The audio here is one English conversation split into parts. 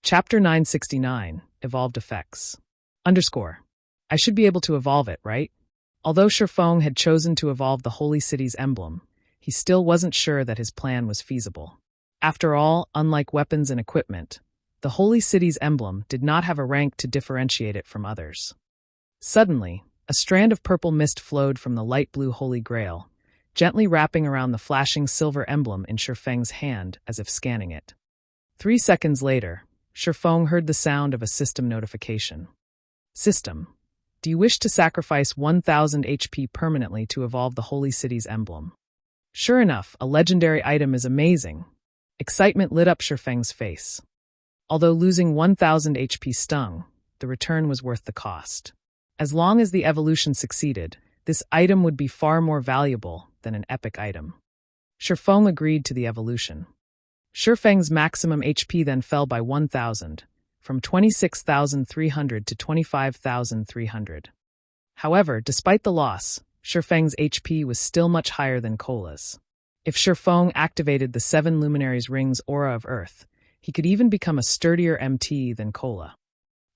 Chapter 969, Evolved Effects. _ I should be able to evolve it, right? Although Feng had chosen to evolve the Holy City's emblem, he still wasn't sure that his plan was feasible. After all, unlike weapons and equipment, the Holy City's emblem did not have a rank to differentiate it from others. Suddenly, a strand of purple mist flowed from the light blue Holy Grail, gently wrapping around the flashing silver emblem in Feng's hand as if scanning it. 3 seconds later, Feng heard the sound of a system notification. System, do you wish to sacrifice 1000 HP permanently to evolve the Holy City's emblem? Sure enough, a legendary item is amazing. Excitement lit up Feng's face. Although losing 1000 HP stung, the return was worth the cost. As long as the evolution succeeded, this item would be far more valuable than an epic item. Feng agreed to the evolution. Feng's maximum HP then fell by 1000, from 26,300 to 25,300. However, despite the loss, Feng's HP was still much higher than Cola's. If Feng activated the 7 Luminaries Ring's aura of Earth, he could even become a sturdier MT than Cola.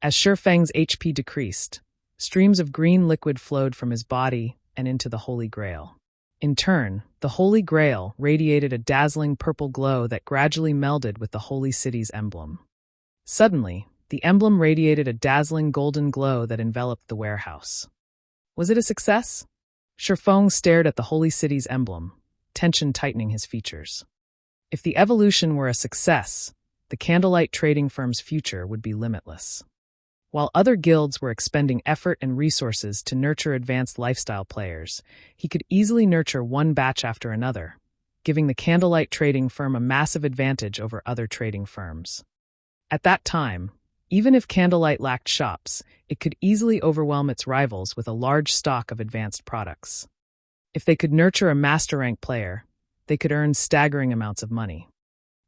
As Feng's HP decreased, streams of green liquid flowed from his body and into the Holy Grail. In turn, the Holy Grail radiated a dazzling purple glow that gradually melded with the Holy City's emblem. Suddenly, the emblem radiated a dazzling golden glow that enveloped the warehouse. Was it a success? Feng stared at the Holy City's emblem, tension tightening his features. If the evolution were a success, the Candlelight trading firm's future would be limitless. While other guilds were expending effort and resources to nurture advanced lifestyle players, he could easily nurture one batch after another, giving the Candlelight trading firm a massive advantage over other trading firms. At that time, even if Candlelight lacked shops, it could easily overwhelm its rivals with a large stock of advanced products. If they could nurture a master rank player, they could earn staggering amounts of money.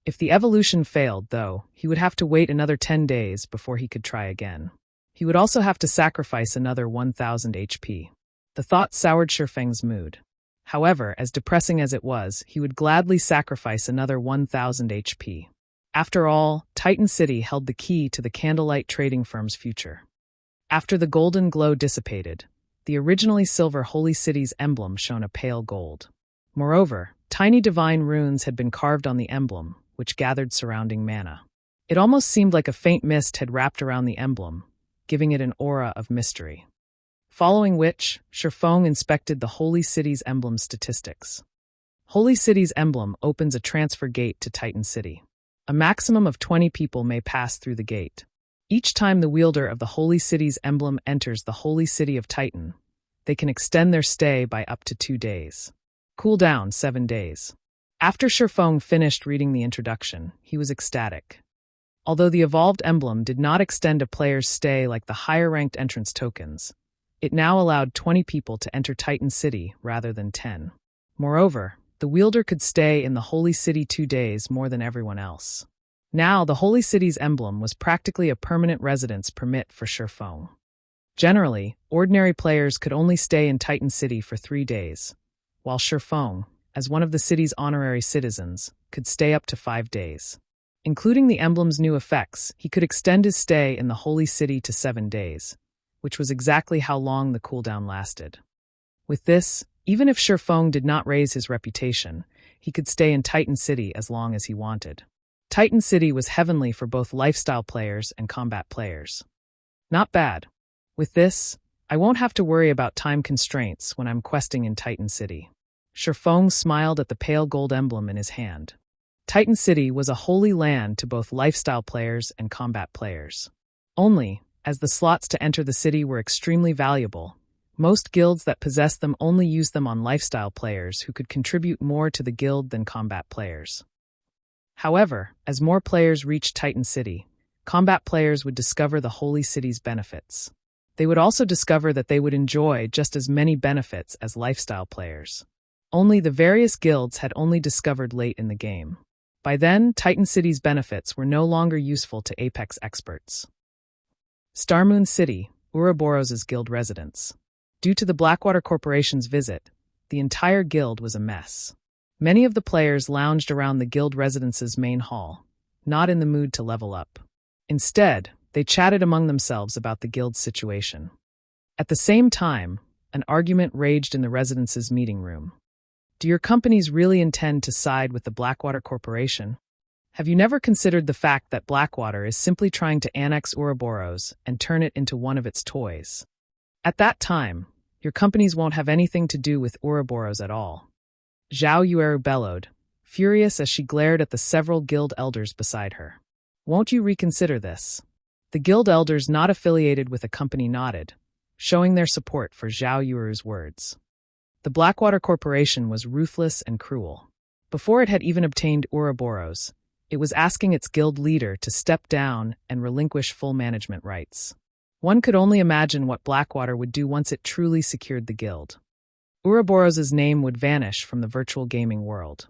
If the evolution failed, though, he would have to wait another 10 days before he could try again. He would also have to sacrifice another 1000 HP. The thought soured Feng's mood. However, as depressing as it was, he would gladly sacrifice another 1000 HP. After all, Titan City held the key to the Candlelight trading firm's future. After the golden glow dissipated, the originally silver Holy City's emblem shone a pale gold. Moreover, tiny divine runes had been carved on the emblem, which gathered surrounding mana. It almost seemed like a faint mist had wrapped around the emblem, giving it an aura of mystery. Following which, Feng inspected the Holy City's emblem statistics. Holy City's emblem opens a transfer gate to Titan City. A maximum of 20 people may pass through the gate. Each time the wielder of the Holy City's emblem enters the Holy City of Titan, they can extend their stay by up to 2 days. Cooldown 7 days. After Feng finished reading the introduction, he was ecstatic. Although the evolved emblem did not extend a player's stay like the higher-ranked entrance tokens, it now allowed 20 people to enter Titan City rather than 10. Moreover, the wielder could stay in the Holy City 2 days more than everyone else. Now, the Holy City's emblem was practically a permanent residence permit for Feng. Generally, ordinary players could only stay in Titan City for 3 days, while Feng, as one of the city's honorary citizens, could stay up to 5 days. Including the emblem's new effects, he could extend his stay in the Holy City to 7 days, which was exactly how long the cooldown lasted. With this, even if Feng did not raise his reputation, he could stay in Titan City as long as he wanted. Titan City was heavenly for both lifestyle players and combat players. Not bad. With this, I won't have to worry about time constraints when I'm questing in Titan City. Feng smiled at the pale gold emblem in his hand. Titan City was a holy land to both lifestyle players and combat players. Only, as the slots to enter the city were extremely valuable, most guilds that possessed them only used them on lifestyle players who could contribute more to the guild than combat players. However, as more players reached Titan City, combat players would discover the Holy City's benefits. They would also discover that they would enjoy just as many benefits as lifestyle players. Only the various guilds had only discovered late in the game. By then, Titan City's benefits were no longer useful to Apex experts. Starmoon City, Ouroboros' guild residence. Due to the Blackwater Corporation's visit, the entire guild was a mess. Many of the players lounged around the guild residence's main hall, not in the mood to level up. Instead, they chatted among themselves about the guild's situation. At the same time, an argument raged in the residence's meeting room. Do your companies really intend to side with the Blackwater Corporation? Have you never considered the fact that Blackwater is simply trying to annex Ouroboros and turn it into one of its toys? At that time, your companies won't have anything to do with Ouroboros at all. Zhao Yueru bellowed, furious as she glared at the several guild elders beside her. Won't you reconsider this? The guild elders not affiliated with the company nodded, showing their support for Zhao Yueru's words. The Blackwater Corporation was ruthless and cruel. Before it had even obtained Ouroboros, it was asking its guild leader to step down and relinquish full management rights. One could only imagine what Blackwater would do once it truly secured the guild. Ouroboros' name would vanish from the virtual gaming world.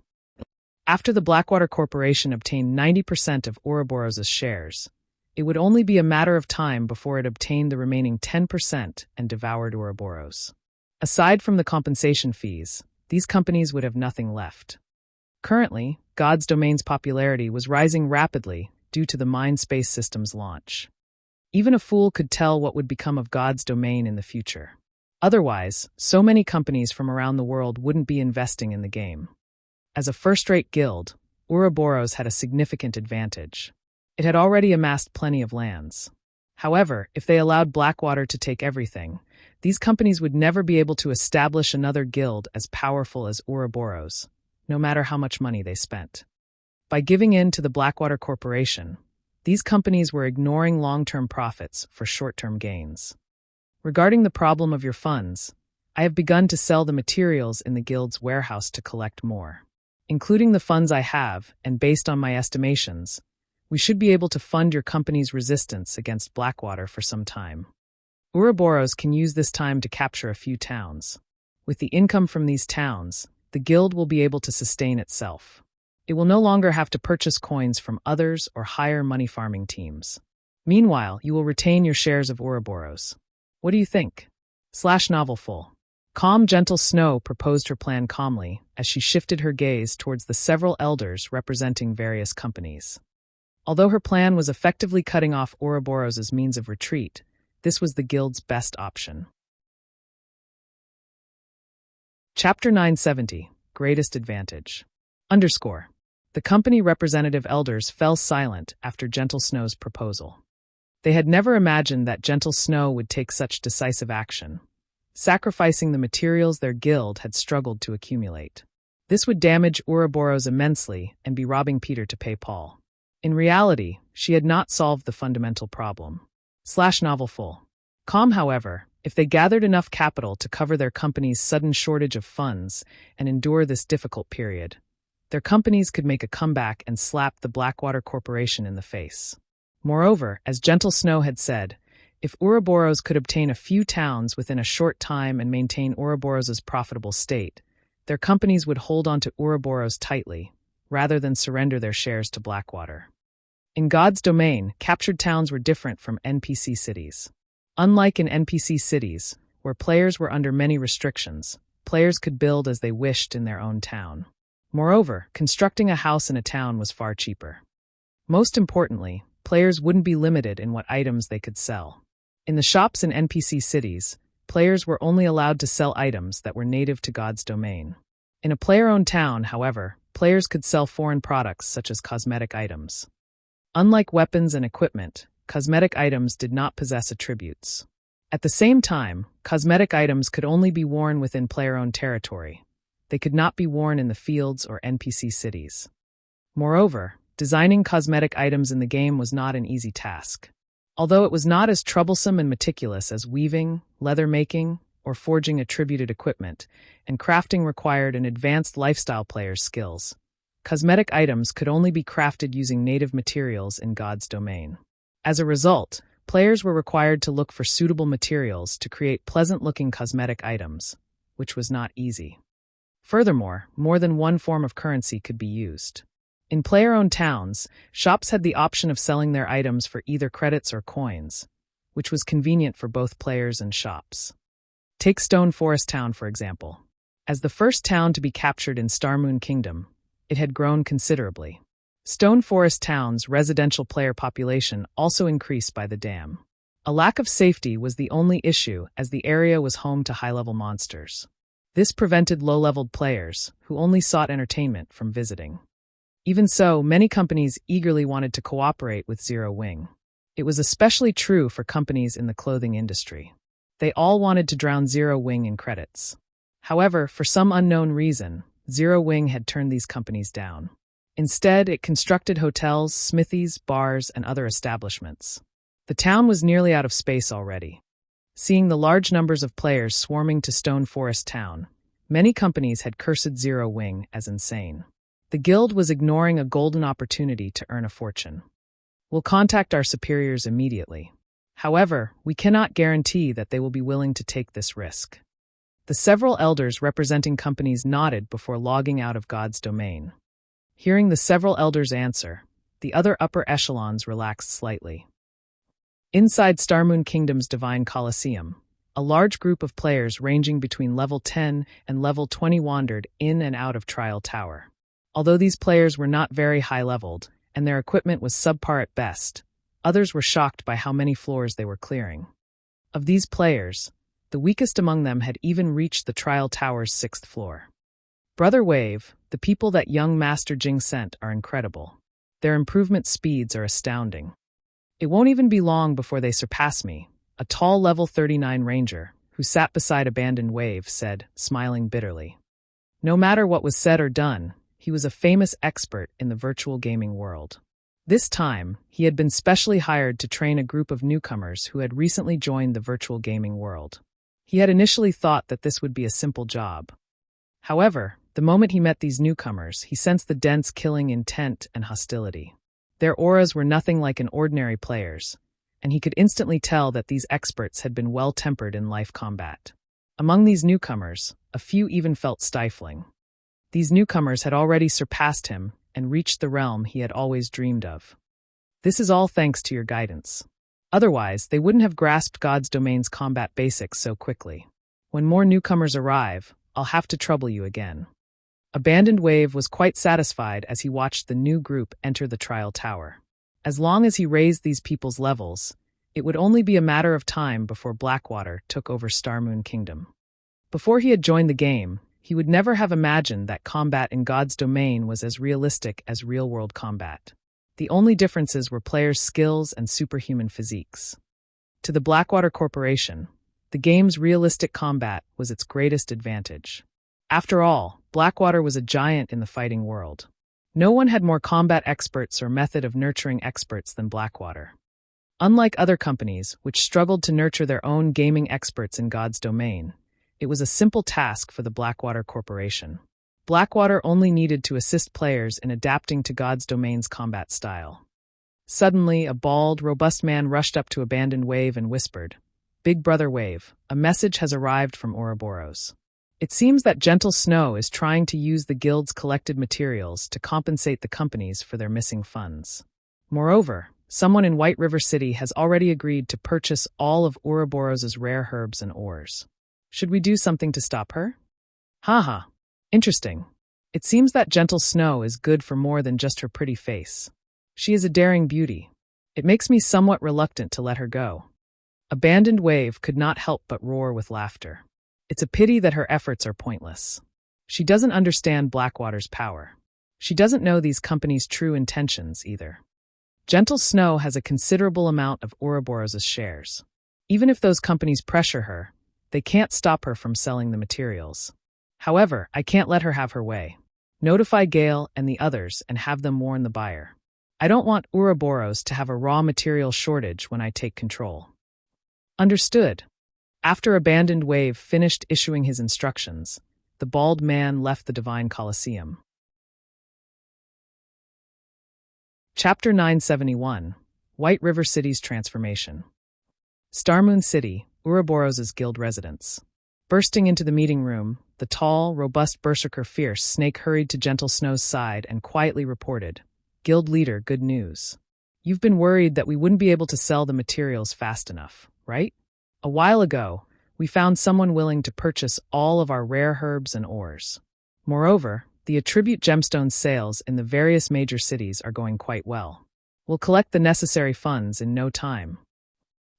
After the Blackwater Corporation obtained 90% of Ouroboros' shares, it would only be a matter of time before it obtained the remaining 10% and devoured Ouroboros. Aside from the compensation fees, these companies would have nothing left. Currently, God's Domain's popularity was rising rapidly due to the Mindspace system's launch. Even a fool could tell what would become of God's Domain in the future. Otherwise, so many companies from around the world wouldn't be investing in the game. As a first-rate guild, Ouroboros had a significant advantage. It had already amassed plenty of lands. However, if they allowed Blackwater to take everything, these companies would never be able to establish another guild as powerful as Ouroboros, no matter how much money they spent. By giving in to the Blackwater Corporation, these companies were ignoring long-term profits for short-term gains. Regarding the problem of your funds, I have begun to sell the materials in the guild's warehouse to collect more. Including the funds I have, and based on my estimations, we should be able to fund your company's resistance against Blackwater for some time. Ouroboros can use this time to capture a few towns. With the income from these towns, the guild will be able to sustain itself. It will no longer have to purchase coins from others or hire money farming teams. Meanwhile, you will retain your shares of Ouroboros. What do you think? /novel full. Calm, gentle Snow proposed her plan calmly as she shifted her gaze towards the several elders representing various companies. Although her plan was effectively cutting off Ouroboros' means of retreat, this was the guild's best option. Chapter 970, Greatest Advantage. The company representative elders fell silent after Gentle Snow's proposal. They had never imagined that Gentle Snow would take such decisive action, sacrificing the materials their guild had struggled to accumulate. This would damage Ouroboros immensely and be robbing Peter to pay Paul. In reality, she had not solved the fundamental problem. /novel full. Calm, however, if they gathered enough capital to cover their company's sudden shortage of funds and endure this difficult period, their companies could make a comeback and slap the Blackwater Corporation in the face. Moreover, as Gentle Snow had said, if Ouroboros could obtain a few towns within a short time and maintain Ouroboros' profitable state, their companies would hold on to Ouroboros tightly, rather than surrender their shares to Blackwater. In God's Domain, captured towns were different from NPC cities. Unlike in NPC cities, where players were under many restrictions, players could build as they wished in their own town. Moreover, constructing a house in a town was far cheaper. Most importantly, players wouldn't be limited in what items they could sell. In the shops in NPC cities, players were only allowed to sell items that were native to God's Domain. In a player-owned town, however, players could sell foreign products such as cosmetic items. Unlike weapons and equipment, cosmetic items did not possess attributes. At the same time, cosmetic items could only be worn within player-owned territory. They could not be worn in the fields or NPC cities. Moreover, designing cosmetic items in the game was not an easy task. Although it was not as troublesome and meticulous as weaving, leather making, or forging attributed equipment, and crafting required an advanced lifestyle player's skills, cosmetic items could only be crafted using native materials in God's Domain. As a result, players were required to look for suitable materials to create pleasant-looking cosmetic items, which was not easy. Furthermore, more than one form of currency could be used. In player-owned towns, shops had the option of selling their items for either credits or coins, which was convenient for both players and shops. Take Stone Forest Town, for example. As the first town to be captured in Starmoon Kingdom, it had grown considerably. Stone Forest Town's residential player population also increased by the dam. A lack of safety was the only issue, as the area was home to high-level monsters. This prevented low-leveled players, who only sought entertainment, from visiting. Even so, many companies eagerly wanted to cooperate with Zero Wing. It was especially true for companies in the clothing industry. They all wanted to drown Zero Wing in credits. However, for some unknown reason, Zero Wing had turned these companies down. Instead, it constructed hotels, smithies, bars, and other establishments. The town was nearly out of space already. Seeing the large numbers of players swarming to Stone Forest Town, many companies had cursed Zero Wing as insane. The guild was ignoring a golden opportunity to earn a fortune. We'll contact our superiors immediately. However, we cannot guarantee that they will be willing to take this risk. The several elders representing companies nodded before logging out of God's domain. Hearing the several elders' answer, the other upper echelons relaxed slightly. Inside Starmoon Kingdom's Divine Colosseum, a large group of players ranging between level 10 and level 20 wandered in and out of Trial Tower. Although these players were not very high-leveled, and their equipment was subpar at best, others were shocked by how many floors they were clearing. Of these players, the weakest among them had even reached the Trial Tower's 6th floor. Brother Wave, the people that young Master Jing sent are incredible. Their improvement speeds are astounding. It won't even be long before they surpass me, a tall level 39 ranger, who sat beside Abandoned Wave, said, smiling bitterly. No matter what was said or done, he was a famous expert in the virtual gaming world. This time, he had been specially hired to train a group of newcomers who had recently joined the virtual gaming world. He had initially thought that this would be a simple job. However, the moment he met these newcomers, he sensed the dense killing intent and hostility. Their auras were nothing like an ordinary player's, and he could instantly tell that these experts had been well-tempered in life combat. Among these newcomers, a few even felt stifling. These newcomers had already surpassed him and reached the realm he had always dreamed of. This is all thanks to your guidance. Otherwise, they wouldn't have grasped God's domain's combat basics so quickly. When more newcomers arrive, I'll have to trouble you again. Abandoned Wave was quite satisfied as he watched the new group enter the Trial Tower. As long as he raised these people's levels, it would only be a matter of time before Blackwater took over Starmoon Kingdom. Before he had joined the game, he would never have imagined that combat in God's domain was as realistic as real-world combat. The only differences were players' skills and superhuman physiques. To the Blackwater Corporation, the game's realistic combat was its greatest advantage. After all, Blackwater was a giant in the fighting world. No one had more combat experts or method of nurturing experts than Blackwater. Unlike other companies, which struggled to nurture their own gaming experts in God's domain, it was a simple task for the Blackwater Corporation. Blackwater only needed to assist players in adapting to God's domain's combat style. Suddenly, a bald, robust man rushed up to Abandoned Wave and whispered, "Big Brother Wave, a message has arrived from Ouroboros. It seems that Gentle Snow is trying to use the guild's collected materials to compensate the companies for their missing funds. Moreover, someone in White River City has already agreed to purchase all of Ouroboros' rare herbs and ores. Should we do something to stop her?" Haha. Interesting. It seems that Gentle Snow is good for more than just her pretty face. She is a daring beauty. It makes me somewhat reluctant to let her go. Abandoned Wave could not help but roar with laughter. It's a pity that her efforts are pointless. She doesn't understand Blackwater's power. She doesn't know these companies' true intentions either. Gentle Snow has a considerable amount of Ouroboros' shares. Even if those companies pressure her, they can't stop her from selling the materials. However, I can't let her have her way. Notify Gale and the others and have them warn the buyer. I don't want Ouroboros to have a raw material shortage when I take control. Understood. After Abandoned Wave finished issuing his instructions, the bald man left the Divine Colosseum. Chapter 971, White River City's Transformation. Starmoon City, Ouroboros' guild residence. Bursting into the meeting room, the tall, robust berserker Fierce Snake hurried to Gentle Snow's side and quietly reported, "Guild leader, good news. You've been worried that we wouldn't be able to sell the materials fast enough, right? A while ago, we found someone willing to purchase all of our rare herbs and ores. Moreover, The attribute gemstone sales in the various major cities are going quite well. We'll collect the necessary funds in no time.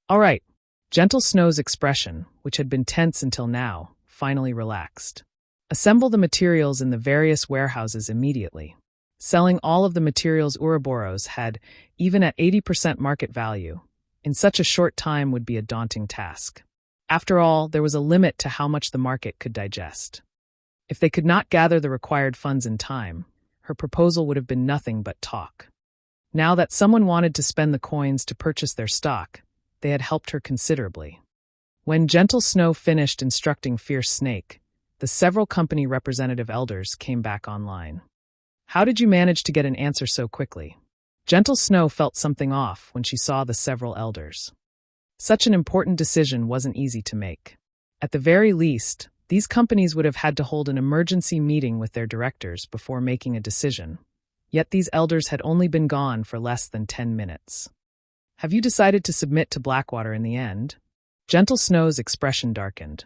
All right. Gentle Snow's expression, which had been tense until now, finally relaxed. Assemble the materials in the various warehouses immediately. Selling all of the materials Ouroboros had, even at 80% market value, in such a short time would be a daunting task. After all, there was a limit to how much the market could digest. If they could not gather the required funds in time, her proposal would have been nothing but talk. Now that someone wanted to spend the coins to purchase their stock, they had helped her considerably. When Gentle Snow finished instructing Fierce Snake, the several company representative elders came back online. How did you manage to get an answer so quickly? Gentle Snow felt something off when she saw the several elders. Such an important decision wasn't easy to make. At the very least, these companies would have had to hold an emergency meeting with their directors before making a decision. Yet these elders had only been gone for less than 10 minutes. Have you decided to submit to Blackwater in the end? Gentle Snow's expression darkened.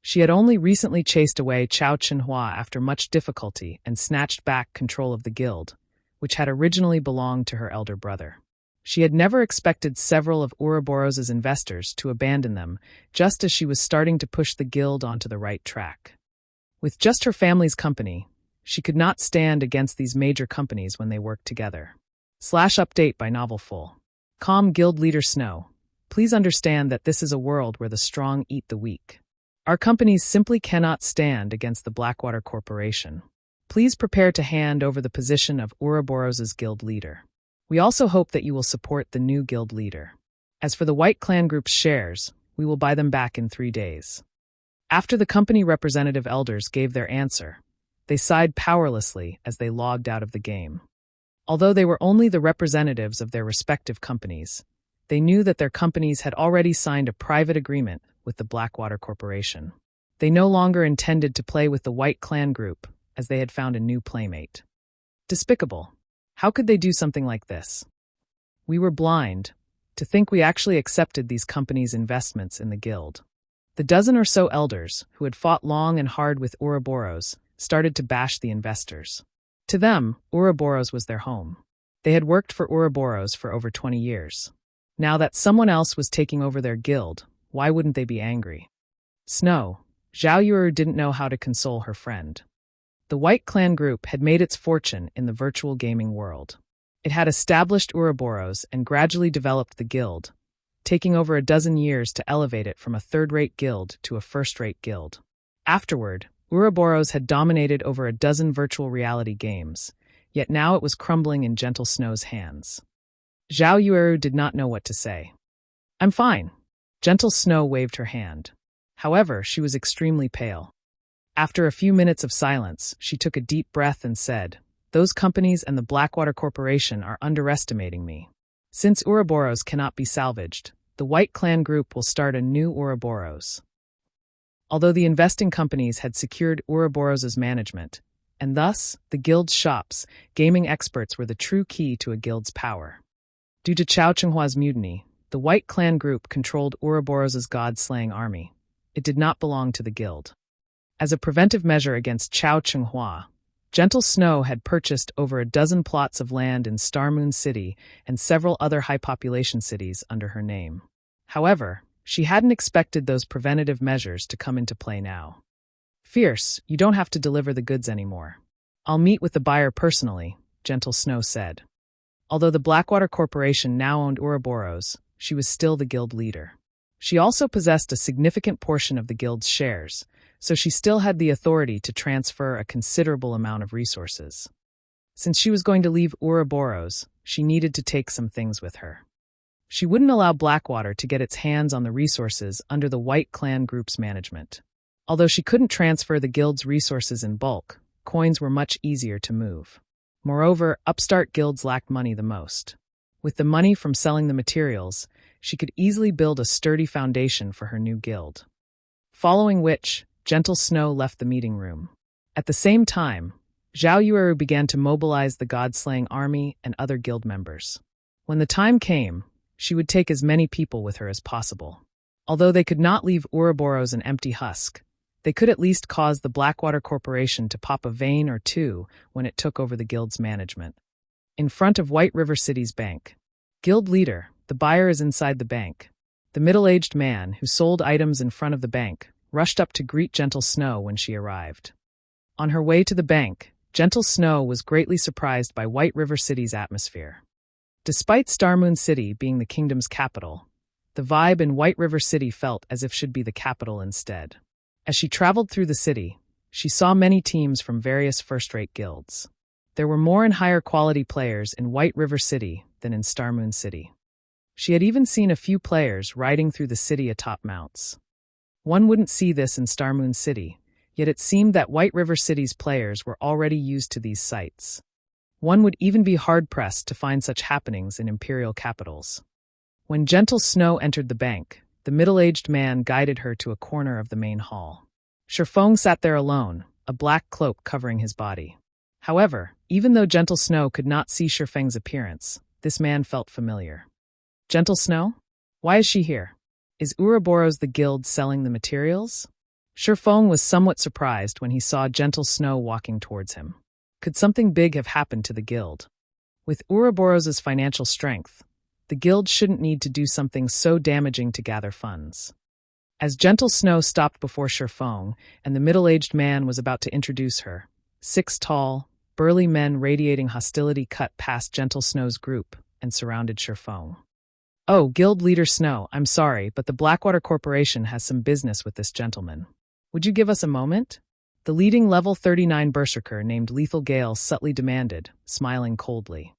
She had only recently chased away Chao Chenhua after much difficulty and snatched back control of the guild, which had originally belonged to her elder brother. She had never expected several of Ouroboros' investors to abandon them, just as she was starting to push the guild onto the right track. With just her family's company, she could not stand against these major companies when they worked together. /update by Novel Full. Calm Guild Leader Snow. Please understand that this is a world where the strong eat the weak. Our companies simply cannot stand against the Blackwater Corporation. Please prepare to hand over the position of Ouroboros' guild leader. We also hope that you will support the new guild leader. As for the White Clan Group's shares, we will buy them back in 3 days. After the company representative elders gave their answer, they sighed powerlessly as they logged out of the game. Although they were only the representatives of their respective companies, they knew that their companies had already signed a private agreement with the Blackwater Corporation. They no longer intended to play with the White Clan Group, as they had found a new playmate. Despicable. How could they do something like this? We were blind to think we actually accepted these companies' investments in the guild. The dozen or so elders, who had fought long and hard with Ouroboros, started to bash the investors. To them, Ouroboros was their home. They had worked for Ouroboros for over 20 years. Now that someone else was taking over their guild, why wouldn't they be angry? Snow. Zhao Yuru didn't know how to console her friend. The White Clan Group had made its fortune in the virtual gaming world. It had established Ouroboros and gradually developed the guild, taking over a dozen years to elevate it from a third-rate guild to a first-rate guild. Afterward, Ouroboros had dominated over a dozen virtual reality games, yet now it was crumbling in Gentle Snow's hands. Zhao Yuru did not know what to say. I'm fine. Gentle Snow waved her hand. However, she was extremely pale. After a few minutes of silence, she took a deep breath and said, "Those companies and the Blackwater Corporation are underestimating me. Since Ouroboros cannot be salvaged, the White Clan Group will start a new Ouroboros." Although the investing companies had secured Ouroboros' management, and thus, the guild's shops, gaming experts were the true key to a guild's power. Due to Chao Chenghua's mutiny, the White Clan Group controlled Ouroboros' god-slaying army. It did not belong to the guild. As a preventive measure against Chao Chenhua, Gentle Snow had purchased over a dozen plots of land in Starmoon City and several other high-population cities under her name. However, she hadn't expected those preventative measures to come into play now. Fierce, you don't have to deliver the goods anymore. I'll meet with the buyer personally, Gentle Snow said. Although the Blackwater Corporation now owned Ouroboros, she was still the guild leader. She also possessed a significant portion of the guild's shares, so she still had the authority to transfer a considerable amount of resources. Since she was going to leave Ouroboros, she needed to take some things with her. She wouldn't allow Blackwater to get its hands on the resources under the White Clan Group's management. Although she couldn't transfer the guild's resources in bulk, coins were much easier to move. Moreover, upstart guilds lacked money the most. With the money from selling the materials, she could easily build a sturdy foundation for her new guild. Following which, Gentle Snow left the meeting room. At the same time, Zhao Yuru began to mobilize the god-slaying army and other guild members. When the time came, she would take as many people with her as possible. Although they could not leave Ouroboros an empty husk, They could at least cause the Blackwater Corporation to pop a vein or two when it took over the guild's management. In front of White River City's bank. Guild leader, the buyer is inside the bank. The middle-aged man, who sold items in front of the bank, rushed up to greet Gentle Snow when she arrived. On her way to the bank, Gentle Snow was greatly surprised by White River City's atmosphere. Despite Starmoon City being the kingdom's capital, the vibe in White River City felt as if should be the capital instead. As she traveled through the city, she saw many teams from various first-rate guilds. There were more and higher quality players in White River City than in Starmoon City. She had even seen a few players riding through the city atop mounts. One wouldn't see this in Starmoon City, yet it seemed that White River City's players were already used to these sights. One would even be hard-pressed to find such happenings in imperial capitals. When Gentle Snow entered the bank, the middle-aged man guided her to a corner of the main hall. Feng sat there alone, a black cloak covering his body. However, even though Gentle Snow could not see Feng's appearance, this man felt familiar. Gentle Snow? Why is she here? Is Ouroboros the guild selling the materials? Feng was somewhat surprised when he saw Gentle Snow walking towards him. Could something big have happened to the guild? With Ouroboros' financial strength, the guild shouldn't need to do something so damaging to gather funds. As Gentle Snow stopped before Feng and the middle-aged man was about to introduce her, 6 tall, burly men radiating hostility cut past Gentle Snow's group and surrounded Feng. Oh, Guild Leader Snow, I'm sorry, but the Blackwater Corporation has some business with this gentleman. Would you give us a moment? The leading level 39 berserker named Lethal Gale subtly demanded, smiling coldly.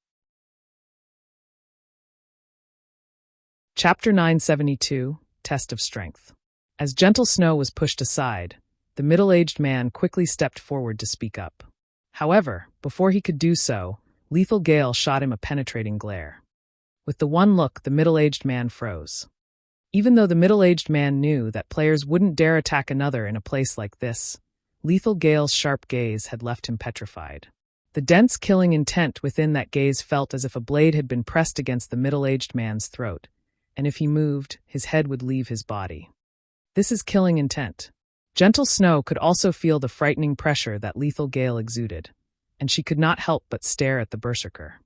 Chapter 972, Test of Strength. As Gentle Snow was pushed aside, the middle-aged man quickly stepped forward to speak up. However, before he could do so, Lethal Gale shot him a penetrating glare. With the one look, the middle-aged man froze. Even though the middle-aged man knew that players wouldn't dare attack another in a place like this, Lethal Gale's sharp gaze had left him petrified. The dense killing intent within that gaze felt as if a blade had been pressed against the middle-aged man's throat, and if he moved, his head would leave his body. This is killing intent. Gentle Snow could also feel the frightening pressure that Lethal Gale exuded, and she could not help but stare at the berserker.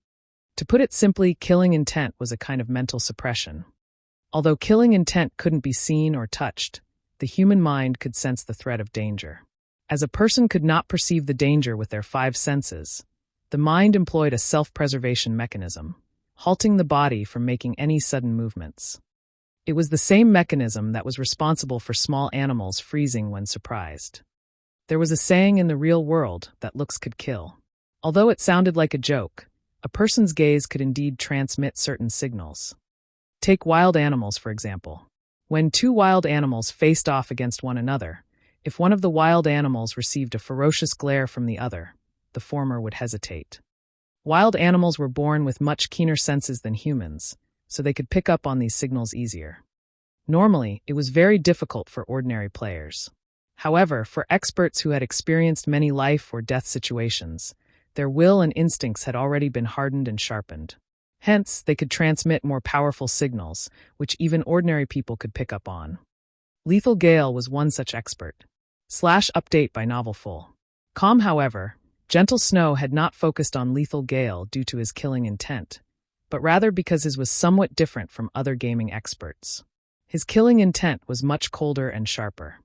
To put it simply, killing intent was a kind of mental suppression. Although killing intent couldn't be seen or touched, the human mind could sense the threat of danger. As a person could not perceive the danger with their 5 senses, the mind employed a self-preservation mechanism, halting the body from making any sudden movements. It was the same mechanism that was responsible for small animals freezing when surprised. There was a saying in the real world that looks could kill. Although it sounded like a joke, a person's gaze could indeed transmit certain signals. Take wild animals, for example. When 2 wild animals faced off against one another, if one of the wild animals received a ferocious glare from the other, the former would hesitate. Wild animals were born with much keener senses than humans, so they could pick up on these signals easier. Normally, it was very difficult for ordinary players. However, for experts who had experienced many life or death situations, their will and instincts had already been hardened and sharpened. Hence, they could transmit more powerful signals, which even ordinary people could pick up on. Lethal Gale was one such expert. /update by Novel Full. However, Gentle Snow had not focused on Lethal Gale due to his killing intent, but rather because his was somewhat different from other gaming experts. His killing intent was much colder and sharper.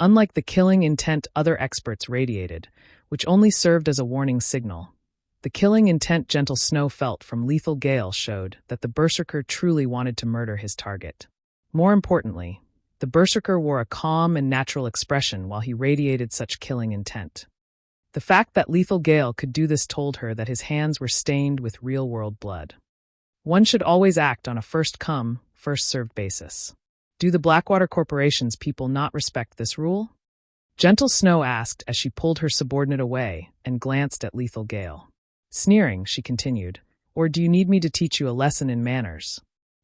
Unlike the killing intent other experts radiated, which only served as a warning signal, the killing intent Gentle Snow felt from Lethal Gale showed that the berserker truly wanted to murder his target. More importantly, the berserker wore a calm and natural expression while he radiated such killing intent. The fact that Lethal Gale could do this told her that his hands were stained with real-world blood. One should always act on a first-come, first-served basis. Do the Blackwater Corporation's people not respect this rule? Gentle Snow asked as she pulled her subordinate away and glanced at Lethal Gale. Sneering, she continued, "Or do you need me to teach you a lesson in manners?"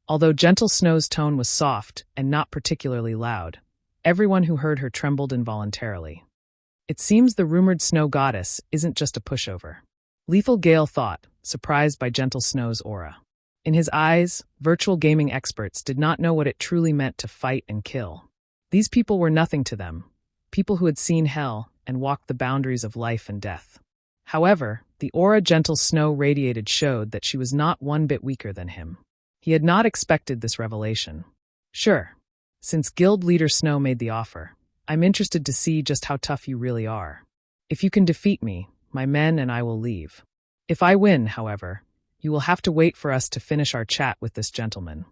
Although Gentle Snow's tone was soft and not particularly loud, everyone who heard her trembled involuntarily. It seems the rumored snow goddess isn't just a pushover. Lethal Gale thought, surprised by Gentle Snow's aura. In his eyes, virtual gaming experts did not know what it truly meant to fight and kill. These people were nothing to them. people who had seen hell and walked the boundaries of life and death. However, the aura Gentle Snow radiated showed that she was not one bit weaker than him. He had not expected this revelation. Sure, since Guild Leader Snow made the offer, I'm interested to see just how tough you really are. If you can defeat me, my men and I will leave. If I win, however, you will have to wait for us to finish our chat with this gentleman.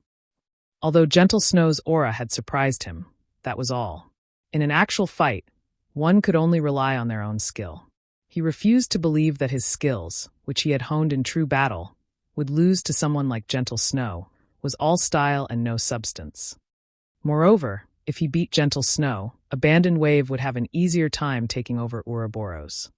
Although Gentle Snow's aura had surprised him, that was all. In an actual fight, one could only rely on their own skill. He refused to believe that his skills, which he had honed in true battle, would lose to someone like Gentle Snow, was all style and no substance. Moreover, if he beat Gentle Snow, Abandoned Wave would have an easier time taking over Ouroboros.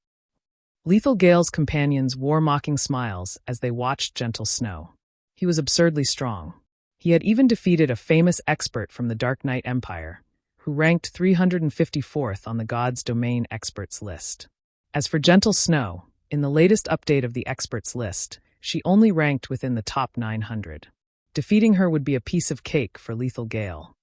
Lethal Gale's companions wore mocking smiles as they watched Gentle Snow. He was absurdly strong. He had even defeated a famous expert from the Dark Knight Empire, who ranked 354th on the God's Domain experts list. As for Gentle Snow, in the latest update of the experts list, she only ranked within the top 900. Defeating her would be a piece of cake for Lethal Gale.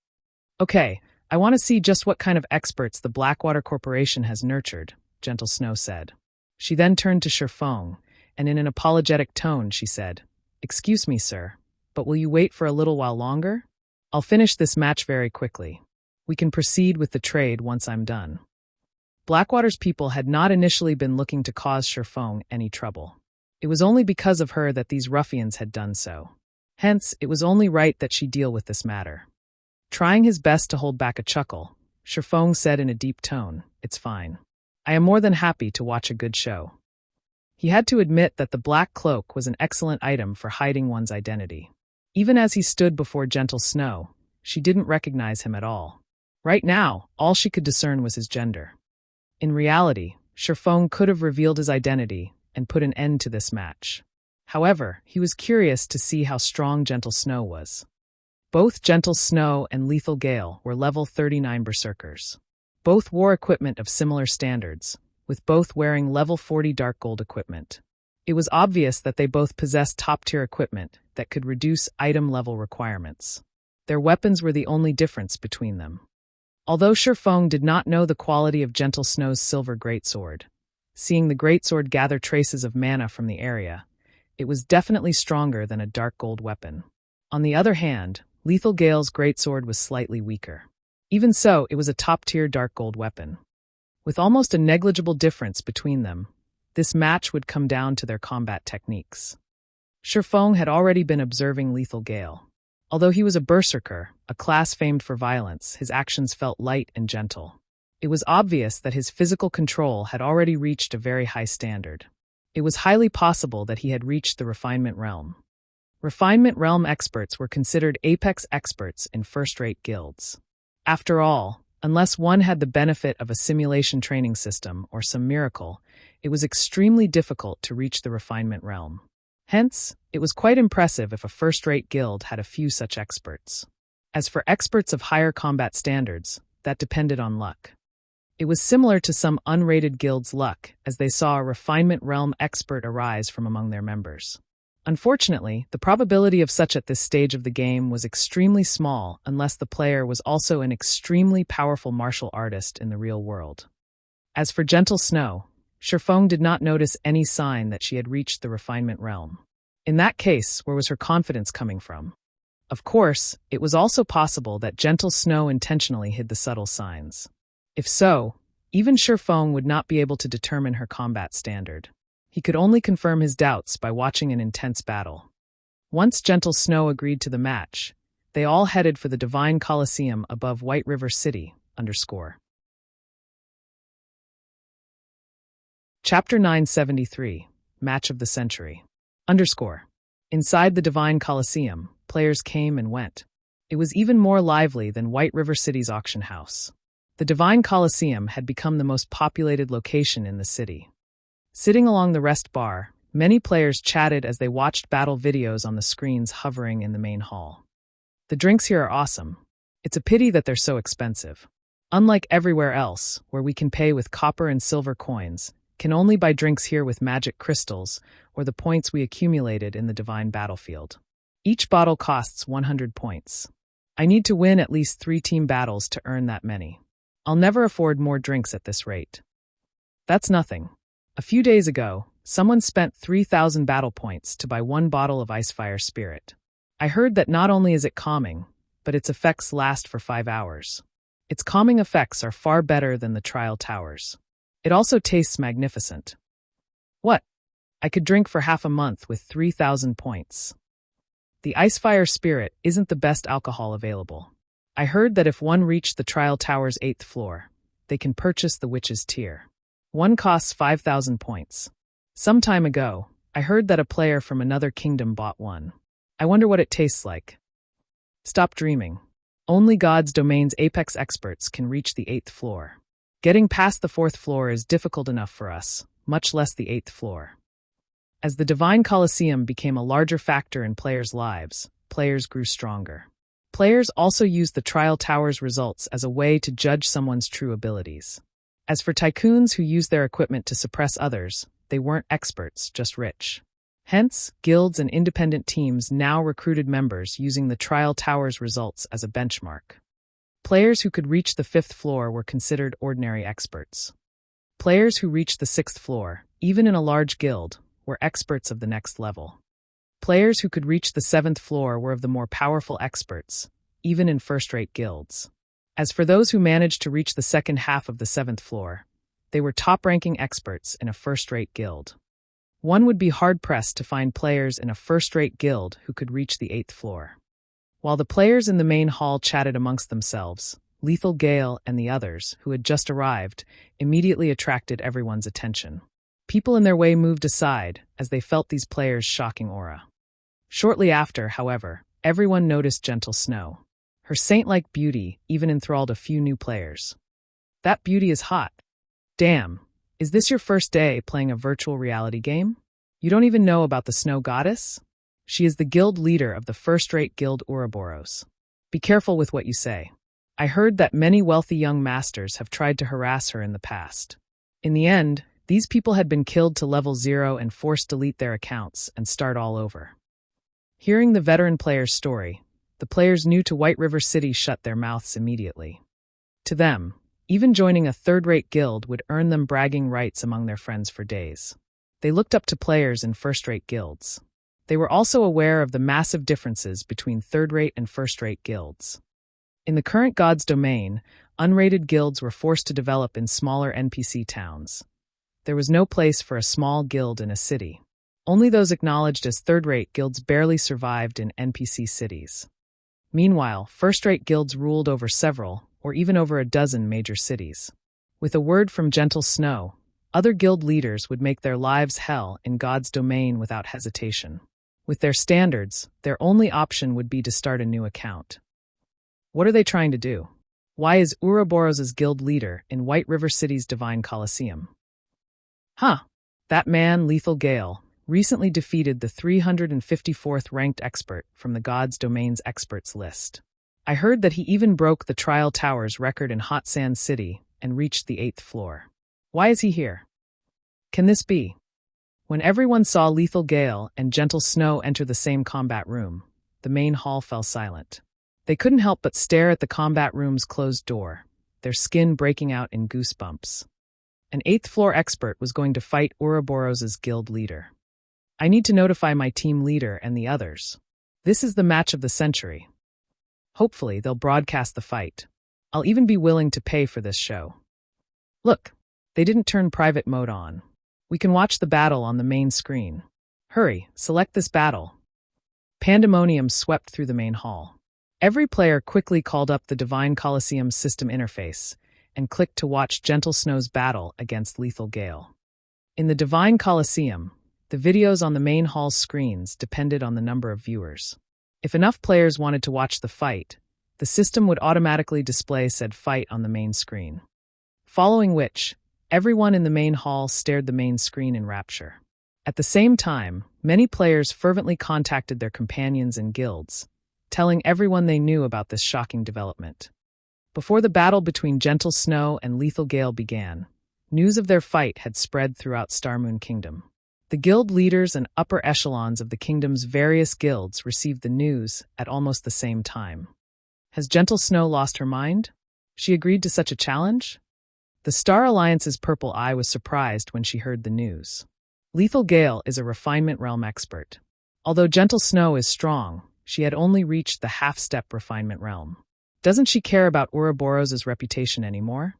Okay, I want to see just what kind of experts the Blackwater Corporation has nurtured, Gentle Snow said. She then turned to Feng, and in an apologetic tone she said, "Excuse me, sir, but will you wait for a little while longer? I'll finish this match very quickly. We can proceed with the trade once I'm done." Blackwater's people had not initially been looking to cause Feng any trouble. It was only because of her that these ruffians had done so. Hence, it was only right that she deal with this matter. Trying his best to hold back a chuckle, Feng said in a deep tone, "It's fine. I am more than happy to watch a good show." He had to admit that the black cloak was an excellent item for hiding one's identity. Even as he stood before Gentle Snow, she didn't recognize him at all. Right now, all she could discern was his gender. In reality, Feng could have revealed his identity and put an end to this match. However, he was curious to see how strong Gentle Snow was. Both Gentle Snow and Lethal Gale were level 39 berserkers. Both wore equipment of similar standards, with both wearing level 40 dark gold equipment. It was obvious that they both possessed top-tier equipment that could reduce item level requirements. Their weapons were the only difference between them. Although Feng did not know the quality of Gentle Snow's silver greatsword, seeing the greatsword gather traces of mana from the area, it was definitely stronger than a dark gold weapon. On the other hand, Lethal Gale's greatsword was slightly weaker. Even so, it was a top-tier dark gold weapon. With almost a negligible difference between them, this match would come down to their combat techniques. Feng had already been observing Lethal Gale. Although he was a berserker, a class famed for violence, his actions felt light and gentle. It was obvious that his physical control had already reached a very high standard. It was highly possible that he had reached the refinement realm. Refinement realm experts were considered apex experts in first-rate guilds. After all, unless one had the benefit of a simulation training system or some miracle, it was extremely difficult to reach the refinement realm. Hence, it was quite impressive if a first-rate guild had a few such experts. As for experts of higher combat standards, that depended on luck. It was similar to some unrated guilds' luck, as they saw a refinement realm expert arise from among their members. Unfortunately, the probability of such at this stage of the game was extremely small unless the player was also an extremely powerful martial artist in the real world. As for Gentle Snow, Feng did not notice any sign that she had reached the refinement realm. In that case, where was her confidence coming from? Of course, it was also possible that Gentle Snow intentionally hid the subtle signs. If so, even Feng would not be able to determine her combat standard. He could only confirm his doubts by watching an intense battle. Once Gentle Snow agreed to the match, they all headed for the Divine Coliseum above White River City, _. Chapter 973, Match of the Century, _. Inside the Divine Coliseum, players came and went. It was even more lively than White River City's auction house. The Divine Coliseum had become the most populated location in the city. Sitting along the rest bar, many players chatted as they watched battle videos on the screens hovering in the main hall. The drinks here are awesome. It's a pity that they're so expensive. Unlike everywhere else, where we can pay with copper and silver coins, can only buy drinks here with magic crystals or the points we accumulated in the Divine Battlefield. Each bottle costs 100 points. I need to win at least 3 team battles to earn that many. I'll never afford more drinks at this rate. That's nothing. A few days ago, someone spent 3,000 battle points to buy one bottle of Icefire Spirit. I heard that not only is it calming, but its effects last for 5 hours. Its calming effects are far better than the Trial Towers. It also tastes magnificent. What? I could drink for half a month with 3,000 points. The Icefire Spirit isn't the best alcohol available. I heard that if one reached the Trial Tower's 8th floor, they can purchase the Witch's Tear. One costs 5,000 points. Some time ago, I heard that a player from another kingdom bought one. I wonder what it tastes like. Stop dreaming. Only God's Domain's apex experts can reach the 8th floor. Getting past the 4th floor is difficult enough for us, much less the 8th floor. As the Divine Colosseum became a larger factor in players' lives, players grew stronger. Players also used the Trial Tower's results as a way to judge someone's true abilities. As for tycoons who used their equipment to suppress others, they weren't experts, just rich. Hence, guilds and independent teams now recruited members using the Trial Tower's results as a benchmark. Players who could reach the 5th floor were considered ordinary experts. Players who reached the 6th floor, even in a large guild, were experts of the next level. Players who could reach the 7th floor were of the more powerful experts, even in first-rate guilds. As for those who managed to reach the second half of the 7th floor, they were top-ranking experts in a first-rate guild. One would be hard-pressed to find players in a first-rate guild who could reach the 8th floor. While the players in the main hall chatted amongst themselves, Lethal Gale and the others, who had just arrived, immediately attracted everyone's attention. People in their way moved aside as they felt these players' shocking aura. Shortly after, however, everyone noticed Gentle Snow. Her saint-like beauty even enthralled a few new players. That beauty is hot. Damn, is this your first day playing a virtual reality game? You don't even know about the Snow Goddess? She is the guild leader of the first-rate guild Ouroboros. Be careful with what you say. I heard that many wealthy young masters have tried to harass her in the past. In the end, these people had been killed to level 0 and forced to delete their accounts and start all over. Hearing the veteran player's story, the players new to White River City shut their mouths immediately. To them, even joining a third-rate guild would earn them bragging rights among their friends for days. They looked up to players in first-rate guilds. They were also aware of the massive differences between third-rate and first-rate guilds. In the current God's Domain, unrated guilds were forced to develop in smaller NPC towns. There was no place for a small guild in a city. Only those acknowledged as third-rate guilds barely survived in NPC cities. Meanwhile, first-rate guilds ruled over several, or even over a dozen major cities. With a word from Gentle Snow, other guild leaders would make their lives hell in God's Domain without hesitation. With their standards, their only option would be to start a new account. What are they trying to do? Why is Ouroboros' guild leader in White River City's Divine Colosseum? That man, Lethal Gale, recently defeated the 354th ranked expert from the God's Domain's experts list. I heard that he even broke the Trial Tower's record in Hot Sand City and reached the 8th floor. Why is he here? Can this be? When everyone saw Lethal Gale and Gentle Snow enter the same combat room, the main hall fell silent. They couldn't help but stare at the combat room's closed door, their skin breaking out in goosebumps. An 8th floor expert was going to fight Ouroboros' guild leader. I need to notify my team leader and the others. This is the match of the century. Hopefully, they'll broadcast the fight. I'll even be willing to pay for this show. Look, they didn't turn private mode on. We can watch the battle on the main screen. Hurry, select this battle. Pandemonium swept through the main hall. Every player quickly called up the Divine Colosseum system interface and clicked to watch Gentle Snow's battle against Lethal Gale. In the Divine Colosseum, the videos on the main hall's screens depended on the number of viewers. If enough players wanted to watch the fight, the system would automatically display said fight on the main screen. Following which, everyone in the main hall stared the main screen in rapture. At the same time, many players fervently contacted their companions and guilds, telling everyone they knew about this shocking development. Before the battle between Gentle Snow and Lethal Gale began, news of their fight had spread throughout Starmoon Kingdom. The guild leaders and upper echelons of the kingdom's various guilds received the news at almost the same time. Has Gentle Snow lost her mind? She agreed to such a challenge? The Star Alliance's Purple Eye was surprised when she heard the news. Lethal Gale is a refinement realm expert. Although Gentle Snow is strong, she had only reached the half-step refinement realm. Doesn't she care about Ouroboros' reputation anymore?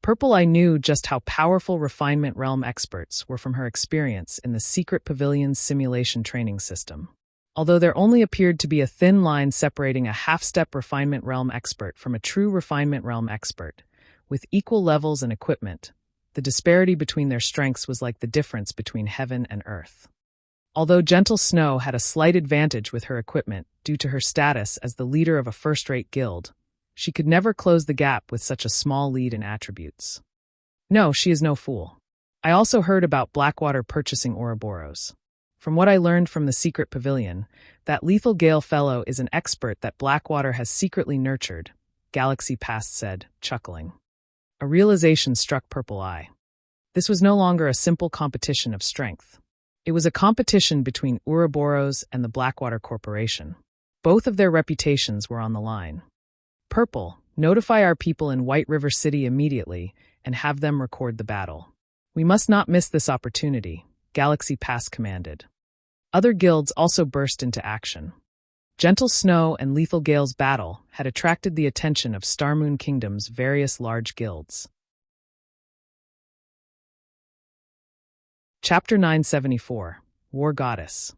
Purple Eye knew just how powerful refinement realm experts were from her experience in the Secret Pavilion's simulation training system. Although there only appeared to be a thin line separating a half-step refinement realm expert from a true refinement realm expert, with equal levels and equipment, the disparity between their strengths was like the difference between heaven and earth. Although Gentle Snow had a slight advantage with her equipment due to her status as the leader of a first-rate guild, she could never close the gap with such a small lead in attributes. No, she is no fool. I also heard about Blackwater purchasing Ouroboros. From what I learned from the Secret Pavilion, that Lethal Gale fellow is an expert that Blackwater has secretly nurtured, Galaxy Past said, chuckling. A realization struck Purple Eye. This was no longer a simple competition of strength. It was a competition between Ouroboros and the Blackwater Corporation. Both of their reputations were on the line. Purple, notify our people in White River City immediately and have them record the battle. We must not miss this opportunity, Galaxy Pass commanded. Other guilds also burst into action. Gentle Snow and Lethal Gale's battle had attracted the attention of Starmoon Kingdom's various large guilds. Chapter 974, War Goddess.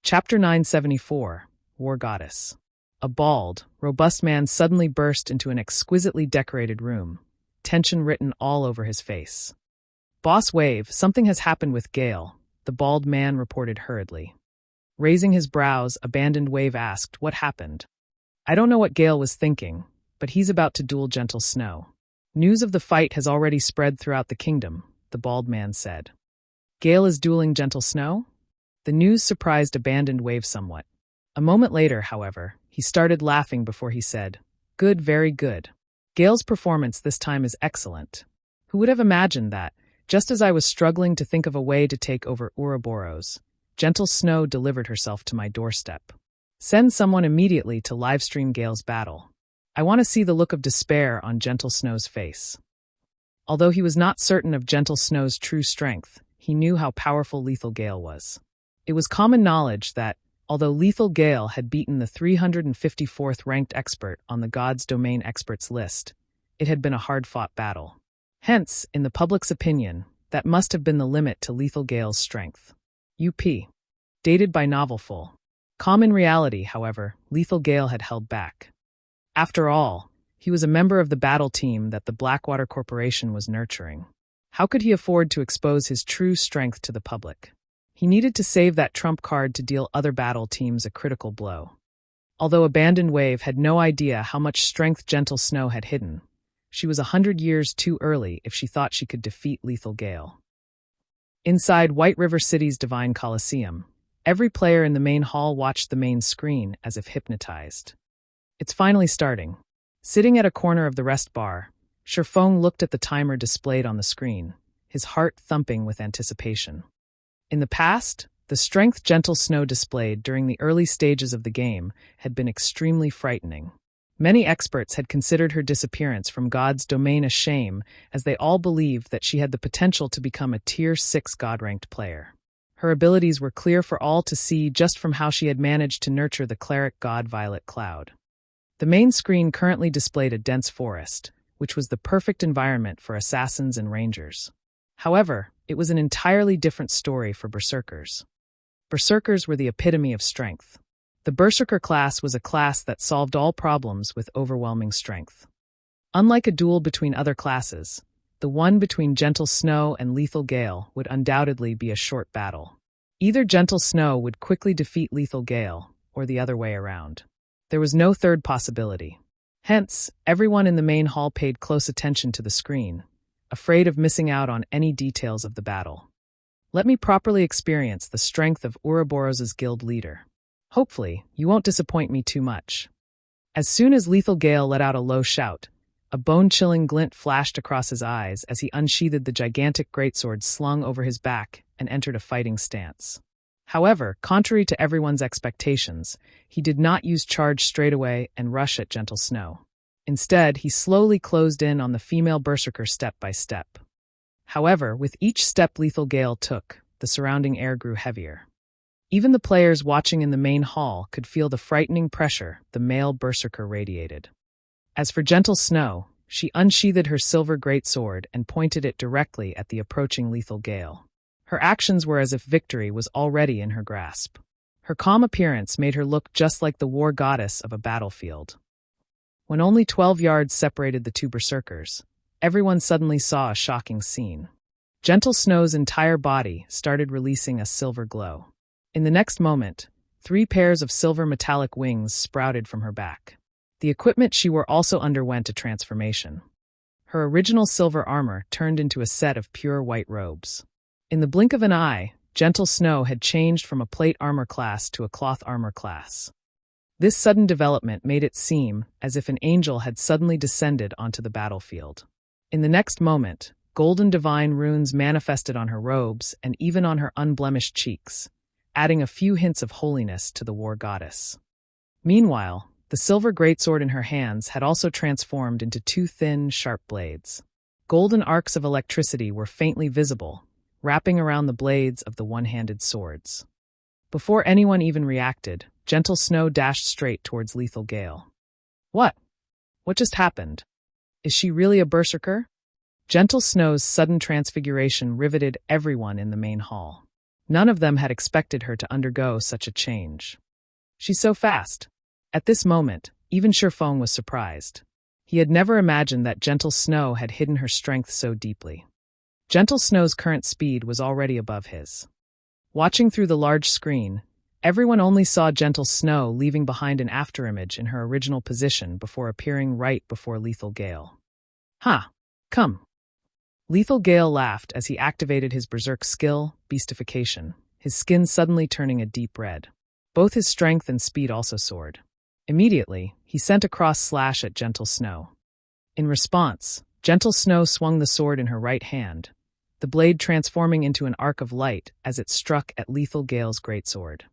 Chapter 974, War Goddess. A bald, robust man suddenly burst into an exquisitely decorated room, tension written all over his face. Boss Wave, something has happened with Gale, the bald man reported hurriedly. Raising his brows, Abandoned Wave asked, what happened? I don't know what Gale was thinking, but he's about to duel Gentle Snow. News of the fight has already spread throughout the kingdom, the bald man said. Gale is dueling Gentle Snow? The news surprised Abandoned Wave somewhat. A moment later, however, he started laughing before he said, good, very good. Gale's performance this time is excellent. Who would have imagined that, just as I was struggling to think of a way to take over Ouroboros, Gentle Snow delivered herself to my doorstep. Send someone immediately to livestream Gale's battle. I want to see the look of despair on Gentle Snow's face. Although he was not certain of Gentle Snow's true strength, he knew how powerful Lethal Gale was. It was common knowledge that, although Lethal Gale had beaten the 354th ranked expert on the God's Domain experts list, it had been a hard-fought battle. Hence, in the public's opinion, that must have been the limit to Lethal Gale's strength. UP. Dated by Novelful. In reality, however, Lethal Gale had held back. After all, he was a member of the battle team that the Blackwater Corporation was nurturing. How could he afford to expose his true strength to the public? He needed to save that trump card to deal other battle teams a critical blow. Although Abandoned Wave had no idea how much strength Gentle Snow had hidden, she was 100 years too early if she thought she could defeat Lethal Gale. Inside White River City's Divine Coliseum, every player in the main hall watched the main screen as if hypnotized. It's finally starting. Sitting at a corner of the rest bar, Feng looked at the timer displayed on the screen, his heart thumping with anticipation. In the past, the strength Gentle Snow displayed during the early stages of the game had been extremely frightening. Many experts had considered her disappearance from God's Domain a shame, as they all believed that she had the potential to become a Tier 6 God-ranked player. Her abilities were clear for all to see just from how she had managed to nurture the cleric god Violet Cloud. The main screen currently displayed a dense forest, which was the perfect environment for assassins and rangers. However, it was an entirely different story for Berserkers. Berserkers were the epitome of strength. The Berserker class was a class that solved all problems with overwhelming strength. Unlike a duel between other classes, the one between Gentle Snow and Lethal Gale would undoubtedly be a short battle. Either Gentle Snow would quickly defeat Lethal Gale, or the other way around. There was no third possibility. Hence, everyone in the main hall paid close attention to the screen, afraid of missing out on any details of the battle. Let me properly experience the strength of Ouroboros' guild leader. Hopefully, you won't disappoint me too much. As soon as Lethal Gale let out a low shout, a bone-chilling glint flashed across his eyes as he unsheathed the gigantic greatsword slung over his back and entered a fighting stance. However, contrary to everyone's expectations, he did not use charge straight away and rush at Gentle Snow. Instead, he slowly closed in on the female berserker step by step. However, with each step Lethal Gale took, the surrounding air grew heavier. Even the players watching in the main hall could feel the frightening pressure the male berserker radiated. As for Gentle Snow, she unsheathed her silver greatsword and pointed it directly at the approaching Lethal Gale. Her actions were as if victory was already in her grasp. Her calm appearance made her look just like the war goddess of a battlefield. When only 12 yards separated the two berserkers, everyone suddenly saw a shocking scene. Gentle Snow's entire body started releasing a silver glow. In the next moment, 3 pairs of silver metallic wings sprouted from her back. The equipment she wore also underwent a transformation. Her original silver armor turned into a set of pure white robes. In the blink of an eye, Gentle Snow had changed from a plate armor class to a cloth armor class. This sudden development made it seem as if an angel had suddenly descended onto the battlefield. In the next moment, golden divine runes manifested on her robes and even on her unblemished cheeks, adding a few hints of holiness to the war goddess. Meanwhile, the silver greatsword in her hands had also transformed into 2 thin, sharp blades. Golden arcs of electricity were faintly visible, wrapping around the blades of the one-handed swords. Before anyone even reacted, Gentle Snow dashed straight towards Lethal Gale. What? What just happened? Is she really a berserker? Gentle Snow's sudden transfiguration riveted everyone in the main hall. None of them had expected her to undergo such a change. She's so fast. At this moment, even Feng was surprised. He had never imagined that Gentle Snow had hidden her strength so deeply. Gentle Snow's current speed was already above his. Watching through the large screen, everyone only saw Gentle Snow leaving behind an afterimage in her original position before appearing right before Lethal Gale. Come. Lethal Gale laughed as he activated his berserk skill, Beastification, his skin suddenly turning a deep red. Both his strength and speed also soared. Immediately, he sent a cross slash at Gentle Snow. In response, Gentle Snow swung the sword in her right hand, the blade transforming into an arc of light as it struck at Lethal Gale's greatsword.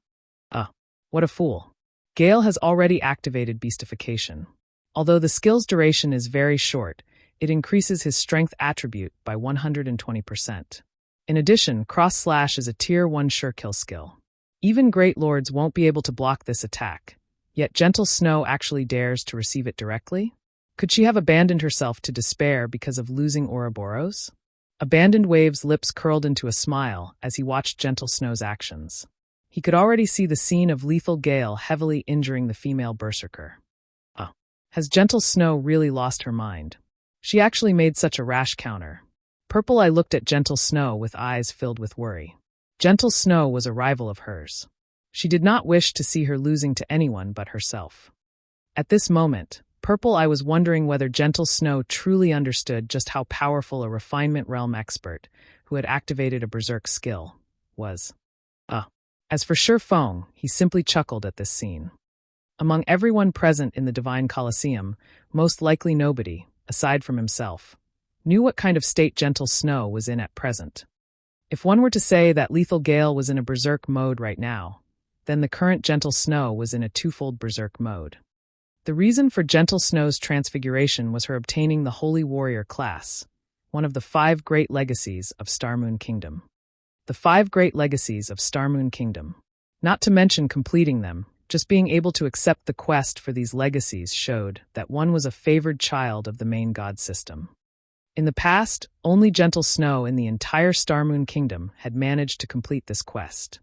What a fool. Gale has already activated Beastification. Although the skill's duration is very short, it increases his strength attribute by 120%. In addition, Cross Slash is a Tier 1 sure kill skill. Even Great Lords won't be able to block this attack, yet Gentle Snow actually dares to receive it directly? Could she have abandoned herself to despair because of losing Ouroboros? Abandoned Wave's lips curled into a smile as he watched Gentle Snow's actions. He could already see the scene of Lethal Gale heavily injuring the female berserker. Has Gentle Snow really lost her mind? She actually made such a rash counter. Purple Eye looked at Gentle Snow with eyes filled with worry. Gentle Snow was a rival of hers. She did not wish to see her losing to anyone but herself. At this moment, Purple Eye was wondering whether Gentle Snow truly understood just how powerful a refinement realm expert, who had activated a berserk skill, was. As for Feng, he simply chuckled at this scene. Among everyone present in the Divine Colosseum, most likely nobody, aside from himself, knew what kind of state Gentle Snow was in at present. If one were to say that Lethal Gale was in a berserk mode right now, then the current Gentle Snow was in a twofold berserk mode. The reason for Gentle Snow's transfiguration was her obtaining the Holy Warrior class, one of the 5 great legacies of Starmoon Kingdom. The 5 great legacies of Starmoon Kingdom. Not to mention completing them, just being able to accept the quest for these legacies showed that one was a favored child of the main god system. In the past, only Gentle Snow in the entire Starmoon Kingdom had managed to complete this quest.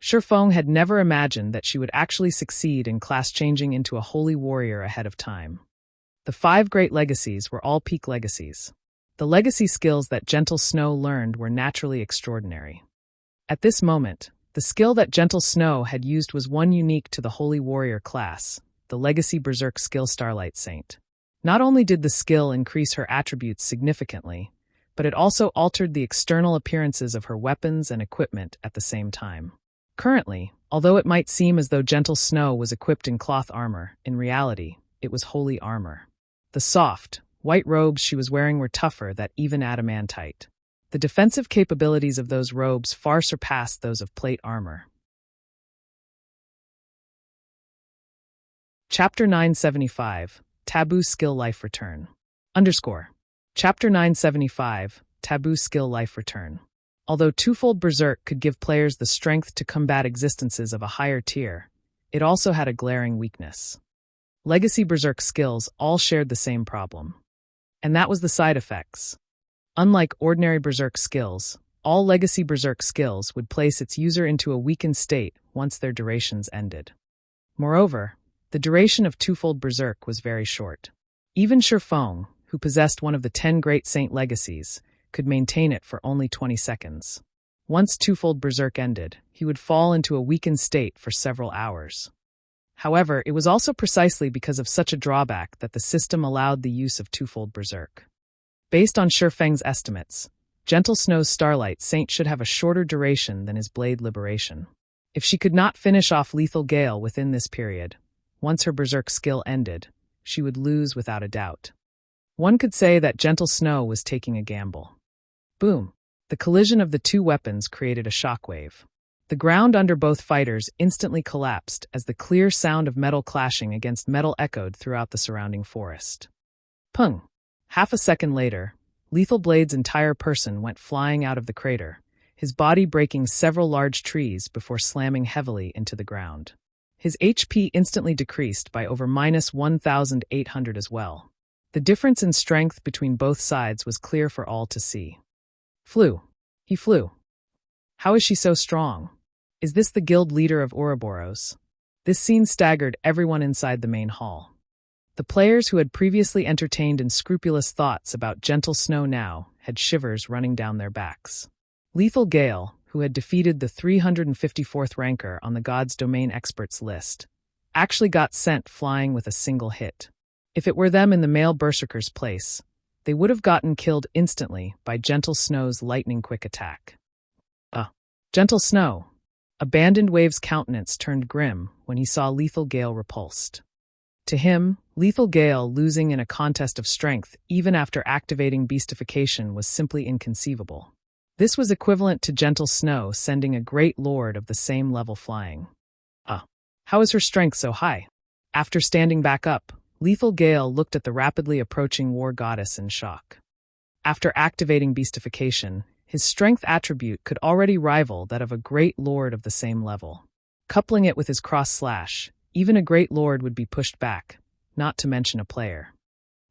Feng had never imagined that she would actually succeed in class changing into a holy warrior ahead of time. The 5 great legacies were all peak legacies. The legacy skills that Gentle Snow learned were naturally extraordinary. At this moment, the skill that Gentle Snow had used was one unique to the Holy Warrior class, the Legacy Berserk skill Starlight Saint. Not only did the skill increase her attributes significantly, but it also altered the external appearances of her weapons and equipment at the same time. Currently, although it might seem as though Gentle Snow was equipped in cloth armor, in reality, it was holy armor. The soft, white robes she was wearing were tougher than even adamantite. The defensive capabilities of those robes far surpassed those of plate armor. Chapter 975, Taboo Skill Life Return. Underscore. Chapter 975, Taboo Skill Life Return. Although Twofold Berserk could give players the strength to combat existences of a higher tier, it also had a glaring weakness. Legacy Berserk skills all shared the same problem. And that was the side effects. Unlike ordinary Berserk skills, all Legacy Berserk skills would place its user into a weakened state once their durations ended. Moreover, the duration of Twofold Berserk was very short. Even Feng, who possessed one of the 10 Great Saint legacies, could maintain it for only 20 seconds. Once Twofold Berserk ended, he would fall into a weakened state for several hours. However, it was also precisely because of such a drawback that the system allowed the use of Twofold Berserk. Based on Feng's estimates, Gentle Snow's Starlight Saint should have a shorter duration than his Blade Liberation. If she could not finish off Lethal Gale within this period, once her Berserk skill ended, she would lose without a doubt. One could say that Gentle Snow was taking a gamble. Boom! The collision of the two weapons created a shockwave. The ground under both fighters instantly collapsed as the clear sound of metal clashing against metal echoed throughout the surrounding forest. Pung! Half a second later, Lethal Blade's entire person went flying out of the crater, his body breaking several large trees before slamming heavily into the ground. His HP instantly decreased by over -1,800 as well. The difference in strength between both sides was clear for all to see. He flew. How is she so strong? Is this the guild leader of Ouroboros? This scene staggered everyone inside the main hall. The players who had previously entertained unscrupulous thoughts about Gentle Snow now had shivers running down their backs. Lethal Gale, who had defeated the 354th ranker on the God's Domain Experts list, actually got sent flying with a single hit. If it were them in the male berserker's place, they would have gotten killed instantly by Gentle Snow's lightning-quick attack. Gentle Snow. Abandoned Wave's countenance turned grim when he saw Lethal Gale repulsed. To him, Lethal Gale losing in a contest of strength even after activating beastification was simply inconceivable. This was equivalent to Gentle Snow sending a great lord of the same level flying. How is her strength so high? After standing back up, Lethal Gale looked at the rapidly approaching war goddess in shock. After activating beastification, his strength attribute could already rival that of a great lord of the same level. Coupling it with his cross slash, even a great lord would be pushed back, not to mention a player.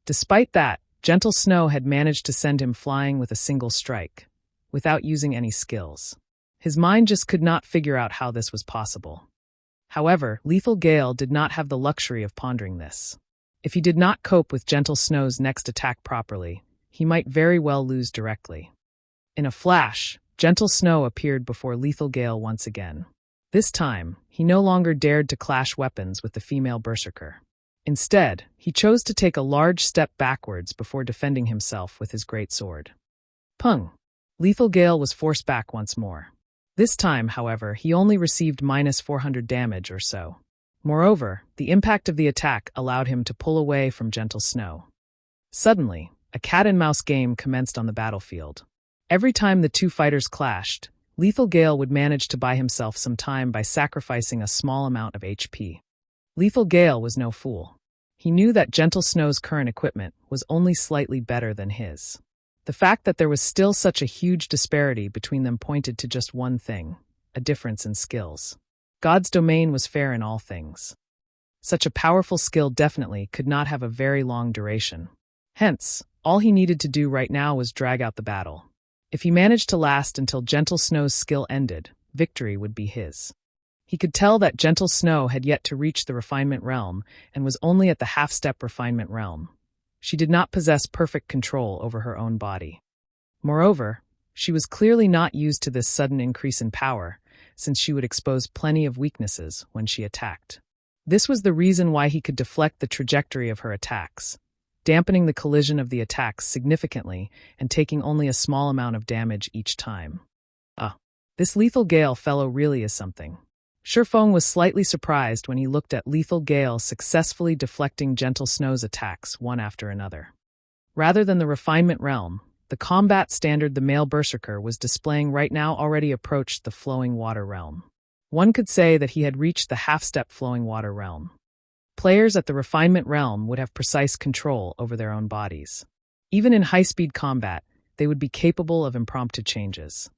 Despite that, Gentle Snow had managed to send him flying with a single strike, without using any skills. His mind just could not figure out how this was possible. However, Lethal Gale did not have the luxury of pondering this. If he did not cope with Gentle Snow's next attack properly, he might very well lose directly. In a flash, Gentle Snow appeared before Lethal Gale once again. This time, he no longer dared to clash weapons with the female berserker. Instead, he chose to take a large step backwards before defending himself with his great sword. Pung! Lethal Gale was forced back once more. This time, however, he only received -400 damage or so. Moreover, the impact of the attack allowed him to pull away from Gentle Snow. Suddenly, a cat-and-mouse game commenced on the battlefield. Every time the two fighters clashed, Lethal Gale would manage to buy himself some time by sacrificing a small amount of HP. Lethal Gale was no fool. He knew that Gentle Snow's current equipment was only slightly better than his. The fact that there was still such a huge disparity between them pointed to just one thing: a difference in skills. God's domain was fair in all things. Such a powerful skill definitely could not have a very long duration. Hence, all he needed to do right now was drag out the battle. If he managed to last until Gentle Snow's skill ended, victory would be his. He could tell that Gentle Snow had yet to reach the refinement realm and was only at the half-step refinement realm. She did not possess perfect control over her own body. Moreover, she was clearly not used to this sudden increase in power, since she would expose plenty of weaknesses when she attacked. This was the reason why he could deflect the trajectory of her attacks, dampening the collision of the attacks significantly and taking only a small amount of damage each time. This Lethal Gale fellow really is something. Feng was slightly surprised when he looked at Lethal Gale successfully deflecting Gentle Snow's attacks one after another. Rather than the refinement realm, the combat standard the male berserker was displaying right now already approached the flowing water realm. One could say that he had reached the half-step flowing water realm. Players at the refinement realm would have precise control over their own bodies. Even in high-speed combat, they would be capable of impromptu changes.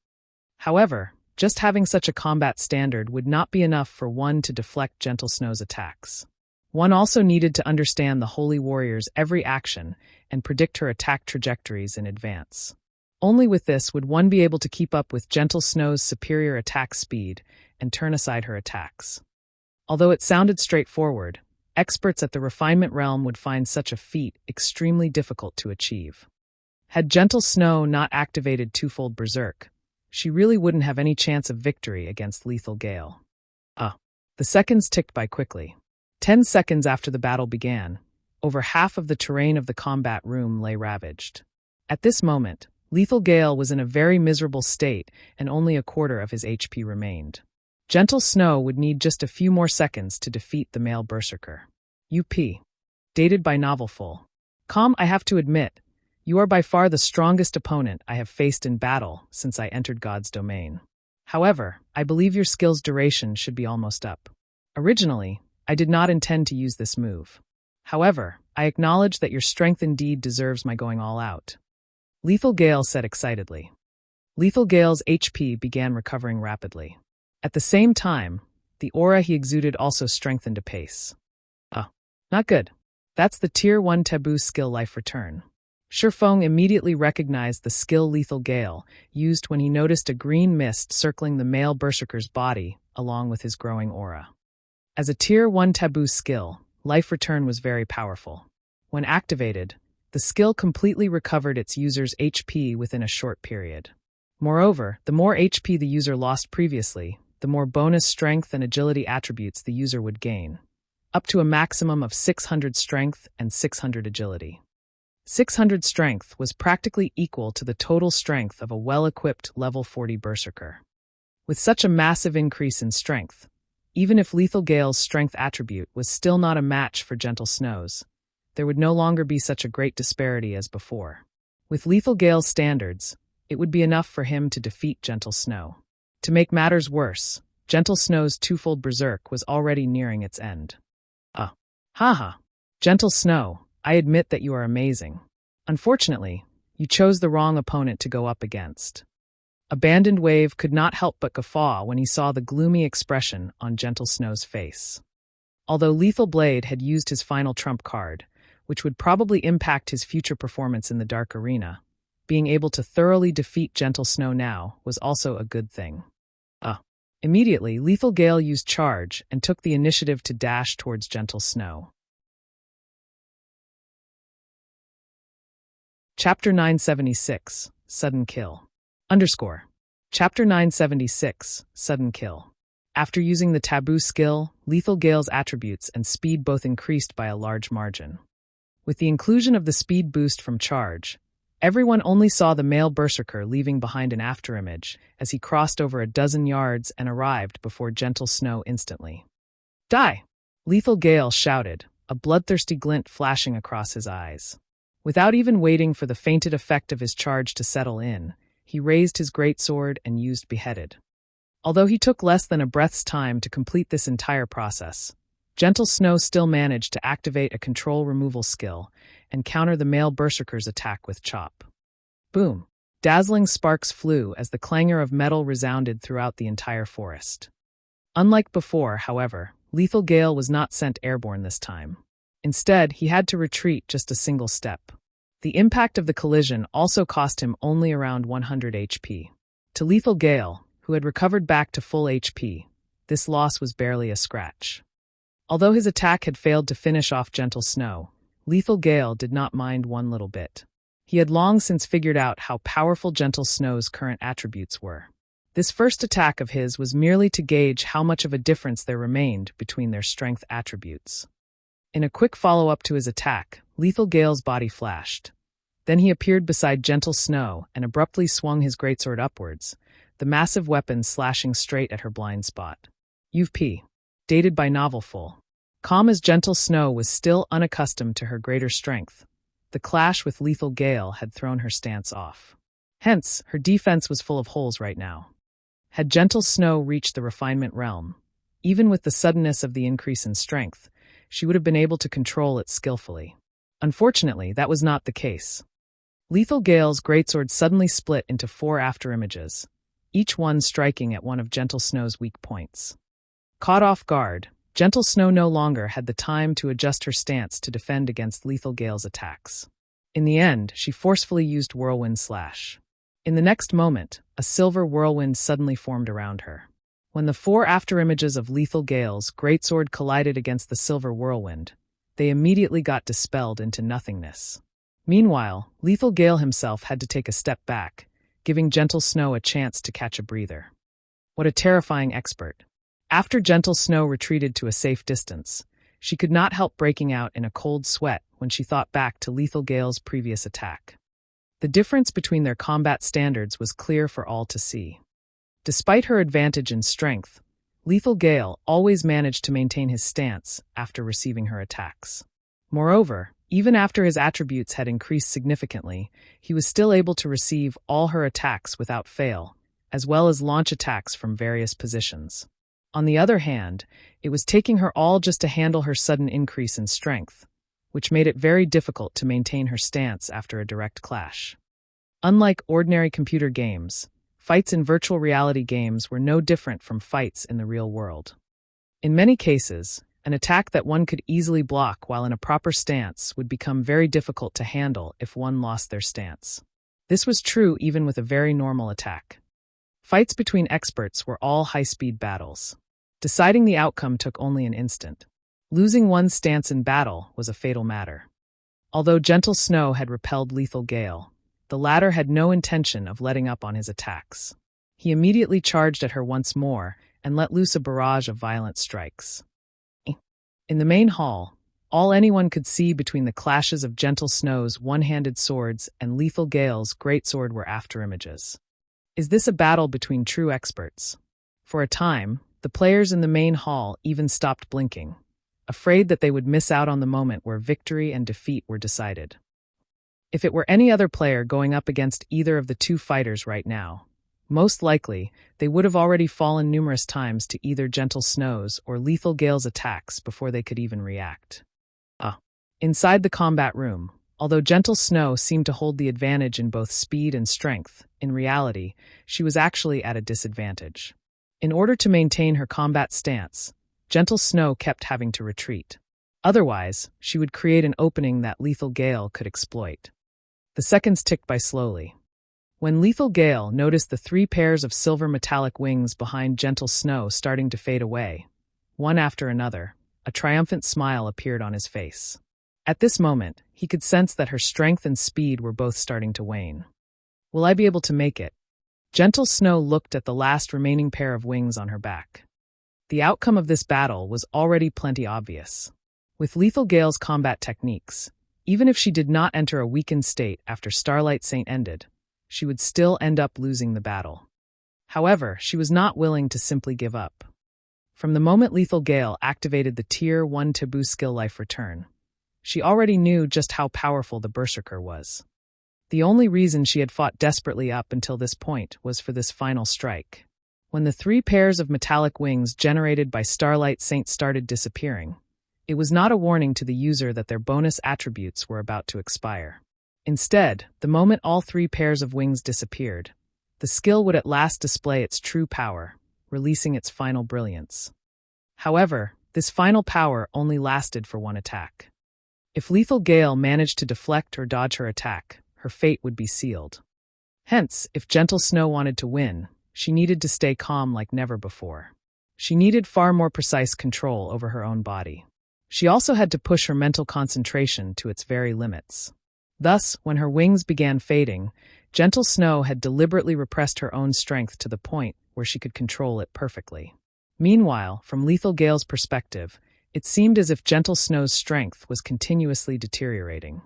However, just having such a combat standard would not be enough for one to deflect Gentle Snow's attacks. One also needed to understand the Holy Warrior's every action and predict her attack trajectories in advance. Only with this would one be able to keep up with Gentle Snow's superior attack speed and turn aside her attacks. Although it sounded straightforward, experts at the refinement realm would find such a feat extremely difficult to achieve. Had Gentle Snow not activated Twofold Berserk, she really wouldn't have any chance of victory against Lethal Gale. The seconds ticked by quickly. 10 seconds after the battle began, over half of the terrain of the combat room lay ravaged. At this moment, Lethal Gale was in a very miserable state and only a quarter of his HP remained. Gentle Snow would need just a few more seconds to defeat the male berserker. UP. Dated by Novelful. I have to admit, you are by far the strongest opponent I have faced in battle since I entered God's domain. However, I believe your skill's duration should be almost up. Originally, I did not intend to use this move. However, I acknowledge that your strength indeed deserves my going all out. Lethal Gale said excitedly. Lethal Gale's HP began recovering rapidly. At the same time, the aura he exuded also strengthened apace. Not good. That's the Tier 1 Taboo skill Life Return. Feng immediately recognized the skill Lethal Gale used when he noticed a green mist circling the male berserker's body along with his growing aura. As a Tier 1 Taboo skill, Life Return was very powerful. When activated, the skill completely recovered its user's HP within a short period. Moreover, the more HP the user lost previously, the more bonus strength and agility attributes the user would gain, up to a maximum of 600 strength and 600 agility. 600 strength was practically equal to the total strength of a well-equipped level 40 berserker. With such a massive increase in strength, even if Lethal Gale's strength attribute was still not a match for Gentle Snow's, there would no longer be such a great disparity as before. With Lethal Gale's standards, it would be enough for him to defeat Gentle Snow. To make matters worse, Gentle Snow's Twofold Berserk was already nearing its end. Gentle Snow, I admit that you are amazing. Unfortunately, you chose the wrong opponent to go up against. Abandoned Wave could not help but guffaw when he saw the gloomy expression on Gentle Snow's face. Although Lethal Blade had used his final trump card, which would probably impact his future performance in the Dark Arena, being able to thoroughly defeat Gentle Snow now was also a good thing. Immediately, Lethal Gale used Charge and took the initiative to dash towards Gentle Snow. Chapter 976, Sudden Kill. Chapter 976, Sudden Kill. After using the Taboo skill, Lethal Gale's attributes and speed both increased by a large margin. With the inclusion of the speed boost from Charge, everyone only saw the male berserker leaving behind an afterimage as he crossed over a dozen yards and arrived before Gentle Snow instantly. Die! Lethal Gale shouted, a bloodthirsty glint flashing across his eyes. Without even waiting for the fainted effect of his charge to settle in, he raised his greatsword and used Beheaded. Although he took less than a breath's time to complete this entire process, Gentle Snow still managed to activate a control removal skill and counter the male berserker's attack with Chop. Boom! Dazzling sparks flew as the clangor of metal resounded throughout the entire forest. Unlike before, however, Lethal Gale was not sent airborne this time. Instead, he had to retreat just a single step. The impact of the collision also cost him only around 100 HP. To Lethal Gale, who had recovered back to full HP, this loss was barely a scratch. Although his attack had failed to finish off Gentle Snow, Lethal Gale did not mind one little bit. He had long since figured out how powerful Gentle Snow's current attributes were. This first attack of his was merely to gauge how much of a difference there remained between their strength attributes. In a quick follow-up to his attack, Lethal Gale's body flashed. Then he appeared beside Gentle Snow and abruptly swung his greatsword upwards, the massive weapon slashing straight at her blind spot. UP. Dated by Novelful. Calm as Gentle Snow was still unaccustomed to her greater strength, the clash with Lethal Gale had thrown her stance off. Hence, her defense was full of holes right now. Had Gentle Snow reached the refinement realm, even with the suddenness of the increase in strength, she would have been able to control it skillfully. Unfortunately, that was not the case. Lethal Gale's greatsword suddenly split into 4 afterimages, each one striking at one of Gentle Snow's weak points. Caught off guard, Gentle Snow no longer had the time to adjust her stance to defend against Lethal Gale's attacks. In the end, she forcefully used Whirlwind Slash. In the next moment, a silver whirlwind suddenly formed around her. When the 4 afterimages of Lethal Gale's greatsword collided against the silver whirlwind, they immediately got dispelled into nothingness. Meanwhile, Lethal Gale himself had to take a step back, giving Gentle Snow a chance to catch a breather. What a terrifying expert. After Gentle Snow retreated to a safe distance, she could not help breaking out in a cold sweat when she thought back to Lethal Gale's previous attack. The difference between their combat standards was clear for all to see. Despite her advantage in strength, Lethal Gale always managed to maintain his stance after receiving her attacks. Moreover, even after his attributes had increased significantly, he was still able to receive all her attacks without fail, as well as launch attacks from various positions. On the other hand, it was taking her all just to handle her sudden increase in strength, which made it very difficult to maintain her stance after a direct clash. Unlike ordinary computer games, fights in virtual reality games were no different from fights in the real world. In many cases, an attack that one could easily block while in a proper stance would become very difficult to handle if one lost their stance. This was true even with a very normal attack. Fights between experts were all high-speed battles. Deciding the outcome took only an instant. Losing one's stance in battle was a fatal matter. Although Gentle Snow had repelled Lethal Gale, the latter had no intention of letting up on his attacks. He immediately charged at her once more and let loose a barrage of violent strikes. In the main hall, all anyone could see between the clashes of Gentle Snow's one-handed swords and Lethal Gale's greatsword were afterimages. Is this a battle between true experts? For a time, the players in the main hall even stopped blinking, afraid that they would miss out on the moment where victory and defeat were decided. If it were any other player going up against either of the two fighters right now, most likely they would have already fallen numerous times to either Gentle Snow's or Lethal Gale's attacks before they could even react. Inside the combat room, although Gentle Snow seemed to hold the advantage in both speed and strength, in reality, she was actually at a disadvantage. In order to maintain her combat stance, Gentle Snow kept having to retreat. Otherwise, she would create an opening that Lethal Gale could exploit. The seconds ticked by slowly. When Lethal Gale noticed the 3 pairs of silver metallic wings behind Gentle Snow starting to fade away, one after another, a triumphant smile appeared on his face. At this moment, he could sense that her strength and speed were both starting to wane. Will I be able to make it? Gentle Snow looked at the last remaining pair of wings on her back. The outcome of this battle was already plenty obvious. With Lethal Gale's combat techniques, even if she did not enter a weakened state after Starlight Saint ended, she would still end up losing the battle. However, she was not willing to simply give up. From the moment Lethal Gale activated the Tier 1 Taboo skill Life Return, she already knew just how powerful the Berserker was. The only reason she had fought desperately up until this point was for this final strike. When the 3 pairs of metallic wings generated by Starlight Saint started disappearing, it was not a warning to the user that their bonus attributes were about to expire. Instead, the moment all 3 pairs of wings disappeared, the skill would at last display its true power, releasing its final brilliance. However, this final power only lasted for one attack. If Lethal Gale managed to deflect or dodge her attack, her fate would be sealed. Hence, if Gentle Snow wanted to win, she needed to stay calm like never before. She needed far more precise control over her own body. She also had to push her mental concentration to its very limits. Thus, when her wings began fading, Gentle Snow had deliberately repressed her own strength to the point where she could control it perfectly. Meanwhile, from Lethal Gale's perspective, it seemed as if Gentle Snow's strength was continuously deteriorating.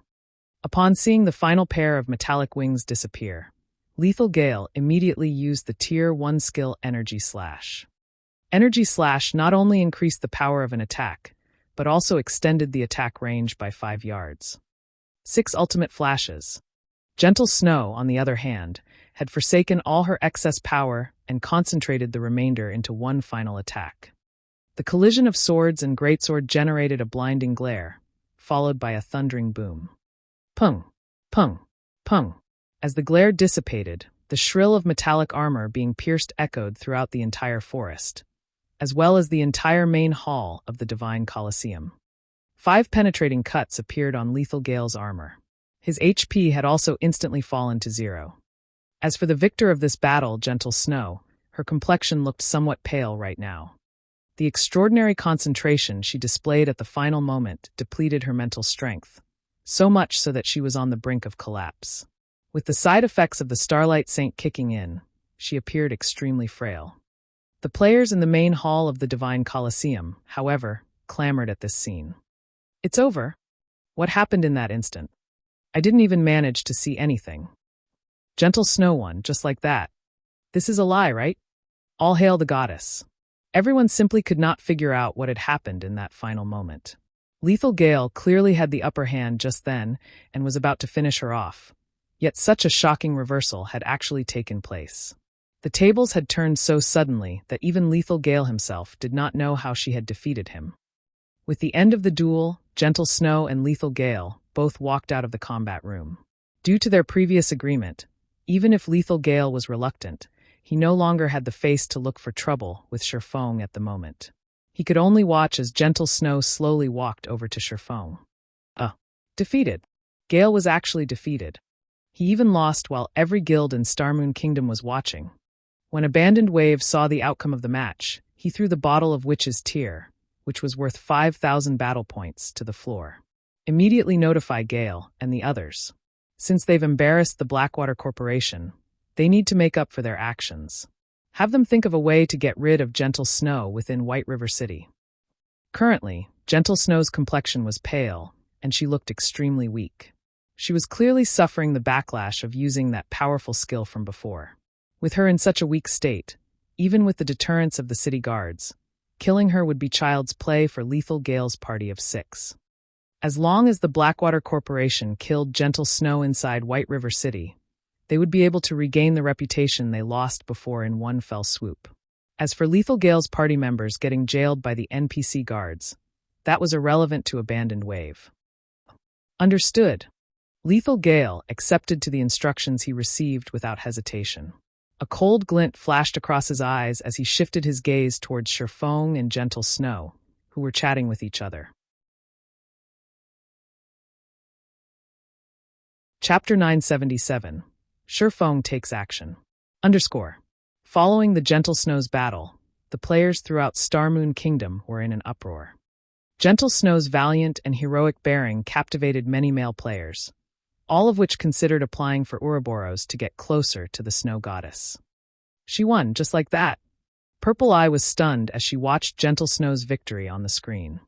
Upon seeing the final pair of metallic wings disappear, Lethal Gale immediately used the Tier 1 skill Energy Slash. Energy Slash not only increased the power of an attack, but also extended the attack range by 5 yards. 6 ultimate flashes. Gentle Snow, on the other hand, had forsaken all her excess power and concentrated the remainder into one final attack. The collision of swords and greatsword generated a blinding glare, followed by a thundering boom. Pung, pung, pung. As the glare dissipated, the shrill of metallic armor being pierced echoed throughout the entire forest, as well as the entire main hall of the Divine Colosseum. 5 penetrating cuts appeared on Lethal Gale's armor. His HP had also instantly fallen to 0. As for the victor of this battle, Gentle Snow, her complexion looked somewhat pale right now. The extraordinary concentration she displayed at the final moment depleted her mental strength, so much so that she was on the brink of collapse. With the side effects of the Starlight Saint kicking in, she appeared extremely frail. The players in the main hall of the Divine Colosseum, however, clamored at this scene. "It's over. What happened in that instant? I didn't even manage to see anything. Gentle Snow won, just like that. This is a lie, right? All hail the goddess." Everyone simply could not figure out what had happened in that final moment. Lethal Gale clearly had the upper hand just then and was about to finish her off. Yet such a shocking reversal had actually taken place. The tables had turned so suddenly that even Lethal Gale himself did not know how she had defeated him. With the end of the duel, Gentle Snow and Lethal Gale both walked out of the combat room. Due to their previous agreement, even if Lethal Gale was reluctant, he no longer had the face to look for trouble with Feng at the moment. He could only watch as Gentle Snow slowly walked over to Feng. Defeated. Gale was actually defeated. He even lost while every guild in Starmoon Kingdom was watching. When Abandoned Wave saw the outcome of the match, he threw the bottle of Witch's Tear, which was worth 5,000 battle points, to the floor. Immediately notify Gale and the others. Since they've embarrassed the Blackwater Corporation, they need to make up for their actions. Have them think of a way to get rid of Gentle Snow within White River City. Currently, Gentle Snow's complexion was pale, and she looked extremely weak. She was clearly suffering the backlash of using that powerful skill from before. With her in such a weak state, even with the deterrence of the city guards, killing her would be child's play for Lethal Gale's party of 6. As long as the Blackwater Corporation killed Gentle Snow inside White River City, they would be able to regain the reputation they lost before in one fell swoop. As for Lethal Gale's party members getting jailed by the NPC guards, that was irrelevant to Abandoned Wave. Understood. Lethal Gale accepted to the instructions he received without hesitation. A cold glint flashed across his eyes as he shifted his gaze towards Feng and Gentle Snow, who were chatting with each other. Chapter 977. Feng takes action. Following the Gentle Snow's battle, the players throughout Starmoon Kingdom were in an uproar. Gentle Snow's valiant and heroic bearing captivated many male players, all of which considered applying for Ouroboros to get closer to the Snow Goddess. She won, just like that. Purple Eye was stunned as she watched Gentle Snow's victory on the screen.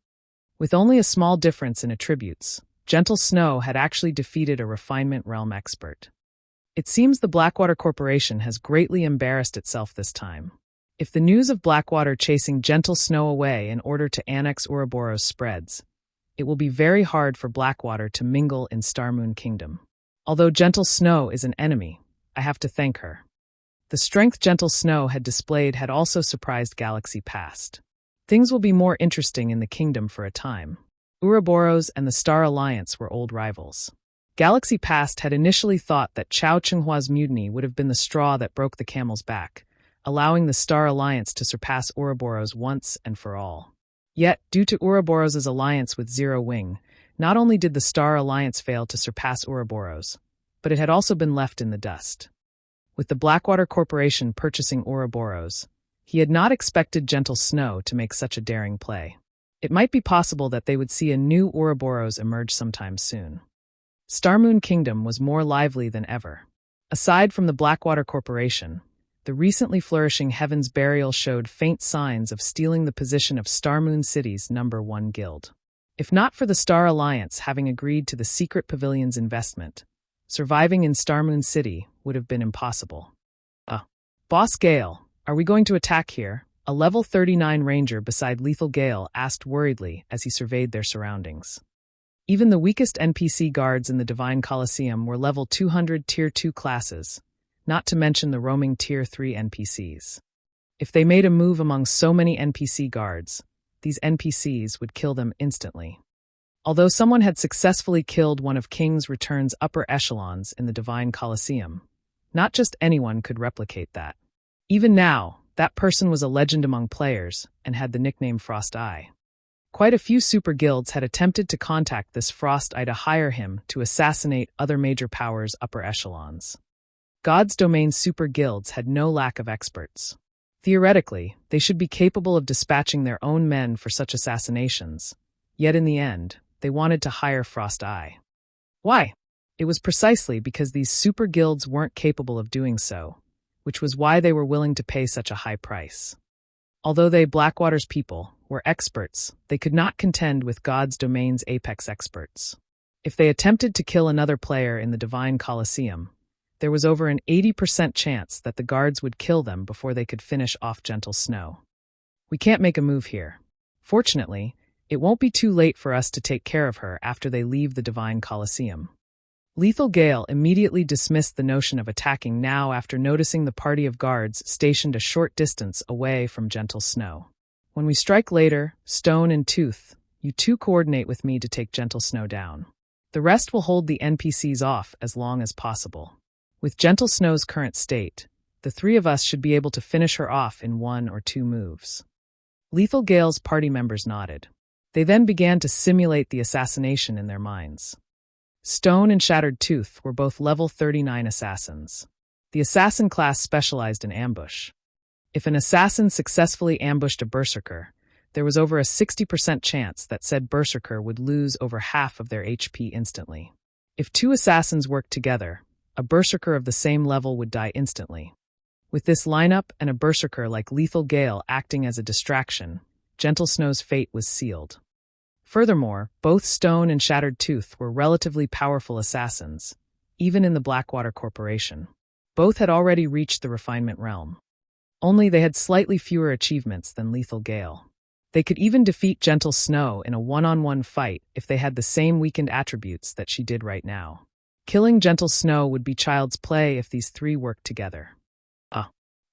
With only a small difference in attributes, Gentle Snow had actually defeated a Refinement Realm expert. It seems the Blackwater Corporation has greatly embarrassed itself this time. If the news of Blackwater chasing Gentle Snow away in order to annex Ouroboros spreads, it will be very hard for Blackwater to mingle in Starmoon Kingdom. Although Gentle Snow is an enemy, I have to thank her. The strength Gentle Snow had displayed had also surprised Galaxy Past. Things will be more interesting in the kingdom for a time. Ouroboros and the Star Alliance were old rivals. Galaxy Past had initially thought that Chao Chenghua's mutiny would have been the straw that broke the camel's back, allowing the Star Alliance to surpass Ouroboros once and for all. Yet, due to Ouroboros' alliance with Zero Wing, not only did the Star Alliance fail to surpass Ouroboros, but it had also been left in the dust. With the Blackwater Corporation purchasing Ouroboros, he had not expected Gentle Snow to make such a daring play. It might be possible that they would see a new Ouroboros emerge sometime soon. Starmoon Kingdom was more lively than ever. Aside from the Blackwater Corporation, the recently flourishing Heaven's Burial showed faint signs of stealing the position of Starmoon City's #1 guild. If not for the Star Alliance having agreed to the Secret Pavilion's investment, surviving in Starmoon City would have been impossible. Boss Gale, are we going to attack here? A level 39 ranger beside Lethal Gale asked worriedly as he surveyed their surroundings. Even the weakest NPC guards in the Divine Colosseum were level 200 Tier 2 classes, not to mention the roaming Tier 3 NPCs. If they made a move among so many NPC guards, these NPCs would kill them instantly. Although someone had successfully killed one of King's Return's upper echelons in the Divine Colosseum, not just anyone could replicate that. Even now, that person was a legend among players and had the nickname Frost Eye. Quite a few super guilds had attempted to contact this Frost Eye to hire him to assassinate other major powers' upper echelons. God's Domain super guilds had no lack of experts. Theoretically, they should be capable of dispatching their own men for such assassinations, yet in the end, they wanted to hire Frost Eye. Why? It was precisely because these super guilds weren't capable of doing so, which was why they were willing to pay such a high price. Although they, Blackwater's people, were experts, they could not contend with God's Domain's apex experts. If they attempted to kill another player in the Divine Colosseum, there was over an 80% chance that the guards would kill them before they could finish off Gentle Snow. We can't make a move here. Fortunately, it won't be too late for us to take care of her after they leave the Divine Colosseum. Lethal Gale immediately dismissed the notion of attacking now after noticing the party of guards stationed a short distance away from Gentle Snow. When we strike later, Stone and Tooth, you two coordinate with me to take Gentle Snow down. The rest will hold the NPCs off as long as possible. With Gentle Snow's current state, the three of us should be able to finish her off in 1 or 2 moves. Lethal Gale's party members nodded. They then began to simulate the assassination in their minds. Stone and Shattered Tooth were both level 39 assassins. The assassin class specialized in ambush. If an assassin successfully ambushed a berserker, there was over a 60% chance that said berserker would lose over half of their HP instantly. If 2 assassins worked together, a berserker of the same level would die instantly. With this lineup and a berserker like Lethal Gale acting as a distraction, Gentle Snow's fate was sealed. Furthermore, both Stone and Shattered Tooth were relatively powerful assassins, even in the Blackwater Corporation. Both had already reached the refinement realm. Only they had slightly fewer achievements than Lethal Gale. They could even defeat Gentle Snow in a one-on-one fight if they had the same weakened attributes that she did right now. Killing Gentle Snow would be child's play if these 3 worked together.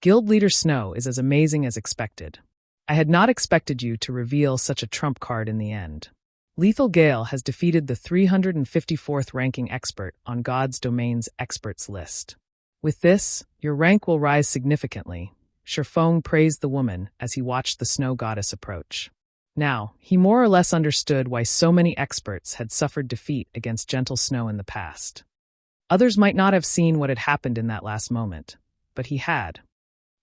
Guild Leader Snow is as amazing as expected. I had not expected you to reveal such a trump card in the end. Lethal Gale has defeated the 354th ranking expert on God's Domain's experts list. With this, your rank will rise significantly. Feng praised the woman as he watched the snow goddess approach. Now, he more or less understood why so many experts had suffered defeat against Gentle Snow in the past. Others might not have seen what had happened in that last moment, but he had.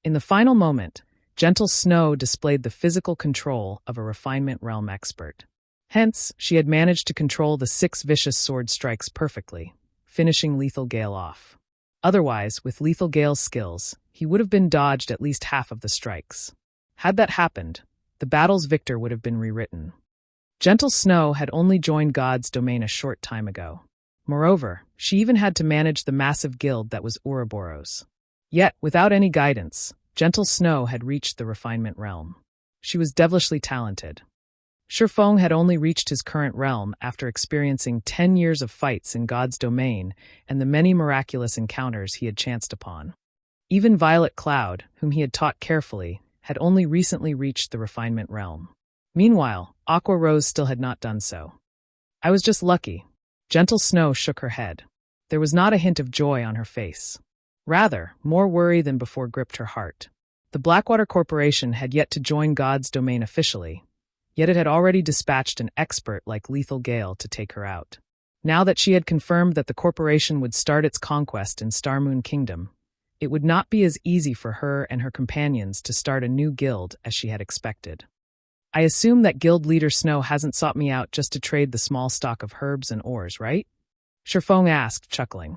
In the final moment, Gentle Snow displayed the physical control of a refinement realm expert. Hence, she had managed to control the 6 vicious sword strikes perfectly, finishing Lethal Gale off. Otherwise, with Lethal Gale's skills, he would have been dodged at least half of the strikes. Had that happened, the battle's victor would have been rewritten. Gentle Snow had only joined God's Domain a short time ago. Moreover, she even had to manage the massive guild that was Ouroboros. Yet, without any guidance, Gentle Snow had reached the refinement realm. She was devilishly talented. Feng had only reached his current realm after experiencing 10 years of fights in God's Domain and the many miraculous encounters he had chanced upon. Even Violet Cloud, whom he had taught carefully, had only recently reached the refinement realm. Meanwhile, Aqua Rose still had not done so. I was just lucky. Gentle Snow shook her head. There was not a hint of joy on her face. Rather, more worry than before gripped her heart. The Blackwater Corporation had yet to join God's Domain officially, yet it had already dispatched an expert like Lethal Gale to take her out. Now that she had confirmed that the corporation would start its conquest in Starmoon Kingdom, it would not be as easy for her and her companions to start a new guild as she had expected. I assume that Guild Leader Snow hasn't sought me out just to trade the small stock of herbs and ores, right? Feng asked, chuckling.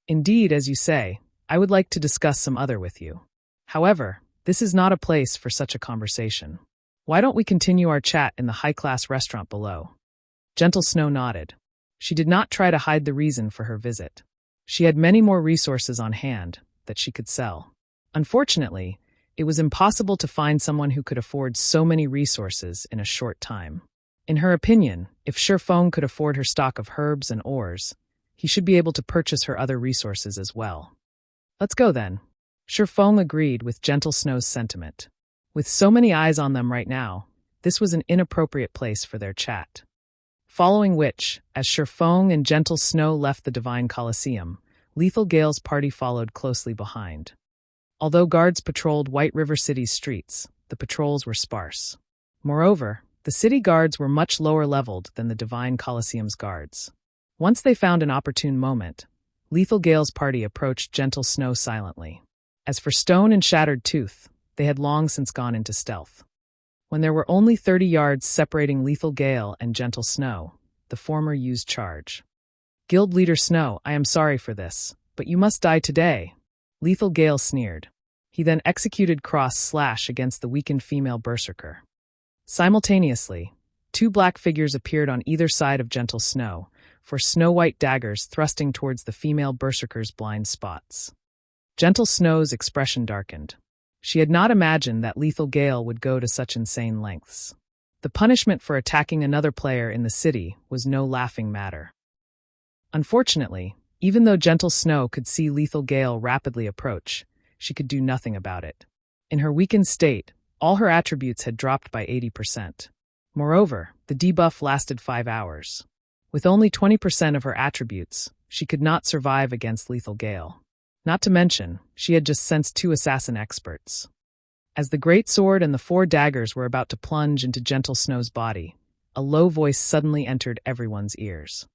Indeed, as you say, I would like to discuss some other with you. However, this is not a place for such a conversation. Why don't we continue our chat in the high-class restaurant below? Gentle Snow nodded. She did not try to hide the reason for her visit. She had many more resources on hand that she could sell. Unfortunately, it was impossible to find someone who could afford so many resources in a short time. In her opinion, if Feng could afford her stock of herbs and ores, he should be able to purchase her other resources as well. Let's go then. Feng agreed with Gentle Snow's sentiment. With so many eyes on them right now, this was an inappropriate place for their chat. Following which, as Feng and Gentle Snow left the Divine Colosseum, Lethal Gale's party followed closely behind. Although guards patrolled White River City's streets, the patrols were sparse. Moreover, the city guards were much lower leveled than the Divine Colosseum's guards. Once they found an opportune moment, Lethal Gale's party approached Gentle Snow silently. As for Stone and Shattered Tooth, they had long since gone into stealth. When there were only 30 yards separating Lethal Gale and Gentle Snow, the former used charge. Guild Leader Snow, I am sorry for this, but you must die today. Lethal Gale sneered. He then executed cross-slash against the weakened female berserker. Simultaneously, two black figures appeared on either side of Gentle Snow, for snow-white daggers thrusting towards the female berserker's blind spots. Gentle Snow's expression darkened. She had not imagined that Lethal Gale would go to such insane lengths. The punishment for attacking another player in the city was no laughing matter. Unfortunately, even though Gentle Snow could see Lethal Gale rapidly approach, she could do nothing about it. In her weakened state, all her attributes had dropped by 80%. Moreover, the debuff lasted 5 hours. With only 20% of her attributes, she could not survive against Lethal Gale. Not to mention, she had just sensed 2 assassin experts. As the great sword and the 4 daggers were about to plunge into Gentle Snow's body, a low voice suddenly entered everyone's ears.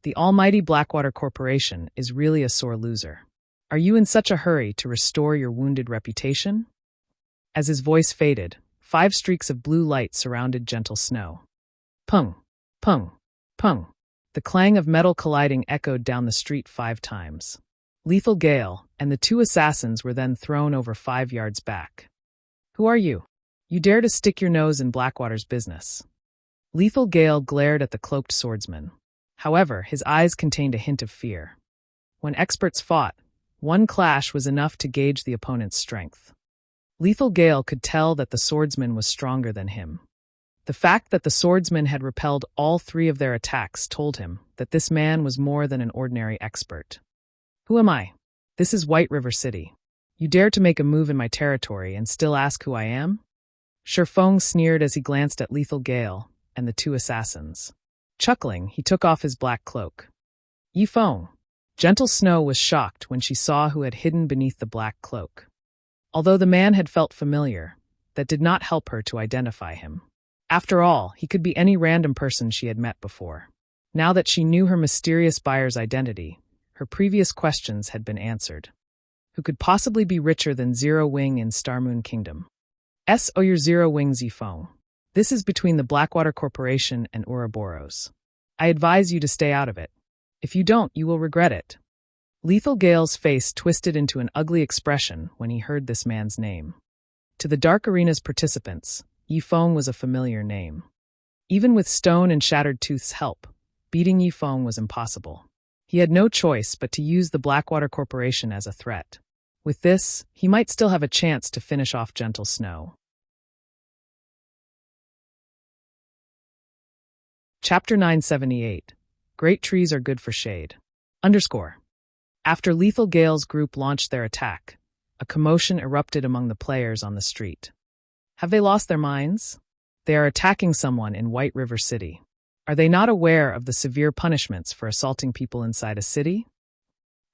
The almighty Blackwater Corporation is really a sore loser. Are you in such a hurry to restore your wounded reputation? As his voice faded, 5 streaks of blue light surrounded Gentle Snow. Pung, pung, pung. The clang of metal colliding echoed down the street 5 times. Lethal Gale and the 2 assassins were then thrown over 5 yards back. Who are you? You dare to stick your nose in Blackwater's business. Lethal Gale glared at the cloaked swordsman. However, his eyes contained a hint of fear. When experts fought, one clash was enough to gauge the opponent's strength. Lethal Gale could tell that the swordsman was stronger than him. The fact that the swordsman had repelled all 3 of their attacks told him that this man was more than an ordinary expert. Who am I? This is White River City. You dare to make a move in my territory and still ask who I am? Feng sneered as he glanced at Lethal Gale and the 2 assassins. Chuckling, he took off his black cloak. Feng. Gentle Snow was shocked when she saw who had hidden beneath the black cloak. Although the man had felt familiar, that did not help her to identify him. After all, he could be any random person she had met before. Now that she knew her mysterious buyer's identity, her previous questions had been answered. Who could possibly be richer than Zero Wing in Starmoon Kingdom? Your Zero Wing Feng. This is between the Blackwater Corporation and Ouroboros. I advise you to stay out of it. If you don't, you will regret it. Lethal Gale's face twisted into an ugly expression when he heard this man's name. To the Dark Arena's participants, Feng was a familiar name. Even with Stone and Shattered Tooth's help, beating Feng was impossible. He had no choice but to use the Blackwater Corporation as a threat. With this, he might still have a chance to finish off Gentle Snow. Chapter 978. Great trees are good for shade. After Lethal Gale's group launched their attack, a commotion erupted among the players on the street. Have they lost their minds? They are attacking someone in White River City. Are they not aware of the severe punishments for assaulting people inside a city?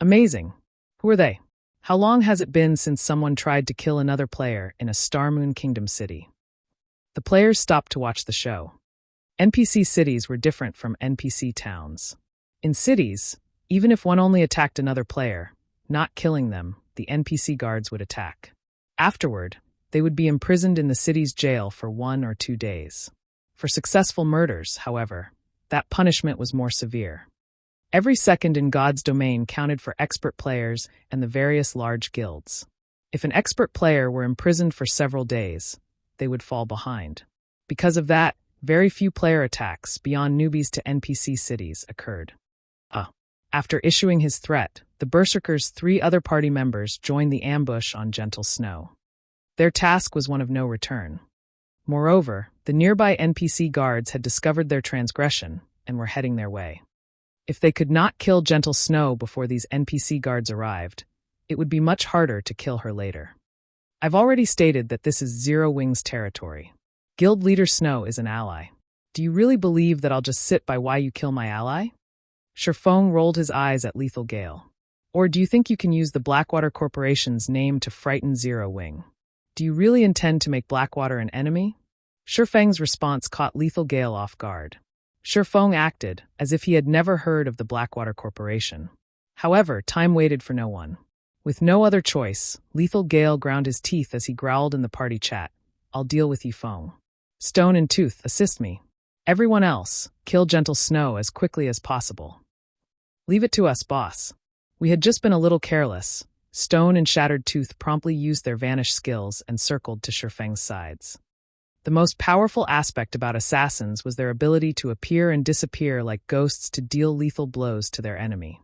Amazing. Who are they? How long has it been since someone tried to kill another player in a Starmoon Kingdom city? The players stopped to watch the show. NPC cities were different from NPC towns. In cities, even if one only attacked another player, not killing them, the NPC guards would attack. Afterward, they would be imprisoned in the city's jail for 1 or 2 days. For successful murders, however, that punishment was more severe. Every second in God's domain counted for expert players and the various large guilds. If an expert player were imprisoned for several days, they would fall behind. Because of that, very few player attacks beyond newbies to NPC cities occurred. After issuing his threat, the Berserker's 3 other party members joined the ambush on Gentle Snow. Their task was one of no return. Moreover, the nearby NPC guards had discovered their transgression and were heading their way. If they could not kill Gentle Snow before these NPC guards arrived, it would be much harder to kill her later. I've already stated that this is Zero Wing's territory. Guild Leader Snow is an ally. Do you really believe that I'll just sit by while you kill my ally? Feng rolled his eyes at Lethal Gale. Or do you think you can use the Blackwater Corporation's name to frighten Zero Wing? Do you really intend to make Blackwater an enemy? Feng's response caught Lethal Gale off guard. Feng acted as if he had never heard of the Blackwater Corporation. However, time waited for no one. With no other choice, Lethal Gale ground his teeth as he growled in the party chat, "I'll deal with you, Feng. Stone and Tooth, assist me. Everyone else, kill Gentle Snow as quickly as possible." "Leave it to us, boss. We had just been a little careless." Stone and Shattered Tooth promptly used their vanish skills and circled to Feng's sides. The most powerful aspect about assassins was their ability to appear and disappear like ghosts to deal lethal blows to their enemy.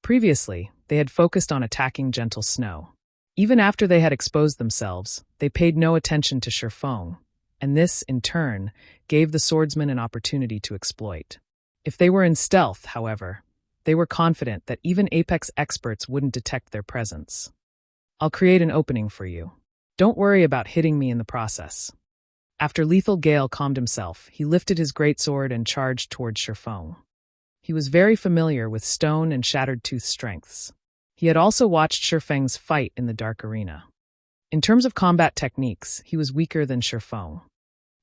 Previously, they had focused on attacking Gentle Snow. Even after they had exposed themselves, they paid no attention to Feng, and this, in turn, gave the swordsman an opportunity to exploit. If they were in stealth, however, they were confident that even Apex experts wouldn't detect their presence. "I'll create an opening for you. Don't worry about hitting me in the process." After Lethal Gale calmed himself, he lifted his greatsword and charged towards Feng. He was very familiar with Stone and Shattered Tooth's strengths. He had also watched Feng's fight in the Dark Arena. In terms of combat techniques, he was weaker than Feng.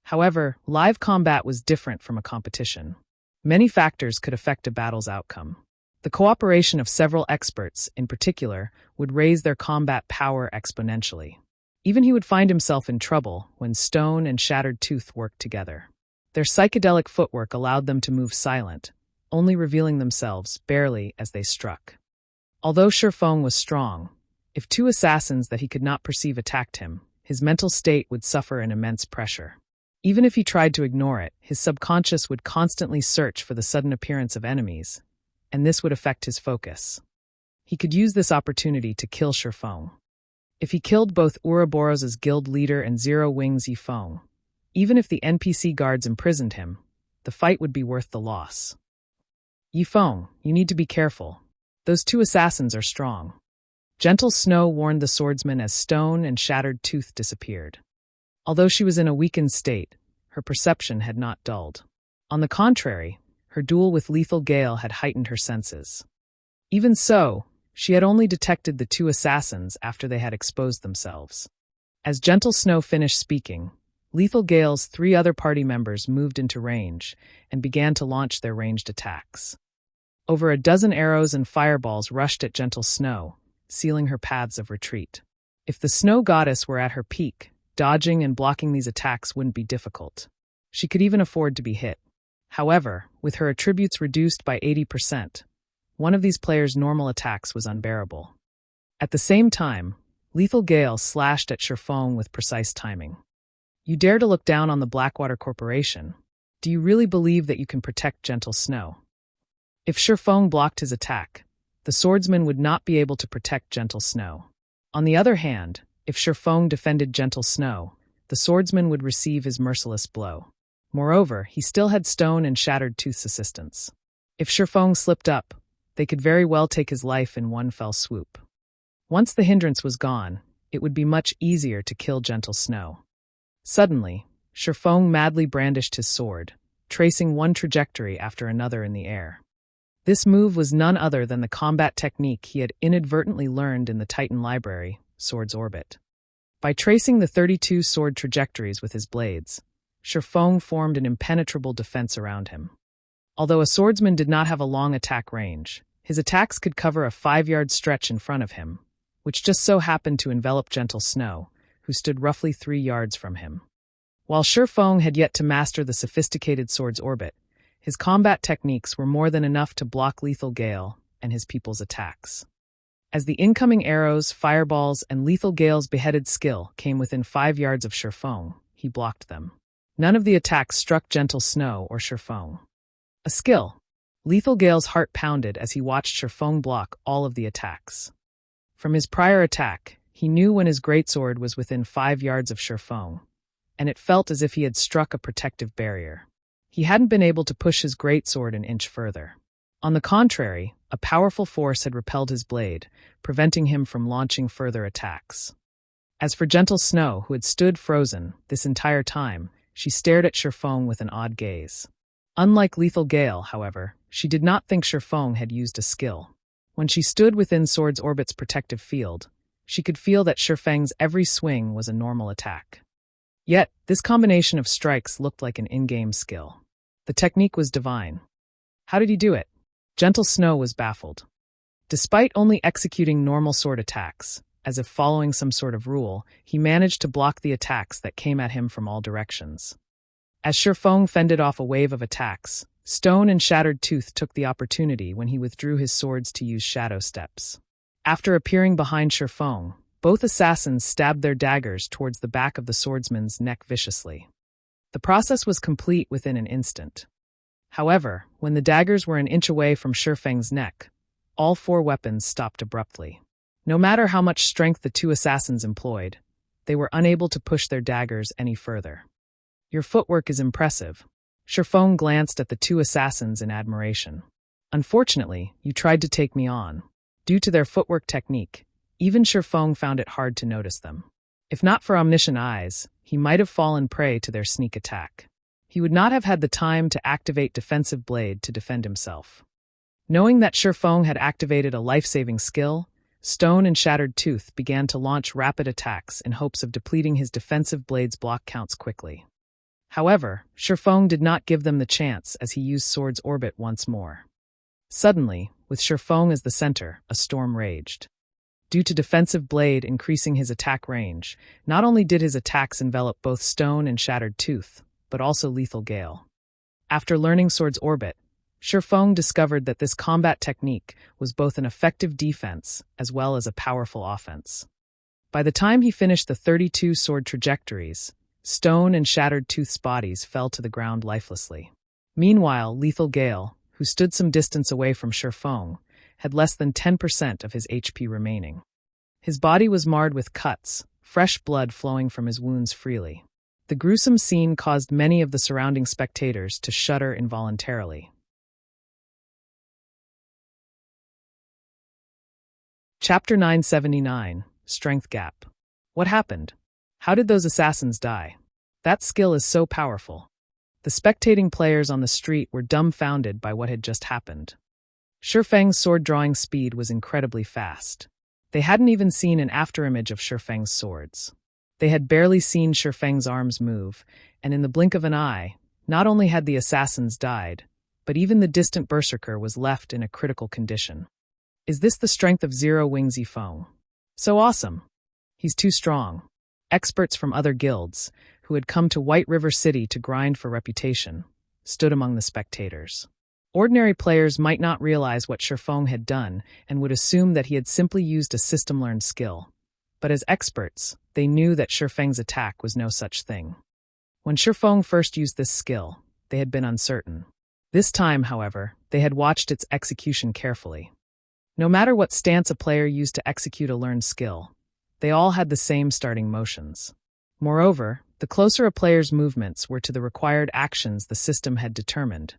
However, live combat was different from a competition. Many factors could affect a battle's outcome. The cooperation of several experts, in particular, would raise their combat power exponentially. Even he would find himself in trouble when Stone and Shattered Tooth worked together. Their psychedelic footwork allowed them to move silent, only revealing themselves barely as they struck. Although Feng was strong, if two assassins that he could not perceive attacked him, his mental state would suffer an immense pressure. Even if he tried to ignore it, his subconscious would constantly search for the sudden appearance of enemies, and this would affect his focus. He could use this opportunity to kill Feng. If he killed both Ouroboros' guild leader and Zero Wing's Feng, even if the NPC guards imprisoned him, the fight would be worth the loss. "Feng, you need to be careful. Those two assassins are strong." Gentle Snow warned the swordsman as Stone and Shattered Tooth disappeared. Although she was in a weakened state, her perception had not dulled. On the contrary, her duel with Lethal Gale had heightened her senses. Even so, she had only detected the two assassins after they had exposed themselves. As Gentle Snow finished speaking, Lethal Gale's 3 other party members moved into range and began to launch their ranged attacks. Over a dozen arrows and fireballs rushed at Gentle Snow, sealing her paths of retreat. If the Snow Goddess were at her peak, dodging and blocking these attacks wouldn't be difficult. She could even afford to be hit. However, with her attributes reduced by 80%, one of these players' normal attacks was unbearable. At the same time, Lethal Gale slashed at Feng with precise timing. "You dare to look down on the Blackwater Corporation? Do you really believe that you can protect Gentle Snow?" If Feng blocked his attack, the swordsman would not be able to protect Gentle Snow. On the other hand, if Feng defended Gentle Snow, the swordsman would receive his merciless blow. Moreover, he still had Stone and Shattered Tooth's assistance. If Feng slipped up, they could very well take his life in one fell swoop. Once the hindrance was gone, it would be much easier to kill Gentle Snow. Suddenly, Feng madly brandished his sword, tracing one trajectory after another in the air. This move was none other than the combat technique he had inadvertently learned in the Titan Library, Sword's Orbit. By tracing the 32 sword trajectories with his blades, Feng formed an impenetrable defense around him. Although a swordsman did not have a long attack range, his attacks could cover a 5-yard stretch in front of him, which just so happened to envelop Gentle Snow, who stood roughly 3 yards from him. While Feng had yet to master the sophisticated Sword's Orbit, his combat techniques were more than enough to block Lethal Gale and his people's attacks. As the incoming arrows, fireballs, and Lethal Gale's beheaded skill came within 5 yards of Feng, he blocked them. None of the attacks struck Gentle Snow or Feng. A skill. Lethal Gale's heart pounded as he watched Feng block all of the attacks. From his prior attack, he knew when his greatsword was within 5 yards of Feng, and it felt as if he had struck a protective barrier. He hadn't been able to push his greatsword an inch further. On the contrary, a powerful force had repelled his blade, preventing him from launching further attacks. As for Gentle Snow, who had stood frozen this entire time, She stared at Feng with an odd gaze. Unlike Lethal Gale, however, she did not think Feng had used a skill. When she stood within Sword's orbit's protective field, she could feel that Feng's every swing was a normal attack. Yet, this combination of strikes looked like an in-game skill. The technique was divine. How did he do it? Gentle Snow was baffled. Despite only executing normal sword attacks, as if following some sort of rule, he managed to block the attacks that came at him from all directions. As Feng fended off a wave of attacks, Stone and Shattered Tooth took the opportunity when he withdrew his swords to use shadow steps. After appearing behind Feng, both assassins stabbed their daggers towards the back of the swordsman's neck viciously. The process was complete within an instant. However, when the daggers were an inch away from Feng's neck, all four weapons stopped abruptly. No matter how much strength the two assassins employed, they were unable to push their daggers any further. Your footwork is impressive. Feng glanced at the two assassins in admiration. Unfortunately, you tried to take me on. Due to their footwork technique, even Feng found it hard to notice them. If not for omniscient eyes, he might have fallen prey to their sneak attack. He would not have had the time to activate Defensive Blade to defend himself. Knowing that Feng had activated a life-saving skill, Stone and Shattered Tooth began to launch rapid attacks in hopes of depleting his Defensive Blade's block counts quickly. However, Feng did not give them the chance as he used Sword's orbit once more. Suddenly, with Feng as the center, a storm raged. Due to Defensive Blade increasing his attack range, not only did his attacks envelop both Stone and Shattered Tooth, but also Lethal Gale. After learning Sword's orbit, Feng discovered that this combat technique was both an effective defense as well as a powerful offense. By the time he finished the 32 sword trajectories, Stone and Shattered Tooth's bodies fell to the ground lifelessly. Meanwhile, Lethal Gale, who stood some distance away from Feng, had less than 10% of his HP remaining. His body was marred with cuts, fresh blood flowing from his wounds freely. The gruesome scene caused many of the surrounding spectators to shudder involuntarily. Chapter 979, Strength Gap. What happened? How did those assassins die? That skill is so powerful. The spectating players on the street were dumbfounded by what had just happened. Feng's sword-drawing speed was incredibly fast. They hadn't even seen an afterimage of Feng's swords. They had barely seen Feng's arms move, and in the blink of an eye, not only had the assassins died, but even the distant berserker was left in a critical condition. Is this the strength of Zero Wings Feng? So awesome. He's too strong. Experts from other guilds, who had come to White River City to grind for reputation, stood among the spectators. Ordinary players might not realize what Feng had done and would assume that he had simply used a system-learned skill. But as experts, they knew that Feng's attack was no such thing. When Feng first used this skill, they had been uncertain. This time, however, they had watched its execution carefully. No matter what stance a player used to execute a learned skill, they all had the same starting motions. Moreover, the closer a player's movements were to the required actions the system had determined,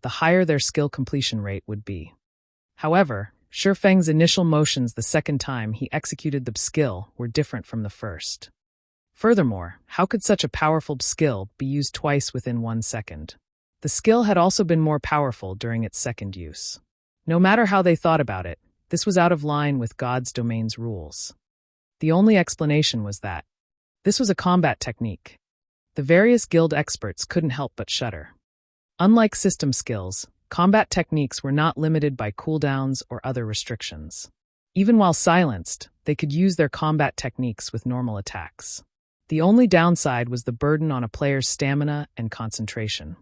the higher their skill completion rate would be. However, Feng's initial motions the second time he executed the skill were different from the first. Furthermore, how could such a powerful skill be used twice within 1 second? The skill had also been more powerful during its second use. No matter how they thought about it, this was out of line with God's domain's rules. The only explanation was that this was a combat technique. The various guild experts couldn't help but shudder. Unlike system skills, combat techniques were not limited by cooldowns or other restrictions. Even while silenced, they could use their combat techniques with normal attacks. The only downside was the burden on a player's stamina and concentration.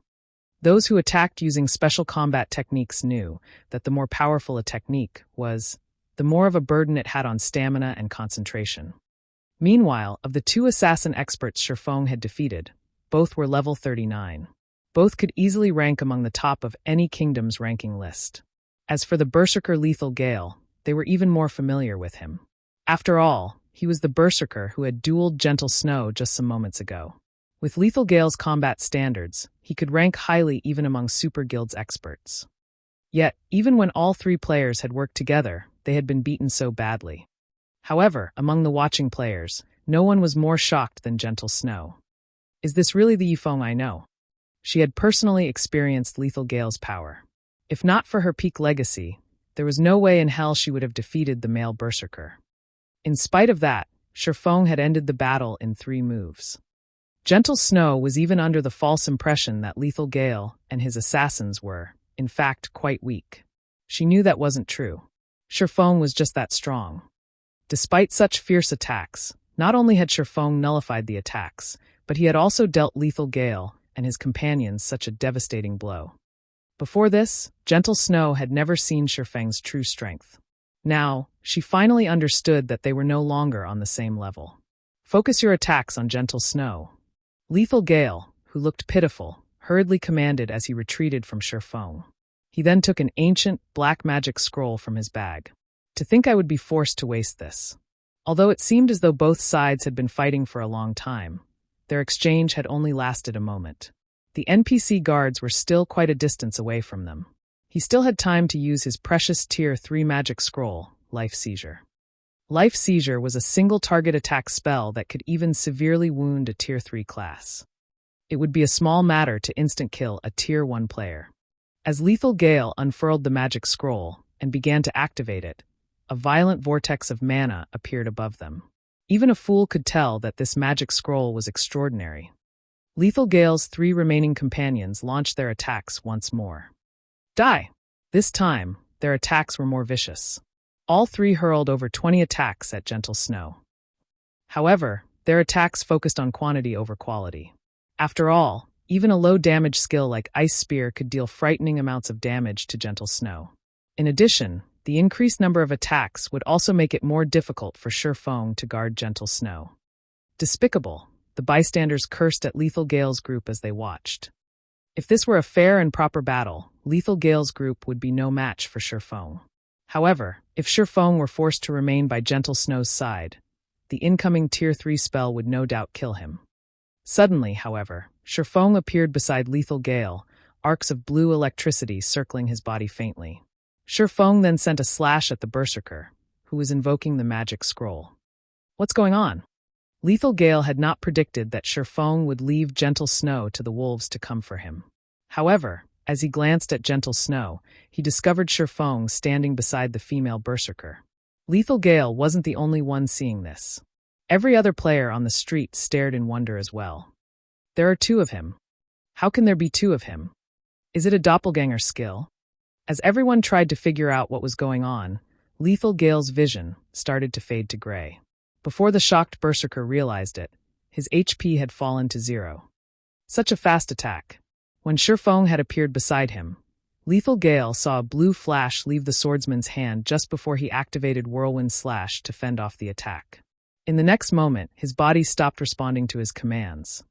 Those who attacked using special combat techniques knew that the more powerful a technique was, the more of a burden it had on stamina and concentration. Meanwhile, of the two assassin experts Feng had defeated, both were level 39. Both could easily rank among the top of any kingdom's ranking list. As for the berserker Lethal Gale, they were even more familiar with him. After all, he was the berserker who had dueled Gentle Snow just some moments ago. With Lethal Gale's combat standards, he could rank highly even among Super Guild's experts. Yet, even when all three players had worked together, they had been beaten so badly. However, among the watching players, no one was more shocked than Gentle Snow. Is this really the Yifeng I know? She had personally experienced Lethal Gale's power. If not for her peak legacy, there was no way in hell she would have defeated the male berserker. In spite of that, Feng had ended the battle in 3 moves. Gentle Snow was even under the false impression that Lethal Gale and his assassins were, in fact, quite weak. She knew that wasn't true. Feng was just that strong. Despite such fierce attacks, not only had Feng nullified the attacks, but he had also dealt Lethal Gale and his companions such a devastating blow. Before this, Gentle Snow had never seen Feng's true strength. Now, she finally understood that they were no longer on the same level. Focus your attacks on Gentle Snow. Lethal Gale, who looked pitiful, hurriedly commanded as he retreated from Feng. He then took an ancient, black magic scroll from his bag. To think I would be forced to waste this. Although it seemed as though both sides had been fighting for a long time, their exchange had only lasted a moment. The NPC guards were still quite a distance away from them. He still had time to use his precious Tier 3 magic scroll, Life Seizure. Life Seizure was a single target attack spell that could even severely wound a Tier 3 class. It would be a small matter to instant kill a Tier 1 player. As Lethal Gale unfurled the magic scroll and began to activate it, a violent vortex of mana appeared above them. Even a fool could tell that this magic scroll was extraordinary. Lethal Gale's 3 remaining companions launched their attacks once more. Die! This time, their attacks were more vicious. All 3 hurled over 20 attacks at Gentle Snow. However, their attacks focused on quantity over quality. After all, even a low-damage skill like Ice Spear could deal frightening amounts of damage to Gentle Snow. In addition, the increased number of attacks would also make it more difficult for Feng to guard Gentle Snow. Despicable, the bystanders cursed at Lethal Gale's group as they watched. If this were a fair and proper battle, Lethal Gale's group would be no match for Feng. However, if Feng were forced to remain by Gentle Snow's side, the incoming Tier 3 spell would no doubt kill him. Suddenly, however, Feng appeared beside Lethal Gale, arcs of blue electricity circling his body faintly. Feng then sent a slash at the berserker, who was invoking the magic scroll. What's going on? Lethal Gale had not predicted that Feng would leave Gentle Snow to the wolves to come for him. However, as he glanced at Gentle Snow, he discovered Feng standing beside the female berserker. Lethal Gale wasn't the only one seeing this. Every other player on the street stared in wonder as well. There are 2 of him. How can there be 2 of him? Is it a doppelganger skill? As everyone tried to figure out what was going on, Lethal Gale's vision started to fade to gray. Before the shocked berserker realized it, his HP had fallen to 0. Such a fast attack. When Feng had appeared beside him, Lethal Gale saw a blue flash leave the swordsman's hand just before he activated Whirlwind Slash to fend off the attack. In the next moment, his body stopped responding to his commands.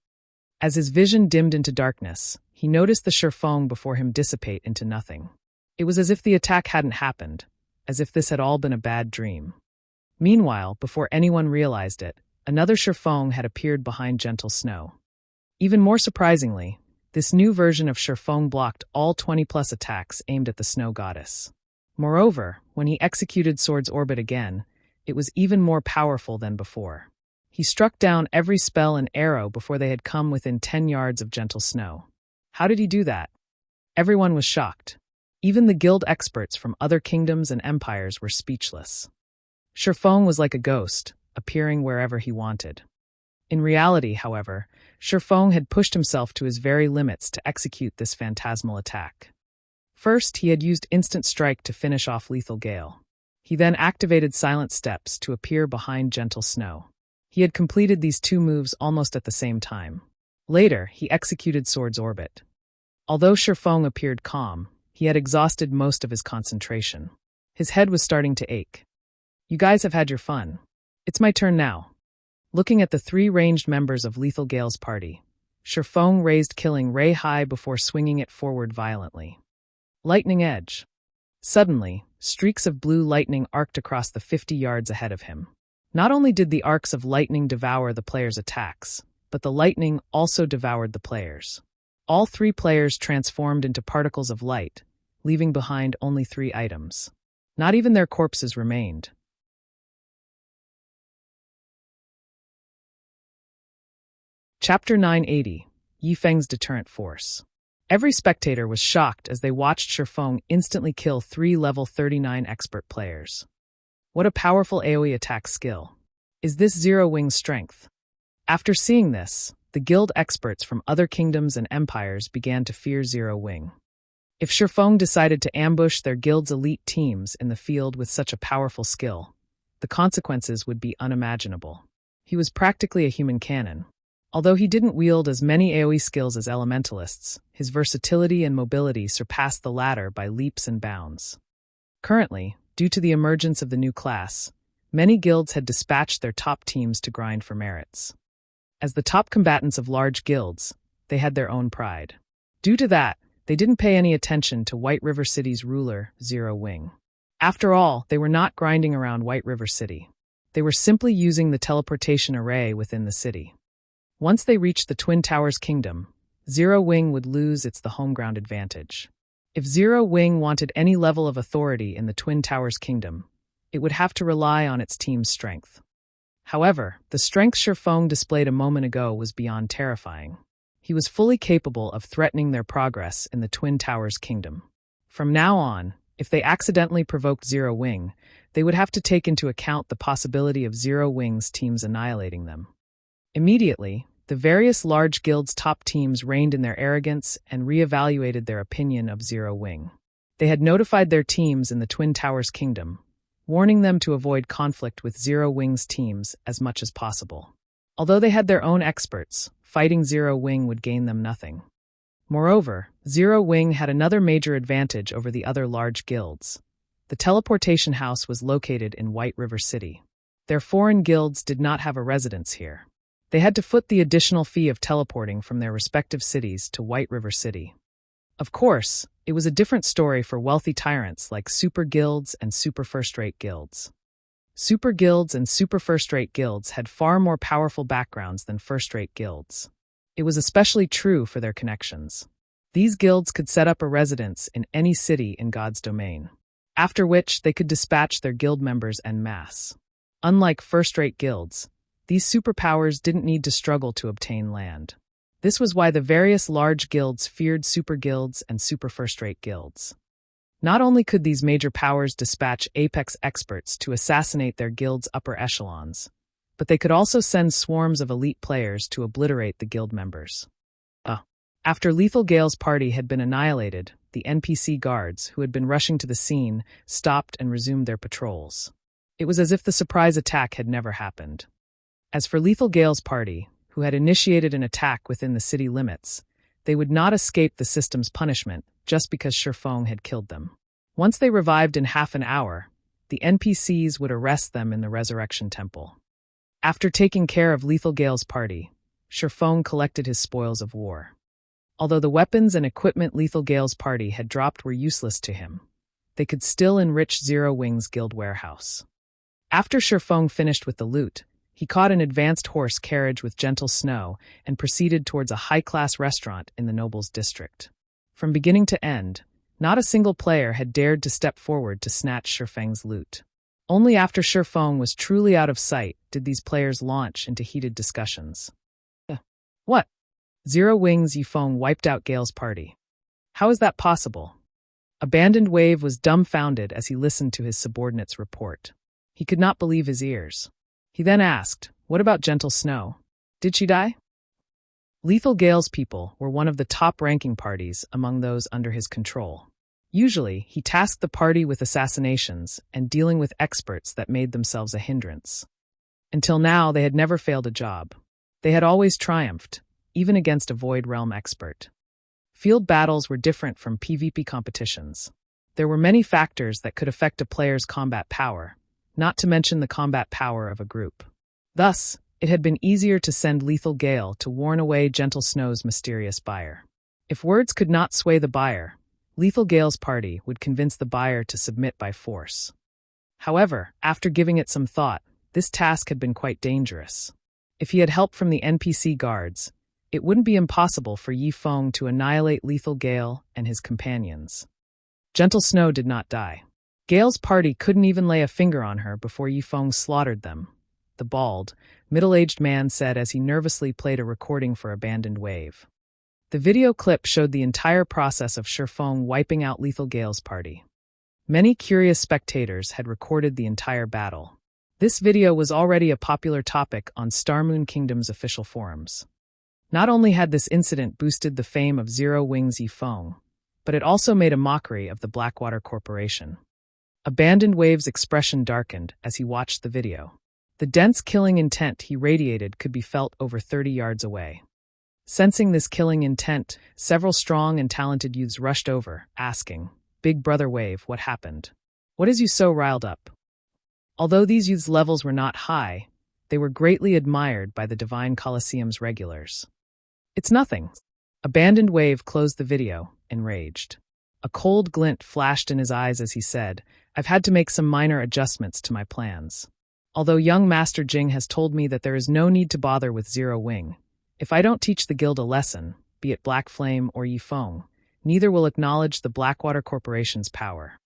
As his vision dimmed into darkness, he noticed the Feng before him dissipate into nothing. It was as if the attack hadn't happened, as if this had all been a bad dream. Meanwhile, before anyone realized it, another Feng had appeared behind Gentle Snow. Even more surprisingly, this new version of Feng blocked all 20-plus attacks aimed at the Snow Goddess. Moreover, when he executed Sword's Orbit again, it was even more powerful than before. He struck down every spell and arrow before they had come within 10 yards of Gentle Snow. How did he do that? Everyone was shocked. Even the guild experts from other kingdoms and empires were speechless. Feng was like a ghost, appearing wherever he wanted. In reality, however, Feng had pushed himself to his very limits to execute this phantasmal attack. First, he had used Instant Strike to finish off Lethal Gale. He then activated Silent Steps to appear behind Gentle Snow. He had completed these 2 moves almost at the same time. Later, he executed Sword's Orbit. Although Feng appeared calm, he had exhausted most of his concentration. His head was starting to ache. You guys have had your fun. It's my turn now. Looking at the 3 ranged members of Lethal Gale's party, Feng raised Killing Ray high before swinging it forward violently. Lightning Edge. Suddenly, streaks of blue lightning arced across the 50 yards ahead of him. Not only did the arcs of lightning devour the players' attacks, but the lightning also devoured the players. All 3 players transformed into particles of light, leaving behind only 3 items. Not even their corpses remained. Chapter 980, Feng's Deterrent Force. Every spectator was shocked as they watched Feng instantly kill 3 level 39 expert players. What a powerful AoE attack skill. Is this Zero Wing's strength? After seeing this, the guild experts from other kingdoms and empires began to fear Zero Wing. If Feng decided to ambush their guild's elite teams in the field with such a powerful skill, the consequences would be unimaginable. He was practically a human cannon. Although he didn't wield as many AoE skills as elementalists, his versatility and mobility surpassed the latter by leaps and bounds. Currently, due to the emergence of the new class, many guilds had dispatched their top teams to grind for merits. As the top combatants of large guilds, they had their own pride. Due to that, they didn't pay any attention to White River City's ruler, Zero Wing. After all, they were not grinding around White River City. They were simply using the teleportation array within the city. Once they reached the Twin Towers Kingdom, Zero Wing would lose its home ground advantage. If Zero Wing wanted any level of authority in the Twin Towers Kingdom, it would have to rely on its team's strength. However, the strength Feng displayed a moment ago was beyond terrifying. He was fully capable of threatening their progress in the Twin Towers Kingdom. From now on, if they accidentally provoked Zero Wing, they would have to take into account the possibility of Zero Wing's teams annihilating them. Immediately, the various large guilds' top teams reined in their arrogance and re-evaluated their opinion of Zero Wing. They had notified their teams in the Twin Towers Kingdom, warning them to avoid conflict with Zero Wing's teams as much as possible. Although they had their own experts, fighting Zero Wing would gain them nothing. Moreover, Zero Wing had another major advantage over the other large guilds. The teleportation house was located in White River City. Their foreign guilds did not have a residence here. They had to foot the additional fee of teleporting from their respective cities to White River City. Of course, it was a different story for wealthy tyrants like super guilds and super first-rate guilds. Super guilds and super first-rate guilds had far more powerful backgrounds than first-rate guilds. It was especially true for their connections. These guilds could set up a residence in any city in God's domain, after which they could dispatch their guild members en masse. Unlike first-rate guilds, these superpowers didn't need to struggle to obtain land. This was why the various large guilds feared super guilds and super first-rate guilds. Not only could these major powers dispatch apex experts to assassinate their guild's upper echelons, but they could also send swarms of elite players to obliterate the guild members. After Lethal Gale's party had been annihilated, the NPC guards, who had been rushing to the scene, stopped and resumed their patrols. It was as if the surprise attack had never happened. As for Lethal Gale's party, who had initiated an attack within the city limits, they would not escape the system's punishment just because Feng had killed them. Once they revived in half an hour, the NPCs would arrest them in the Resurrection Temple. After taking care of Lethal Gale's party, Feng collected his spoils of war. Although the weapons and equipment Lethal Gale's party had dropped were useless to him, they could still enrich Zero Wing's guild warehouse. After Feng finished with the loot, he caught an advanced horse carriage with gentle snow and proceeded towards a high-class restaurant in the nobles' district. From beginning to end, not a single player had dared to step forward to snatch Feng's loot. Only after Feng was truly out of sight did these players launch into heated discussions. What? Zero Wing's Feng wiped out Gale's party. How is that possible? Abandoned Wave was dumbfounded as he listened to his subordinate's report. He could not believe his ears. He then asked, "What about Gentle Snow? Did she die?" Lethal Gale's people were one of the top-ranking parties among those under his control. Usually, he tasked the party with assassinations and dealing with experts that made themselves a hindrance. Until now, they had never failed a job. They had always triumphed, even against a Void Realm expert. Field battles were different from PvP competitions. There were many factors that could affect a player's combat power, not to mention the combat power of a group. Thus, it had been easier to send Lethal Gale to warn away Gentle Snow's mysterious buyer. If words could not sway the buyer, Lethal Gale's party would convince the buyer to submit by force. However, after giving it some thought, this task had been quite dangerous. If he had help from the NPC guards, it wouldn't be impossible for Feng to annihilate Lethal Gale and his companions. Gentle Snow did not die. Gale's party couldn't even lay a finger on her before Feng slaughtered them. the bald, middle-aged man said as he nervously played a recording for Abandoned Wave. The video clip showed the entire process of Feng wiping out Lethal Gale's party. Many curious spectators had recorded the entire battle. This video was already a popular topic on Star Moon Kingdom's official forums. Not only had this incident boosted the fame of Zero Wing's Feng, but it also made a mockery of the Blackwater Corporation. Abandoned Wave's expression darkened as he watched the video. The dense killing intent he radiated could be felt over 30 yards away. Sensing this killing intent, several strong and talented youths rushed over, asking, "Big Brother Wave, what happened? What is you so riled up?" Although these youths' levels were not high, they were greatly admired by the Divine Coliseum's regulars. "It's nothing." Abandoned Wave closed the video, enraged. A cold glint flashed in his eyes as he said, "I've had to make some minor adjustments to my plans. Although young Master Jing has told me that there is no need to bother with Zero Wing, if I don't teach the guild a lesson, be it Black Flame or Feng, neither will acknowledge the Blackwater Corporation's power.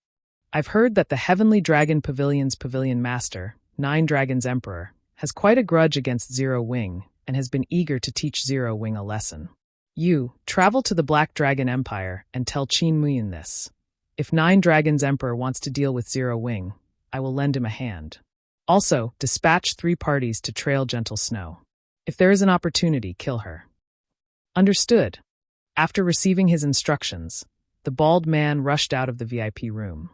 I've heard that the Heavenly Dragon Pavilion's Pavilion Master, Nine Dragons Emperor, has quite a grudge against Zero Wing and has been eager to teach Zero Wing a lesson. You, travel to the Black Dragon Empire and tell Qin Muyin this. If Nine Dragons Emperor wants to deal with Zero Wing, I will lend him a hand. Also, dispatch 3 parties to trail Gentle Snow. If there is an opportunity, kill her." Understood. After receiving his instructions, the bald man rushed out of the VIP room.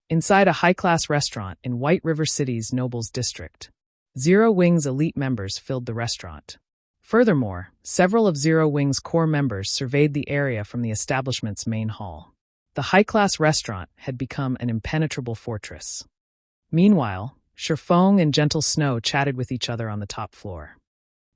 Inside a high-class restaurant in White River City's Nobles District, Zero Wing's elite members filled the restaurant. Furthermore, several of Zero Wing's core members surveyed the area from the establishment's main hall. The high-class restaurant had become an impenetrable fortress. Meanwhile, Feng and Gentle Snow chatted with each other on the top floor.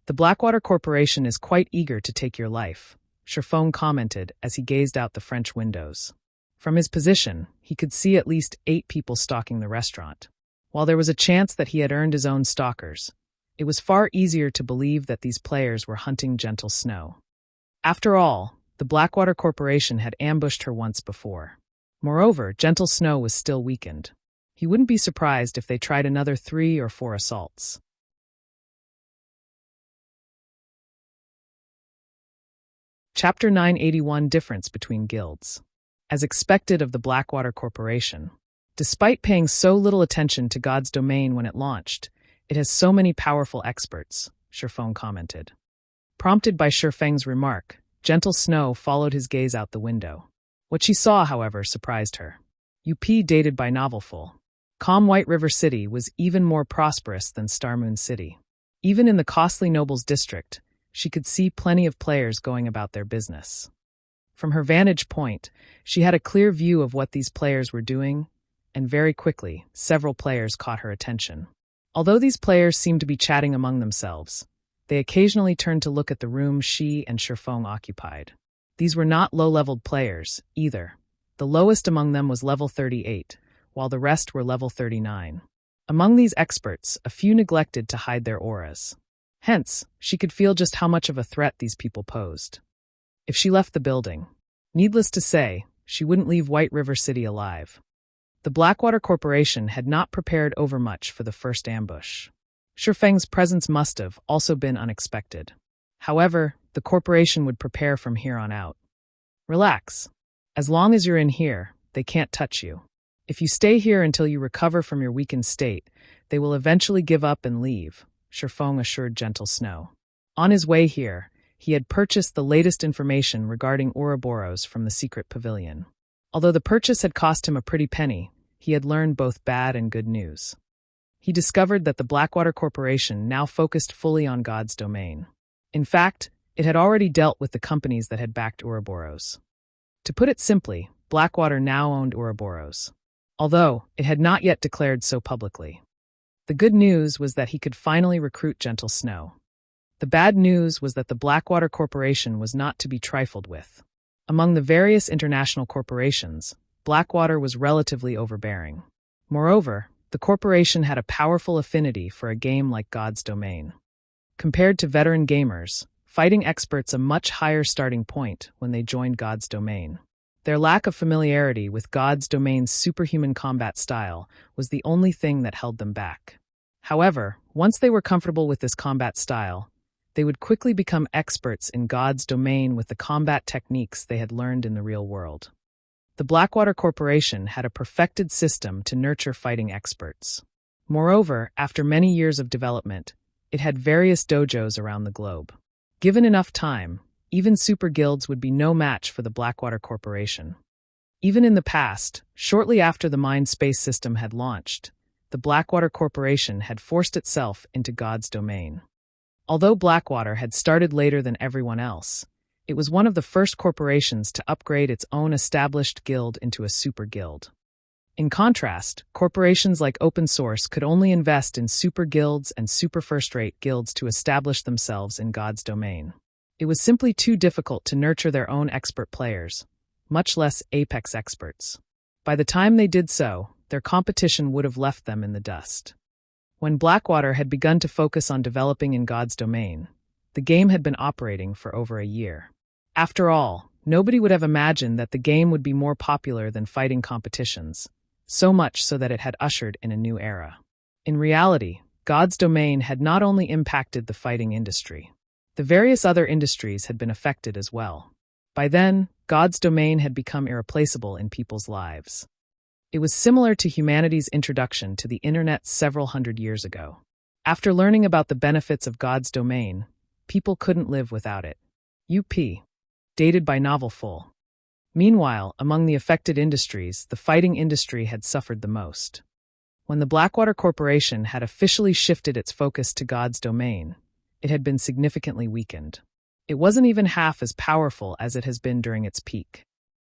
"The Blackwater Corporation is quite eager to take your life," Feng commented as he gazed out the French windows. From his position, he could see at least 8 people stalking the restaurant. While there was a chance that he had earned his own stalkers, it was far easier to believe that these players were hunting Gentle Snow. After all, the Blackwater Corporation had ambushed her once before. Moreover, Gentle Snow was still weakened. He wouldn't be surprised if they tried another 3 or 4 assaults. Chapter 981: Difference Between Guilds. As expected of the Blackwater Corporation, despite paying so little attention to God's domain when it launched, it has so many powerful experts, Feng commented. Prompted by Feng's remark, Gentle Snow followed his gaze out the window. What she saw, however, surprised her. UP dated by Novelful. Calm White River City was even more prosperous than Star Moon City. Even in the costly Nobles District, she could see plenty of players going about their business. From her vantage point, she had a clear view of what these players were doing, and very quickly, several players caught her attention. Although these players seemed to be chatting among themselves, they occasionally turned to look at the room she and Feng occupied. These were not low-leveled players, either. The lowest among them was level 38, while the rest were level 39. Among these experts, a few neglected to hide their auras. Hence, she could feel just how much of a threat these people posed. If she left the building, needless to say, she wouldn't leave White River City alive. The Blackwater Corporation had not prepared overmuch for the first ambush. Feng's presence must have also been unexpected. However, the corporation would prepare from here on out. Relax. As long as you're in here, they can't touch you. If you stay here until you recover from your weakened state, they will eventually give up and leave, Feng assured Gentle Snow. On his way here, he had purchased the latest information regarding Ouroboros from the secret pavilion. Although the purchase had cost him a pretty penny, he had learned both bad and good news. He discovered that the Blackwater Corporation now focused fully on God's domain. In fact, it had already dealt with the companies that had backed Ouroboros. To put it simply, Blackwater now owned Ouroboros, although it had not yet declared so publicly. The good news was that he could finally recruit Gentle Snow. The bad news was that the Blackwater Corporation was not to be trifled with. Among the various international corporations, Blackwater was relatively overbearing. Moreover, the corporation had a powerful affinity for a game like God's Domain. Compared to veteran gamers, fighting experts a much higher starting point when they joined God's Domain. Their lack of familiarity with God's Domain's superhuman combat style was the only thing that held them back. However, once they were comfortable with this combat style, they would quickly become experts in God's domain with the combat techniques they had learned in the real world. The Blackwater Corporation had a perfected system to nurture fighting experts. Moreover, after many years of development, it had various dojos around the globe. Given enough time, even super guilds would be no match for the Blackwater Corporation. Even in the past, shortly after the Mind Space system had launched, the Blackwater Corporation had forced itself into God's domain. Although Blackwater had started later than everyone else, it was one of the first corporations to upgrade its own established guild into a super guild. In contrast, corporations like Open Source could only invest in super guilds and super first-rate guilds to establish themselves in God's domain. It was simply too difficult to nurture their own expert players, much less apex experts. By the time they did so, their competition would have left them in the dust. When Blackwater had begun to focus on developing in God's domain, the game had been operating for over a year. After all, nobody would have imagined that the game would be more popular than fighting competitions, so much so that it had ushered in a new era. In reality, God's domain had not only impacted the fighting industry. The various other industries had been affected as well. By then, God's domain had become irreplaceable in people's lives. It was similar to humanity's introduction to the internet several hundred years ago. After learning about the benefits of God's domain, people couldn't live without it. UP. Dated by Novel Full. Meanwhile, among the affected industries, the fighting industry had suffered the most. When the Blackwater Corporation had officially shifted its focus to God's domain, it had been significantly weakened. It wasn't even half as powerful as it has been during its peak.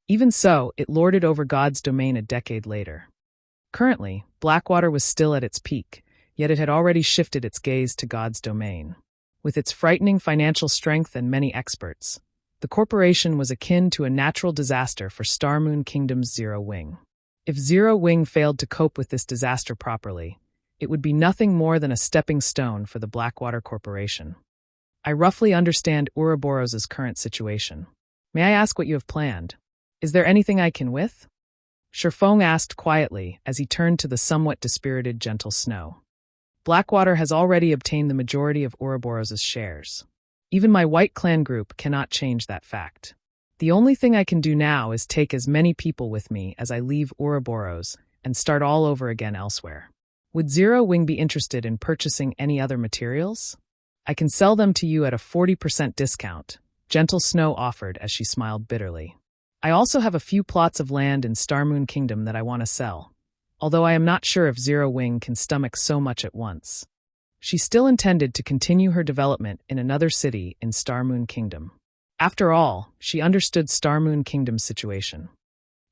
Even so, it lorded over God's domain a decade later. Currently, Blackwater was still at its peak, yet it had already shifted its gaze to God's domain. With its frightening financial strength and many experts, the corporation was akin to a natural disaster for Starmoon Kingdom's Zero Wing. If Zero Wing failed to cope with this disaster properly, it would be nothing more than a stepping stone for the Blackwater Corporation. I roughly understand Ouroboros' current situation. May I ask what you have planned? Is there anything I can with? Feng asked quietly as he turned to the somewhat dispirited Gentle Snow. Blackwater has already obtained the majority of Ouroboros' shares. Even my White Clan group cannot change that fact. The only thing I can do now is take as many people with me as I leave Ouroboros and start all over again elsewhere. Would Zero Wing be interested in purchasing any other materials? I can sell them to you at a 40% discount, Gentle Snow offered as she smiled bitterly. I also have a few plots of land in Starmoon Kingdom that I want to sell, although I am not sure if Zero Wing can stomach so much at once. She still intended to continue her development in another city in Starmoon Kingdom. After all, she understood Starmoon Kingdom's situation.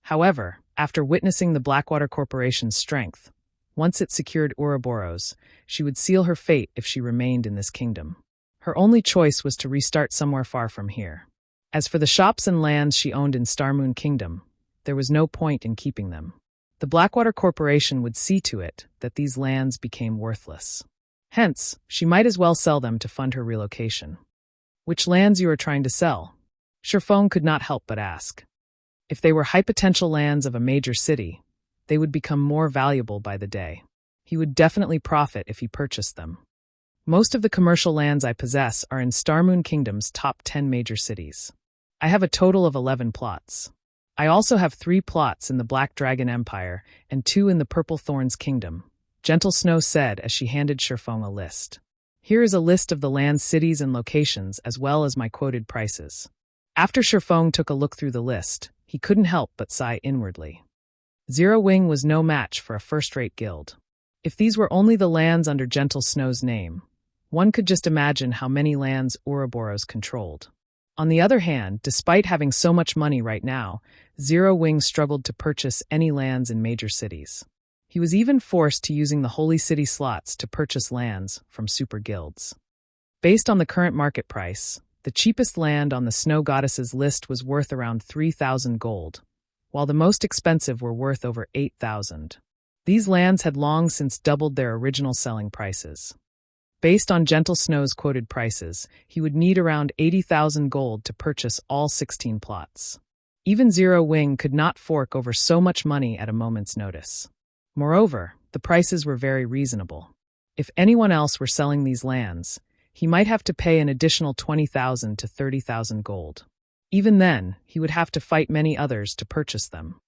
However, after witnessing the Blackwater Corporation's strength, once it secured Ouroboros, she would seal her fate if she remained in this kingdom. Her only choice was to restart somewhere far from here. As for the shops and lands she owned in Starmoon Kingdom, there was no point in keeping them. The Blackwater Corporation would see to it that these lands became worthless. Hence, she might as well sell them to fund her relocation. Which lands you are trying to sell? Feng could not help but ask. If they were high potential lands of a major city, they would become more valuable by the day. He would definitely profit if he purchased them. Most of the commercial lands I possess are in Starmoon Kingdom's top 10 major cities. I have a total of 11 plots. I also have 3 plots in the Black Dragon Empire and 2 in the Purple Thorns Kingdom, Gentle Snow said as she handed Feng a list. Here is a list of the land's cities and locations as well as my quoted prices. After Feng took a look through the list, he couldn't help but sigh inwardly. Zero Wing was no match for a first-rate guild. If these were only the lands under Gentle Snow's name, one could just imagine how many lands Ouroboros controlled. On the other hand, despite having so much money right now, Zero Wing struggled to purchase any lands in major cities. He was even forced to using the Holy City slots to purchase lands from super guilds. Based on the current market price, the cheapest land on the Snow Goddess's list was worth around 3,000 gold, while the most expensive were worth over 8,000. These lands had long since doubled their original selling prices. Based on Gentle Snow's quoted prices, he would need around 80,000 gold to purchase all 16 plots. Even Zero Wing could not fork over so much money at a moment's notice. Moreover, the prices were very reasonable. If anyone else were selling these lands, he might have to pay an additional 20,000 to 30,000 gold. Even then, he would have to fight many others to purchase them.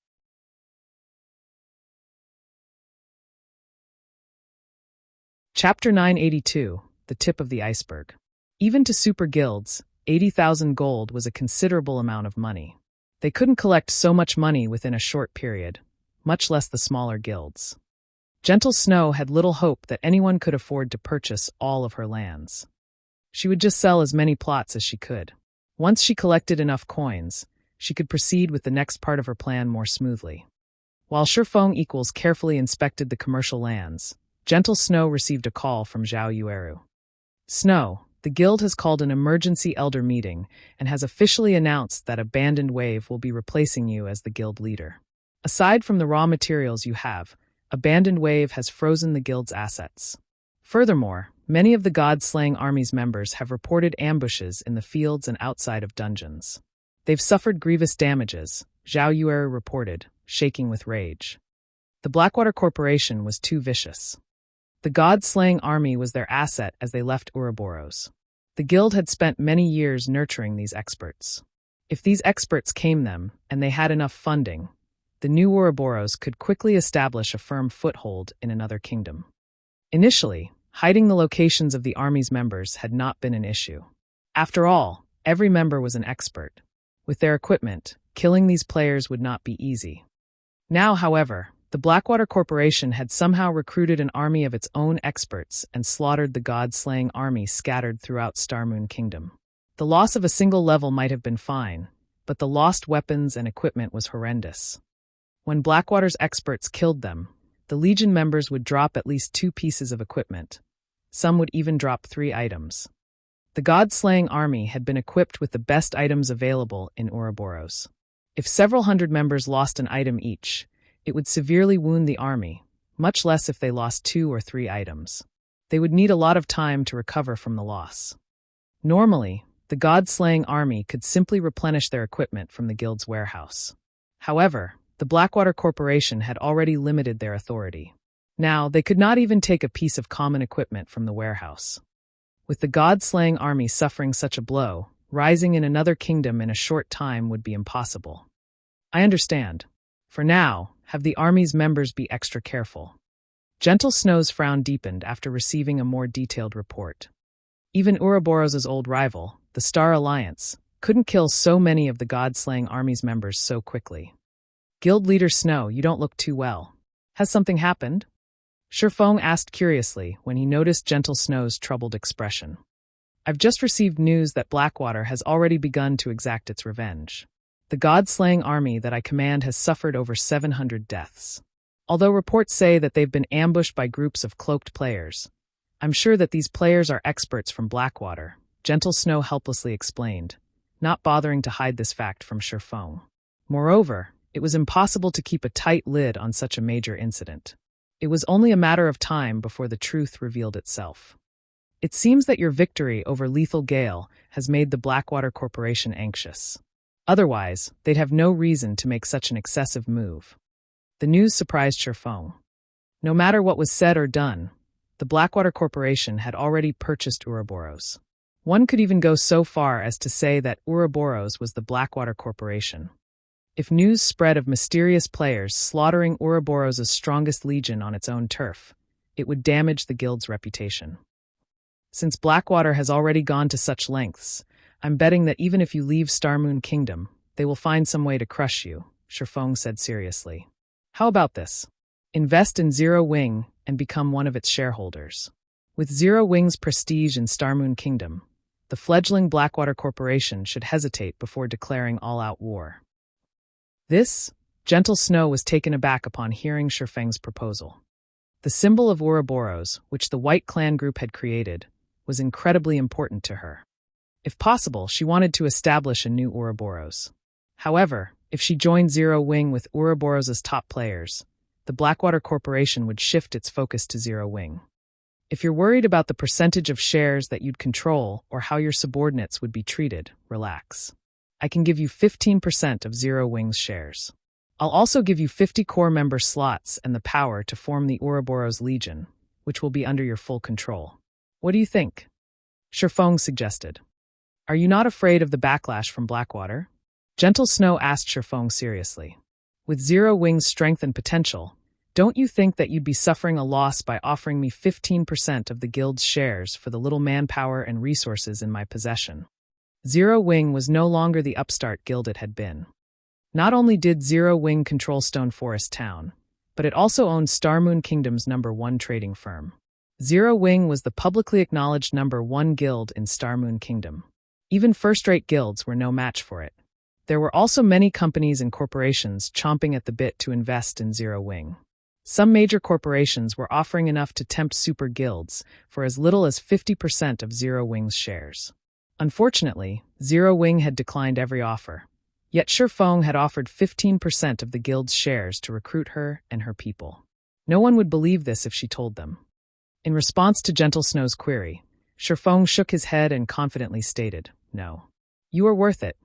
Chapter 982, The Tip of the Iceberg. Even to super guilds, 80,000 gold was a considerable amount of money. They couldn't collect so much money within a short period, much less the smaller guilds. Gentle Snow had little hope that anyone could afford to purchase all of her lands. She would just sell as many plots as she could. Once she collected enough coins, she could proceed with the next part of her plan more smoothly. While Feng carefully inspected the commercial lands, Gentle Snow received a call from Zhao Yueru. Snow, the guild has called an emergency elder meeting and has officially announced that Abandoned Wave will be replacing you as the guild leader. Aside from the raw materials you have, Abandoned Wave has frozen the guild's assets. Furthermore, many of the God-slaying army's members have reported ambushes in the fields and outside of dungeons. They've suffered grievous damages, Zhao Yueru reported, shaking with rage. The Blackwater Corporation was too vicious. The God-slaying army was their asset as they left Ouroboros. The guild had spent many years nurturing these experts. If these experts came them, and they had enough funding, the new Ouroboros could quickly establish a firm foothold in another kingdom. Initially, hiding the locations of the army's members had not been an issue. After all, every member was an expert. With their equipment, killing these players would not be easy. Now, however, the Blackwater Corporation had somehow recruited an army of its own experts and slaughtered the God-slaying army scattered throughout Starmoon Kingdom. The loss of a single level might have been fine, but the lost weapons and equipment was horrendous. When Blackwater's experts killed them, the Legion members would drop at least 2 pieces of equipment. Some would even drop 3 items. The God-slaying army had been equipped with the best items available in Ouroboros. If several hundred members lost an item each, it would severely wound the army, much less if they lost 2 or 3 items. They would need a lot of time to recover from the loss. Normally, the God-slaying army could simply replenish their equipment from the guild's warehouse. However, the Blackwater Corporation had already limited their authority. Now, they could not even take a piece of common equipment from the warehouse. With the God-slaying army suffering such a blow, rising in another kingdom in a short time would be impossible. I understand. For now, have the army's members be extra careful. Gentle Snow's frown deepened after receiving a more detailed report. Even Ouroboros' old rival, the Star Alliance, couldn't kill so many of the God-slaying army's members so quickly. Guild Leader Snow, you don't look too well. Has something happened? Feng asked curiously when he noticed Gentle Snow's troubled expression. I've just received news that Blackwater has already begun to exact its revenge. The God-slaying army that I command has suffered over 700 deaths. Although reports say that they've been ambushed by groups of cloaked players, I'm sure that these players are experts from Blackwater, Gentle Snow helplessly explained, not bothering to hide this fact from Feng. Moreover, it was impossible to keep a tight lid on such a major incident. It was only a matter of time before the truth revealed itself. It seems that your victory over Lethal Gale has made the Blackwater Corporation anxious. Otherwise, they'd have no reason to make such an excessive move. The news surprised Feng. No matter what was said or done, the Blackwater Corporation had already purchased Ouroboros. One could even go so far as to say that Ouroboros was the Blackwater Corporation. If news spread of mysterious players slaughtering Ouroboros' strongest legion on its own turf, it would damage the guild's reputation. Since Blackwater has already gone to such lengths, I'm betting that even if you leave Starmoon Kingdom, they will find some way to crush you, Feng said seriously. How about this? Invest in Zero Wing and become one of its shareholders. With Zero Wing's prestige in Starmoon Kingdom, the fledgling Blackwater Corporation should hesitate before declaring all-out war. This, Gentle Snow was taken aback upon hearing Feng's proposal. The symbol of Ouroboros, which the White Clan group had created, was incredibly important to her. If possible, she wanted to establish a new Ouroboros. However, if she joined Zero Wing with Ouroboros' top players, the Blackwater Corporation would shift its focus to Zero Wing. If you're worried about the percentage of shares that you'd control or how your subordinates would be treated, relax. I can give you 15% of Zero Wing's shares. I'll also give you 50 core member slots and the power to form the Ouroboros Legion, which will be under your full control. What do you think? Feng suggested. Are you not afraid of the backlash from Blackwater? Gentle Snow asked Feng seriously. With Zero Wing's strength and potential, don't you think that you'd be suffering a loss by offering me 15% of the guild's shares for the little manpower and resources in my possession? Zero Wing was no longer the upstart guild it had been. Not only did Zero Wing control Stone Forest Town, but it also owned Starmoon Kingdom's #1 trading firm. Zero Wing was the publicly acknowledged #1 guild in Starmoon Kingdom. Even first-rate guilds were no match for it. There were also many companies and corporations chomping at the bit to invest in Zero Wing. Some major corporations were offering enough to tempt super guilds for as little as 50% of Zero Wing's shares. Unfortunately, Zero Wing had declined every offer. Yet Feng had offered 15% of the guild's shares to recruit her and her people. No one would believe this if she told them. In response to Gentle Snow's query, Feng shook his head and confidently stated, "No. You are worth it."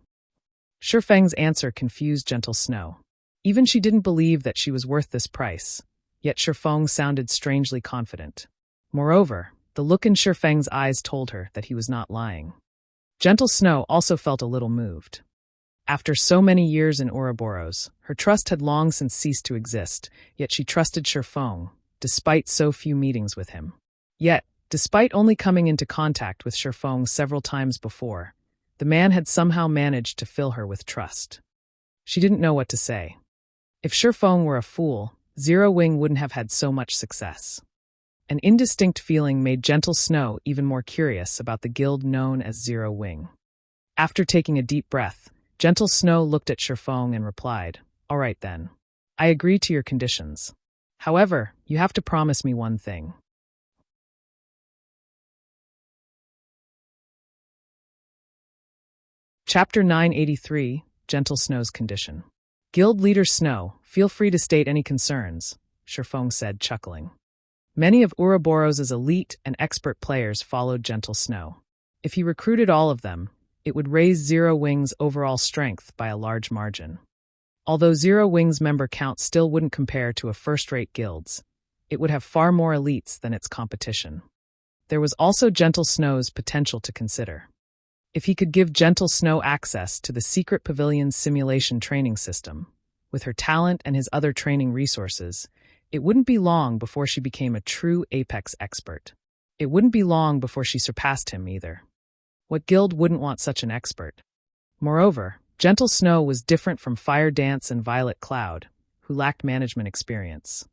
Feng's answer confused Gentle Snow. Even she didn't believe that she was worth this price, yet Feng sounded strangely confident. Moreover, the look in Feng's eyes told her that he was not lying. Gentle Snow also felt a little moved. After so many years in Ouroboros, her trust had long since ceased to exist, yet she trusted Feng, despite so few meetings with him. Yet, despite only coming into contact with Feng several times before, the man had somehow managed to fill her with trust. She didn't know what to say. If Feng were a fool, Zero Wing wouldn't have had so much success. An indistinct feeling made Gentle Snow even more curious about the guild known as Zero Wing. After taking a deep breath, Gentle Snow looked at Feng and replied, "All right then. I agree to your conditions. However, you have to promise me one thing." Chapter 983, Gentle Snow's Condition. Guild Leader Snow, feel free to state any concerns, Feng said, chuckling. Many of Ouroboros' elite and expert players followed Gentle Snow. If he recruited all of them, it would raise Zero Wing's overall strength by a large margin. Although Zero Wing's member count still wouldn't compare to a first-rate guild's, it would have far more elites than its competition. There was also Gentle Snow's potential to consider. If he could give Gentle Snow access to the secret pavilion's simulation training system, with her talent and his other training resources, it wouldn't be long before she became a true Apex expert. It wouldn't be long before she surpassed him either. What guild wouldn't want such an expert? Moreover, Gentle Snow was different from Fire Dance and Violet Cloud, who lacked management experience.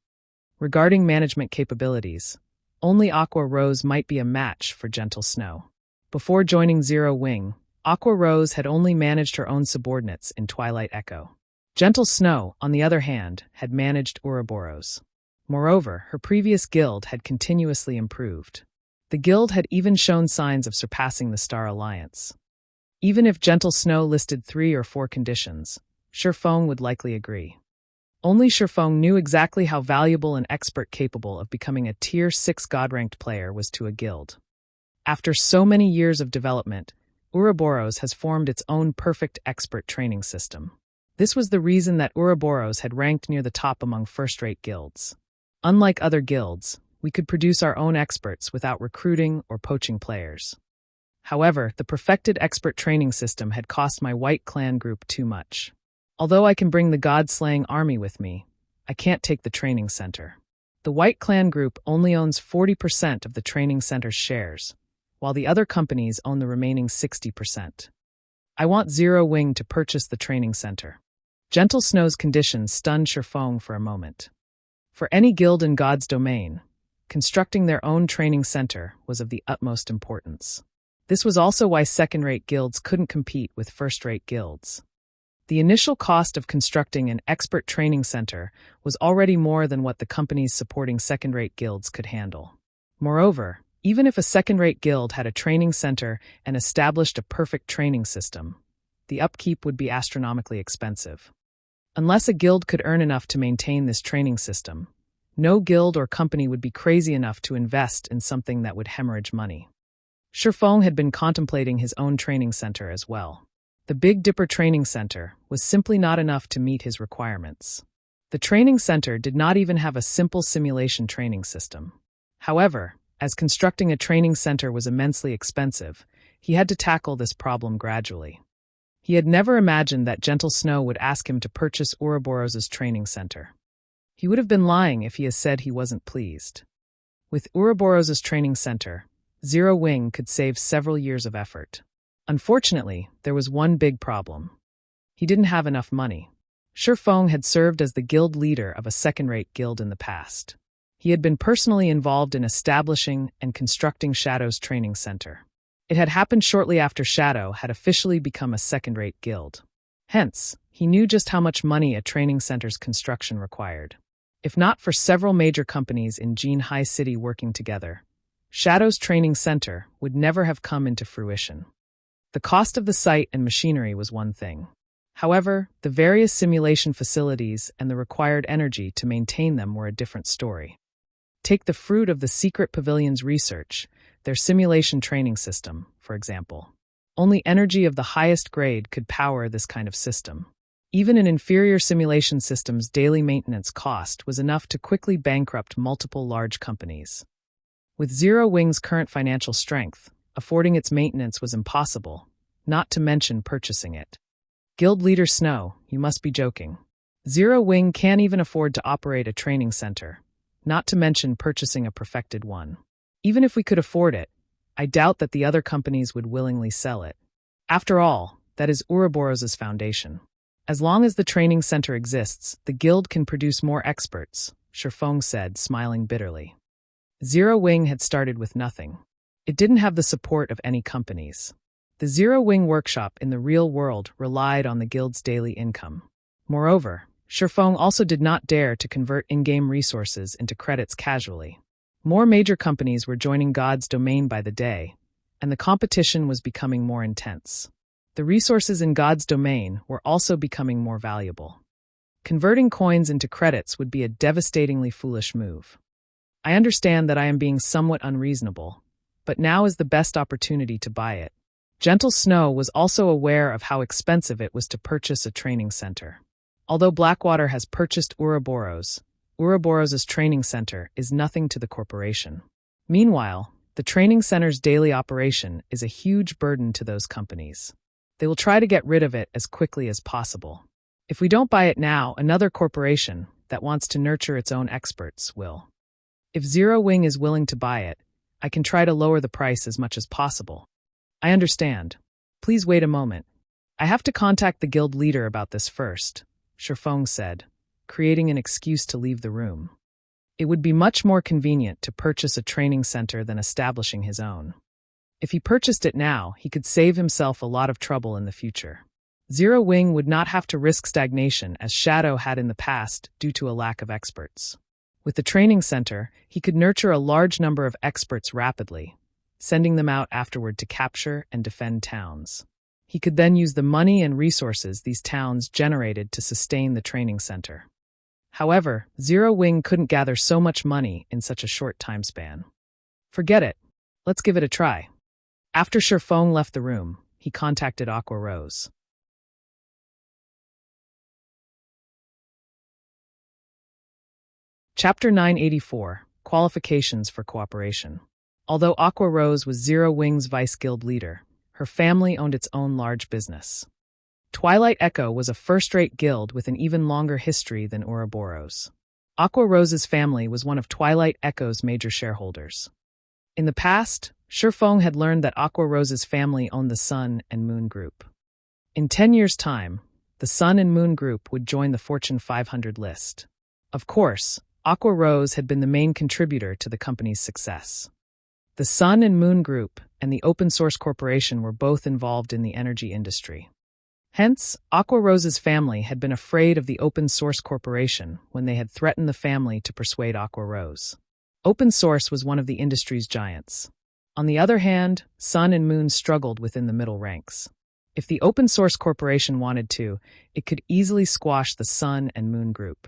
Regarding management capabilities, only Aqua Rose might be a match for Gentle Snow. Before joining Zero Wing, Aqua Rose had only managed her own subordinates in Twilight Echo. Gentle Snow, on the other hand, had managed Ouroboros. Moreover, her previous guild had continuously improved. The guild had even shown signs of surpassing the Star Alliance. Even if Gentle Snow listed 3 or 4 conditions, Feng would likely agree. Only Feng knew exactly how valuable an expert capable of becoming a Tier 6 God-ranked player was to a guild. After so many years of development, Ouroboros has formed its own perfect expert training system. This was the reason that Ouroboros had ranked near the top among first-rate guilds. Unlike other guilds, we could produce our own experts without recruiting or poaching players. However, the perfected expert training system had cost my White Clan group too much. Although I can bring the God-slaying army with me, I can't take the training center. The White Clan group only owns 40% of the training center's shares, while the other companies own the remaining 60%. I want Zero Wing to purchase the training center. Gentle Snow's conditions stunned Feng for a moment. For any guild in God's domain, constructing their own training center was of the utmost importance. This was also why second-rate guilds couldn't compete with first-rate guilds. The initial cost of constructing an expert training center was already more than what the companies supporting second-rate guilds could handle. Moreover, even if a second-rate guild had a training center and established a perfect training system, the upkeep would be astronomically expensive. Unless a guild could earn enough to maintain this training system, no guild or company would be crazy enough to invest in something that would hemorrhage money. Feng had been contemplating his own training center as well. The Big Dipper Training Center was simply not enough to meet his requirements. The training center did not even have a simple simulation training system. However, as constructing a training center was immensely expensive, he had to tackle this problem gradually. He had never imagined that Gentle Snow would ask him to purchase Ouroboros's training center. He would have been lying if he had said he wasn't pleased. With Ouroboros's training center, Zero Wing could save several years of effort. Unfortunately, there was one big problem. He didn't have enough money. Feng had served as the guild leader of a second-rate guild in the past. He had been personally involved in establishing and constructing Shadow's training center. It had happened shortly after Shadow had officially become a second-rate guild. Hence, he knew just how much money a training center's construction required. If not for several major companies in Jinhai City working together, Shadow's training center would never have come into fruition. The cost of the site and machinery was one thing. However, the various simulation facilities and the required energy to maintain them were a different story. Take the fruit of the Secret Pavilion's research, their simulation training system, for example. Only energy of the highest grade could power this kind of system. Even an inferior simulation system's daily maintenance cost was enough to quickly bankrupt multiple large companies. With Zero Wing's current financial strength, affording its maintenance was impossible, not to mention purchasing it. Guild Leader Snow, you must be joking. Zero Wing can't even afford to operate a training center, not to mention purchasing a perfected one. Even if we could afford it, I doubt that the other companies would willingly sell it. After all, that is Ouroboros's foundation. As long as the training center exists, the guild can produce more experts, Feng said, smiling bitterly. Zero Wing had started with nothing. It didn't have the support of any companies. The Zero Wing workshop in the real world relied on the guild's daily income. Moreover, Feng also did not dare to convert in-game resources into credits casually. More major companies were joining God's domain by the day, and the competition was becoming more intense. The resources in God's domain were also becoming more valuable. Converting coins into credits would be a devastatingly foolish move. I understand that I am being somewhat unreasonable, but now is the best opportunity to buy it. Gentle Snow was also aware of how expensive it was to purchase a training center. Although Blackwater has purchased Ouroboros's training center is nothing to the corporation. Meanwhile, the training center's daily operation is a huge burden to those companies. They will try to get rid of it as quickly as possible. If we don't buy it now, another corporation that wants to nurture its own experts will. If Zero Wing is willing to buy it, I can try to lower the price as much as possible. I understand. Please wait a moment. I have to contact the guild leader about this first, Feng said, creating an excuse to leave the room. It would be much more convenient to purchase a training center than establishing his own. If he purchased it now, he could save himself a lot of trouble in the future. Zero Wing would not have to risk stagnation as Shadow had in the past due to a lack of experts. With the training center, he could nurture a large number of experts rapidly, sending them out afterward to capture and defend towns. He could then use the money and resources these towns generated to sustain the training center. However, Zero Wing couldn't gather so much money in such a short time span. Forget it. Let's give it a try. After Feng left the room, he contacted Aqua Rose. Chapter 984, Qualifications for Cooperation. Although Aqua Rose was Zero Wing's vice guild leader, her family owned its own large business. Twilight Echo was a first-rate guild with an even longer history than Ouroboros. Aqua Rose's family was one of Twilight Echo's major shareholders. In the past, Feng had learned that Aqua Rose's family owned the Sun and Moon Group. In 10 years' time, the Sun and Moon Group would join the Fortune 500 list. Of course, Aqua Rose had been the main contributor to the company's success. The Sun and Moon Group and the Open Source Corporation were both involved in the energy industry. Hence, Aqua Rose's family had been afraid of the Open Source Corporation when they had threatened the family to persuade Aqua Rose. Open Source was one of the industry's giants. On the other hand, Sun and Moon struggled within the middle ranks. If the Open Source Corporation wanted to, it could easily squash the Sun and Moon Group.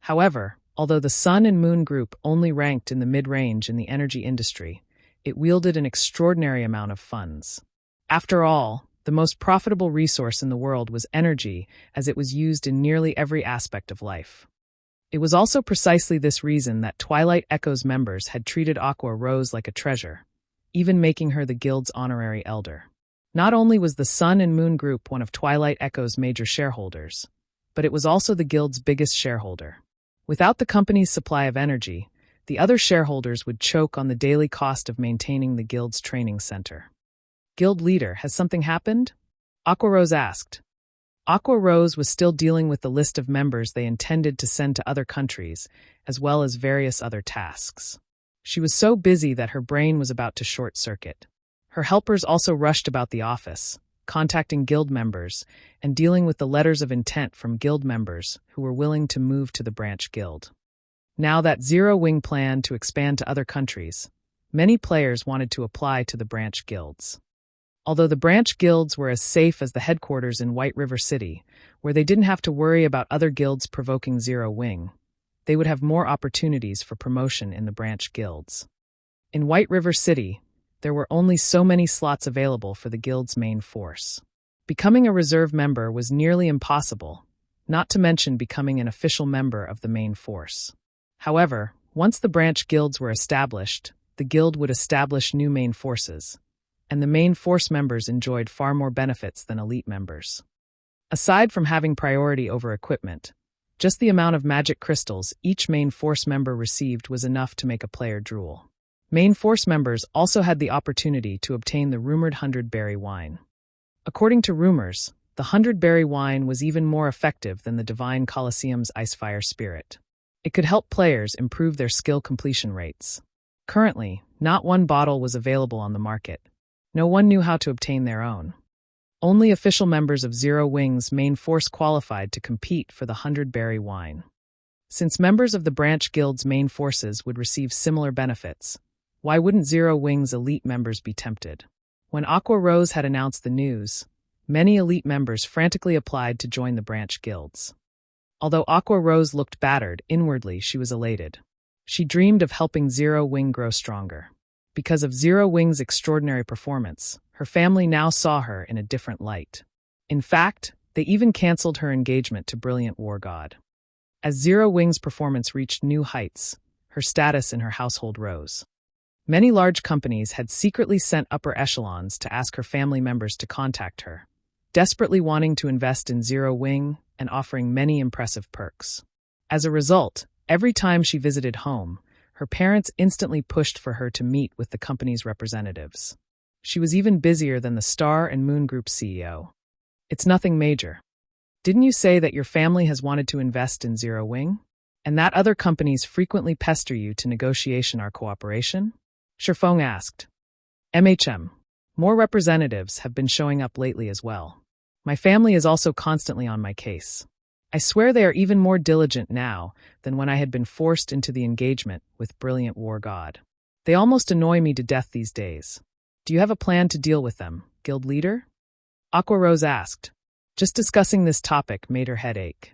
However, although the Sun and Moon Group only ranked in the mid-range in the energy industry, it wielded an extraordinary amount of funds. After all, the most profitable resource in the world was energy, as it was used in nearly every aspect of life. It was also precisely this reason that Twilight Echo's members had treated Aqua Rose like a treasure, even making her the guild's honorary elder. Not only was the Sun and Moon Group one of Twilight Echo's major shareholders, but it was also the guild's biggest shareholder. Without the company's supply of energy, the other shareholders would choke on the daily cost of maintaining the guild's training center. Guild leader, has something happened? Aqua Rose asked. Aqua Rose was still dealing with the list of members they intended to send to other countries, as well as various other tasks. She was so busy that her brain was about to short-circuit. Her helpers also rushed about the office, contacting guild members and dealing with the letters of intent from guild members who were willing to move to the branch guild. Now that Zero-Wing planned to expand to other countries, many players wanted to apply to the branch guilds. Although the branch guilds were as safe as the headquarters in White River City, where they didn't have to worry about other guilds provoking Zero-Wing, they would have more opportunities for promotion in the branch guilds. In White River City, there were only so many slots available for the guild's main force. Becoming a reserve member was nearly impossible, not to mention becoming an official member of the main force. However, once the branch guilds were established, the guild would establish new main forces, and the main force members enjoyed far more benefits than elite members. Aside from having priority over equipment, just the amount of magic crystals each main force member received was enough to make a player drool. Main force members also had the opportunity to obtain the rumored 100-berry wine. According to rumors, the 100-berry wine was even more effective than the Divine Colosseum's Icefire Spirit. It could help players improve their skill completion rates. Currently, not one bottle was available on the market. No one knew how to obtain their own. Only official members of Zero-Wing's main force qualified to compete for the 100-berry wine. Since members of the branch guild's main forces would receive similar benefits, why wouldn't Zero-Wing's elite members be tempted? When Aqua Rose had announced the news, many elite members frantically applied to join the branch guilds. Although Aqua Rose looked battered, inwardly she was elated. She dreamed of helping Zero-Wing grow stronger. Because of Zero-Wing's extraordinary performance, her family now saw her in a different light. In fact, they even canceled her engagement to Brilliant War God. As Zero-Wing's performance reached new heights, her status in her household rose. Many large companies had secretly sent upper echelons to ask her family members to contact her, desperately wanting to invest in Zero-Wing and offering many impressive perks. As a result, every time she visited home, her parents instantly pushed for her to meet with the company's representatives. She was even busier than the Star and Moon Group CEO. It's nothing major. Didn't you say that your family has wanted to invest in Zero-Wing? And that other companies frequently pester you to negotiation our cooperation? Feng asked. More representatives have been showing up lately as well. My family is also constantly on my case. I swear they are even more diligent now than when I had been forced into the engagement with Brilliant War God. They almost annoy me to death these days. Do you have a plan to deal with them, guild leader? Aqua Rose asked. Just discussing this topic made her head ache.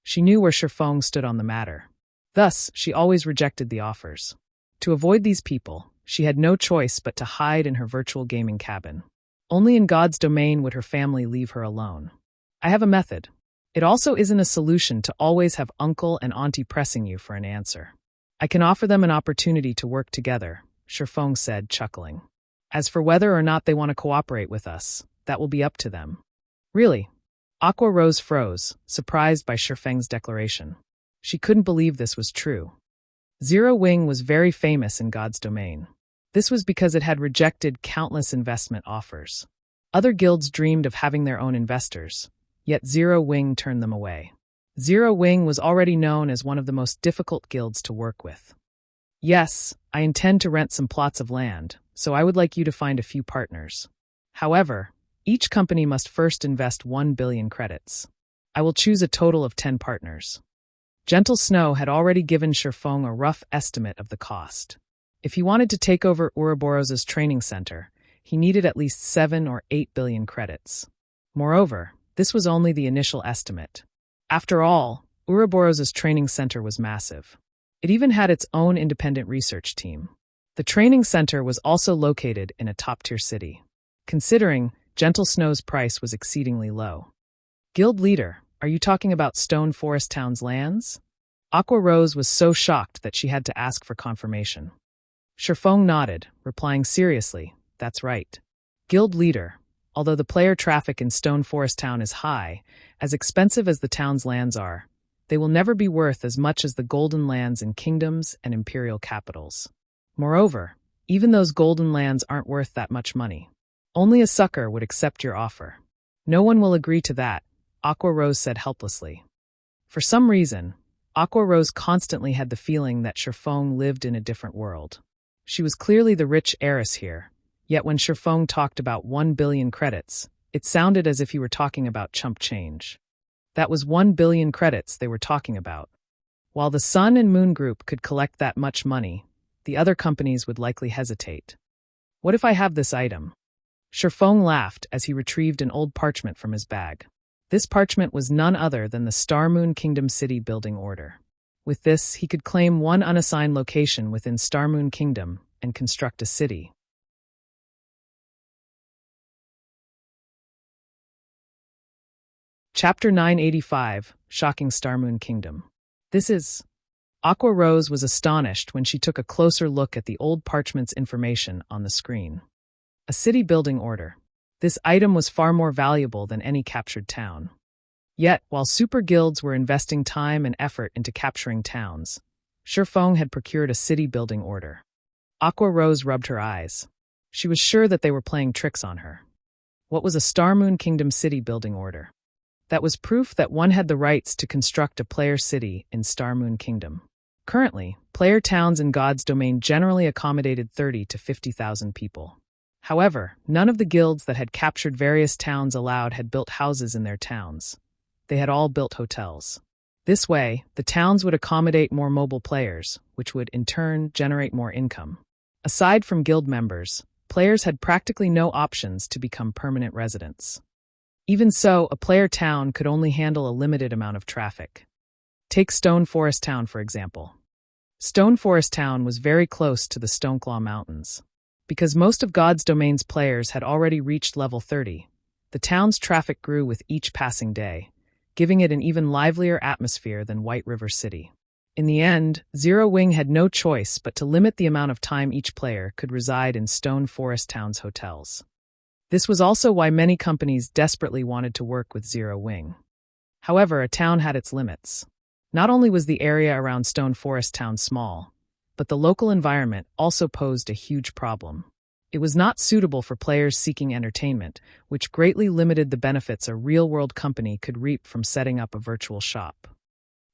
She knew where Feng stood on the matter. Thus, she always rejected the offers. To avoid these people, she had no choice but to hide in her virtual gaming cabin. Only in God's domain would her family leave her alone. I have a method. It also isn't a solution to always have uncle and auntie pressing you for an answer. I can offer them an opportunity to work together, Feng said, chuckling. As for whether or not they want to cooperate with us, that will be up to them. Really? Aqua Rose froze, surprised by Feng's declaration. She couldn't believe this was true. Zero-Wing was very famous in God's domain. This was because it had rejected countless investment offers. Other guilds dreamed of having their own investors, yet Zero-Wing turned them away. Zero-Wing was already known as one of the most difficult guilds to work with. Yes, I intend to rent some plots of land, so I would like you to find a few partners. However, each company must first invest 1 billion credits. I will choose a total of 10 partners. Gentle Snow had already given Feng a rough estimate of the cost. If he wanted to take over Ouroboros's training center, he needed at least 7 or 8 billion credits. Moreover, this was only the initial estimate. After all, Ouroboros's training center was massive. It even had its own independent research team. The training center was also located in a top-tier city. Considering, Gentle Snow's price was exceedingly low. Guild leader, are you talking about Stone Forest Town's lands? Aqua Rose was so shocked that she had to ask for confirmation. Feng nodded, replying seriously, "That's right. Guild leader, although the player traffic in Stone Forest Town is high, as expensive as the town's lands are, they will never be worth as much as the golden lands in kingdoms and imperial capitals. Moreover, even those golden lands aren't worth that much money. Only a sucker would accept your offer." "No one will agree to that," Aqua Rose said helplessly. For some reason, Aqua Rose constantly had the feeling that Feng lived in a different world. She was clearly the rich heiress here, yet when Feng talked about 1 billion credits, it sounded as if he were talking about chump change. That was 1 billion credits they were talking about. While the Sun and Moon Group could collect that much money, the other companies would likely hesitate. "What if I have this item?" Feng laughed as he retrieved an old parchment from his bag. This parchment was none other than the Star Moon Kingdom City building order. With this, he could claim one unassigned location within Star Moon Kingdom and construct a city. Chapter 985, Shocking Star Moon Kingdom. This is... Aqua Rose was astonished when she took a closer look at the old parchment's information on the screen. A city building order. This item was far more valuable than any captured town. Yet, while super guilds were investing time and effort into capturing towns, Feng had procured a city building order. Aqua Rose rubbed her eyes. She was sure that they were playing tricks on her. What was a Star Moon Kingdom city building order? That was proof that one had the rights to construct a player city in Star Moon Kingdom. Currently, player towns in God's domain generally accommodated 30 to 50,000 people. However, none of the guilds that had captured various towns allowed had built houses in their towns. They had all built hotels. This way, the towns would accommodate more mobile players, which would, in turn, generate more income. Aside from guild members, players had practically no options to become permanent residents. Even so, a player town could only handle a limited amount of traffic. Take Stone Forest Town, for example. Stone Forest Town was very close to the Stoneclaw Mountains. Because most of God's Domain's players had already reached level 30, the town's traffic grew with each passing day, giving it an even livelier atmosphere than White River City. In the end, Zero Wing had no choice but to limit the amount of time each player could reside in Stone Forest Town's hotels. This was also why many companies desperately wanted to work with Zero Wing. However, a town had its limits. Not only was the area around Stone Forest Town small, but the local environment also posed a huge problem. It was not suitable for players seeking entertainment, which greatly limited the benefits a real-world company could reap from setting up a virtual shop.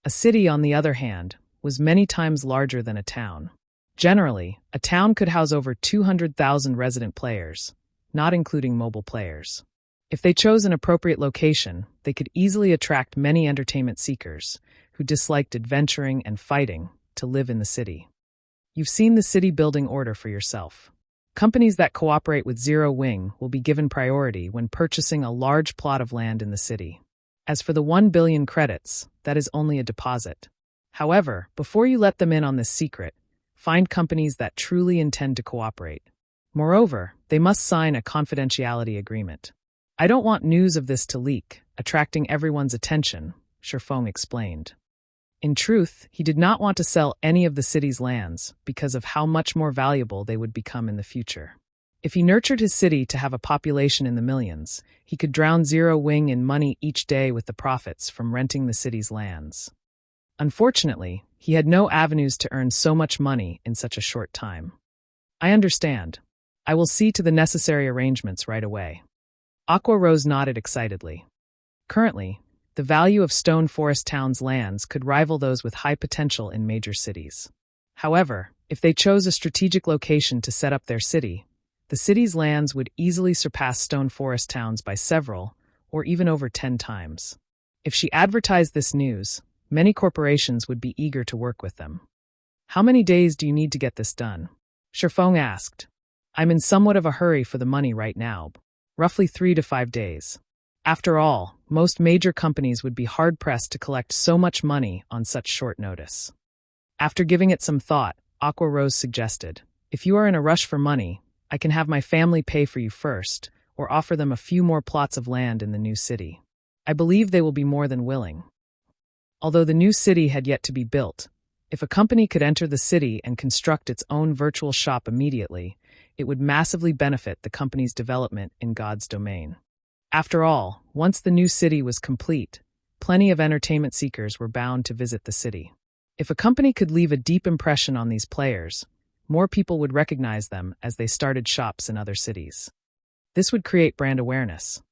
A city, on the other hand, was many times larger than a town. Generally, a town could house over 200,000 resident players, not including mobile players. If they chose an appropriate location, they could easily attract many entertainment seekers who disliked adventuring and fighting to live in the city. You've seen the city building order for yourself. Companies that cooperate with Zero Wing will be given priority when purchasing a large plot of land in the city. As for the 1 billion credits, that is only a deposit. However, before you let them in on this secret, find companies that truly intend to cooperate. Moreover, they must sign a confidentiality agreement. "I don't want news of this to leak, attracting everyone's attention," Feng explained. In truth, he did not want to sell any of the city's lands because of how much more valuable they would become in the future. If he nurtured his city to have a population in the millions, he could drown Zero Wing in money each day with the profits from renting the city's lands. Unfortunately, he had no avenues to earn so much money in such a short time. "I understand. I will see to the necessary arrangements right away." Aqua Rose nodded excitedly. Currently, the value of Stone Forest Town's lands could rival those with high potential in major cities. However, if they chose a strategic location to set up their city, the city's lands would easily surpass Stone Forest Town's by several, or even over 10 times. If she advertised this news, many corporations would be eager to work with them. "How many days do you need to get this done?" Feng asked. "I'm in somewhat of a hurry for the money right now. Roughly 3 to 5 days. After all, most major companies would be hard-pressed to collect so much money on such short notice." After giving it some thought, Aqua Rose suggested, "If you are in a rush for money, I can have my family pay for you first, or offer them a few more plots of land in the new city. I believe they will be more than willing." Although the new city had yet to be built, if a company could enter the city and construct its own virtual shop immediately, it would massively benefit the company's development in God's domain. After all, once the new city was complete, plenty of entertainment seekers were bound to visit the city. If a company could leave a deep impression on these players, more people would recognize them as they started shops in other cities. This would create brand awareness.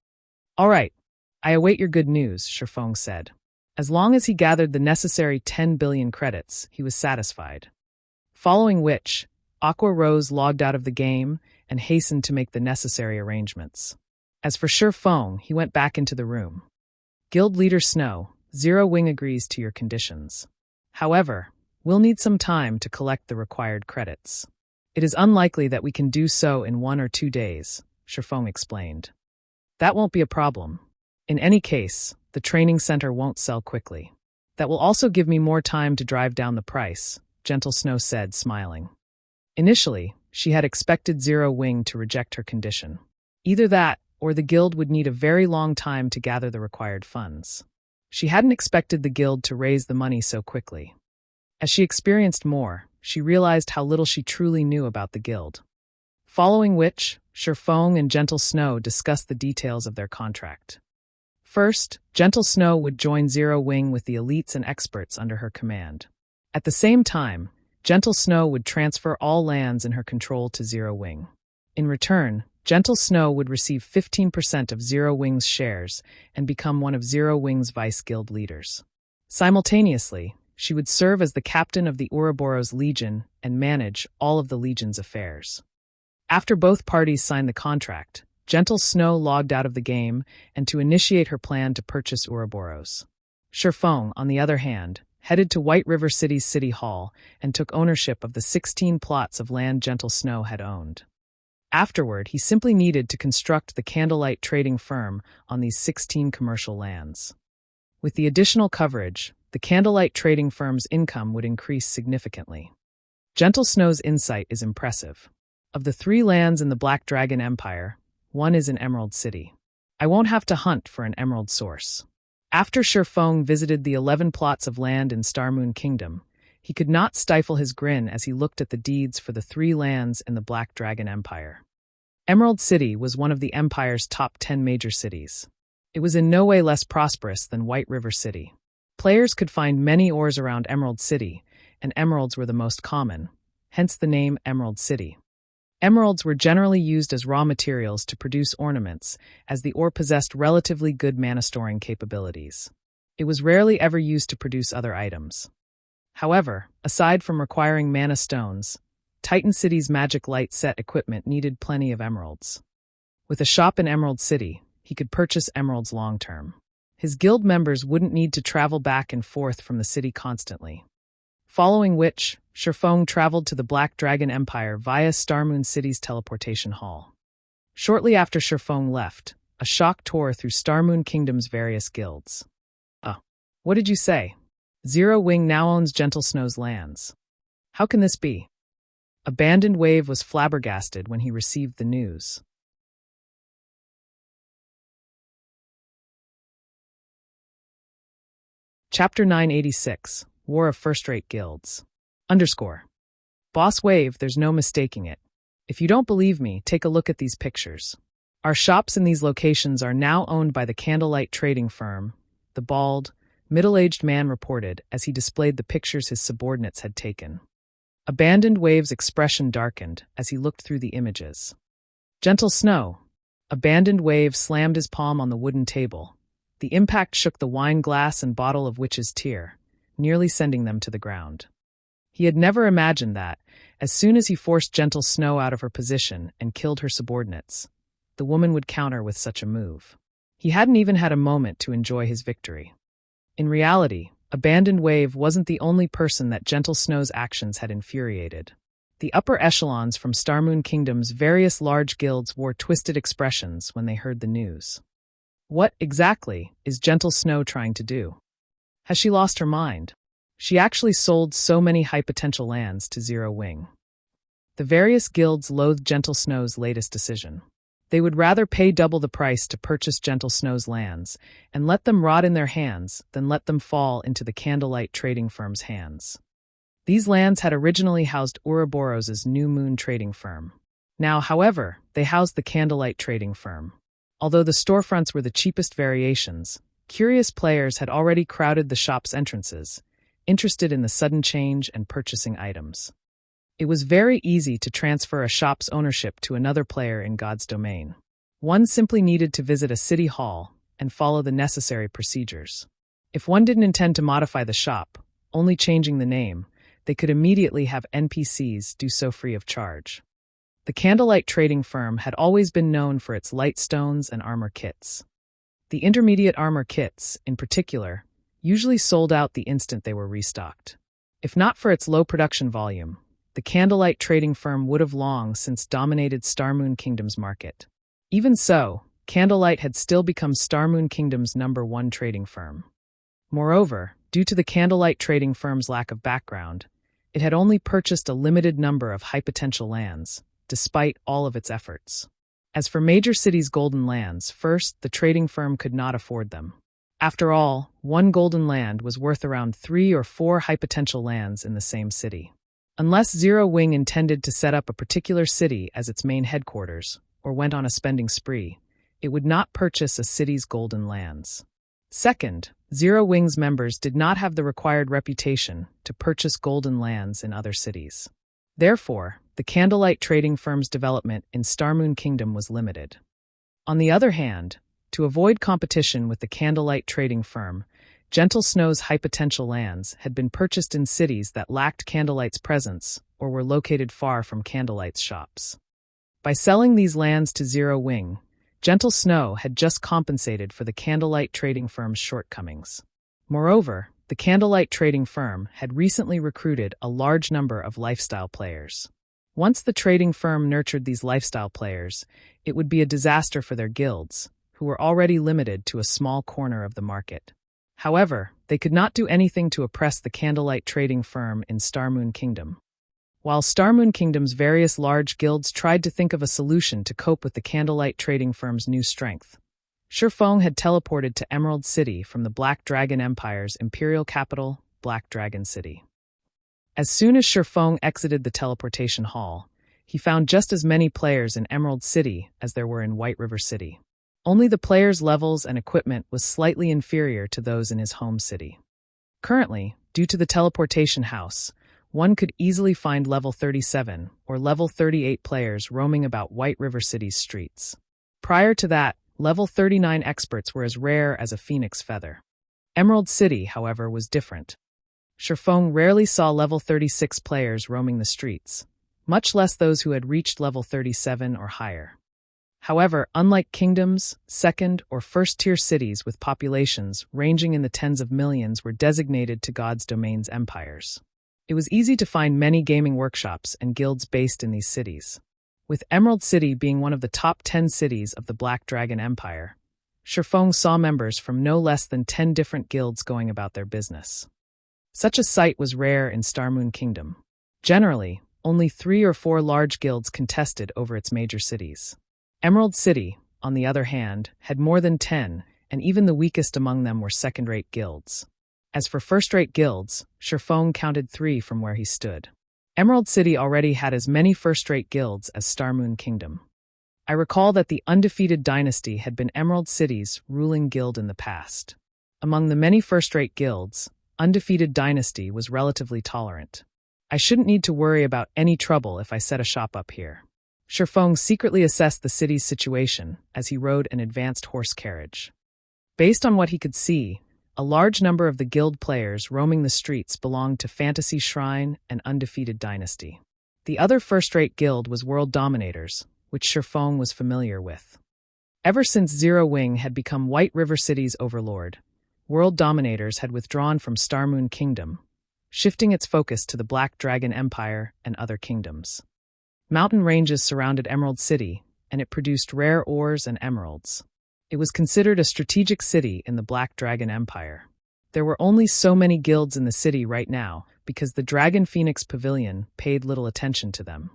All right, I await your good news, Feng said. As long as he gathered the necessary 10 billion credits, he was satisfied. Following which, Aqua Rose logged out of the game and hastened to make the necessary arrangements. As for Feng, he went back into the room. Guild Leader Snow, Zero Wing agrees to your conditions. However, we'll need some time to collect the required credits. It is unlikely that we can do so in 1 or 2 days, Feng explained. That won't be a problem. In any case, the training center won't sell quickly. That will also give me more time to drive down the price, Gentle Snow said, smiling. Initially, she had expected Zero Wing to reject her condition. Either that, or the guild would need a very long time to gather the required funds. She hadn't expected the guild to raise the money so quickly. As she experienced more, she realized how little she truly knew about the guild. Following which, Feng and Gentle Snow discussed the details of their contract. First, Gentle Snow would join Zero Wing with the elites and experts under her command. At the same time, Gentle Snow would transfer all lands in her control to Zero Wing. In return, Gentle Snow would receive 15% of Zero Wing's shares and become one of Zero Wing's vice guild leaders. Simultaneously, she would serve as the captain of the Ouroboros Legion and manage all of the Legion's affairs. After both parties signed the contract, Gentle Snow logged out of the game and to initiate her plan to purchase Ouroboros. Feng, on the other hand, headed to White River City's City Hall and took ownership of the 16 plots of land Gentle Snow had owned. Afterward, he simply needed to construct the Candlelight trading firm on these 16 commercial lands. With the additional coverage, the Candlelight trading firm's income would increase significantly. Gentle Snow's insight is impressive. Of the 3 lands in the Black Dragon Empire, 1 is in Emerald City. I won't have to hunt for an emerald source. After Feng visited the 11 plots of land in Starmoon Kingdom, he could not stifle his grin as he looked at the deeds for the 3 lands in the Black Dragon Empire. Emerald City was one of the Empire's top 10 major cities. It was in no way less prosperous than White River City. Players could find many ores around Emerald City, and emeralds were the most common, hence the name Emerald City. Emeralds were generally used as raw materials to produce ornaments, as the ore possessed relatively good mana-storing capabilities. It was rarely ever used to produce other items. However, aside from requiring mana stones, Titan City's magic light set equipment needed plenty of emeralds. With a shop in Emerald City, he could purchase emeralds long-term. His guild members wouldn't need to travel back and forth from the city constantly. Following which, Feng traveled to the Black Dragon Empire via Starmoon City's teleportation hall. Shortly after Feng left, a shock tore through Starmoon Kingdom's various guilds. What did you say? Zero Wing now owns Gentle Snow's lands. How can this be? Abandoned Wave was flabbergasted when he received the news. Chapter 986, War of First-Rate Guilds. Boss Wave, there's no mistaking it. If you don't believe me, take a look at these pictures. Our shops in these locations are now owned by the Candlelight trading firm, the bald, middle-aged man reported as he displayed the pictures his subordinates had taken. Abandoned Wave's expression darkened as he looked through the images. Gentle Snow. Abandoned Wave slammed his palm on the wooden table. The impact shook the wine glass and bottle of Witch's Tear, nearly sending them to the ground. He had never imagined that, as soon as he forced Gentle Snow out of her position and killed her subordinates, the woman would counter with such a move. He hadn't even had a moment to enjoy his victory. In reality, Abandoned Wave wasn't the only person that Gentle Snow's actions had infuriated. The upper echelons from Starmoon Kingdom's various large guilds wore twisted expressions when they heard the news. What, exactly, is Gentle Snow trying to do? Has she lost her mind? She actually sold so many high-potential lands to Zero Wing. The various guilds loathed Gentle Snow's latest decision. They would rather pay double the price to purchase Gentle Snow's lands and let them rot in their hands than let them fall into the Candlelight trading firm's hands. These lands had originally housed Ouroboros's New Moon trading firm. Now, however, they housed the Candlelight trading firm. Although the storefronts were the cheapest variations, curious players had already crowded the shop's entrances, interested in the sudden change and purchasing items. It was very easy to transfer a shop's ownership to another player in God's domain. One simply needed to visit a city hall and follow the necessary procedures. If one didn't intend to modify the shop, only changing the name, they could immediately have NPCs do so free of charge. The Candlelight trading firm had always been known for its light stones and armor kits. The intermediate armor kits, in particular, usually sold out the instant they were restocked. If not for its low production volume, the Candlelight trading firm would have long since dominated Starmoon Kingdom's market. Even so, Candlelight had still become Starmoon Kingdom's #1 trading firm. Moreover, due to the Candlelight trading firm's lack of background, it had only purchased a limited number of high-potential lands, despite all of its efforts. As for major cities' golden lands, first, the trading firm could not afford them. After all, one golden land was worth around 3 or 4 high-potential lands in the same city. Unless Zero Wing intended to set up a particular city as its main headquarters, or went on a spending spree, it would not purchase a city's golden lands. Second, Zero Wing's members did not have the required reputation to purchase golden lands in other cities. Therefore, the Candlelight trading firm's development in Starmoon Kingdom was limited. On the other hand, to avoid competition with the Candlelight trading firm, Gentle Snow's high-potential lands had been purchased in cities that lacked Candlelight's presence or were located far from Candlelight's shops. By selling these lands to Zero Wing, Gentle Snow had just compensated for the Candlelight trading firm's shortcomings. Moreover, the Candlelight trading firm had recently recruited a large number of lifestyle players. Once the trading firm nurtured these lifestyle players, it would be a disaster for their guilds, who were already limited to a small corner of the market. However, they could not do anything to oppress the Candlelight trading firm in Starmoon Kingdom. While Starmoon Kingdom's various large guilds tried to think of a solution to cope with the Candlelight trading firm's new strength, Feng had teleported to Emerald City from the Black Dragon Empire's imperial capital, Black Dragon City. As soon as Feng exited the teleportation hall, he found just as many players in Emerald City as there were in White River City. Only the players' levels and equipment was slightly inferior to those in his home city. Currently, due to the teleportation house, one could easily find level 37 or level 38 players roaming about White River City's streets. Prior to that, level 39 experts were as rare as a phoenix feather. Emerald City, however, was different. Feng rarely saw level 36 players roaming the streets, much less those who had reached level 37 or higher. However, unlike kingdoms, second- or first-tier cities with populations ranging in the tens of millions were designated to God's domain's empires, it was easy to find many gaming workshops and guilds based in these cities. With Emerald City being one of the top 10 cities of the Black Dragon Empire, Feng saw members from no less than 10 different guilds going about their business. Such a sight was rare in Starmoon Kingdom. Generally, only 3 or 4 large guilds contested over its major cities. Emerald City, on the other hand, had more than 10, and even the weakest among them were second-rate guilds. As for first-rate guilds, Feng counted 3 from where he stood. Emerald City already had as many first-rate guilds as Starmoon Kingdom. I recall that the Undefeated Dynasty had been Emerald City's ruling guild in the past. Among the many first-rate guilds, Undefeated Dynasty was relatively tolerant. I shouldn't need to worry about any trouble if I set a shop up here. Feng secretly assessed the city's situation as he rode an advanced horse carriage. Based on what he could see, a large number of the guild players roaming the streets belonged to Fantasy Shrine and Undefeated Dynasty. The other first-rate guild was World Dominators, which Feng was familiar with. Ever since Zero Wing had become White River City's overlord, World Dominators had withdrawn from Starmoon Kingdom, shifting its focus to the Black Dragon Empire and other kingdoms. Mountain ranges surrounded Emerald City, and it produced rare ores and emeralds. It was considered a strategic city in the Black Dragon Empire. There were only so many guilds in the city right now because the Dragon Phoenix Pavilion paid little attention to them.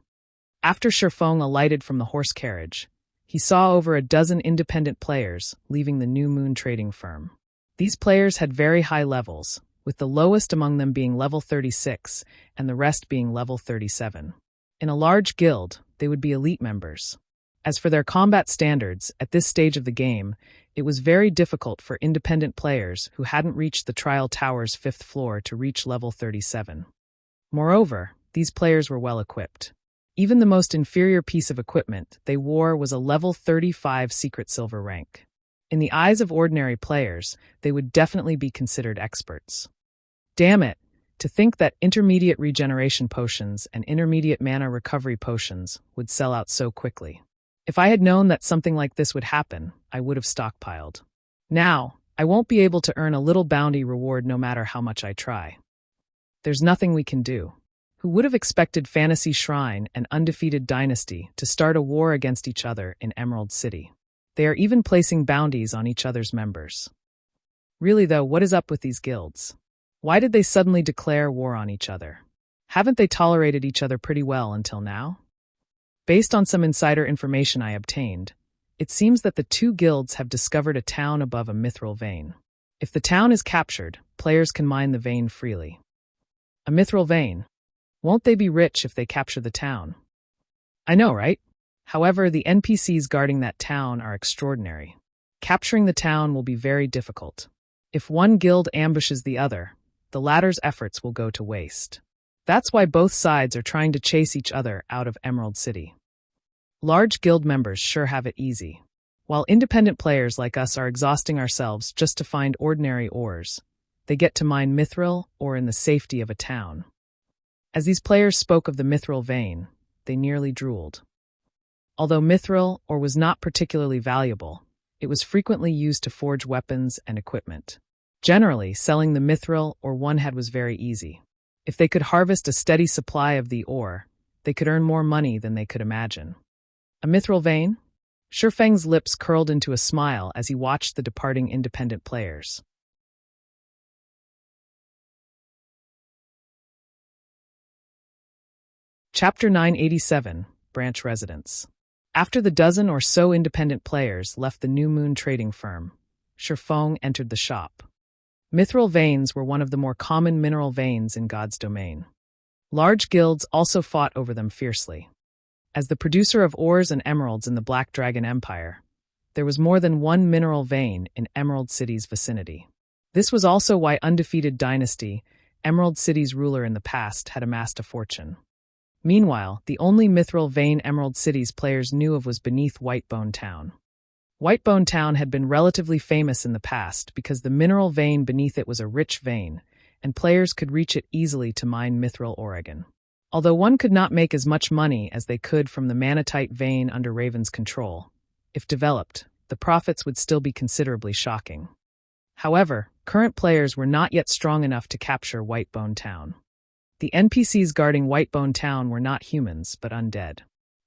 After Feng alighted from the horse carriage, He saw over a dozen independent players leaving the New Moon trading firm. These players had very high levels, with the lowest among them being level 36 and the rest being level 37. In a large guild, they would be elite members. As for their combat standards, at this stage of the game, it was very difficult for independent players who hadn't reached the Trial Tower's 5th floor to reach level 37. Moreover, these players were well equipped. Even the most inferior piece of equipment they wore was a level 35 secret silver rank. In the eyes of ordinary players, they would definitely be considered experts. Damn it, to think that intermediate regeneration potions and intermediate mana recovery potions would sell out so quickly. If I had known that something like this would happen, I would have stockpiled. Now, I won't be able to earn a little bounty reward no matter how much I try. There's nothing we can do. Who would have expected Fantasy Shrine and Undefeated Dynasty to start a war against each other in Emerald City? They are even placing bounties on each other's members. Really though, what is up with these guilds? Why did they suddenly declare war on each other? Haven't they tolerated each other pretty well until now? Based on some insider information I obtained, it seems that the two guilds have discovered a town above a mithril vein. If the town is captured, players can mine the vein freely. A mithril vein. Won't they be rich if they capture the town? I know, right? However, the NPCs guarding that town are extraordinary. Capturing the town will be very difficult. If one guild ambushes the other, the latter's efforts will go to waste. That's why both sides are trying to chase each other out of Emerald City. Large guild members sure have it easy. While independent players like us are exhausting ourselves just to find ordinary ores, they get to mine mithril or in the safety of a town. As these players spoke of the mithril vein, they nearly drooled. Although mithril ore was not particularly valuable, it was frequently used to forge weapons and equipment. Generally, selling the mithril ore one had was very easy. If they could harvest a steady supply of the ore, they could earn more money than they could imagine. A mithril vein? Feng's lips curled into a smile as he watched the departing independent players. Chapter 987, Branch Residence. After the dozen or so independent players left the New Moon trading firm, Feng entered the shop. Mithril veins were one of the more common mineral veins in God's domain. Large guilds also fought over them fiercely. As the producer of ores and emeralds in the Black Dragon Empire, there was more than one mineral vein in Emerald City's vicinity. This was also why Undefeated Dynasty, Emerald City's ruler in the past, had amassed a fortune. Meanwhile, the only mithril vein Emerald City's players knew of was beneath Whitebone Town. Whitebone Town had been relatively famous in the past because the mineral vein beneath it was a rich vein, and players could reach it easily to mine mithril Oregon. Although one could not make as much money as they could from the manatite vein under Raven's control, if developed, the profits would still be considerably shocking. However, current players were not yet strong enough to capture Whitebone Town. The NPCs guarding Whitebone Town were not humans, but undead.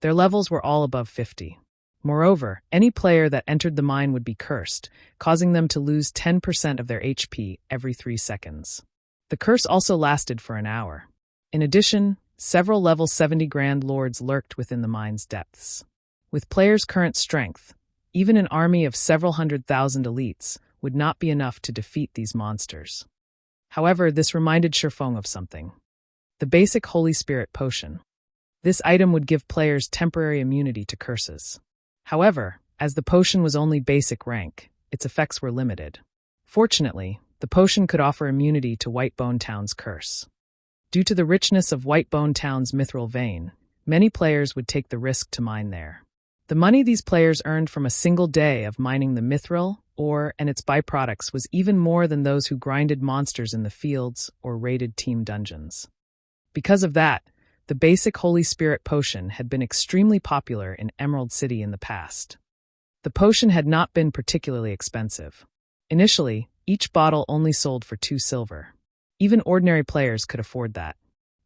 Their levels were all above 50. Moreover, any player that entered the mine would be cursed, causing them to lose 10% of their HP every 3 seconds. The curse also lasted for an hour. In addition, several level 70 Grand Lords lurked within the mine's depths. With players' current strength, even an army of several 100,000 elites would not be enough to defeat these monsters. However, this reminded Feng of something. The basic Holy Spirit potion. This item would give players temporary immunity to curses. However, as the potion was only basic rank, its effects were limited. Fortunately, the potion could offer immunity to Whitebone Town's curse. Due to the richness of Whitebone Town's mithril vein, many players would take the risk to mine there. The money these players earned from a single day of mining the mithril ore and its byproducts was even more than those who grinded monsters in the fields or raided team dungeons. Because of that, the basic Holy Spirit potion had been extremely popular in Emerald City in the past. The potion had not been particularly expensive. Initially, each bottle only sold for 2 silver. Even ordinary players could afford that.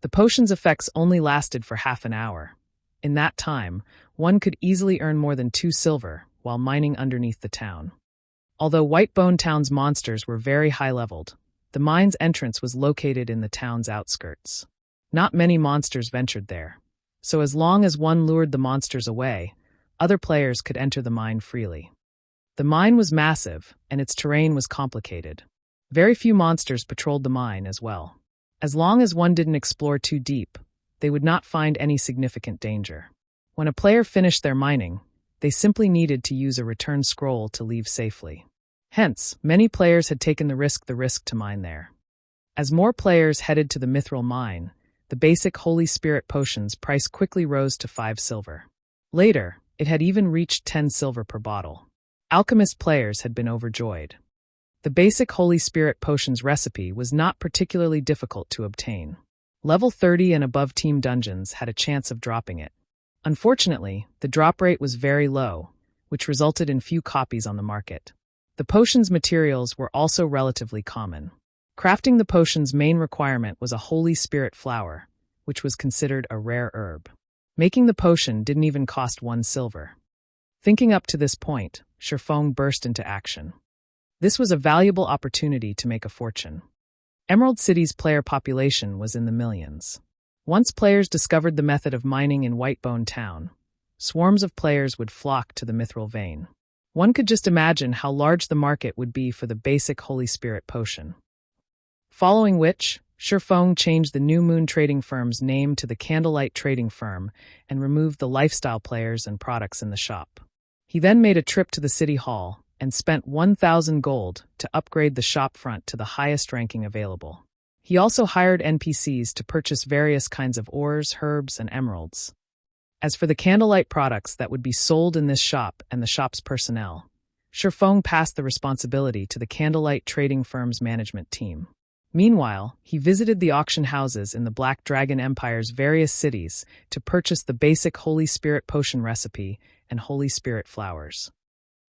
The potion's effects only lasted for half an hour. In that time, one could easily earn more than 2 silver while mining underneath the town. Although Whitebone Town's monsters were very high-leveled, the mine's entrance was located in the town's outskirts. Not many monsters ventured there, so as long as one lured the monsters away, other players could enter the mine freely. The mine was massive, and its terrain was complicated. Very few monsters patrolled the mine as well. As long as one didn't explore too deep, they would not find any significant danger. When a player finished their mining, they simply needed to use a return scroll to leave safely. Hence, many players had taken the risk to mine there. As more players headed to the Mithril mine, the basic Holy Spirit potions price quickly rose to 5 silver. Later, it had even reached 10 silver per bottle. Alchemist players had been overjoyed. The basic Holy Spirit potions recipe was not particularly difficult to obtain. Level 30 and above team dungeons had a chance of dropping it. Unfortunately, the drop rate was very low, which resulted in few copies on the market. The potions materials were also relatively common. Crafting the potion's main requirement was a Holy Spirit flower, which was considered a rare herb. Making the potion didn't even cost 1 silver. Thinking up to this point, Feng burst into action. This was a valuable opportunity to make a fortune. Emerald City's player population was in the millions. Once players discovered the method of mining in Whitebone Town, swarms of players would flock to the Mithril vein. One could just imagine how large the market would be for the basic Holy Spirit potion. Following which, Feng changed the New Moon Trading Firm's name to the Candlelight Trading Firm and removed the lifestyle players and products in the shop. He then made a trip to the City Hall and spent 1,000 gold to upgrade the shop front to the highest ranking available. He also hired NPCs to purchase various kinds of ores, herbs, and emeralds. As for the candlelight products that would be sold in this shop and the shop's personnel, Feng passed the responsibility to the Candlelight Trading Firm's management team. Meanwhile, he visited the auction houses in the Black Dragon Empire's various cities to purchase the basic Holy Spirit potion recipe and Holy Spirit flowers.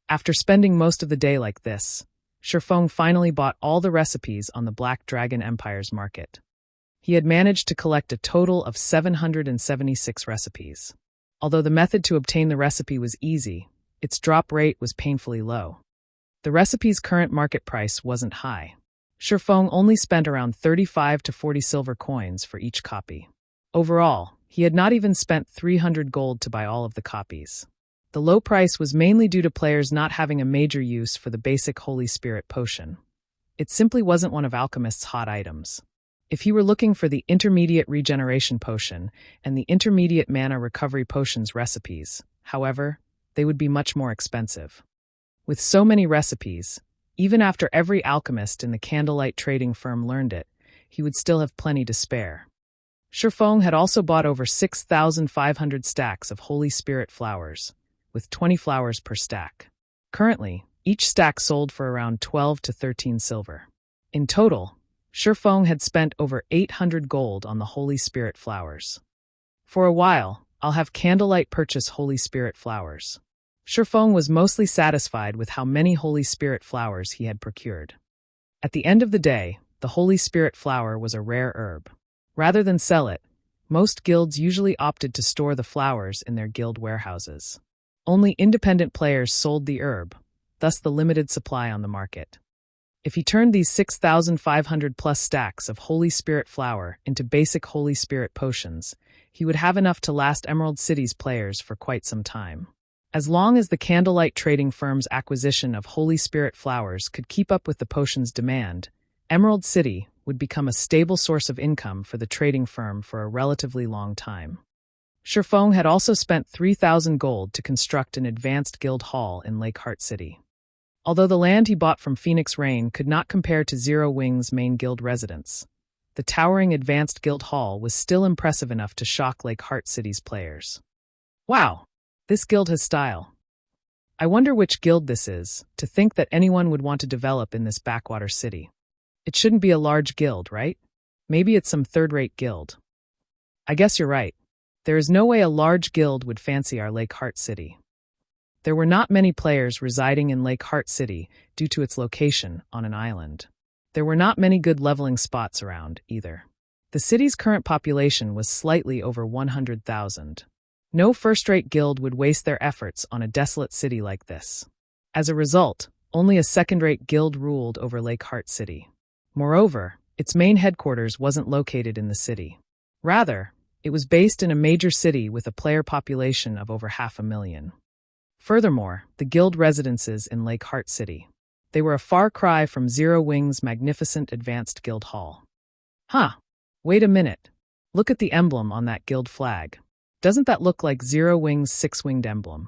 After spending most of the day like this, Feng finally bought all the recipes on the Black Dragon Empire's market. He had managed to collect a total of 776 recipes. Although the method to obtain the recipe was easy, its drop rate was painfully low. The recipe's current market price wasn't high. Feng only spent around 35 to 40 silver coins for each copy. Overall, he had not even spent 300 gold to buy all of the copies. The low price was mainly due to players not having a major use for the basic Holy Spirit potion. It simply wasn't one of Alchemist's hot items. If he were looking for the intermediate regeneration potion and the intermediate mana recovery potions recipes, however, they would be much more expensive. With so many recipes, even after every alchemist in the Candlelight Trading Firm learned it, he would still have plenty to spare. Feng had also bought over 6,500 stacks of Holy Spirit flowers, with 20 flowers per stack. Currently, each stack sold for around 12 to 13 silver. In total, Feng had spent over 800 gold on the Holy Spirit flowers. For a while, I'll have Candlelight purchase Holy Spirit flowers. Feng was mostly satisfied with how many Holy Spirit flowers he had procured. At the end of the day, the Holy Spirit flower was a rare herb. Rather than sell it, most guilds usually opted to store the flowers in their guild warehouses. Only independent players sold the herb, thus the limited supply on the market. If he turned these 6,500 plus stacks of Holy Spirit flower into basic Holy Spirit potions, he would have enough to last Emerald City's players for quite some time. As long as the Candlelight Trading Firm's acquisition of Holy Spirit flowers could keep up with the potion's demand, Emerald City would become a stable source of income for the trading firm for a relatively long time. Feng had also spent 3,000 gold to construct an advanced guild hall in Lakeheart City. Although the land he bought from Phoenix Rain could not compare to Zero Wing's main guild residence, the towering advanced guild hall was still impressive enough to shock Lakeheart City's players. Wow, this guild has style. I wonder which guild this is, to think that anyone would want to develop in this backwater city. It shouldn't be a large guild, right? Maybe it's some third-rate guild. I guess you're right. There is no way a large guild would fancy our Lakeheart City. There were not many players residing in Lakeheart City due to its location on an island. There were not many good leveling spots around, either. The city's current population was slightly over 100,000. No first-rate guild would waste their efforts on a desolate city like this. As a result, only a second-rate guild ruled over Lakeheart City. Moreover, its main headquarters wasn't located in the city. Rather, it was based in a major city with a player population of over 500,000. Furthermore, the guild residences in Lake Heart City. They were a far cry from Zero Wing's magnificent advanced guild hall. Huh. Wait a minute. Look at the emblem on that guild flag. Doesn't that look like Zero Wing's six-winged emblem?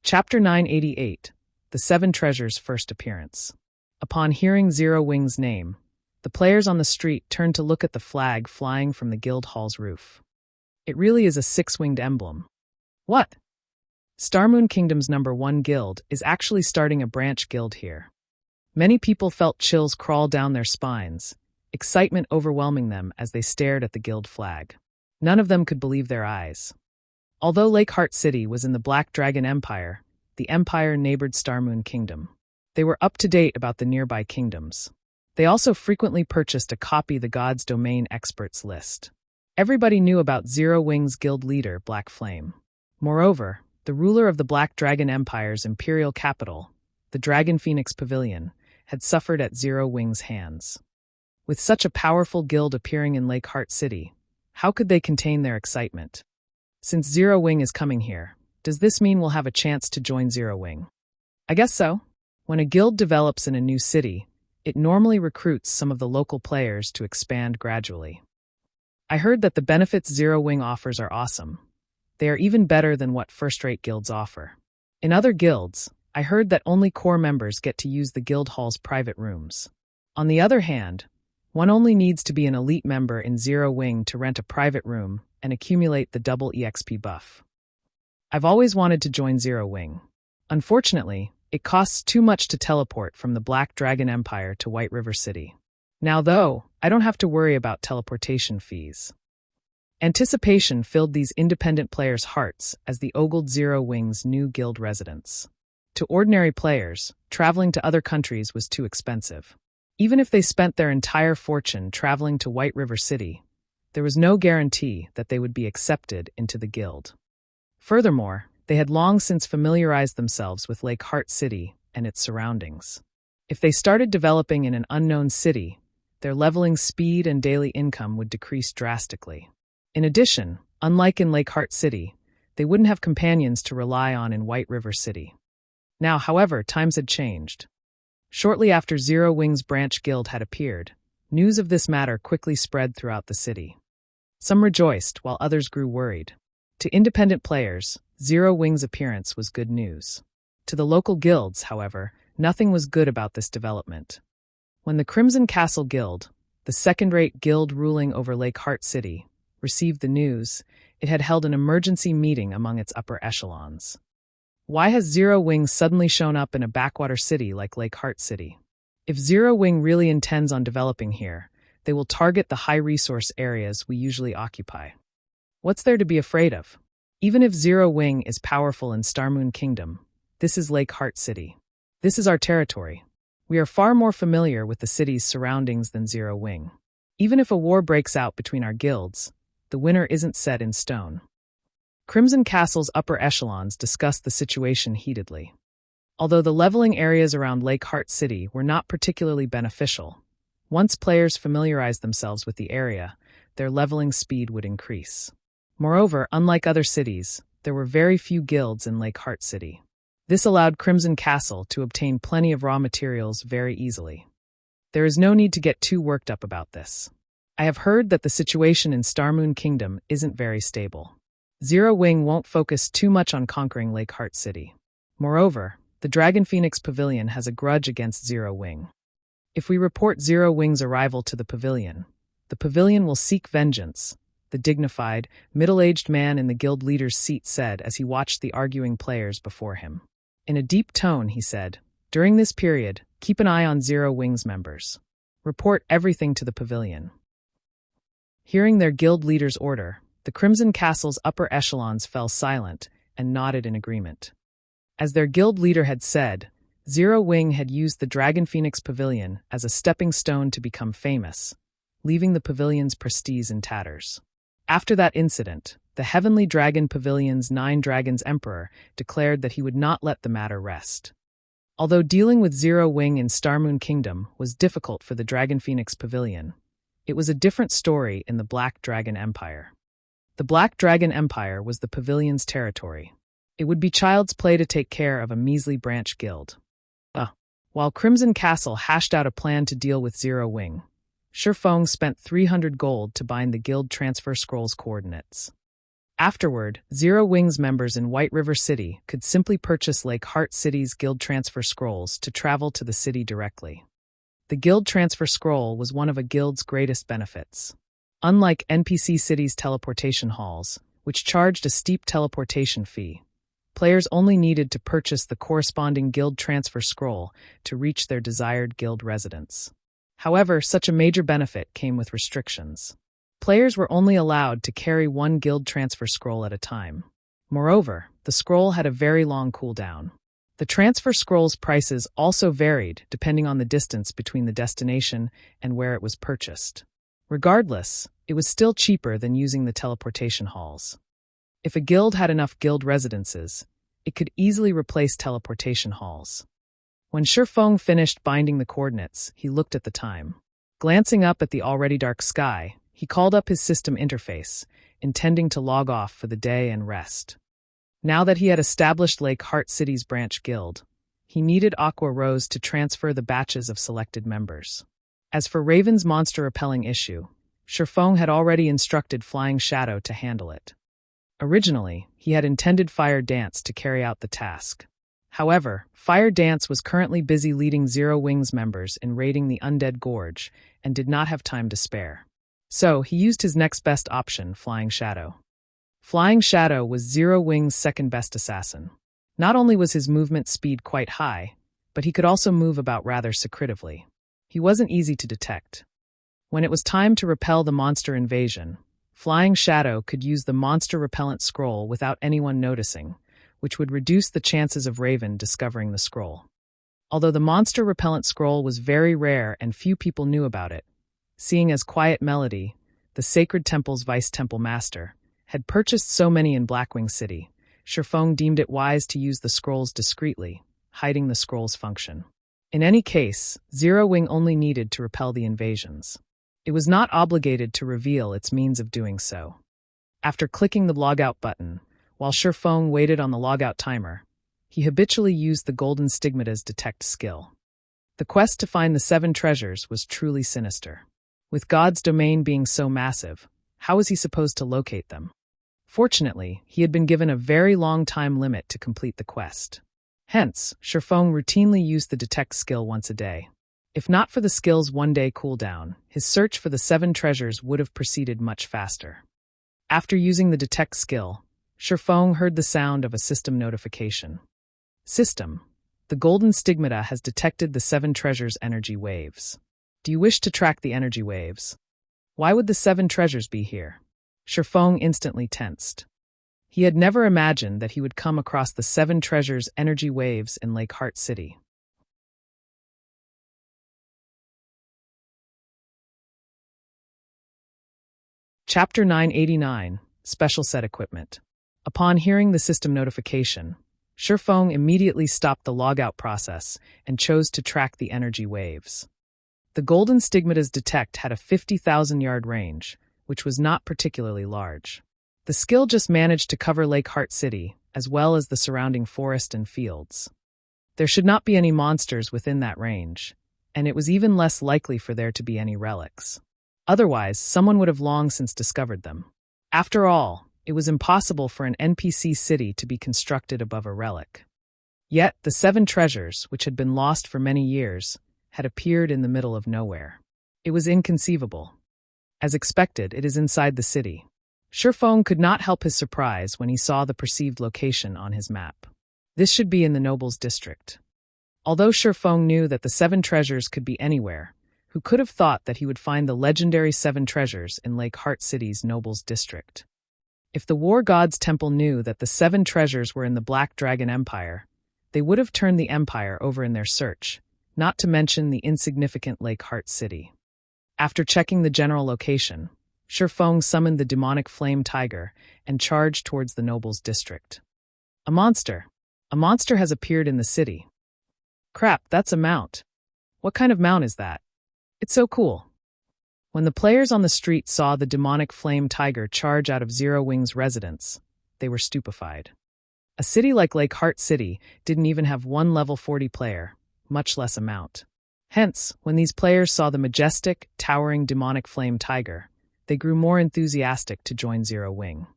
Chapter 988, The Seven Treasures' First Appearance. Upon hearing Zero Wing's name, the players on the street turned to look at the flag flying from the guild hall's roof. It really is a six-winged emblem. What? Starmoon Kingdom's #1 guild is actually starting a branch guild here. Many people felt chills crawl down their spines, excitement overwhelming them as they stared at the guild flag. None of them could believe their eyes. Although Lake Heart City was in the Black Dragon Empire, the empire neighbored Starmoon Kingdom. They were up to date about the nearby kingdoms. They also frequently purchased a copy of the God's Domain Experts list. Everybody knew about Zero Wing's guild leader, Black Flame. Moreover, the ruler of the Black Dragon Empire's imperial capital, the Dragon Phoenix Pavilion, had suffered at Zero Wing's hands. With such a powerful guild appearing in Lake Heart City, how could they contain their excitement? Since Zero Wing is coming here, does this mean we'll have a chance to join Zero Wing? I guess so. When a guild develops in a new city, it normally recruits some of the local players to expand gradually. I heard that the benefits Zero Wing offers are awesome. They are even better than what first-rate guilds offer. In other guilds, I heard that only core members get to use the guild hall's private rooms. On the other hand, one only needs to be an elite member in Zero Wing to rent a private room and accumulate the double EXP buff. I've always wanted to join Zero Wing. Unfortunately, it costs too much to teleport from the Black Dragon Empire to White River City. Now though, I don't have to worry about teleportation fees. Anticipation filled these independent players' hearts as they ogled Zero Wing's new guild residence. To ordinary players, traveling to other countries was too expensive. Even if they spent their entire fortune traveling to White River City, there was no guarantee that they would be accepted into the guild. Furthermore, they had long since familiarized themselves with Lake Heart City and its surroundings. If they started developing in an unknown city, their leveling speed and daily income would decrease drastically. In addition, unlike in Lake Heart City, they wouldn't have companions to rely on in White River City. Now, however, times had changed. Shortly after Zero Wing's branch guild had appeared, news of this matter quickly spread throughout the city. Some rejoiced, while others grew worried. To independent players, Zero Wing's appearance was good news. To the local guilds, however, nothing was good about this development. When the Crimson Castle Guild, the second-rate guild ruling over Lake Heart City, received the news, it had held an emergency meeting among its upper echelons. Why has Zero Wing suddenly shown up in a backwater city like Lake Heart City? If Zero Wing really intends on developing here, they will target the high-resource areas we usually occupy. What's there to be afraid of? Even if Zero Wing is powerful in Starmoon Kingdom, this is Lake Heart City. This is our territory. We are far more familiar with the city's surroundings than Zero Wing. Even if a war breaks out between our guilds, the winner isn't set in stone. Crimson Castle's upper echelons discussed the situation heatedly. Although the leveling areas around Lake Heart City were not particularly beneficial, once players familiarized themselves with the area, their leveling speed would increase. Moreover, unlike other cities, there were very few guilds in Lake Heart City. This allowed Crimson Castle to obtain plenty of raw materials very easily. There is no need to get too worked up about this. I have heard that the situation in Starmoon Kingdom isn't very stable. Zero Wing won't focus too much on conquering Lake Heart City. Moreover, the Dragon Phoenix Pavilion has a grudge against Zero Wing. If we report Zero Wing's arrival to the pavilion will seek vengeance, the dignified, middle-aged man in the guild leader's seat said as he watched the arguing players before him. In a deep tone, he said, "During this period, keep an eye on Zero Wing's members. Report everything to the pavilion." Hearing their guild leader's order, the Crimson Castle's upper echelons fell silent and nodded in agreement. As their guild leader had said, Zero Wing had used the Dragon Phoenix Pavilion as a stepping stone to become famous, leaving the pavilion's prestige in tatters. After that incident, the Heavenly Dragon Pavilion's 9 Dragons Emperor declared that he would not let the matter rest. Although dealing with Zero Wing in Starmoon Kingdom was difficult for the Dragon Phoenix Pavilion, It was a different story in the Black Dragon Empire. The Black Dragon Empire was the pavilion's territory. It would be child's play to take care of a measly branch guild. While Crimson Castle hashed out a plan to deal with Zero Wing, Feng spent 300 gold to bind the guild transfer scroll's coordinates. Afterward, Zero Wing's members in White River City could simply purchase Lake Heart City's guild transfer scrolls to travel to the city directly. The guild transfer scroll was one of a guild's greatest benefits. Unlike NPC City's teleportation halls, which charged a steep teleportation fee, players only needed to purchase the corresponding guild transfer scroll to reach their desired guild residence. However, such a major benefit came with restrictions. Players were only allowed to carry one guild transfer scroll at a time. Moreover, the scroll had a very long cooldown. The transfer scroll's prices also varied depending on the distance between the destination and where it was purchased. Regardless, it was still cheaper than using the teleportation halls. If a guild had enough guild residences, it could easily replace teleportation halls. When Feng finished binding the coordinates, he looked at the time. Glancing up at the already dark sky, he called up his system interface, intending to log off for the day and rest. Now that he had established Lake Heart City's branch guild, he needed Aqua Rose to transfer the batches of selected members. As for Raven's monster-repelling issue, Feng had already instructed Flying Shadow to handle it. Originally, he had intended Fire Dance to carry out the task. However, Fire Dance was currently busy leading Zero Wing's members in raiding the Undead Gorge and did not have time to spare. So, he used his next best option, Flying Shadow. Flying Shadow was Zero Wing's second-best assassin. Not only was his movement speed quite high, but he could also move about rather secretively. He wasn't easy to detect. When it was time to repel the monster invasion, Flying Shadow could use the monster repellent scroll without anyone noticing, which would reduce the chances of Raven discovering the scroll. Although the monster repellent scroll was very rare and few people knew about it, seeing as Quiet Melody, the Sacred Temple's vice-temple master, had purchased so many in Blackwing City, Feng deemed it wise to use the scrolls discreetly, hiding the scroll's function. In any case, Zero Wing only needed to repel the invasions. It was not obligated to reveal its means of doing so. After clicking the logout button, while Feng waited on the logout timer, he habitually used the Golden Stigmata's detect skill. The quest to find the 7 treasures was truly sinister. With God's domain being so massive, how was he supposed to locate them? Fortunately, he had been given a very long time limit to complete the quest. Hence, Feng routinely used the detect skill once a day. If not for the skill's one-day cooldown, his search for the 7 treasures would have proceeded much faster. After using the detect skill, Feng heard the sound of a system notification. System, the Golden Stigmata has detected the 7 treasures' energy waves. Do you wish to track the energy waves? Why would the 7 treasures be here? Feng instantly tensed. He had never imagined that he would come across the 7 treasures' energy waves in Lake Heart City. Chapter 989, Special Set Equipment. Upon hearing the system notification, Feng immediately stopped the logout process and chose to track the energy waves. The Golden Stigmata's detect had a 50,000-yard range, which was not particularly large. The skill just managed to cover Lake Heart City, as well as the surrounding forest and fields. There should not be any monsters within that range, and it was even less likely for there to be any relics. Otherwise, someone would have long since discovered them. After all, it was impossible for an NPC city to be constructed above a relic. Yet, the 7 treasures, which had been lost for many years, had appeared in the middle of nowhere. It was inconceivable. As expected, it is inside the city. Feng could not help his surprise when he saw the perceived location on his map. This should be in the Nobles District. Although Feng knew that the 7 treasures could be anywhere, who could have thought that he would find the legendary 7 treasures in Lake Heart City's Nobles District? If the War God's Temple knew that the 7 treasures were in the Black Dragon Empire, they would have turned the Empire over in their search, not to mention the insignificant Lake Heart City. After checking the general location, Feng summoned the demonic flame tiger and charged towards the Nobles District. A monster! A monster has appeared in the city. Crap, that's a mount. What kind of mount is that? It's so cool. When the players on the street saw the demonic flame tiger charge out of Zero Wing's residence, they were stupefied. A city like Lake Heart City didn't even have one level 40 player, much less a mount. Hence, when these players saw the majestic, towering demonic flame tiger, they grew more enthusiastic to join Zero Wing.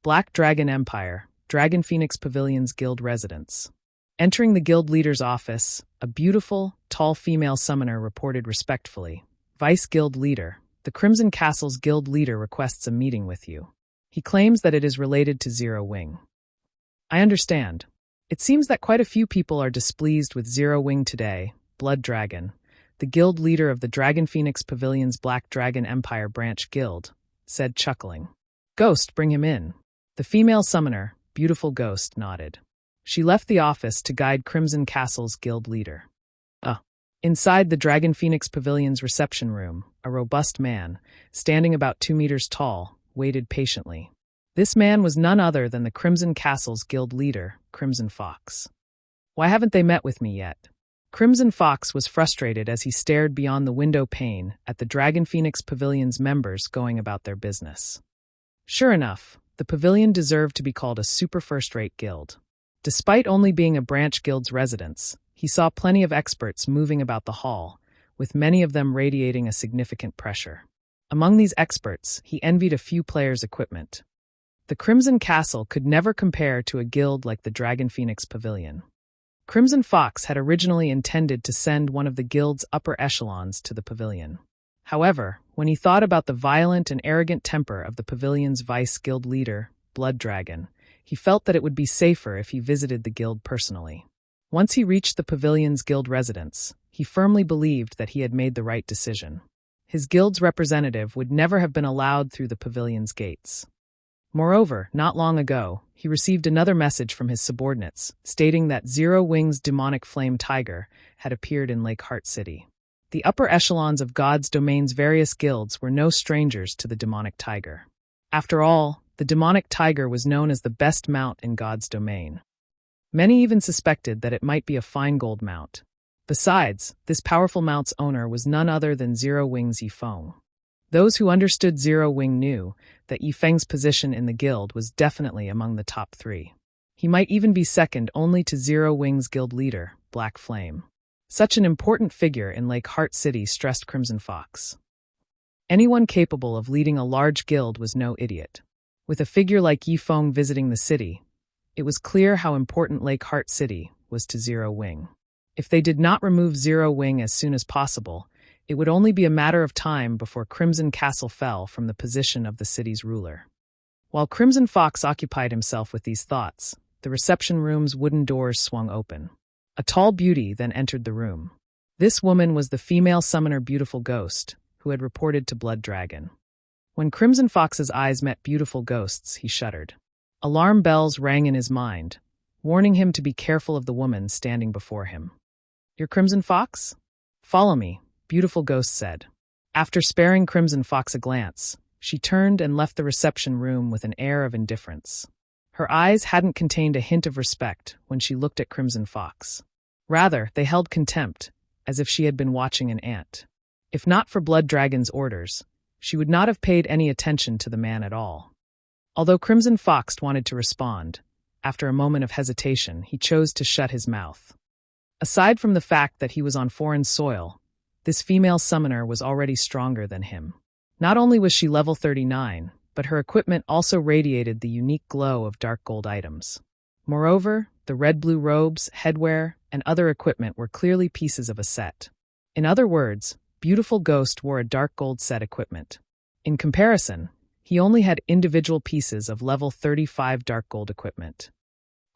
Black Dragon Empire, Dragon Phoenix Pavilion's guild residence. Entering the guild leader's office, a beautiful, tall female summoner reported respectfully, "Vice Guild Leader, the Crimson Castle's guild leader requests a meeting with you. He claims that it is related to Zero Wing." "I understand. It seems that quite a few people are displeased with Zero Wing today, Blood Dragon, the guild leader of the Dragon Phoenix Pavilion's Black Dragon Empire branch guild," said, chuckling. "Ghost, bring him in." The female summoner, Beautiful Ghost, nodded. She left the office to guide Crimson Castle's guild leader. Inside the Dragon Phoenix Pavilion's reception room, a robust man, standing about 2 meters tall, waited patiently. This man was none other than the Crimson Castle's guild leader, Crimson Fox. "Why haven't they met with me yet?" Crimson Fox was frustrated as he stared beyond the window pane at the Dragon Phoenix Pavilion's members going about their business. Sure enough, the pavilion deserved to be called a super first-rate guild. Despite only being a branch guild's residence, he saw plenty of experts moving about the hall, with many of them radiating a significant pressure. Among these experts, he envied a few players' equipment. The Crimson Castle could never compare to a guild like the Dragon Phoenix Pavilion. Crimson Fox had originally intended to send one of the guild's upper echelons to the pavilion. However, when he thought about the violent and arrogant temper of the pavilion's vice guild leader, Blood Dragon, he felt that it would be safer if he visited the guild personally. Once he reached the pavilion's guild residence, he firmly believed that he had made the right decision. His guild's representative would never have been allowed through the pavilion's gates. Moreover, not long ago, he received another message from his subordinates, stating that Zero Wing's demonic flame tiger had appeared in Lake Heart City. The upper echelons of God's domain's various guilds were no strangers to the demonic tiger. After all, the demonic tiger was known as the best mount in God's domain. Many even suspected that it might be a fine gold mount. Besides, this powerful mount's owner was none other than Zero Wing's Feng. Those who understood Zero Wing knew that Feng's position in the guild was definitely among the top 3. He might even be second only to Zero Wing's guild leader, Black Flame. Such an important figure in Lake Heart City stressed Crimson Fox. Anyone capable of leading a large guild was no idiot. With a figure like Feng visiting the city, it was clear how important Lake Heart City was to Zero Wing. If they did not remove Zero Wing as soon as possible, it would only be a matter of time before Crimson Castle fell from the position of the city's ruler. While Crimson Fox occupied himself with these thoughts, the reception room's wooden doors swung open. A tall beauty then entered the room. This woman was the female summoner Beautiful Ghost, who had reported to Blood Dragon. When Crimson Fox's eyes met Beautiful Ghost's, he shuddered. Alarm bells rang in his mind, warning him to be careful of the woman standing before him. "You're Crimson Fox? Follow me," Beautiful Ghost said. After sparing Crimson Fox a glance, she turned and left the reception room with an air of indifference. Her eyes hadn't contained a hint of respect when she looked at Crimson Fox. Rather, they held contempt, as if she had been watching an ant. If not for Blood Dragon's orders, she would not have paid any attention to the man at all. Although Crimson Fox wanted to respond, after a moment of hesitation, he chose to shut his mouth. Aside from the fact that he was on foreign soil, this female summoner was already stronger than him. Not only was she level 39, but her equipment also radiated the unique glow of dark gold items. Moreover, the red-blue robes, headwear, and other equipment were clearly pieces of a set. In other words, Beautiful Ghost wore a dark gold set equipment. In comparison, he only had individual pieces of level 35 dark gold equipment.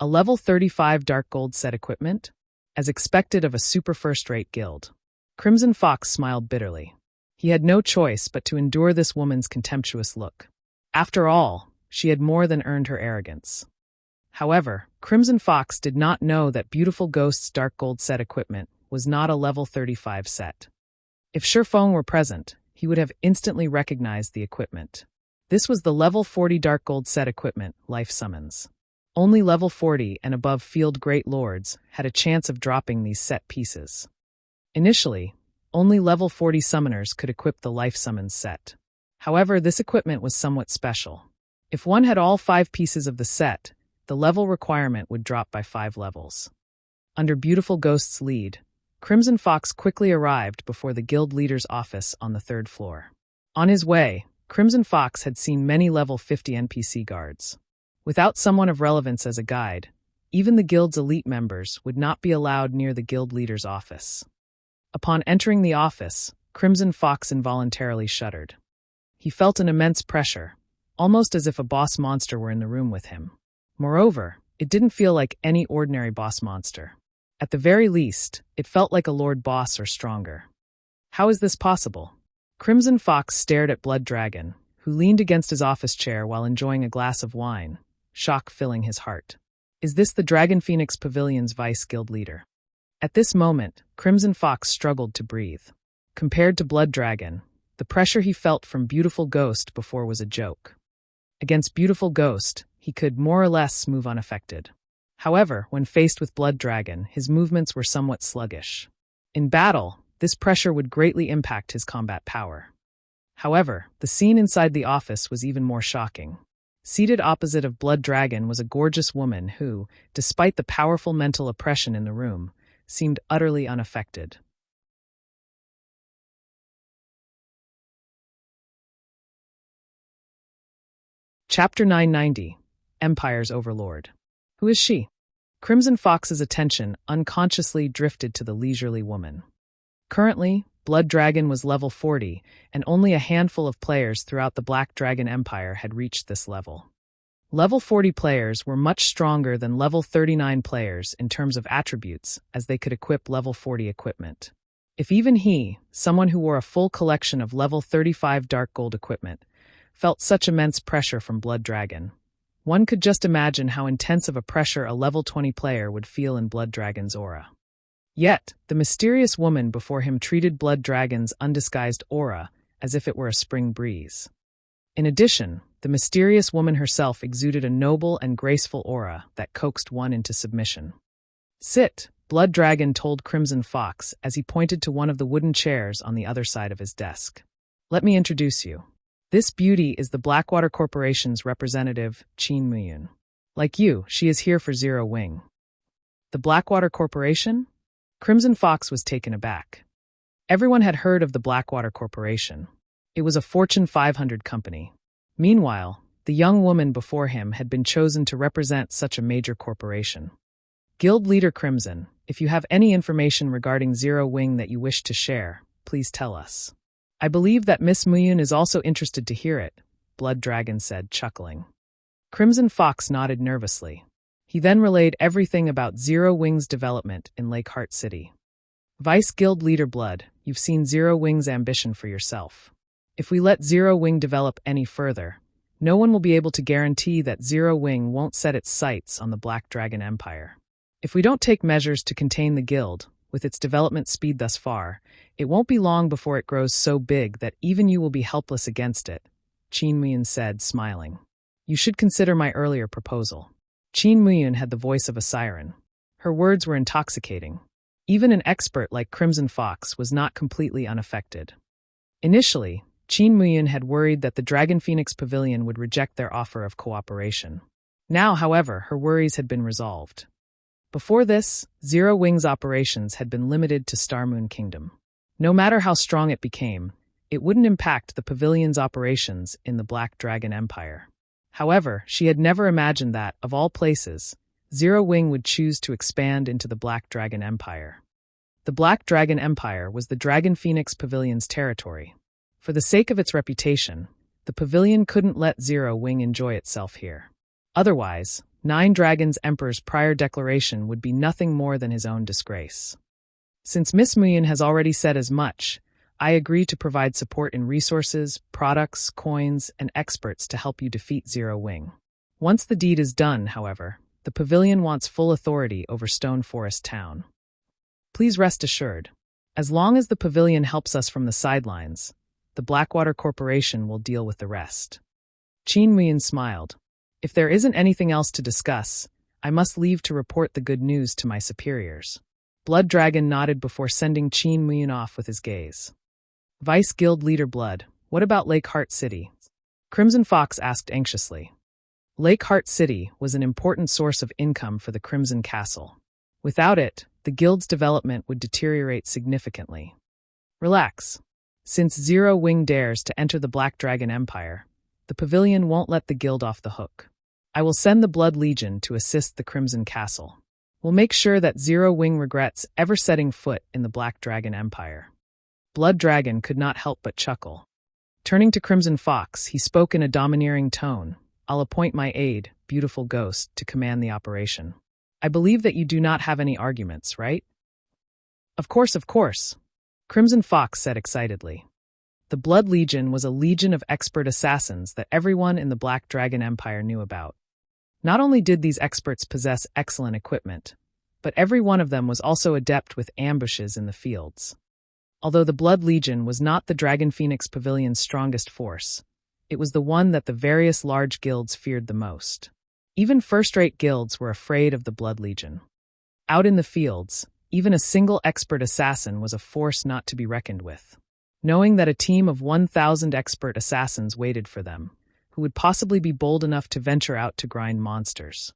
A level 35 dark gold set equipment? As expected of a super first-rate guild. Crimson Fox smiled bitterly. He had no choice but to endure this woman's contemptuous look. After all, she had more than earned her arrogance. However, Crimson Fox did not know that Beautiful Ghost's dark gold set equipment was not a level 35 set. If Feng were present, he would have instantly recognized the equipment. This was the level 40 dark gold set equipment, Life Summons. Only level 40 and above field Great Lords had a chance of dropping these set pieces. Initially, Only level 40 summoners could equip the Life Summons set. However, this equipment was somewhat special. If one had all 5 pieces of the set, the level requirement would drop by 5 levels. Under Beautiful Ghost's lead, Crimson Fox quickly arrived before the guild leader's office on the 3rd floor. On his way, Crimson Fox had seen many level 50 NPC guards. Without someone of relevance as a guide, even the guild's elite members would not be allowed near the guild leader's office. Upon entering the office, Crimson Fox involuntarily shuddered. He felt an immense pressure, almost as if a boss monster were in the room with him. Moreover, it didn't feel like any ordinary boss monster. At the very least, it felt like a lord boss or stronger. How is this possible? Crimson Fox stared at Blood Dragon, who leaned against his office chair while enjoying a glass of wine, shock filling his heart. Is this the Dragon Phoenix Pavilion's vice guild leader? At this moment, Crimson Fox struggled to breathe. Compared to Blood Dragon, the pressure he felt from Beautiful Ghost before was a joke. Against Beautiful Ghost, he could more or less move unaffected. However, when faced with Blood Dragon, his movements were somewhat sluggish. In battle, this pressure would greatly impact his combat power. However, the scene inside the office was even more shocking. Seated opposite of Blood Dragon was a gorgeous woman who, despite the powerful mental oppression in the room, seemed utterly unaffected. Chapter 990, Empire's Overlord. Who is she? Crimson Fox's attention unconsciously drifted to the leisurely woman. Currently, Blood Dragon was level 40, and only a handful of players throughout the Black Dragon Empire had reached this level. Level 40 players were much stronger than level 39 players in terms of attributes, as they could equip level 40 equipment. If even he, someone who wore a full collection of level 35 dark gold equipment, felt such immense pressure from Blood Dragon, one could just imagine how intense of a pressure a level 20 player would feel in Blood Dragon's aura. Yet, the mysterious woman before him treated Blood Dragon's undisguised aura as if it were a spring breeze. In addition, the mysterious woman herself exuded a noble and graceful aura that coaxed one into submission. Sit, Blood Dragon told Crimson Fox as he pointed to one of the wooden chairs on the other side of his desk. Let me introduce you. This beauty is the Blackwater Corporation's representative, Qin Muyun. Like you, she is here for Zero Wing. The Blackwater Corporation? Crimson Fox was taken aback. Everyone had heard of the Blackwater Corporation. It was a Fortune 500 company. Meanwhile, the young woman before him had been chosen to represent such a major corporation. Guild Leader Crimson, if you have any information regarding Zero Wing that you wish to share, please tell us. I believe that Miss Muyun is also interested to hear it, Blood Dragon said, chuckling. Crimson Fox nodded nervously. He then relayed everything about Zero Wing's development in Lakeheart City. Vice Guild Leader Blood, you've seen Zero Wing's ambition for yourself. If we let Zero Wing develop any further, no one will be able to guarantee that Zero Wing won't set its sights on the Black Dragon Empire. If we don't take measures to contain the guild, with its development speed thus far, it won't be long before it grows so big that even you will be helpless against it, Qin Muyun said, smiling. You should consider my earlier proposal. Qin Muyun had the voice of a siren. Her words were intoxicating. Even an expert like Crimson Fox was not completely unaffected. Initially, Qin Muyun had worried that the Dragon Phoenix Pavilion would reject their offer of cooperation. Now, however, her worries had been resolved. Before this, Zero Wing's operations had been limited to Starmoon Kingdom. No matter how strong it became, it wouldn't impact the pavilion's operations in the Black Dragon Empire. However, she had never imagined that, of all places, Zero Wing would choose to expand into the Black Dragon Empire. The Black Dragon Empire was the Dragon Phoenix Pavilion's territory. For the sake of its reputation, the pavilion couldn't let Zero Wing enjoy itself here. Otherwise, Nine Dragons Emperor's prior declaration would be nothing more than his own disgrace. Since Miss Muyun has already said as much, I agree to provide support in resources, products, coins, and experts to help you defeat Zero Wing. Once the deed is done, however, the pavilion wants full authority over Stone Forest Town. Please rest assured, as long as the pavilion helps us from the sidelines, the Blackwater Corporation will deal with the rest. Qin Muyun smiled. If there isn't anything else to discuss, I must leave to report the good news to my superiors. Blood Dragon nodded before sending Qin Muyan off with his gaze. Vice Guild Leader Blood, what about Lake Heart City? Crimson Fox asked anxiously. Lake Heart City was an important source of income for the Crimson Castle. Without it, the guild's development would deteriorate significantly. Relax. Since Zero Wing dares to enter the Black Dragon Empire, the pavilion won't let the guild off the hook. I will send the Blood Legion to assist the Crimson Castle. We'll make sure that Zero Wing regrets ever setting foot in the Black Dragon Empire. Blood Dragon could not help but chuckle. Turning to Crimson Fox, he spoke in a domineering tone. I'll appoint my aide, Beautiful Ghost, to command the operation. I believe that you do not have any arguments, right? Of course, Crimson Fox said excitedly. The Blood Legion was a legion of expert assassins that everyone in the Black Dragon Empire knew about. Not only did these experts possess excellent equipment, but every one of them was also adept with ambushes in the fields. Although the Blood Legion was not the Dragon Phoenix Pavilion's strongest force, it was the one that the various large guilds feared the most. Even first-rate guilds were afraid of the Blood Legion. Out in the fields, even a single expert assassin was a force not to be reckoned with. Knowing that a team of 1,000 expert assassins waited for them, who would possibly be bold enough to venture out to grind monsters.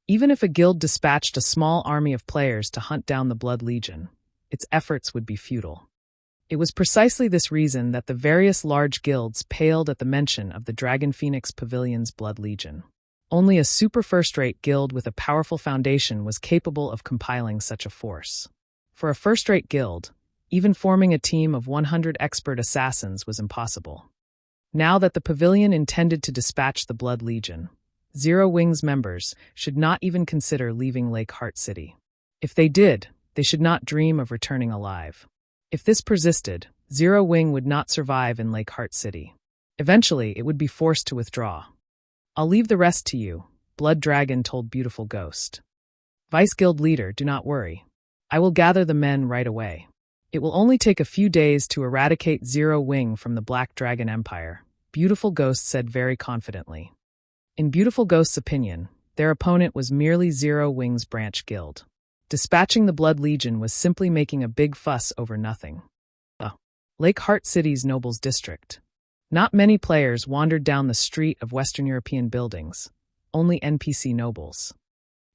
Even if a guild dispatched a small army of players to hunt down the Blood Legion, its efforts would be futile. It was precisely this reason that the various large guilds paled at the mention of the Dragon Phoenix Pavilion's Blood Legion. Only a super first-rate guild with a powerful foundation was capable of compiling such a force. For a first-rate guild, even forming a team of 100 expert assassins was impossible. Now that the pavilion intended to dispatch the Blood Legion, Zero Wing's members should not even consider leaving Lake Heart City. If they did, they should not dream of returning alive. If this persisted, Zero Wing would not survive in Lake Heart City. Eventually, it would be forced to withdraw. I'll leave the rest to you, Blood Dragon told Beautiful Ghost. Vice Guild Leader, do not worry. I will gather the men right away. It will only take a few days to eradicate Zero Wing from the Black Dragon Empire, Beautiful Ghost said very confidently. In Beautiful Ghost's opinion, their opponent was merely Zero Wing's branch guild. Dispatching the Blood Legion was simply making a big fuss over nothing. Lake Heart City's Nobles District. Not many players wandered down the street of Western European buildings, only NPC nobles.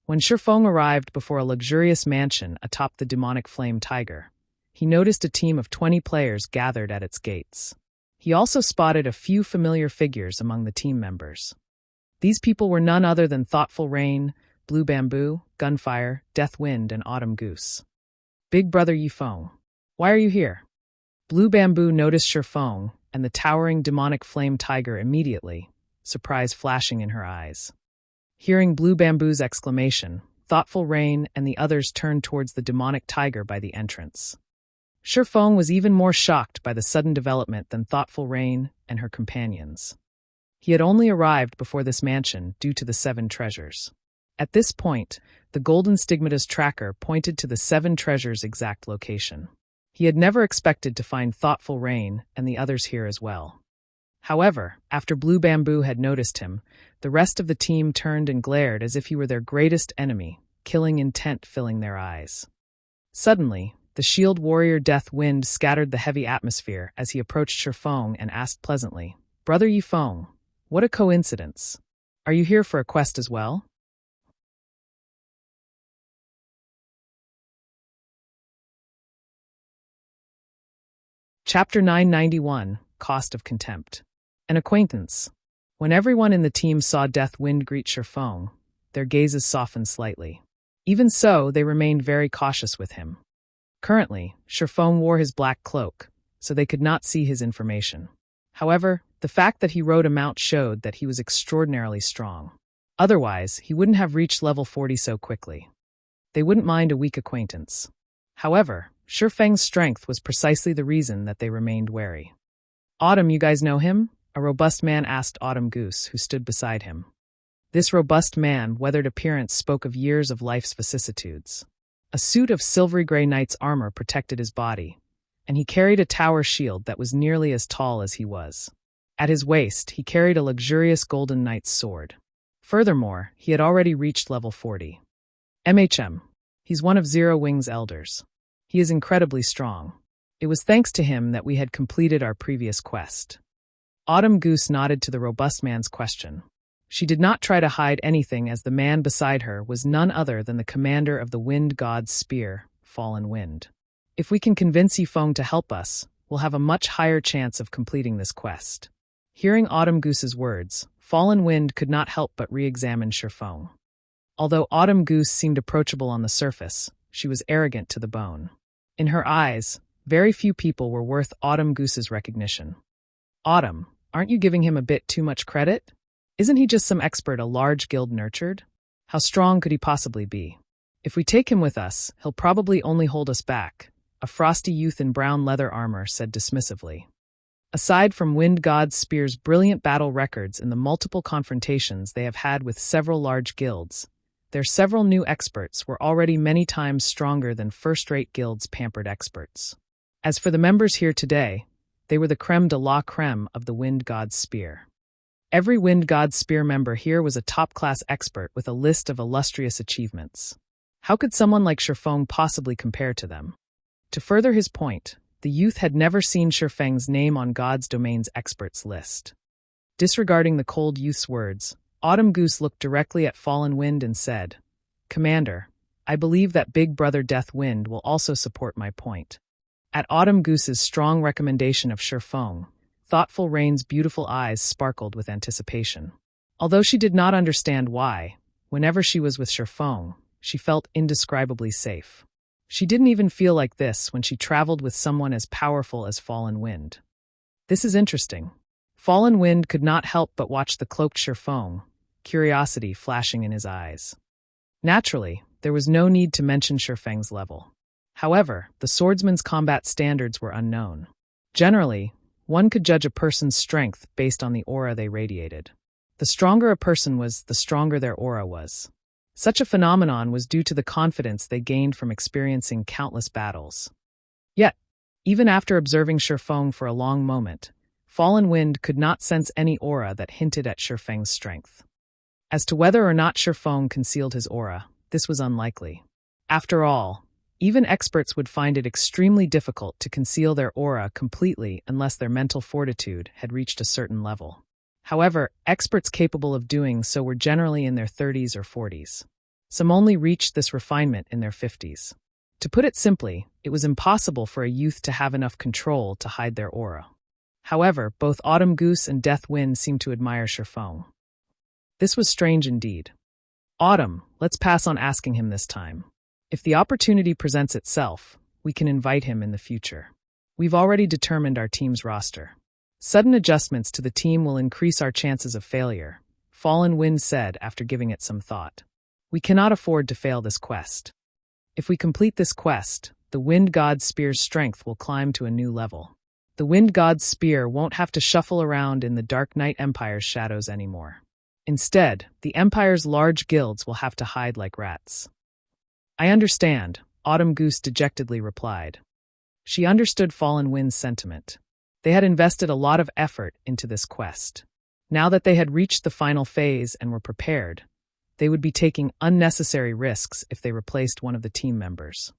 When Feng arrived before a luxurious mansion atop the demonic flame tiger, he noticed a team of 20 players gathered at its gates. He also spotted a few familiar figures among the team members. These people were none other than Thoughtful Rain, Blue Bamboo, Gunfire, Death Wind, and Autumn Goose. Big Brother Feng, why are you here? Blue Bamboo noticed Feng and the towering demonic flame tiger immediately, surprise flashing in her eyes. Hearing Blue Bamboo's exclamation, Thoughtful Rain and the others turned towards the demonic tiger by the entrance. Feng was even more shocked by the sudden development than Thoughtful Rain and her companions. He had only arrived before this mansion due to the 7 treasures. At this point, the Golden Stigmata's tracker pointed to the 7 treasures' exact location. He had never expected to find Thoughtful Rain and the others here as well. However, after Blue Bamboo had noticed him, the rest of the team turned and glared as if he were their greatest enemy, killing intent filling their eyes. Suddenly, the shield warrior Death Wind scattered the heavy atmosphere as he approached Feng and asked pleasantly, Brother Feng, what a coincidence. Are you here for a quest as well? Chapter 991, Cost of Contempt. An acquaintance. When everyone in the team saw Death Wind greet Feng, their gazes softened slightly. Even so, they remained very cautious with him. Currently, Feng wore his black cloak, so they could not see his information. However, the fact that he rode a mount showed that he was extraordinarily strong. Otherwise, he wouldn't have reached level 40 so quickly. They wouldn't mind a weak acquaintance. However, Feng's strength was precisely the reason that they remained wary. Autumn, you guys know him? A robust man asked Autumn Goose, who stood beside him. This robust man, weathered appearance spoke of years of life's vicissitudes. A suit of silvery gray knight's armor protected his body, and he carried a tower shield that was nearly as tall as he was. At his waist, he carried a luxurious golden knight's sword. Furthermore, he had already reached level 40. He He's one of Zero Wing's elders. He is incredibly strong. It was thanks to him that we had completed our previous quest. Autumn Goose nodded to the robust man's question. She did not try to hide anything, as the man beside her was none other than the commander of the Wind God's spear, Fallen Wind. If we can convince Feng to help us, we'll have a much higher chance of completing this quest. Hearing Autumn Goose's words, Fallen Wind could not help but re-examine Feng. Although Autumn Goose seemed approachable on the surface, she was arrogant to the bone. In her eyes, very few people were worth Autumn Goose's recognition. Autumn, aren't you giving him a bit too much credit? Isn't he just some expert a large guild nurtured? How strong could he possibly be? If we take him with us, he'll probably only hold us back, a frosty youth in brown leather armor said dismissively. Aside from Wind God's Spear's brilliant battle records and the multiple confrontations they have had with several large guilds, their several new experts were already many times stronger than first-rate guilds' pampered experts. As for the members here today, they were the creme de la creme of the Wind God's Spear. Every Wind God's Spear member here was a top-class expert with a list of illustrious achievements. How could someone like Feng possibly compare to them? To further his point, the youth had never seen Feng's name on God's Domain's experts list. Disregarding the cold youth's words, Autumn Goose looked directly at Fallen Wind and said, "Commander, I believe that Big Brother Death Wind will also support my point." At Autumn Goose's strong recommendation of Feng, Thoughtful Rain's beautiful eyes sparkled with anticipation. Although she did not understand why, whenever she was with Feng, she felt indescribably safe. She didn't even feel like this when she traveled with someone as powerful as Fallen Wind. This is interesting. Fallen Wind could not help but watch the cloaked Feng, curiosity flashing in his eyes. Naturally, there was no need to mention Feng's level. However, the swordsman's combat standards were unknown. Generally, one could judge a person's strength based on the aura they radiated. The stronger a person was, the stronger their aura was. Such a phenomenon was due to the confidence they gained from experiencing countless battles. Yet, even after observing Feng for a long moment, Fallen Wind could not sense any aura that hinted at Feng's strength. As to whether or not Feng concealed his aura, this was unlikely. After all, even experts would find it extremely difficult to conceal their aura completely unless their mental fortitude had reached a certain level. However, experts capable of doing so were generally in their 30s or 40s. Some only reached this refinement in their 50s. To put it simply, it was impossible for a youth to have enough control to hide their aura. However, both Autumn Goose and Death Wind seemed to admire Feng. This was strange indeed. Autumn, let's pass on asking him this time. If the opportunity presents itself, we can invite him in the future. We've already determined our team's roster. Sudden adjustments to the team will increase our chances of failure, Fallen Wind said after giving it some thought. We cannot afford to fail this quest. If we complete this quest, the Wind God's Spear's strength will climb to a new level. The Wind God's Spear won't have to shuffle around in the Dark Knight Empire's shadows anymore. Instead, the Empire's large guilds will have to hide like rats. I understand, Autumn Goose dejectedly replied. She understood Fallen Wind's sentiment. They had invested a lot of effort into this quest. Now that they had reached the final phase and were prepared, they would be taking unnecessary risks if they replaced one of the team members.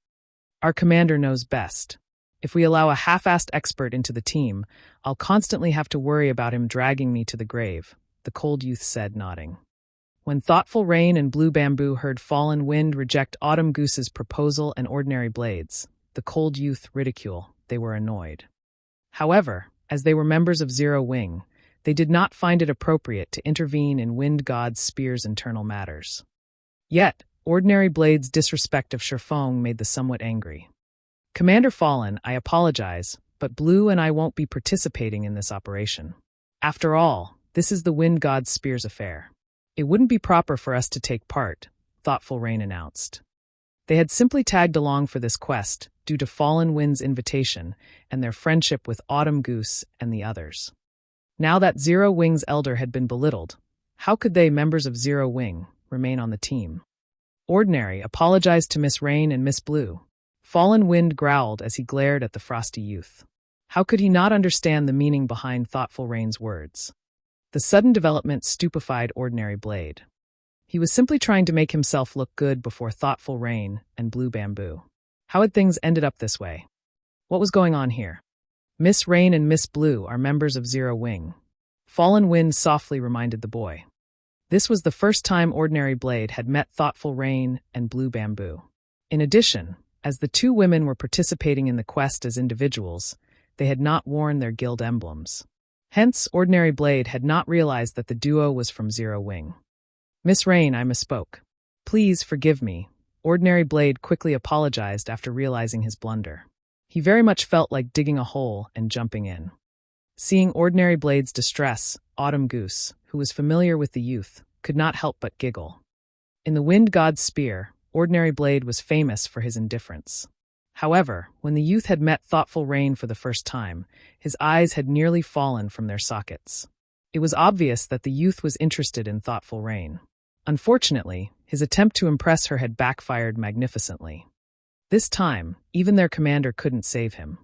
Our commander knows best. If we allow a half-assed expert into the team, I'll constantly have to worry about him dragging me to the grave, the cold youth said, nodding. When Thoughtful Rain and Blue Bamboo heard Fallen Wind reject Autumn Goose's proposal and ordinary blades, the cold youth ridicule, they were annoyed. However, as they were members of Zero Wing, they did not find it appropriate to intervene in Wind God's Spear's internal matters. Yet, ordinary blades' disrespect of Feng made them somewhat angry. Commander Fallen, I apologize, but Blue and I won't be participating in this operation. After all, this is the Wind God's Spear's affair. It wouldn't be proper for us to take part, Thoughtful Rain announced. They had simply tagged along for this quest due to Fallen Wind's invitation and their friendship with Autumn Goose and the others. Now that Zero Wing's elder had been belittled, how could they, members of Zero Wing, remain on the team? Ordinary apologized to Miss Rain and Miss Blue. Fallen Wind growled as he glared at the frosty youth. How could he not understand the meaning behind Thoughtful Rain's words? The sudden development stupefied Ordinary Blade. He was simply trying to make himself look good before Thoughtful Rain and Blue Bamboo. How had things ended up this way? What was going on here? Miss Rain and Miss Blue are members of Zero Wing. Fallen Wind softly reminded the boy. This was the first time Ordinary Blade had met Thoughtful Rain and Blue Bamboo. In addition, as the two women were participating in the quest as individuals, they had not worn their guild emblems. Hence, Ordinary Blade had not realized that the duo was from Zero Wing. Miss Rain, I misspoke. Please forgive me. Ordinary Blade quickly apologized after realizing his blunder. He very much felt like digging a hole and jumping in. Seeing Ordinary Blade's distress, Autumn Goose, who was familiar with the youth, could not help but giggle. In the Wind God's Spear, Ordinary Blade was famous for his indifference. However, when the youth had met Thoughtful Rain for the first time, his eyes had nearly fallen from their sockets. It was obvious that the youth was interested in Thoughtful Rain. Unfortunately, his attempt to impress her had backfired magnificently. This time, even their commander couldn't save him.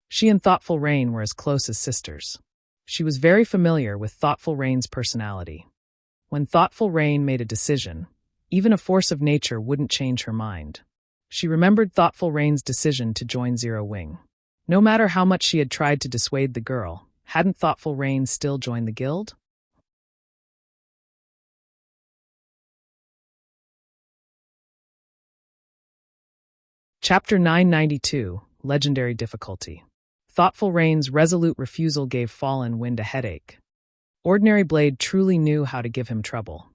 She and Thoughtful Rain were as close as sisters. She was very familiar with Thoughtful Rain's personality. When Thoughtful Rain made a decision, even a force of nature wouldn't change her mind. She remembered Thoughtful Rain's decision to join Zero Wing. No matter how much she had tried to dissuade the girl, hadn't Thoughtful Rain still joined the guild? Chapter 992, Legendary Difficulty. Thoughtful Rain's resolute refusal gave Fallen Wind a headache. Ordinary Blade truly knew how to give him trouble.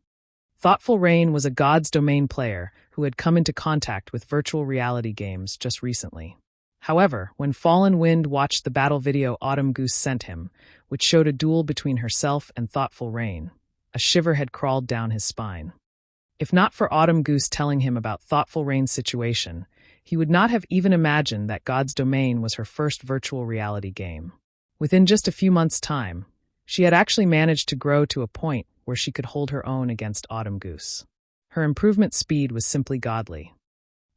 Thoughtful Rain was a God's Domain player who had come into contact with virtual reality games just recently. However, when Fallen Wind watched the battle video Autumn Goose sent him, which showed a duel between herself and Thoughtful Rain, a shiver had crawled down his spine. If not for Autumn Goose telling him about Thoughtful Rain's situation, he would not have even imagined that God's Domain was her first virtual reality game. Within just a few months' time, she had actually managed to grow to a point where she could hold her own against Autumn Goose. Her improvement speed was simply godly.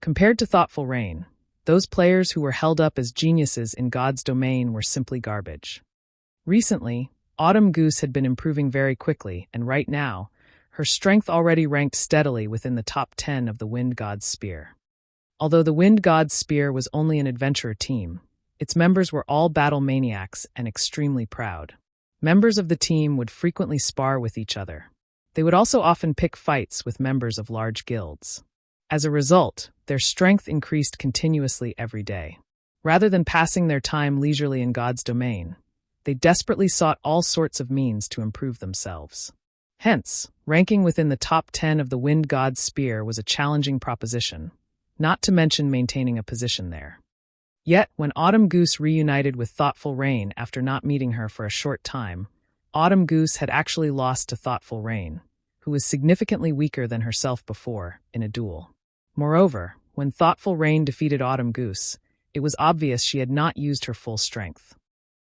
Compared to Thoughtful Rain, those players who were held up as geniuses in God's Domain were simply garbage. Recently, Autumn Goose had been improving very quickly, and right now, her strength already ranked steadily within the top 10 of the Wind God's Spear. Although the Wind God's Spear was only an adventurer team, its members were all battle maniacs and extremely proud. Members of the team would frequently spar with each other. They would also often pick fights with members of large guilds. As a result, their strength increased continuously every day. Rather than passing their time leisurely in God's Domain, they desperately sought all sorts of means to improve themselves. Hence, ranking within the top 10 of the Wind God's Spear was a challenging proposition, not to mention maintaining a position there. Yet, when Autumn Goose reunited with Thoughtful Rain after not meeting her for a short time, Autumn Goose had actually lost to Thoughtful Rain, who was significantly weaker than herself before, in a duel. Moreover, when Thoughtful Rain defeated Autumn Goose, it was obvious she had not used her full strength.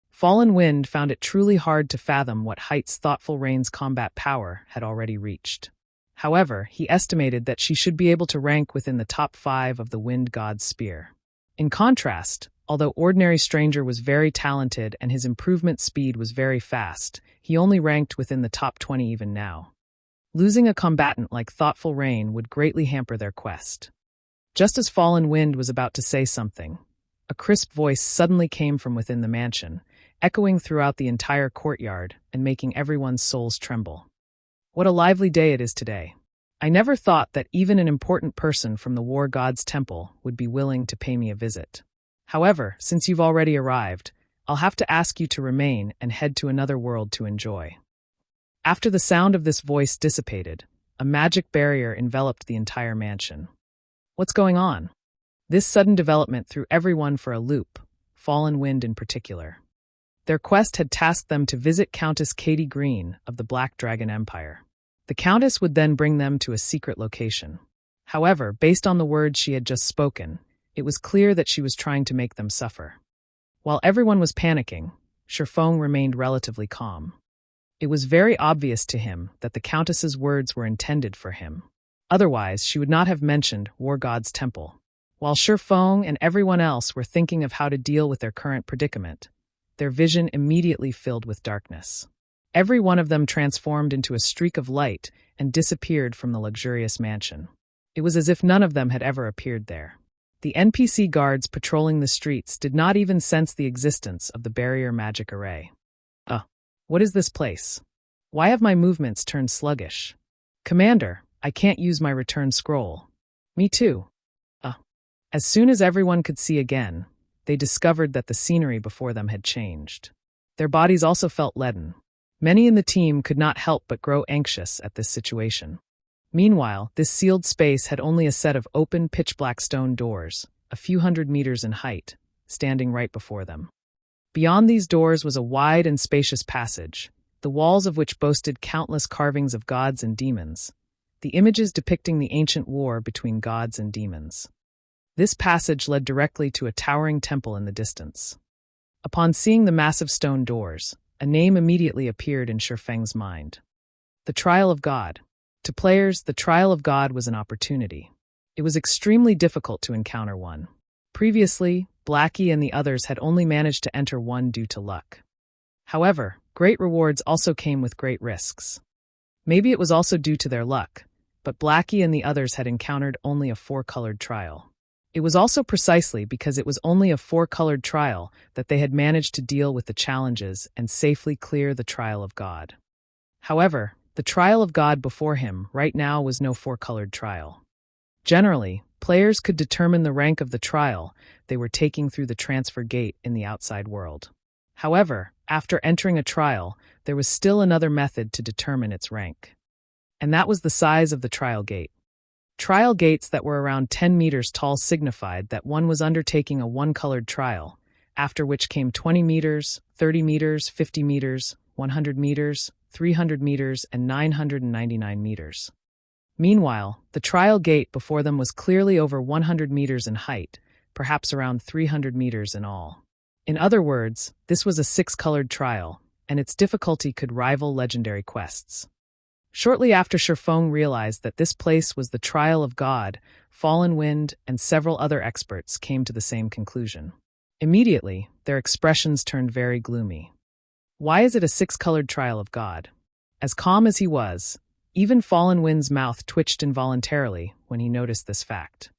Fallen Wind found it truly hard to fathom what heights Thoughtful Rain's combat power had already reached. However, he estimated that she should be able to rank within the top 5 of the Wind God's Spear. In contrast, although Ordinary Stranger was very talented and his improvement speed was very fast, he only ranked within the top 20 even now. Losing a combatant like Thoughtful Rain would greatly hamper their quest. Just as Fallen Wind was about to say something, a crisp voice suddenly came from within the mansion, echoing throughout the entire courtyard and making everyone's souls tremble. What a lively day it is today. I never thought that even an important person from the War God's Temple would be willing to pay me a visit. However, since you've already arrived, I'll have to ask you to remain and head to another world to enjoy. After the sound of this voice dissipated, a magic barrier enveloped the entire mansion. What's going on? This sudden development threw everyone for a loop, Fallen Wind in particular. Their quest had tasked them to visit Countess Katie Green of the Black Dragon Empire. The Countess would then bring them to a secret location. However, based on the words she had just spoken, it was clear that she was trying to make them suffer. While everyone was panicking, Feng remained relatively calm. It was very obvious to him that the Countess's words were intended for him. Otherwise, she would not have mentioned War God's Temple. While Feng and everyone else were thinking of how to deal with their current predicament, their vision immediately filled with darkness. Every one of them transformed into a streak of light and disappeared from the luxurious mansion. It was as if none of them had ever appeared there. The NPC guards patrolling the streets did not even sense the existence of the barrier magic array. What is this place? Why have my movements turned sluggish? Commander, I can't use my return scroll. Me too. As soon as everyone could see again, they discovered that the scenery before them had changed. Their bodies also felt leaden. Many in the team could not help but grow anxious at this situation. Meanwhile, this sealed space had only a set of open, pitch-black stone doors, a few hundred meters in height, standing right before them. Beyond these doors was a wide and spacious passage, the walls of which boasted countless carvings of gods and demons, the images depicting the ancient war between gods and demons. This passage led directly to a towering temple in the distance. Upon seeing the massive stone doors, a name immediately appeared in Feng's mind. The Trial of God. To players, the Trial of God was an opportunity. It was extremely difficult to encounter one. Previously, Blackie and the others had only managed to enter one due to luck. However, great rewards also came with great risks. Maybe it was also due to their luck, but Blackie and the others had encountered only a 4-colored trial. It was also precisely because it was only a 4-colored trial that they had managed to deal with the challenges and safely clear the Trial of God. However, the Trial of God before him right now was no 4-colored trial. Generally, players could determine the rank of the trial they were taking through the transfer gate in the outside world. However, after entering a trial, there was still another method to determine its rank. And that was the size of the trial gate. Trial gates that were around 10 meters tall signified that one was undertaking a 1-colored trial, after which came 20 meters, 30 meters, 50 meters, 100 meters, 300 meters, and 999 meters. Meanwhile, the trial gate before them was clearly over 100 meters in height, perhaps around 300 meters in all. In other words, this was a 6-colored trial, and its difficulty could rival legendary quests. Shortly after Feng realized that this place was the Trial of God, Fallen Wind and several other experts came to the same conclusion. Immediately, their expressions turned very gloomy. Why is it a 6-colored Trial of God? As calm as he was, even Fallen Wind's mouth twitched involuntarily when he noticed this fact.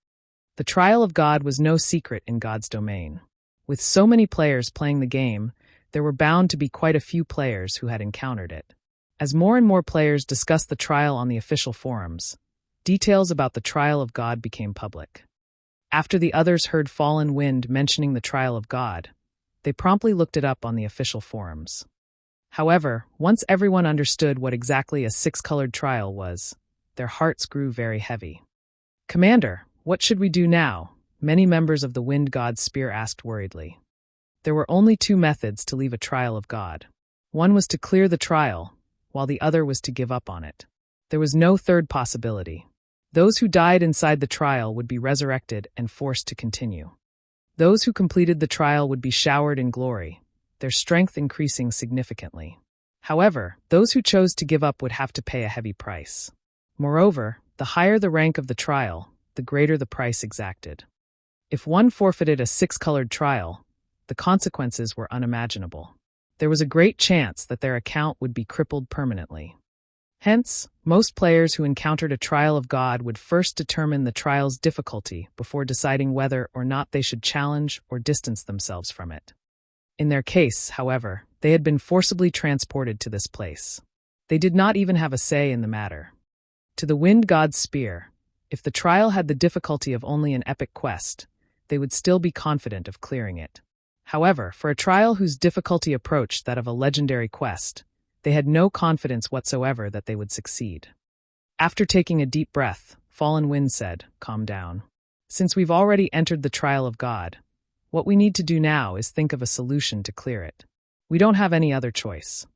The Trial of God was no secret in God's domain. With so many players playing the game, there were bound to be quite a few players who had encountered it. As more and more players discussed the trial on the official forums, details about the Trial of God became public. After the others heard Fallen Wind mentioning the Trial of God, they promptly looked it up on the official forums. However, once everyone understood what exactly a 6-colored trial was, their hearts grew very heavy. "Commander, what should we do now?" many members of the Wind God's Spear asked worriedly. There were only 2 methods to leave a Trial of God. One was to clear the trial, while the other was to give up on it. There was no third possibility. Those who died inside the trial would be resurrected and forced to continue. Those who completed the trial would be showered in glory, their strength increasing significantly. However, those who chose to give up would have to pay a heavy price. Moreover, the higher the rank of the trial, the greater the price exacted. If one forfeited a 6-colored trial, the consequences were unimaginable. There was a great chance that their account would be crippled permanently. Hence, most players who encountered a Trial of God would first determine the trial's difficulty before deciding whether or not they should challenge or distance themselves from it. In their case, however, they had been forcibly transported to this place. They did not even have a say in the matter. To the Wind God's Spear, if the trial had the difficulty of only an epic quest, they would still be confident of clearing it. However, for a trial whose difficulty approached that of a legendary quest, they had no confidence whatsoever that they would succeed. After taking a deep breath, Fallen Wind said, "Calm down. Since we've already entered the Trial of God, what we need to do now is think of a solution to clear it. We don't have any other choice."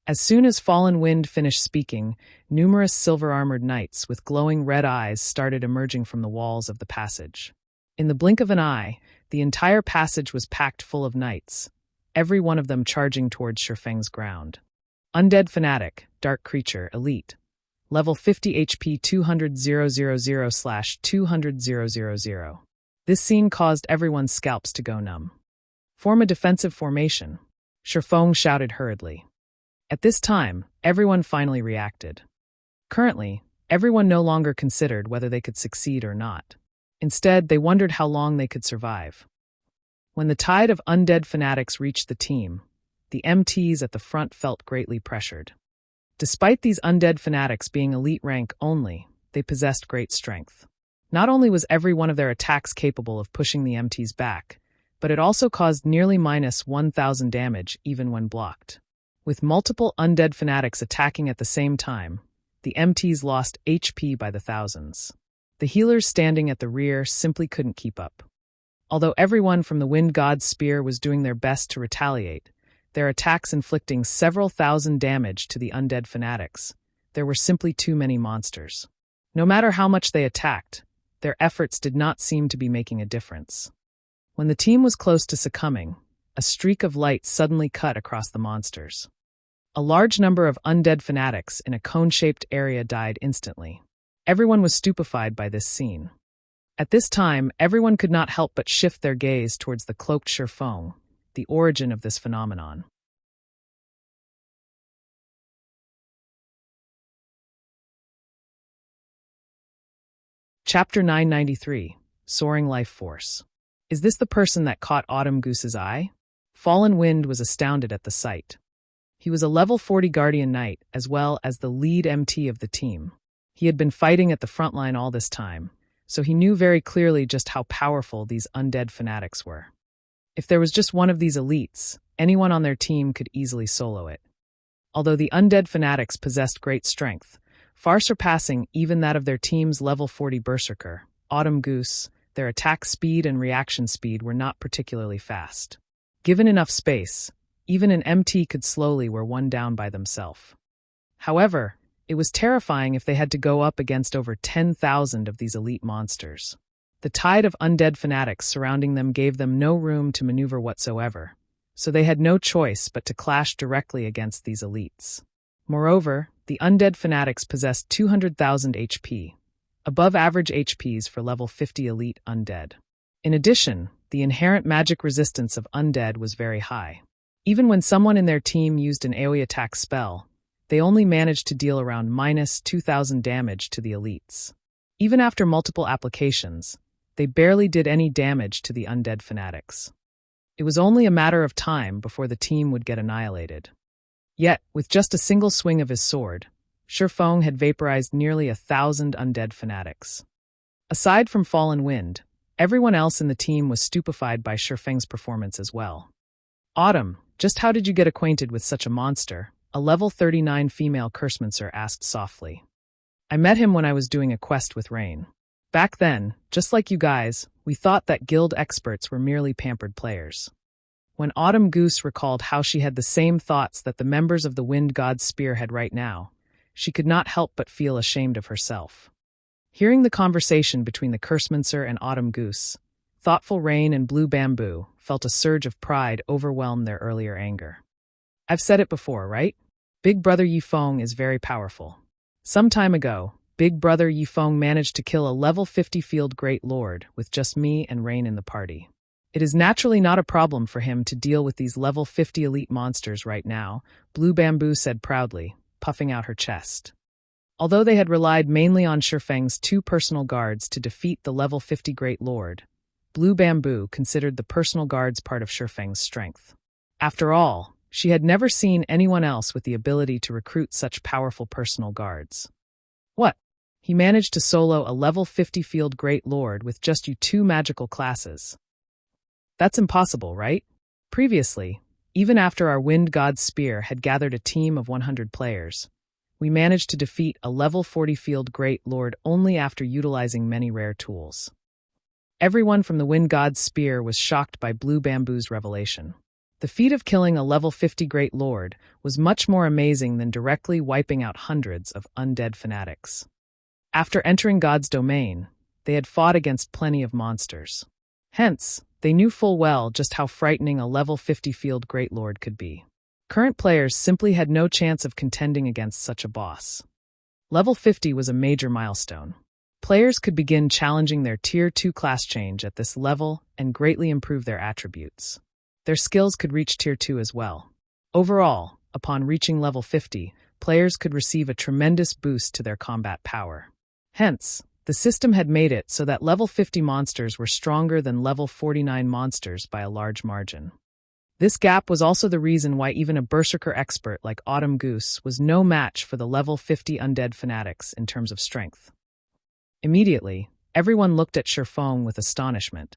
As soon as Fallen Wind finished speaking, numerous silver-armored knights with glowing red eyes started emerging from the walls of the passage. In the blink of an eye, the entire passage was packed full of knights, every one of them charging towards Feng's ground. Undead Fanatic, Dark Creature, Elite. Level 50 HP 200,000/200,000. This scene caused everyone's scalps to go numb. "Form a defensive formation," Feng shouted hurriedly. At this time, everyone finally reacted. Currently, everyone no longer considered whether they could succeed or not. Instead, they wondered how long they could survive. When the tide of undead fanatics reached the team, the MTs at the front felt greatly pressured. Despite these undead fanatics being elite rank only, they possessed great strength. Not only was every one of their attacks capable of pushing the MTs back, but it also caused nearly minus 1,000 damage even when blocked. With multiple undead fanatics attacking at the same time, the MTs lost HP by the thousands. The healers standing at the rear simply couldn't keep up. Although everyone from the Wind God's Spear was doing their best to retaliate, their attacks inflicting several thousand damage to the undead fanatics, there were simply too many monsters. No matter how much they attacked, their efforts did not seem to be making a difference. When the team was close to succumbing, a streak of light suddenly cut across the monsters. A large number of undead fanatics in a cone-shaped area died instantly. Everyone was stupefied by this scene. At this time, everyone could not help but shift their gaze towards the cloaked Feng, the origin of this phenomenon. Chapter 993, Soaring Life Force. Is this the person that caught Autumn Goose's eye? Fallen Wind was astounded at the sight. He was a level 40 Guardian Knight, as well as the lead MT of the team. He had been fighting at the front line all this time, so he knew very clearly just how powerful these undead fanatics were. If there was just one of these elites, anyone on their team could easily solo it. Although the undead fanatics possessed great strength, far surpassing even that of their team's level 40 Berserker, Autumn Goose, their attack speed and reaction speed were not particularly fast. Given enough space, even an MT could slowly wear one down by themselves. However, it was terrifying if they had to go up against over 10,000 of these elite monsters. The tide of undead fanatics surrounding them gave them no room to maneuver whatsoever, so they had no choice but to clash directly against these elites. Moreover, the undead fanatics possessed 200,000 HP, above average HPs for level 50 elite undead. In addition, the inherent magic resistance of undead was very high. Even when someone in their team used an AoE attack spell, they only managed to deal around minus 2,000 damage to the elites. Even after multiple applications, they barely did any damage to the undead fanatics. It was only a matter of time before the team would get annihilated. Yet, with just a single swing of his sword, Feng had vaporized nearly 1,000 undead fanatics. Aside from Fallen Wind, everyone else in the team was stupefied by Feng's performance as well. Autumn, just how did you get acquainted with such a monster? A level 39 female cursemancer asked softly. I met him when I was doing a quest with Rain. Back then, just like you guys, we thought that guild experts were merely pampered players. When Autumn Goose recalled how she had the same thoughts that the members of the Wind God's Spear had right now, she could not help but feel ashamed of herself. Hearing the conversation between the cursemancer and Autumn Goose, thoughtful Rain and Blue Bamboo felt a surge of pride overwhelm their earlier anger. I've said it before, right? Big Brother Feng is very powerful. Some time ago, Big Brother Feng managed to kill a level 50 Field Great Lord with just me and Rain in the party. It is naturally not a problem for him to deal with these level 50 elite monsters right now, Blue Bamboo said proudly, puffing out her chest. Although they had relied mainly on Feng's 2 personal guards to defeat the level 50 Great Lord, Blue Bamboo considered the personal guards part of Feng's strength. After all, she had never seen anyone else with the ability to recruit such powerful personal guards. What? He managed to solo a level 50 Field Great Lord with just you 2 magical classes. That's impossible, right? Previously, even after our Wind God's Spear had gathered a team of 100 players, we managed to defeat a level 40 Field Great Lord only after utilizing many rare tools. Everyone from the Wind God's Spear was shocked by Blue Bamboo's revelation. The feat of killing a level 50 Great Lord was much more amazing than directly wiping out hundreds of undead fanatics. After entering God's domain, they had fought against plenty of monsters. Hence, they knew full well just how frightening a level 50 Field Great Lord could be. Current players simply had no chance of contending against such a boss. Level 50 was a major milestone. Players could begin challenging their Tier 2 class change at this level and greatly improve their attributes. Their skills could reach Tier 2 as well. Overall, upon reaching level 50, players could receive a tremendous boost to their combat power. Hence, the system had made it so that level 50 monsters were stronger than level 49 monsters by a large margin. This gap was also the reason why even a Berserker expert like Autumn Goose was no match for the level 50 undead fanatics in terms of strength. Immediately, everyone looked at Feng with astonishment.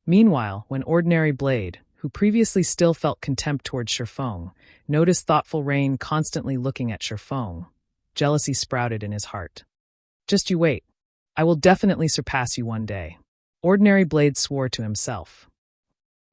Meanwhile, when Ordinary Blade, who previously still felt contempt towards Feng, noticed thoughtful Rain constantly looking at Feng, jealousy sprouted in his heart. "Just you wait. I will definitely surpass you one day," Ordinary Blade swore to himself.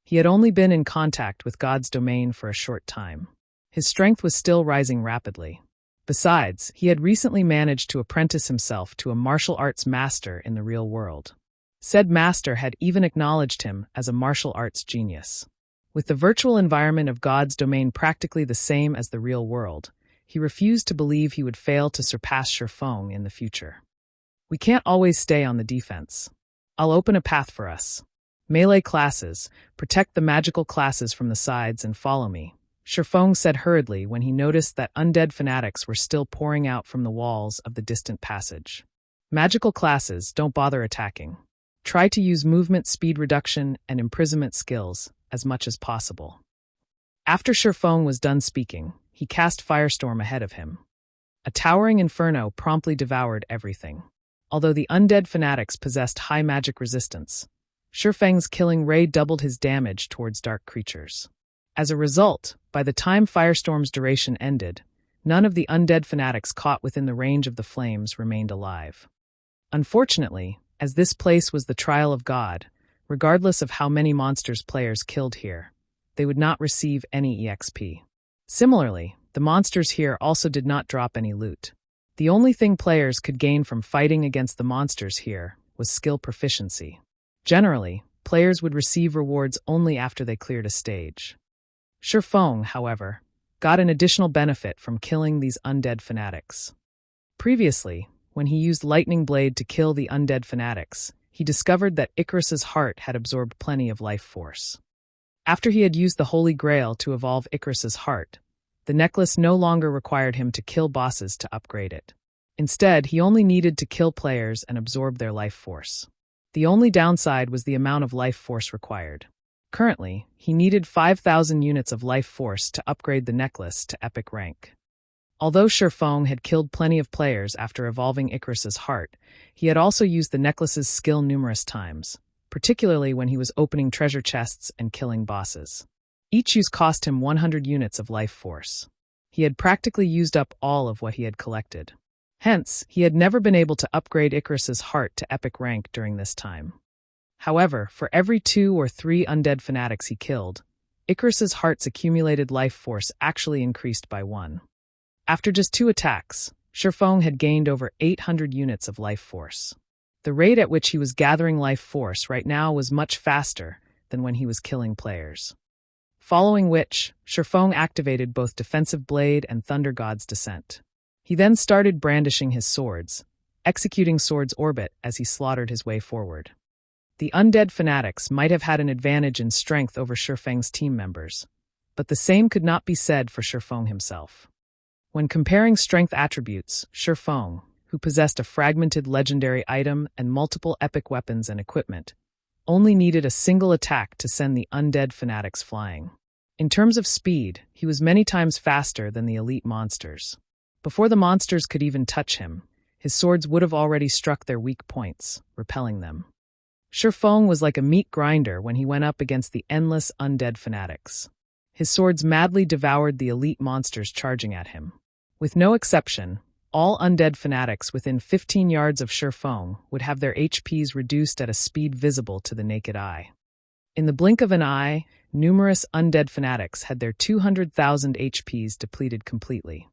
He had only been in contact with God's domain for a short time. His strength was still rising rapidly. Besides, he had recently managed to apprentice himself to a martial arts master in the real world. Said master had even acknowledged him as a martial arts genius. With the virtual environment of God's domain practically the same as the real world, he refused to believe he would fail to surpass Feng in the future. "We can't always stay on the defense. I'll open a path for us. Melee classes, protect the magical classes from the sides and follow me," Feng said hurriedly when he noticed that undead fanatics were still pouring out from the walls of the distant passage. "Magical classes, don't bother attacking. Try to use movement speed reduction and imprisonment skills as much as possible." After Feng was done speaking, he cast Firestorm ahead of him. A towering inferno promptly devoured everything. Although the undead fanatics possessed high magic resistance, Feng's killing ray doubled his damage towards dark creatures. As a result, by the time Firestorm's duration ended, none of the undead fanatics caught within the range of the flames remained alive. Unfortunately, as this place was the trial of God, regardless of how many monsters players killed here, they would not receive any EXP. Similarly, the monsters here also did not drop any loot. The only thing players could gain from fighting against the monsters here was skill proficiency. Generally, players would receive rewards only after they cleared a stage. Feng, however, got an additional benefit from killing these undead fanatics. Previously, when he used Lightning Blade to kill the undead fanatics, he discovered that Icarus's heart had absorbed plenty of life force. After he had used the Holy Grail to evolve Icarus's heart, the necklace no longer required him to kill bosses to upgrade it. Instead, he only needed to kill players and absorb their life force. The only downside was the amount of life force required. Currently, he needed 5,000 units of life force to upgrade the necklace to epic rank. Although Feng had killed plenty of players after evolving Icarus's heart, he had also used the necklace's skill numerous times, particularly when he was opening treasure chests and killing bosses. Each use cost him 100 units of life force. He had practically used up all of what he had collected. Hence, he had never been able to upgrade Icarus's heart to epic rank during this time. However, for every 2 or 3 undead fanatics he killed, Icarus's heart's accumulated life force actually increased by 1. After just 2 attacks, Feng had gained over 800 units of life force. The rate at which he was gathering life force right now was much faster than when he was killing players. Following which, Feng activated both Defensive Blade and Thunder God's Descent. He then started brandishing his swords, executing Sword's Orbit as he slaughtered his way forward. The undead fanatics might have had an advantage in strength over Feng's team members, but the same could not be said for Feng himself. When comparing strength attributes, Feng, who possessed a fragmented legendary item and multiple epic weapons and equipment, only needed a single attack to send the undead fanatics flying. In terms of speed, he was many times faster than the elite monsters. Before the monsters could even touch him, his swords would have already struck their weak points, repelling them. Feng was like a meat grinder when he went up against the endless undead fanatics. His swords madly devoured the elite monsters charging at him. With no exception, all undead fanatics within 15 yards of Feng would have their HPs reduced at a speed visible to the naked eye. In the blink of an eye, numerous undead fanatics had their 200,000 HPs depleted completely.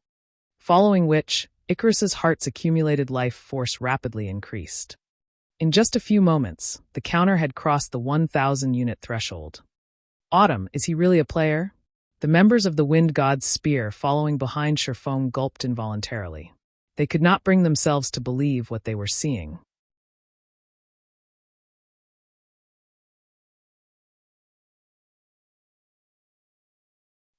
Following which, Icarus's heart's accumulated life force rapidly increased. In just a few moments, the counter had crossed the 1,000-unit threshold. Autumn, is he really a player? The members of the Wind God's Spear following behind Feng gulped involuntarily. They could not bring themselves to believe what they were seeing.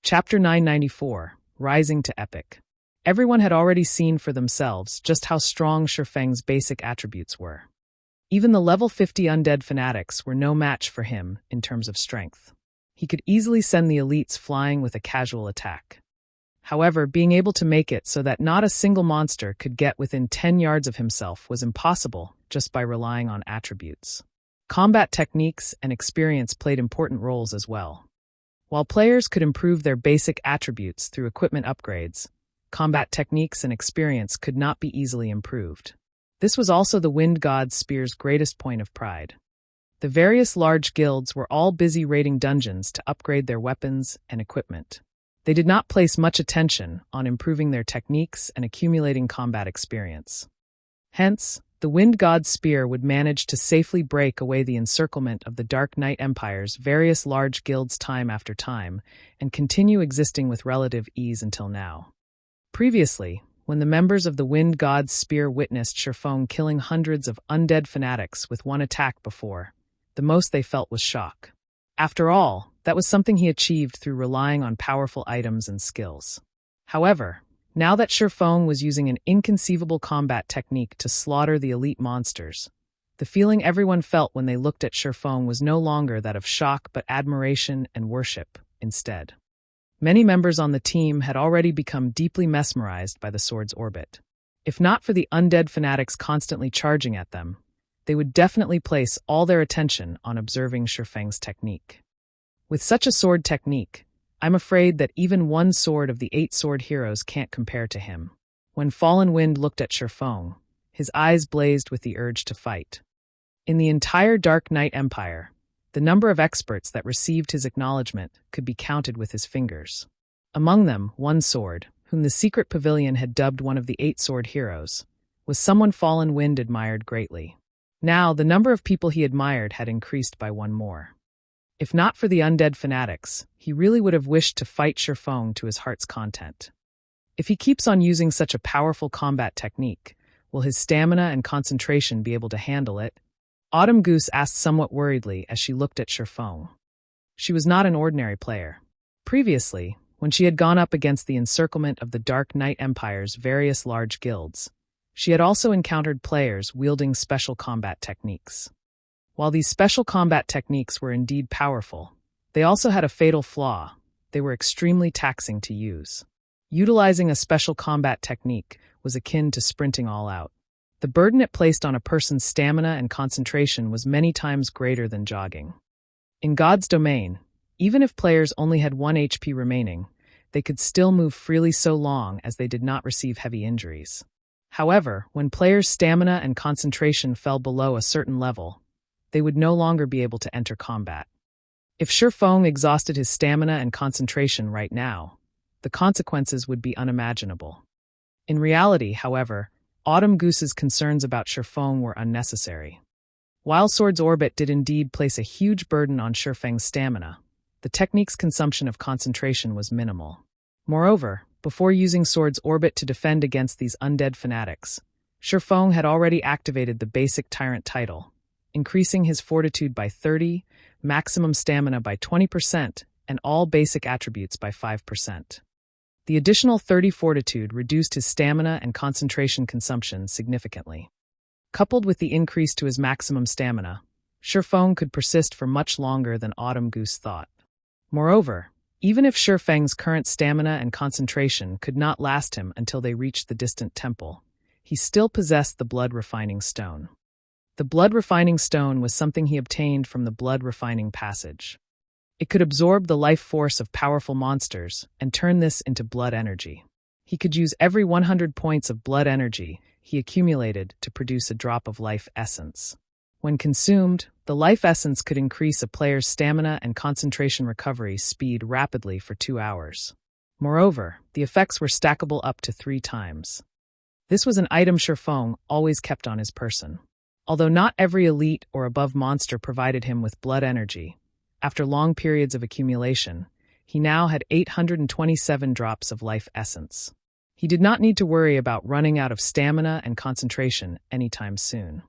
Chapter 994, rising to epic. Everyone had already seen for themselves just how strong Feng's basic attributes were. Even the level 50 undead fanatics were no match for him in terms of strength. He could easily send the elites flying with a casual attack. However, being able to make it so that not a single monster could get within 10 yards of himself was impossible just by relying on attributes. Combat techniques and experience played important roles as well. While players could improve their basic attributes through equipment upgrades, combat techniques and experience could not be easily improved. This was also the Wind God's Spear's greatest point of pride. The various large guilds were all busy raiding dungeons to upgrade their weapons and equipment. They did not place much attention on improving their techniques and accumulating combat experience. Hence, the Wind God's Spear would manage to safely break away the encirclement of the Dark Knight Empire's various large guilds time after time and continue existing with relative ease until now. Previously, when the members of the Wind God's Spear witnessed Feng killing hundreds of undead fanatics with one attack before, the most they felt was shock. After all, that was something he achieved through relying on powerful items and skills. However, now that Feng was using an inconceivable combat technique to slaughter the elite monsters, the feeling everyone felt when they looked at Feng was no longer that of shock but admiration and worship instead. Many members on the team had already become deeply mesmerized by the sword's orbit. If not for the undead fanatics constantly charging at them, they would definitely place all their attention on observing Feng's technique. With such a sword technique, I'm afraid that even one sword of the 8 sword heroes can't compare to him. When Fallen Wind looked at Feng, his eyes blazed with the urge to fight. In the entire Dark Knight Empire, the number of experts that received his acknowledgement could be counted with his fingers. Among them, one sword, whom the Secret Pavilion had dubbed one of the 8 sword heroes, was someone Fallen Wind admired greatly. Now, the number of people he admired had increased by one more. If not for the undead fanatics, he really would have wished to fight Feng to his heart's content. If he keeps on using such a powerful combat technique, will his stamina and concentration be able to handle it? Autumn Goose asked somewhat worriedly as she looked at Feng. She was not an ordinary player. Previously, when she had gone up against the encirclement of the Dark Knight Empire's various large guilds, she had also encountered players wielding special combat techniques. While these special combat techniques were indeed powerful, they also had a fatal flaw: they were extremely taxing to use. Utilizing a special combat technique was akin to sprinting all out. The burden it placed on a person's stamina and concentration was many times greater than jogging. In God's domain, even if players only had 1 HP remaining, they could still move freely so long as they did not receive heavy injuries. However, when players' stamina and concentration fell below a certain level, they would no longer be able to enter combat. If Feng exhausted his stamina and concentration right now, the consequences would be unimaginable. In reality, however, Autumn Goose's concerns about Feng were unnecessary. While Sword's orbit did indeed place a huge burden on Feng's stamina, the technique's consumption of concentration was minimal. Moreover, before using Sword's orbit to defend against these undead fanatics, Feng had already activated the basic Tyrant title, increasing his fortitude by 30, maximum stamina by 20%, and all basic attributes by 5%. The additional 30 fortitude reduced his stamina and concentration consumption significantly. Coupled with the increase to his maximum stamina, Feng could persist for much longer than Autumn Goose thought. Moreover, even if Feng's current stamina and concentration could not last him until they reached the distant temple, he still possessed the Blood Refining Stone. The Blood Refining Stone was something he obtained from the Blood Refining Passage. It could absorb the life force of powerful monsters and turn this into blood energy. He could use every 100 points of blood energy he accumulated to produce a drop of life essence. When consumed, the life essence could increase a player's stamina and concentration recovery speed rapidly for 2 hours. Moreover, the effects were stackable up to 3 times. This was an item Feng always kept on his person. Although not every elite or above monster provided him with blood energy, after long periods of accumulation, he now had 827 drops of life essence. He did not need to worry about running out of stamina and concentration anytime soon.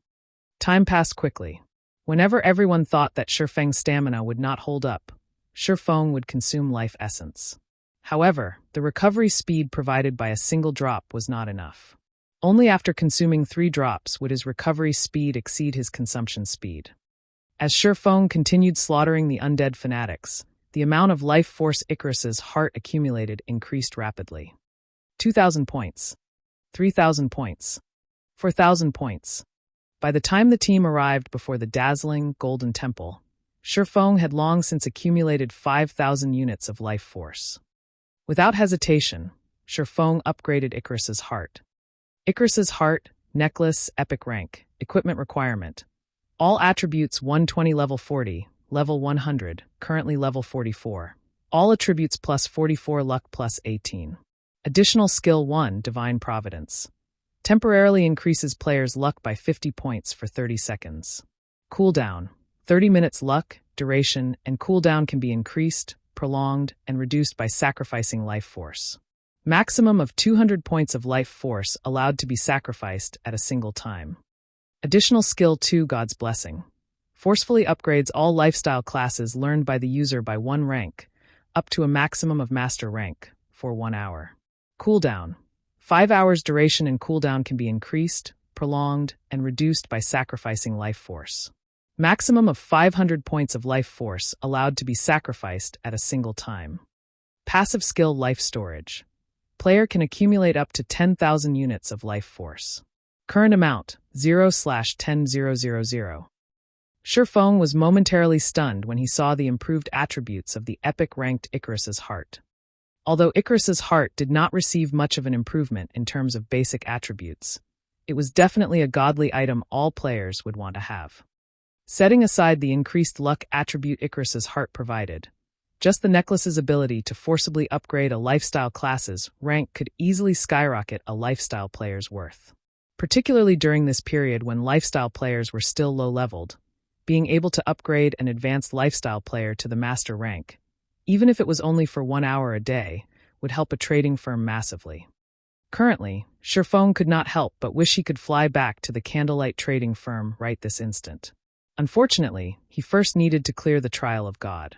Time passed quickly. Whenever everyone thought that Feng's stamina would not hold up, Feng would consume life essence. However, the recovery speed provided by a single drop was not enough. Only after consuming 3 drops would his recovery speed exceed his consumption speed. As Feng continued slaughtering the undead fanatics, the amount of life force Icarus's heart accumulated increased rapidly. 2,000 points. 3,000 points. 4,000 points. By the time the team arrived before the dazzling Golden Temple, Feng had long since accumulated 5,000 units of life force. Without hesitation, Feng upgraded Icarus's heart. Icarus's heart, necklace, epic rank, equipment requirement. All attributes 120 level 40, level 100, currently level 44. All attributes plus 44 luck plus 18. Additional skill 1, Divine Providence. Temporarily increases players' luck by 50 points for 30 seconds. Cooldown. 30 minutes luck, duration, and cooldown can be increased, prolonged, and reduced by sacrificing life force. Maximum of 200 points of life force allowed to be sacrificed at a single time. Additional skill 2, God's Blessing. Forcefully upgrades all lifestyle classes learned by the user by 1 rank, up to a maximum of master rank, for 1 hour. Cooldown. 5 hours duration and cooldown can be increased, prolonged, and reduced by sacrificing life force. Maximum of 500 points of life force allowed to be sacrificed at a single time. Passive skill Life Storage. Player can accumulate up to 10,000 units of life force. Current amount, 0/10,000. Feng was momentarily stunned when he saw the improved attributes of the epic-ranked Icarus's heart. Although Icarus's heart did not receive much of an improvement in terms of basic attributes, it was definitely a godly item all players would want to have. Setting aside the increased luck attribute Icarus's heart provided, just the necklace's ability to forcibly upgrade a lifestyle class's rank could easily skyrocket a lifestyle player's worth. Particularly during this period when lifestyle players were still low-leveled, being able to upgrade an advanced lifestyle player to the master rank, even if it was only for 1 hour a day, would help a trading firm massively. Currently, Feng could not help but wish he could fly back to the candlelight trading firm right this instant. Unfortunately, he first needed to clear the trial of God.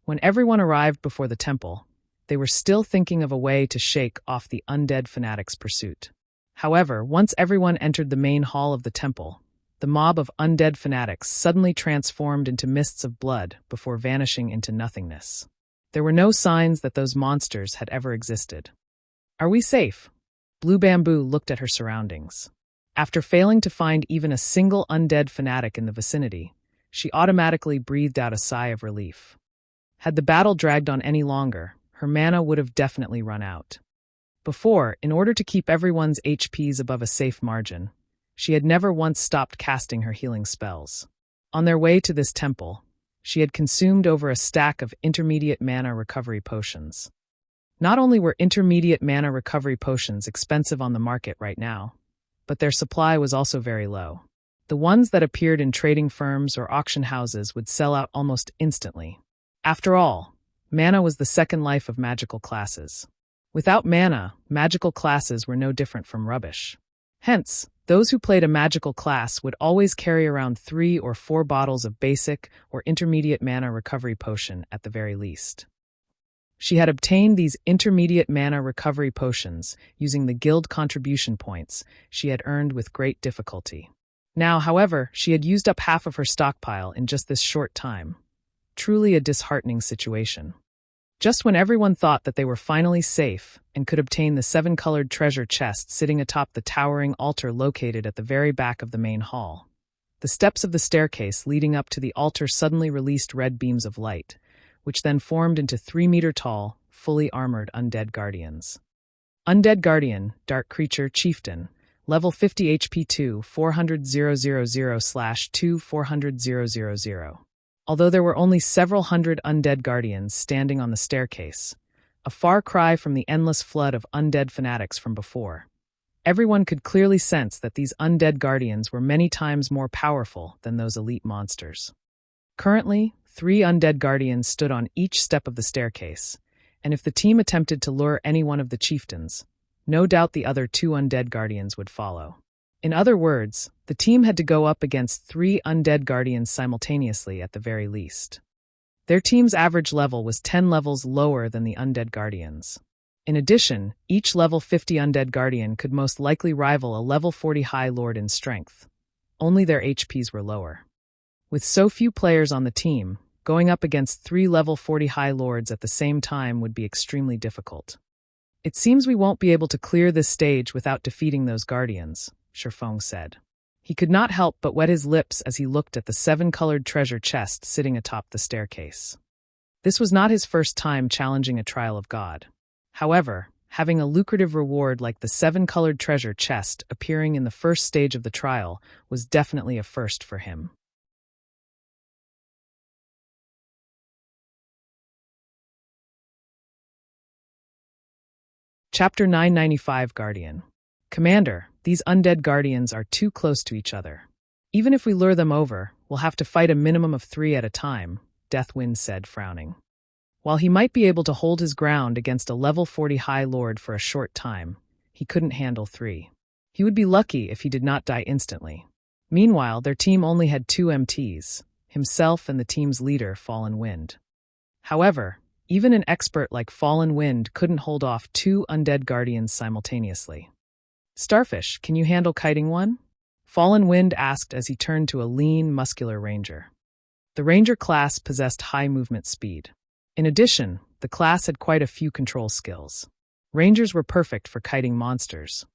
When everyone arrived before the temple, they were still thinking of a way to shake off the undead fanatics' pursuit. However, once everyone entered the main hall of the temple, the mob of undead fanatics suddenly transformed into mists of blood before vanishing into nothingness. There were no signs that those monsters had ever existed. "Are we safe?" Blue Bamboo looked at her surroundings. After failing to find even a single undead fanatic in the vicinity, she automatically breathed out a sigh of relief. Had the battle dragged on any longer, her mana would have definitely run out. Before, in order to keep everyone's HPs above a safe margin, she had never once stopped casting her healing spells. On their way to this temple, she had consumed over a stack of intermediate mana recovery potions. Not only were intermediate mana recovery potions expensive on the market right now, but their supply was also very low. The ones that appeared in trading firms or auction houses would sell out almost instantly. After all, mana was the second life of magical classes. Without mana, magical classes were no different from rubbish. Hence, those who played a magical class would always carry around 3 or 4 bottles of basic or intermediate mana recovery potion at the very least. She had obtained these intermediate mana recovery potions using the guild contribution points she had earned with great difficulty. Now, however, she had used up half of her stockpile in just this short time. Truly a disheartening situation. Just when everyone thought that they were finally safe and could obtain the 7-colored treasure chest sitting atop the towering altar located at the very back of the main hall, the steps of the staircase leading up to the altar suddenly released red beams of light, which then formed into 3-meter-tall, fully armored undead guardians. Undead Guardian, Dark Creature, Chieftain, level 50 HP 2, 400,000/2, 400,000. Although there were only several hundred undead guardians standing on the staircase, a far cry from the endless flood of undead fanatics from before, everyone could clearly sense that these undead guardians were many times more powerful than those elite monsters. Currently, 3 undead guardians stood on each step of the staircase, and if the team attempted to lure any one of the chieftains, no doubt the other 2 undead guardians would follow. In other words, the team had to go up against 3 undead guardians simultaneously at the very least. Their team's average level was 10 levels lower than the Undead Guardians. In addition, each level 50 Undead Guardian could most likely rival a level 40 High Lord in strength. Only their HPs were lower. With so few players on the team, going up against 3 level 40 High Lords at the same time would be extremely difficult. It seems we won't be able to clear this stage without defeating those Guardians, Feng said. He could not help but wet his lips as he looked at the 7-colored treasure chest sitting atop the staircase. This was not his first time challenging a trial of God. However, having a lucrative reward like the 7-colored treasure chest appearing in the first stage of the trial was definitely a first for him. Chapter 995 Guardian. Commander, these undead guardians are too close to each other. Even if we lure them over, we'll have to fight a minimum of 3 at a time, Deathwind said, frowning. While he might be able to hold his ground against a level 40 High Lord for a short time, he couldn't handle 3. He would be lucky if he did not die instantly. Meanwhile, their team only had 2 MTs, himself and the team's leader, Fallen Wind. However, even an expert like Fallen Wind couldn't hold off 2 undead guardians simultaneously. Starfish, can you handle kiting one? Fallen Wind asked as he turned to a lean, muscular ranger. The ranger class possessed high movement speed. In addition, the class had quite a few control skills. Rangers were perfect for kiting monsters.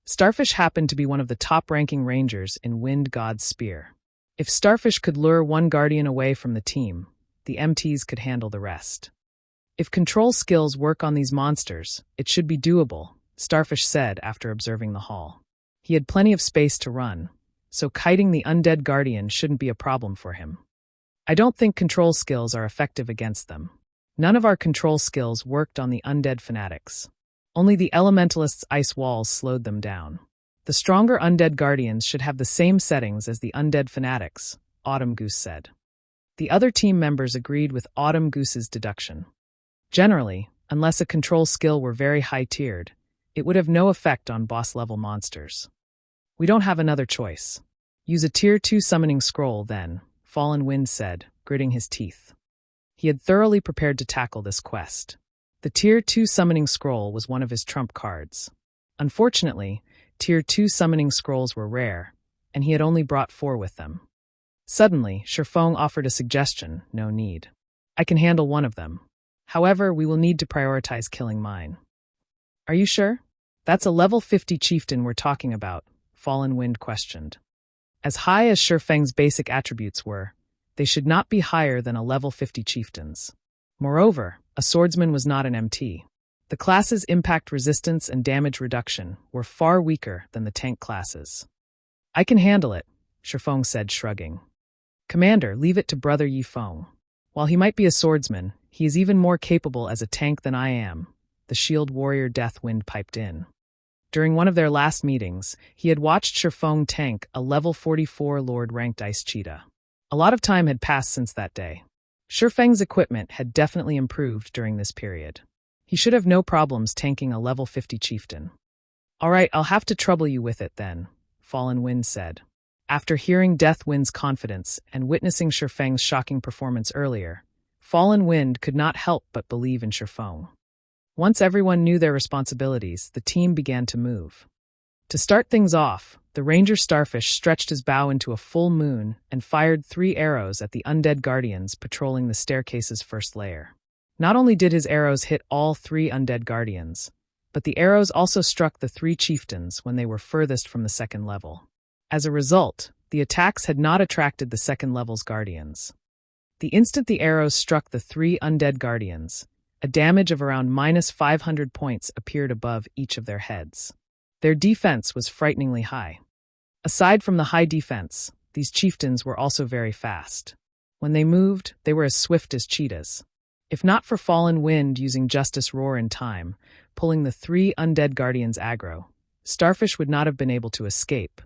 Starfish happened to be one of the top-ranking rangers in Wind God's Spear. If Starfish could lure one guardian away from the team, the MTs could handle the rest. If control skills work on these monsters, it should be doable, Starfish said after observing the hall. He had plenty of space to run, so kiting the undead guardian shouldn't be a problem for him. I don't think control skills are effective against them. None of our control skills worked on the undead fanatics. Only the elementalist's ice walls slowed them down. The stronger undead guardians should have the same settings as the undead fanatics, Autumn Goose said. The other team members agreed with Autumn Goose's deduction. Generally, unless a control skill were very high-tiered, it would have no effect on boss-level monsters. We don't have another choice. Use a Tier 2 summoning scroll, then, Fallen Wind said, gritting his teeth. He had thoroughly prepared to tackle this quest. The Tier 2 summoning scroll was one of his trump cards. Unfortunately, Tier 2 summoning scrolls were rare, and he had only brought 4 with them. Suddenly, Feng offered a suggestion, no need. I can handle one of them. However, we will need to prioritize killing mine. Are you sure? That's a level 50 chieftain we're talking about, Fallen Wind questioned. As high as Feng's basic attributes were, they should not be higher than a level 50 chieftains. Moreover, a swordsman was not an MT. The class's impact resistance and damage reduction were far weaker than the tank classes. I can handle it, Feng said, shrugging. Commander, leave it to Brother Yi Feng. While he might be a swordsman, he is even more capable as a tank than I am, the shield warrior Deathwind piped in. During one of their last meetings, he had watched Feng tank a level 44 Lord-ranked Ice Cheetah. A lot of time had passed since that day. Feng's equipment had definitely improved during this period. He should have no problems tanking a level 50 chieftain. All right, I'll have to trouble you with it then, Fallen Wind said. After hearing Deathwind's confidence and witnessing Feng's shocking performance earlier, Fallen Wind could not help but believe in Feng. Once everyone knew their responsibilities, the team began to move. To start things off, the Ranger Starfish stretched his bow into a full moon and fired 3 arrows at the undead guardians patrolling the staircase's first layer. Not only did his arrows hit all 3 undead guardians, but the arrows also struck the 3 chieftains when they were furthest from the second level. As a result, the attacks had not attracted the second level's guardians. The instant the arrows struck the 3 undead guardians, a damage of around -500 points appeared above each of their heads. Their defense was frighteningly high. Aside from the high defense, these chieftains were also very fast. When they moved, they were as swift as cheetahs. If not for Fallen Wind using Justice Roar in time, pulling the 3 undead guardians aggro, Starfish would not have been able to escape.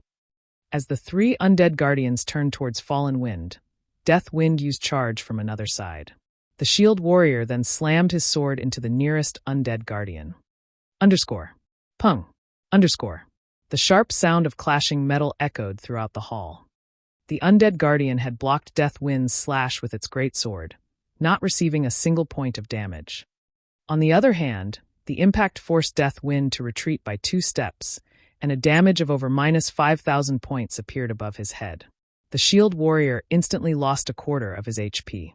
As the 3 undead guardians turned towards Fallen Wind, Deathwind used charge from another side. The shield warrior then slammed his sword into the nearest undead guardian. Pung. The sharp sound of clashing metal echoed throughout the hall. The undead guardian had blocked Deathwind's slash with its greatsword, not receiving a single point of damage. On the other hand, the impact forced Death Wind to retreat by 2 steps, and a damage of over -5,000 points appeared above his head. The shield warrior instantly lost a quarter of his HP.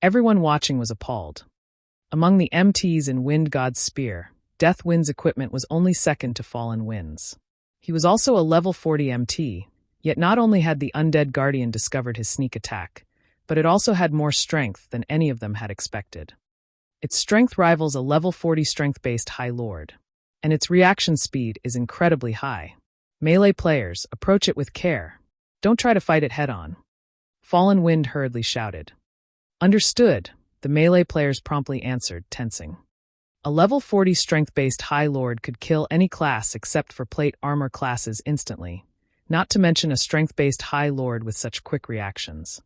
Everyone watching was appalled. Among the MTs in Wind God's Spear, Death Wind's equipment was only second to Fallen Wind's. He was also a level 40 MT, yet not only had the Undead Guardian discovered his sneak attack, but it also had more strength than any of them had expected. Its strength rivals a level 40 strength-based High Lord, and its reaction speed is incredibly high. Melee players, approach it with care. Don't try to fight it head-on. Fallen Wind hurriedly shouted. Understood, the melee players promptly answered, tensing. A level 40 strength-based High Lord could kill any class except for plate armor classes instantly, not to mention a strength-based High Lord with such quick reactions.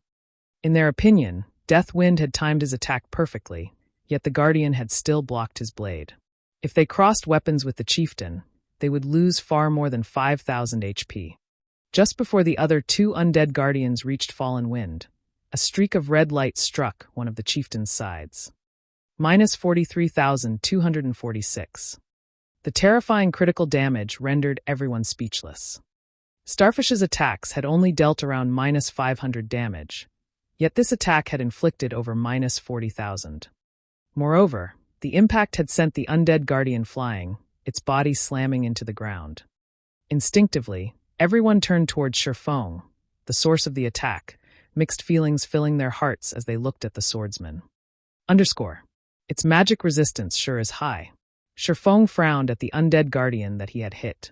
In their opinion, Death Wind had timed his attack perfectly, yet the Guardian had still blocked his blade. If they crossed weapons with the chieftain, they would lose far more than 5,000 HP. Just before the other 2 undead Guardians reached Fallen Wind, a streak of red light struck one of the chieftain's sides. -43,246. The terrifying critical damage rendered everyone speechless. Starfish's attacks had only dealt around -500 damage, yet this attack had inflicted over -40,000. Moreover, the impact had sent the undead Guardian flying, its body slamming into the ground. Instinctively, everyone turned towards Feng, the source of the attack, mixed feelings filling their hearts as they looked at the swordsman. Its magic resistance sure is high. Feng frowned at the undead Guardian that he had hit.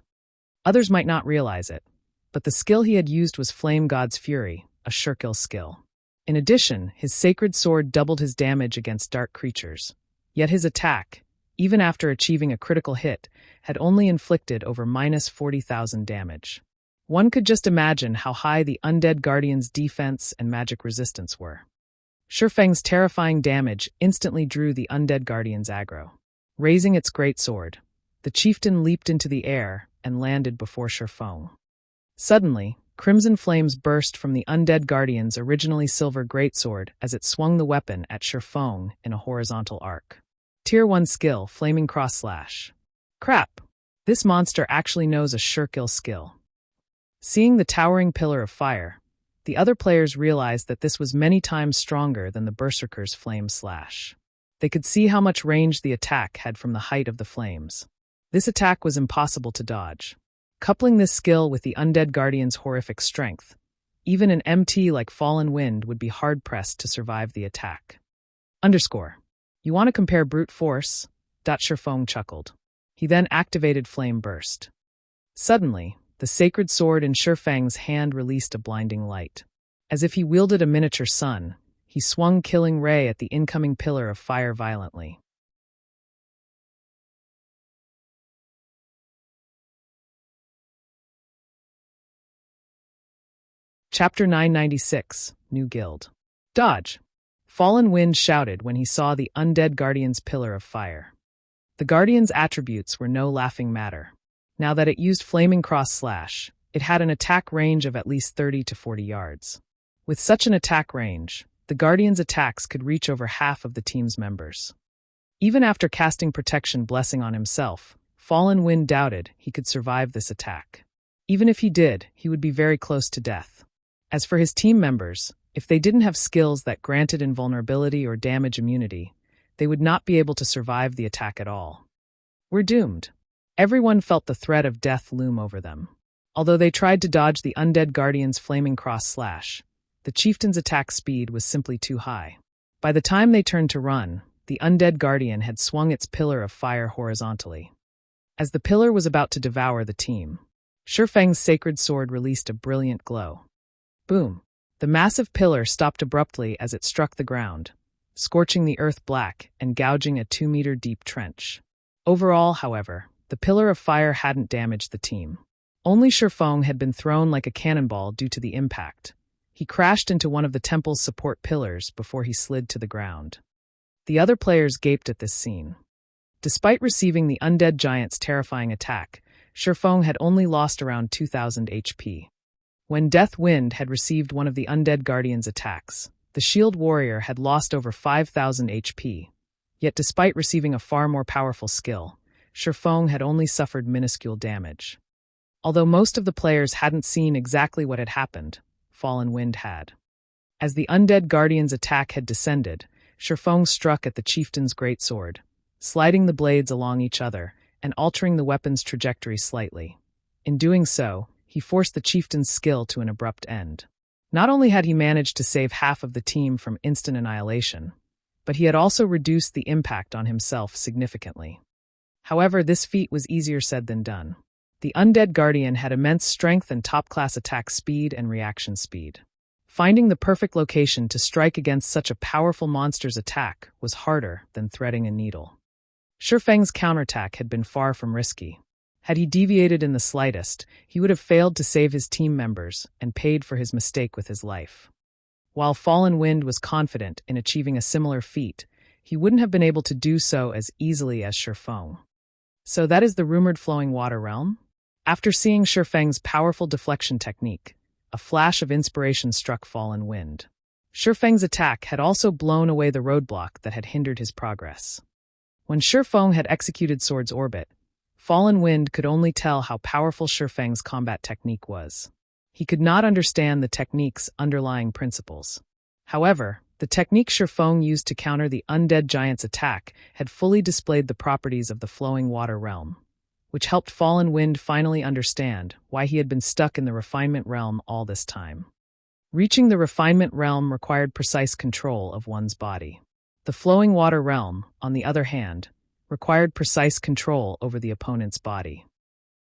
Others might not realize it, but the skill he had used was Flame God's Fury, a Shurkill skill. In addition, his sacred sword doubled his damage against dark creatures. Yet his attack, even after achieving a critical hit, had only inflicted over -40,000 damage. One could just imagine how high the undead Guardian's defense and magic resistance were. Feng's terrifying damage instantly drew the undead Guardian's aggro. Raising its great sword, the chieftain leaped into the air and landed before Feng. Suddenly, crimson flames burst from the undead Guardian's originally silver greatsword as it swung the weapon at Feng in a horizontal arc. Tier 1 skill, Flaming Cross Slash. Crap! This monster actually knows a Shurkill skill. Seeing the towering pillar of fire, the other players realized that this was many times stronger than the Berserker's Flame Slash. They could see how much range the attack had from the height of the flames. This attack was impossible to dodge. Coupling this skill with the Undead Guardian's horrific strength, even an MT like Fallen Wind would be hard-pressed to survive the attack. You want to compare brute force? Feng chuckled. He then activated Flame Burst. Suddenly, the sacred sword in Feng's hand released a blinding light. As if he wielded a miniature sun, he swung Killing Ray at the incoming pillar of fire violently. Chapter 996, New Guild. Dodge! Fallen Wind shouted when he saw the undead Guardian's pillar of fire. The Guardian's attributes were no laughing matter. Now that it used Flaming Cross Slash, it had an attack range of at least 30 to 40 yards. With such an attack range, the Guardian's attacks could reach over half of the team's members. Even after casting Protection Blessing on himself, Fallen Wind doubted he could survive this attack. Even if he did, he would be very close to death. As for his team members, if they didn't have skills that granted invulnerability or damage immunity, they would not be able to survive the attack at all. We're doomed. Everyone felt the threat of death loom over them. Although they tried to dodge the undead Guardian's Flaming Cross Slash, the chieftain's attack speed was simply too high. By the time they turned to run, the undead Guardian had swung its pillar of fire horizontally. As the pillar was about to devour the team, Feng's sacred sword released a brilliant glow. Boom! The massive pillar stopped abruptly as it struck the ground, scorching the earth black and gouging a 2-meter-deep trench. Overall, however, the pillar of fire hadn't damaged the team. Only Feng had been thrown like a cannonball due to the impact. He crashed into one of the temple's support pillars before he slid to the ground. The other players gaped at this scene. Despite receiving the undead giant's terrifying attack, Feng had only lost around 2,000 HP. When Death Wind had received one of the undead Guardian's attacks, The shield warrior had lost over 5,000 HP, yet despite receiving a far more powerful skill, Feng had only suffered minuscule damage. Although most of the players hadn't seen exactly what had happened, Fallen Wind had. As the undead guardian's attack had descended, Feng struck at the chieftain's greatsword, sliding the blades along each other and altering the weapon's trajectory slightly. In doing so, he forced the chieftain's skill to an abrupt end. Not only had he managed to save half of the team from instant annihilation, but he had also reduced the impact on himself significantly. However, this feat was easier said than done. The undead guardian had immense strength and top-class attack speed and reaction speed. Finding the perfect location to strike against such a powerful monster's attack was harder than threading a needle. Feng's counterattack had been far from risky. Had he deviated in the slightest, he would have failed to save his team members and paid for his mistake with his life. While Fallen Wind was confident in achieving a similar feat, he wouldn't have been able to do so as easily as Feng. So that is the rumored flowing water realm? After seeing Feng's powerful deflection technique, a flash of inspiration struck Fallen Wind. Feng's attack had also blown away the roadblock that had hindered his progress. When Feng had executed Sword's Orbit, Fallen Wind could only tell how powerful Feng's combat technique was. He could not understand the technique's underlying principles. However, the technique Feng used to counter the undead giant's attack had fully displayed the properties of the flowing water realm, which helped Fallen Wind finally understand why he had been stuck in the refinement realm all this time. Reaching the refinement realm required precise control of one's body. The flowing water realm, on the other hand, required precise control over the opponent's body.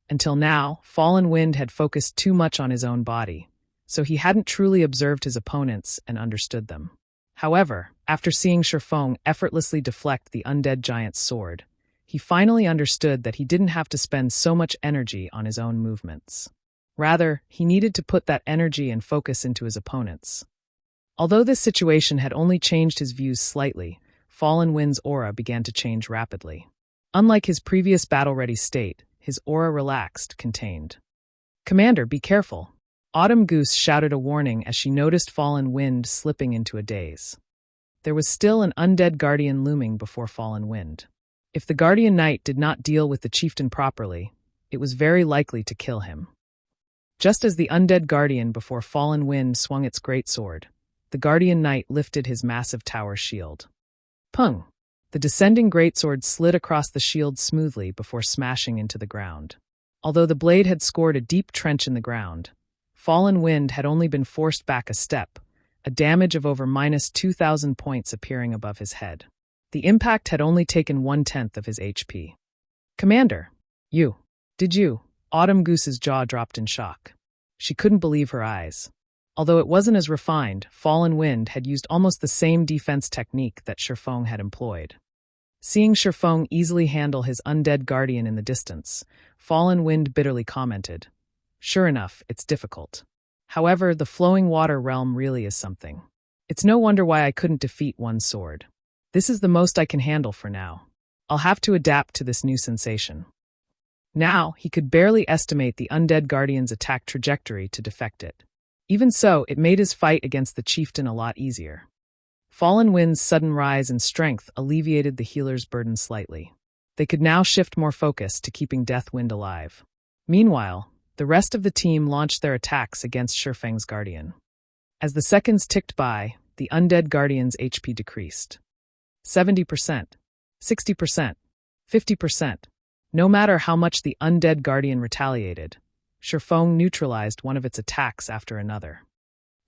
Until now, Fallen Wind had focused too much on his own body, so he hadn't truly observed his opponents and understood them. However, after seeing Feng effortlessly deflect the undead giant's sword, he finally understood that he didn't have to spend so much energy on his own movements. Rather, he needed to put that energy and focus into his opponents. Although this situation had only changed his views slightly, Fallen Wind's aura began to change rapidly. Unlike his previous battle-ready state, his aura relaxed, contained. "Commander, be careful!" Autumn Goose shouted a warning as she noticed Fallen Wind slipping into a daze. There was still an undead guardian looming before Fallen Wind. If the Guardian Knight did not deal with the chieftain properly, it was very likely to kill him. Just as the undead guardian before Fallen Wind swung its greatsword, the Guardian Knight lifted his massive tower shield. Pung! The descending greatsword slid across the shield smoothly before smashing into the ground. Although the blade had scored a deep trench in the ground, Fallen Wind had only been forced back a step, a damage of over -2,000 points appearing above his head. The impact had only taken 1/10 of his HP. "Commander, did you?" Autumn Goose's jaw dropped in shock. She couldn't believe her eyes. Although it wasn't as refined, Fallen Wind had used almost the same defense technique that Feng had employed. Seeing Feng easily handle his undead guardian in the distance, Fallen Wind bitterly commented, "Sure enough, it's difficult. However, the flowing water realm really is something. It's no wonder why I couldn't defeat one sword. This is the most I can handle for now. I'll have to adapt to this new sensation." Now, he could barely estimate the undead guardian's attack trajectory to defect it. Even so, it made his fight against the chieftain a lot easier. Fallen Wind's sudden rise in strength alleviated the healer's burden slightly. They could now shift more focus to keeping Deathwind alive. Meanwhile, the rest of the team launched their attacks against Feng's guardian. As the seconds ticked by, the undead guardian's HP decreased. 70%, 60%, 50%. No matter how much the undead guardian retaliated, Feng neutralized one of its attacks after another.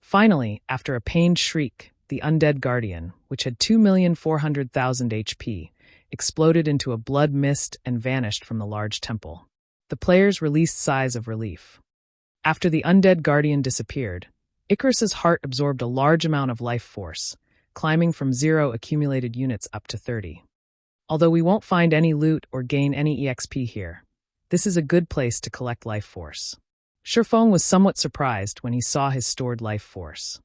Finally, after a pained shriek, the undead guardian, which had 2,400,000 HP, exploded into a blood mist and vanished from the large temple. The players released sighs of relief. After the undead guardian disappeared, Icarus's heart absorbed a large amount of life force, climbing from 0 accumulated units up to 30. Although we won't find any loot or gain any EXP here, this is a good place to collect life force. Feng was somewhat surprised when he saw his stored life force.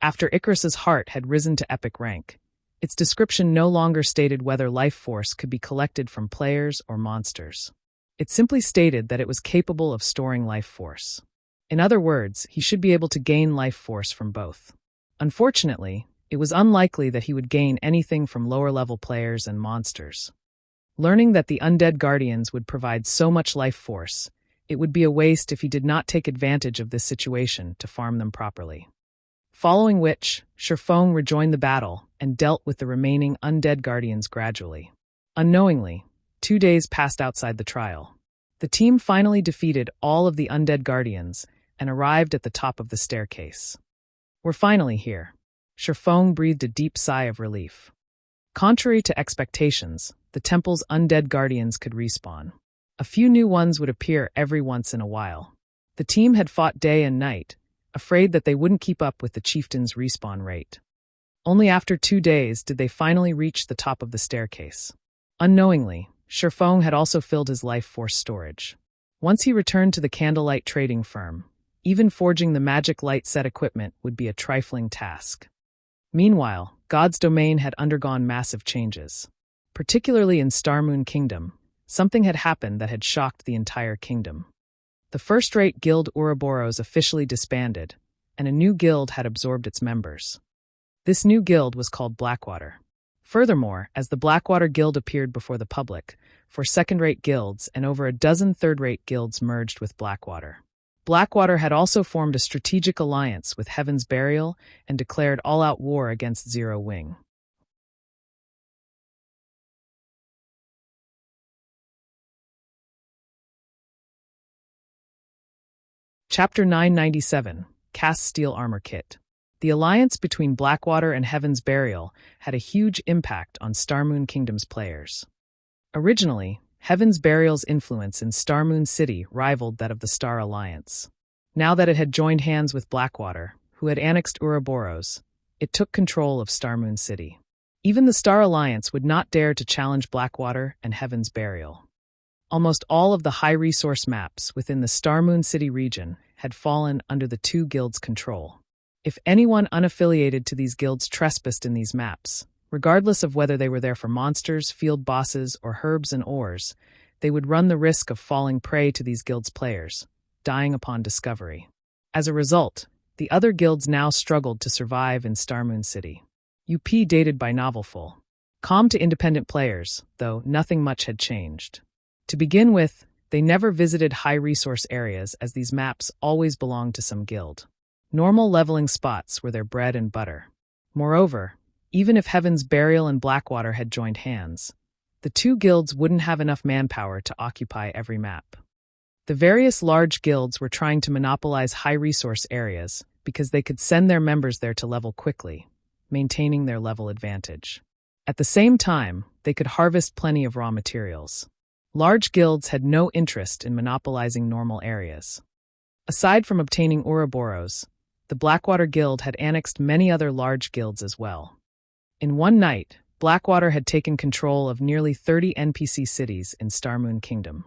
After Icarus's heart had risen to epic rank, its description no longer stated whether life force could be collected from players or monsters. It simply stated that it was capable of storing life force. In other words, he should be able to gain life force from both. Unfortunately, it was unlikely that he would gain anything from lower-level players and monsters. Learning that the undead guardians would provide so much life force, it would be a waste if he did not take advantage of this situation to farm them properly. Following which, Feng rejoined the battle and dealt with the remaining undead guardians gradually. Unknowingly, 2 days passed outside the trial. The team finally defeated all of the undead guardians and arrived at the top of the staircase. "We're finally here." Feng breathed a deep sigh of relief. Contrary to expectations, the temple's undead guardians could respawn. A few new ones would appear every once in a while. The team had fought day and night, afraid that they wouldn't keep up with the chieftain's respawn rate. Only after 2 days did they finally reach the top of the staircase. Unknowingly, Feng had also filled his life force storage. Once he returned to the candlelight trading firm, even forging the magic light set equipment would be a trifling task. Meanwhile, God's domain had undergone massive changes. Particularly in Starmoon Kingdom, something had happened that had shocked the entire kingdom. The first-rate guild Ouroboros officially disbanded, and a new guild had absorbed its members. This new guild was called Blackwater. Furthermore, as the Blackwater Guild appeared before the public, 4 second-rate guilds and over a dozen third-rate guilds merged with Blackwater. Blackwater had also formed a strategic alliance with Heaven's Burial and declared all-out war against Zero Wing. Chapter 997, Cast Steel Armor Kit. The alliance between Blackwater and Heaven's Burial had a huge impact on Starmoon Kingdom's players. Originally, Heaven's Burial's influence in Starmoon City rivaled that of the Star Alliance. Now that it had joined hands with Blackwater, who had annexed Ouroboros, it took control of Starmoon City. Even the Star Alliance would not dare to challenge Blackwater and Heaven's Burial. Almost all of the high-resource maps within the Starmoon City region had fallen under the 2 guilds' control. If anyone unaffiliated to these guilds trespassed in these maps, regardless of whether they were there for monsters, field bosses, or herbs and ores, they would run the risk of falling prey to these guilds' players, dying upon discovery. As a result, the other guilds now struggled to survive in Starmoon City. UP dated by Novelful. Calm to independent players, though nothing much had changed. To begin with, they never visited high-resource areas as these maps always belonged to some guild. Normal leveling spots were their bread and butter. Moreover, even if Heaven's Burial and Blackwater had joined hands, the 2 guilds wouldn't have enough manpower to occupy every map. The various large guilds were trying to monopolize high-resource areas because they could send their members there to level quickly, maintaining their level advantage. At the same time, they could harvest plenty of raw materials. Large guilds had no interest in monopolizing normal areas. Aside from obtaining Ouroboros, the Blackwater Guild had annexed many other large guilds as well. In one night, Blackwater had taken control of nearly 30 NPC cities in Starmoon Kingdom.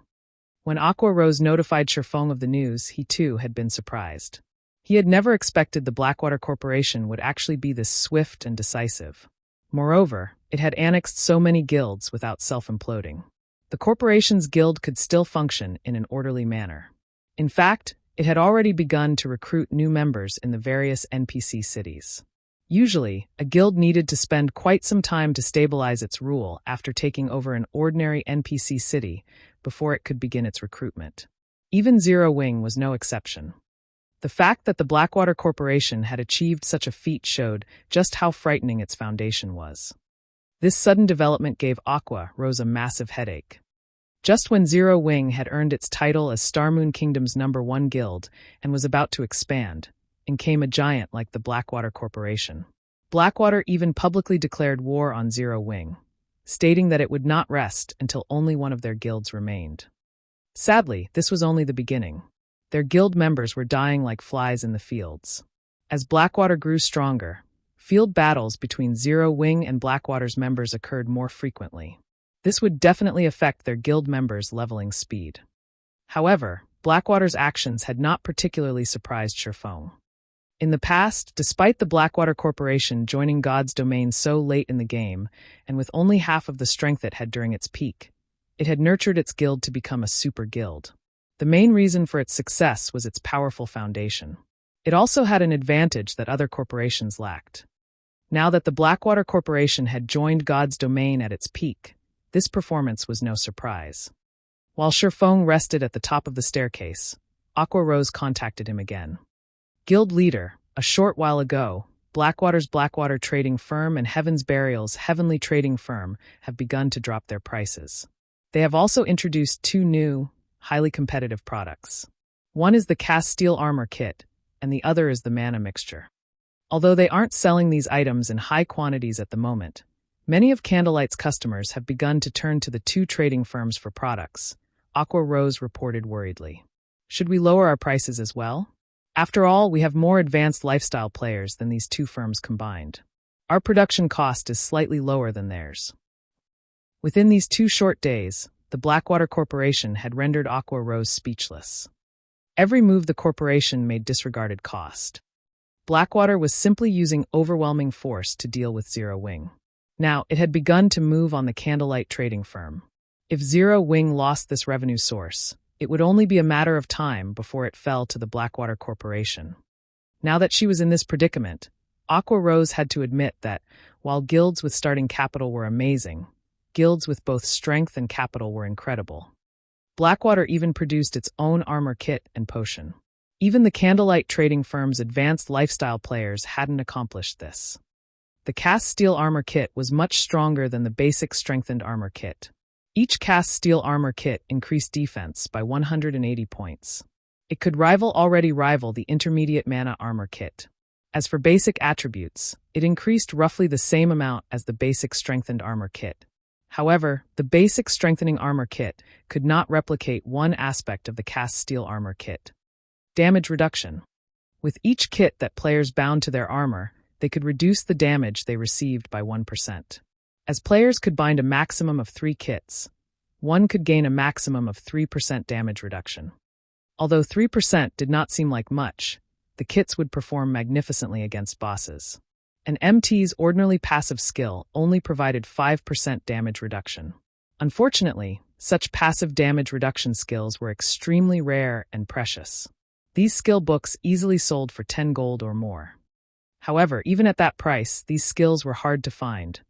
When Aqua Rose notified Feng of the news, he too had been surprised. He had never expected the Blackwater Corporation would actually be this swift and decisive. Moreover, it had annexed so many guilds without self-imploding. The corporation's guild could still function in an orderly manner. In fact, it had already begun to recruit new members in the various NPC cities. Usually, a guild needed to spend quite some time to stabilize its rule after taking over an ordinary NPC city before it could begin its recruitment. Even Zero Wing was no exception. The fact that the Blackwater Corporation had achieved such a feat showed just how frightening its foundation was. This sudden development gave Aqua Rose a massive headache. Just when Zero Wing had earned its title as Starmoon Kingdom's #1 guild and was about to expand, in came a giant like the Blackwater Corporation. Blackwater even publicly declared war on Zero Wing, stating that it would not rest until only one of their guilds remained. Sadly, this was only the beginning. Their guild members were dying like flies in the fields. As Blackwater grew stronger, field battles between Zero Wing and Blackwater's members occurred more frequently. This would definitely affect their guild members' leveling speed. However, Blackwater's actions had not particularly surprised Feng. In the past, despite the Blackwater Corporation joining God's domain so late in the game, and with only half of the strength it had during its peak, it had nurtured its guild to become a super guild. The main reason for its success was its powerful foundation. It also had an advantage that other corporations lacked. Now that the Blackwater Corporation had joined God's domain at its peak, this performance was no surprise. While Feng rested at the top of the staircase, Aqua Rose contacted him again. Guild leader, a short while ago, Blackwater's Blackwater Trading Firm and Heaven's Burial's Heavenly Trading Firm have begun to drop their prices. They have also introduced two new, highly competitive products. One is the cast steel armor kit, and the other is the mana mixture. Although they aren't selling these items in high quantities at the moment, many of Candlelight's customers have begun to turn to the two trading firms for products, Aqua Rose reported worriedly. Should we lower our prices as well? After all, we have more advanced lifestyle players than these two firms combined. Our production cost is slightly lower than theirs. Within these 2 short days, the Blackwater Corporation had rendered Aqua Rose speechless. Every move the corporation made disregarded cost. Blackwater was simply using overwhelming force to deal with Zero Wing. Now, it had begun to move on the Candlelight trading firm. If Zero Wing lost this revenue source, it would only be a matter of time before it fell to the Blackwater Corporation. Now that she was in this predicament, Aqua Rose had to admit that, while guilds with starting capital were amazing, guilds with both strength and capital were incredible. Blackwater even produced its own armor kit and potion. Even the Candlelight trading firm's advanced lifestyle players hadn't accomplished this. The cast steel armor kit was much stronger than the basic strengthened armor kit. Each cast steel armor kit increased defense by 180 points. It could already rival the intermediate mana armor kit. As for basic attributes, it increased roughly the same amount as the basic strengthened armor kit. However, the basic strengthening armor kit could not replicate one aspect of the cast steel armor kit: damage reduction. With each kit that players bound to their armor, they could reduce the damage they received by 1%. As players could bind a maximum of 3 kits, one could gain a maximum of 3% damage reduction. Although 3% did not seem like much, the kits would perform magnificently against bosses. An MT's ordinarily passive skill only provided 5% damage reduction. Unfortunately, such passive damage reduction skills were extremely rare and precious. These skill books easily sold for 10 gold or more. However, even at that price, these skills were hard to find.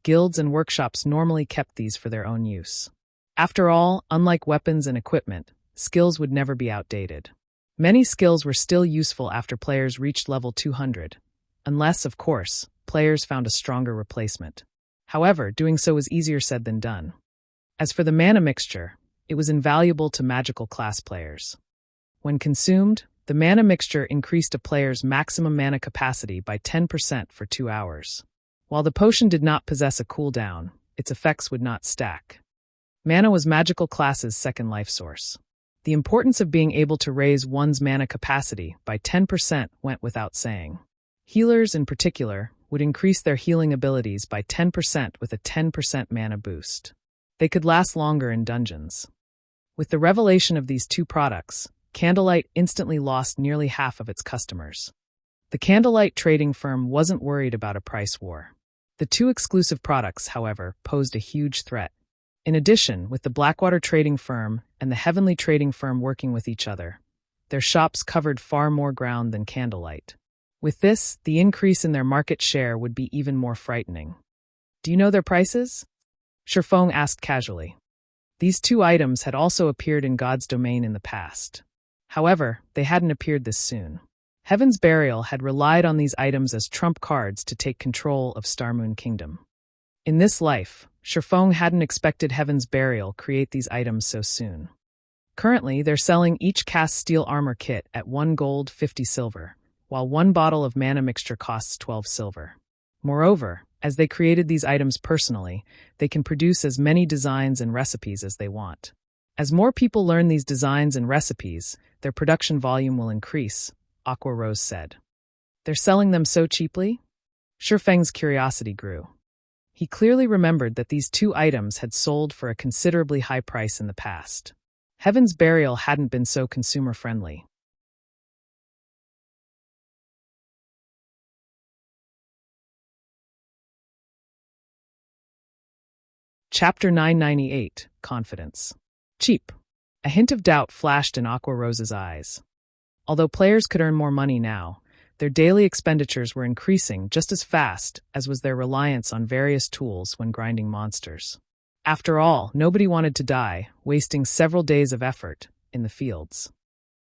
Guilds and workshops normally kept these for their own use. After all, unlike weapons and equipment, skills would never be outdated. Many skills were still useful after players reached level 200, unless, of course, players found a stronger replacement. However, doing so was easier said than done. As for the mana mixture, it was invaluable to magical class players. When consumed, the mana mixture increased a player's maximum mana capacity by 10% for 2 hours. While the potion did not possess a cooldown, its effects would not stack. Mana was magical class's second life source. The importance of being able to raise one's mana capacity by 10% went without saying. Healers, in particular, would increase their healing abilities by 10% with a 10% mana boost. They could last longer in dungeons. With the revelation of these two products, Candlelight instantly lost nearly half of its customers. The Candlelight trading firm wasn't worried about a price war. The two exclusive products, however, posed a huge threat. In addition, with the Blackwater trading firm and the Heavenly trading firm working with each other, their shops covered far more ground than Candlelight. With this, the increase in their market share would be even more frightening. Do you know their prices? Feng asked casually. These two items had also appeared in God's domain in the past. However, they hadn't appeared this soon. Heaven's Burial had relied on these items as trump cards to take control of Starmoon Kingdom. In this life, Feng hadn't expected Heaven's Burial create these items so soon. Currently, they're selling each cast steel armor kit at 1 gold 50 silver, while 1 bottle of mana mixture costs 12 silver. Moreover, as they created these items personally, they can produce as many designs and recipes as they want. As more people learn these designs and recipes, their production volume will increase, Aqua Rose said. They're selling them so cheaply? Feng's curiosity grew. He clearly remembered that these two items had sold for a considerably high price in the past. Heaven's Burial hadn't been so consumer-friendly. Chapter 998, Confidence. Cheap. A hint of doubt flashed in Aqua Rose's eyes. Although players could earn more money now, their daily expenditures were increasing just as fast as was their reliance on various tools when grinding monsters. After all, nobody wanted to die, wasting several days of effort in the fields.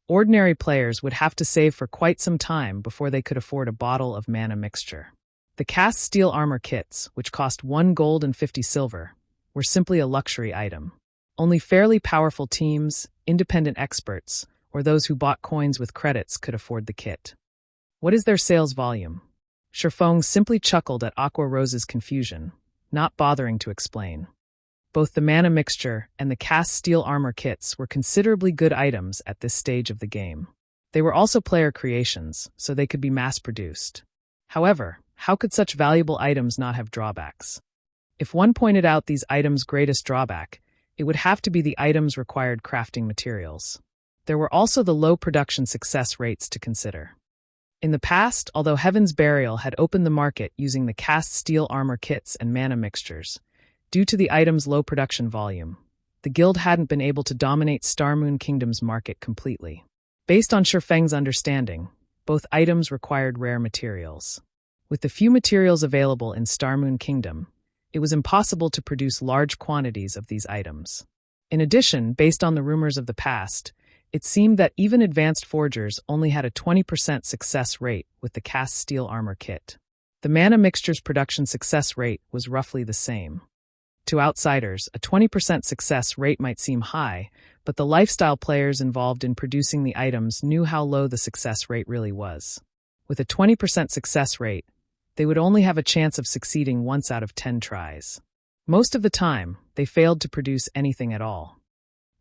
Ordinary players would have to save for quite some time before they could afford a bottle of mana mixture. The cast steel armor kits, which cost 1 gold and 50 silver, were simply a luxury item. Only fairly powerful teams, independent experts, or those who bought coins with credits could afford the kit. What is their sales volume? Feng simply chuckled at Aqua Rose's confusion, not bothering to explain. Both the mana mixture and the cast steel armor kits were considerably good items at this stage of the game. They were also player creations, so they could be mass-produced. However, how could such valuable items not have drawbacks? If one pointed out these items' greatest drawback, it would have to be the items' required crafting materials. There were also the low production success rates to consider. In the past, although Heaven's Burial had opened the market using the cast steel armor kits and mana mixtures, due to the item's low production volume, the guild hadn't been able to dominate Starmoon Kingdom's market completely. Based on Feng's understanding, both items required rare materials. With the few materials available in Starmoon Kingdom, it was impossible to produce large quantities of these items. In addition, based on the rumors of the past, it seemed that even advanced forgers only had a 20% success rate with the cast steel armor kit. The mana mixture's production success rate was roughly the same. To outsiders, a 20% success rate might seem high, but the lifestyle players involved in producing the items knew how low the success rate really was. With a 20% success rate, they would only have a chance of succeeding once out of 10 tries. Most of the time, they failed to produce anything at all.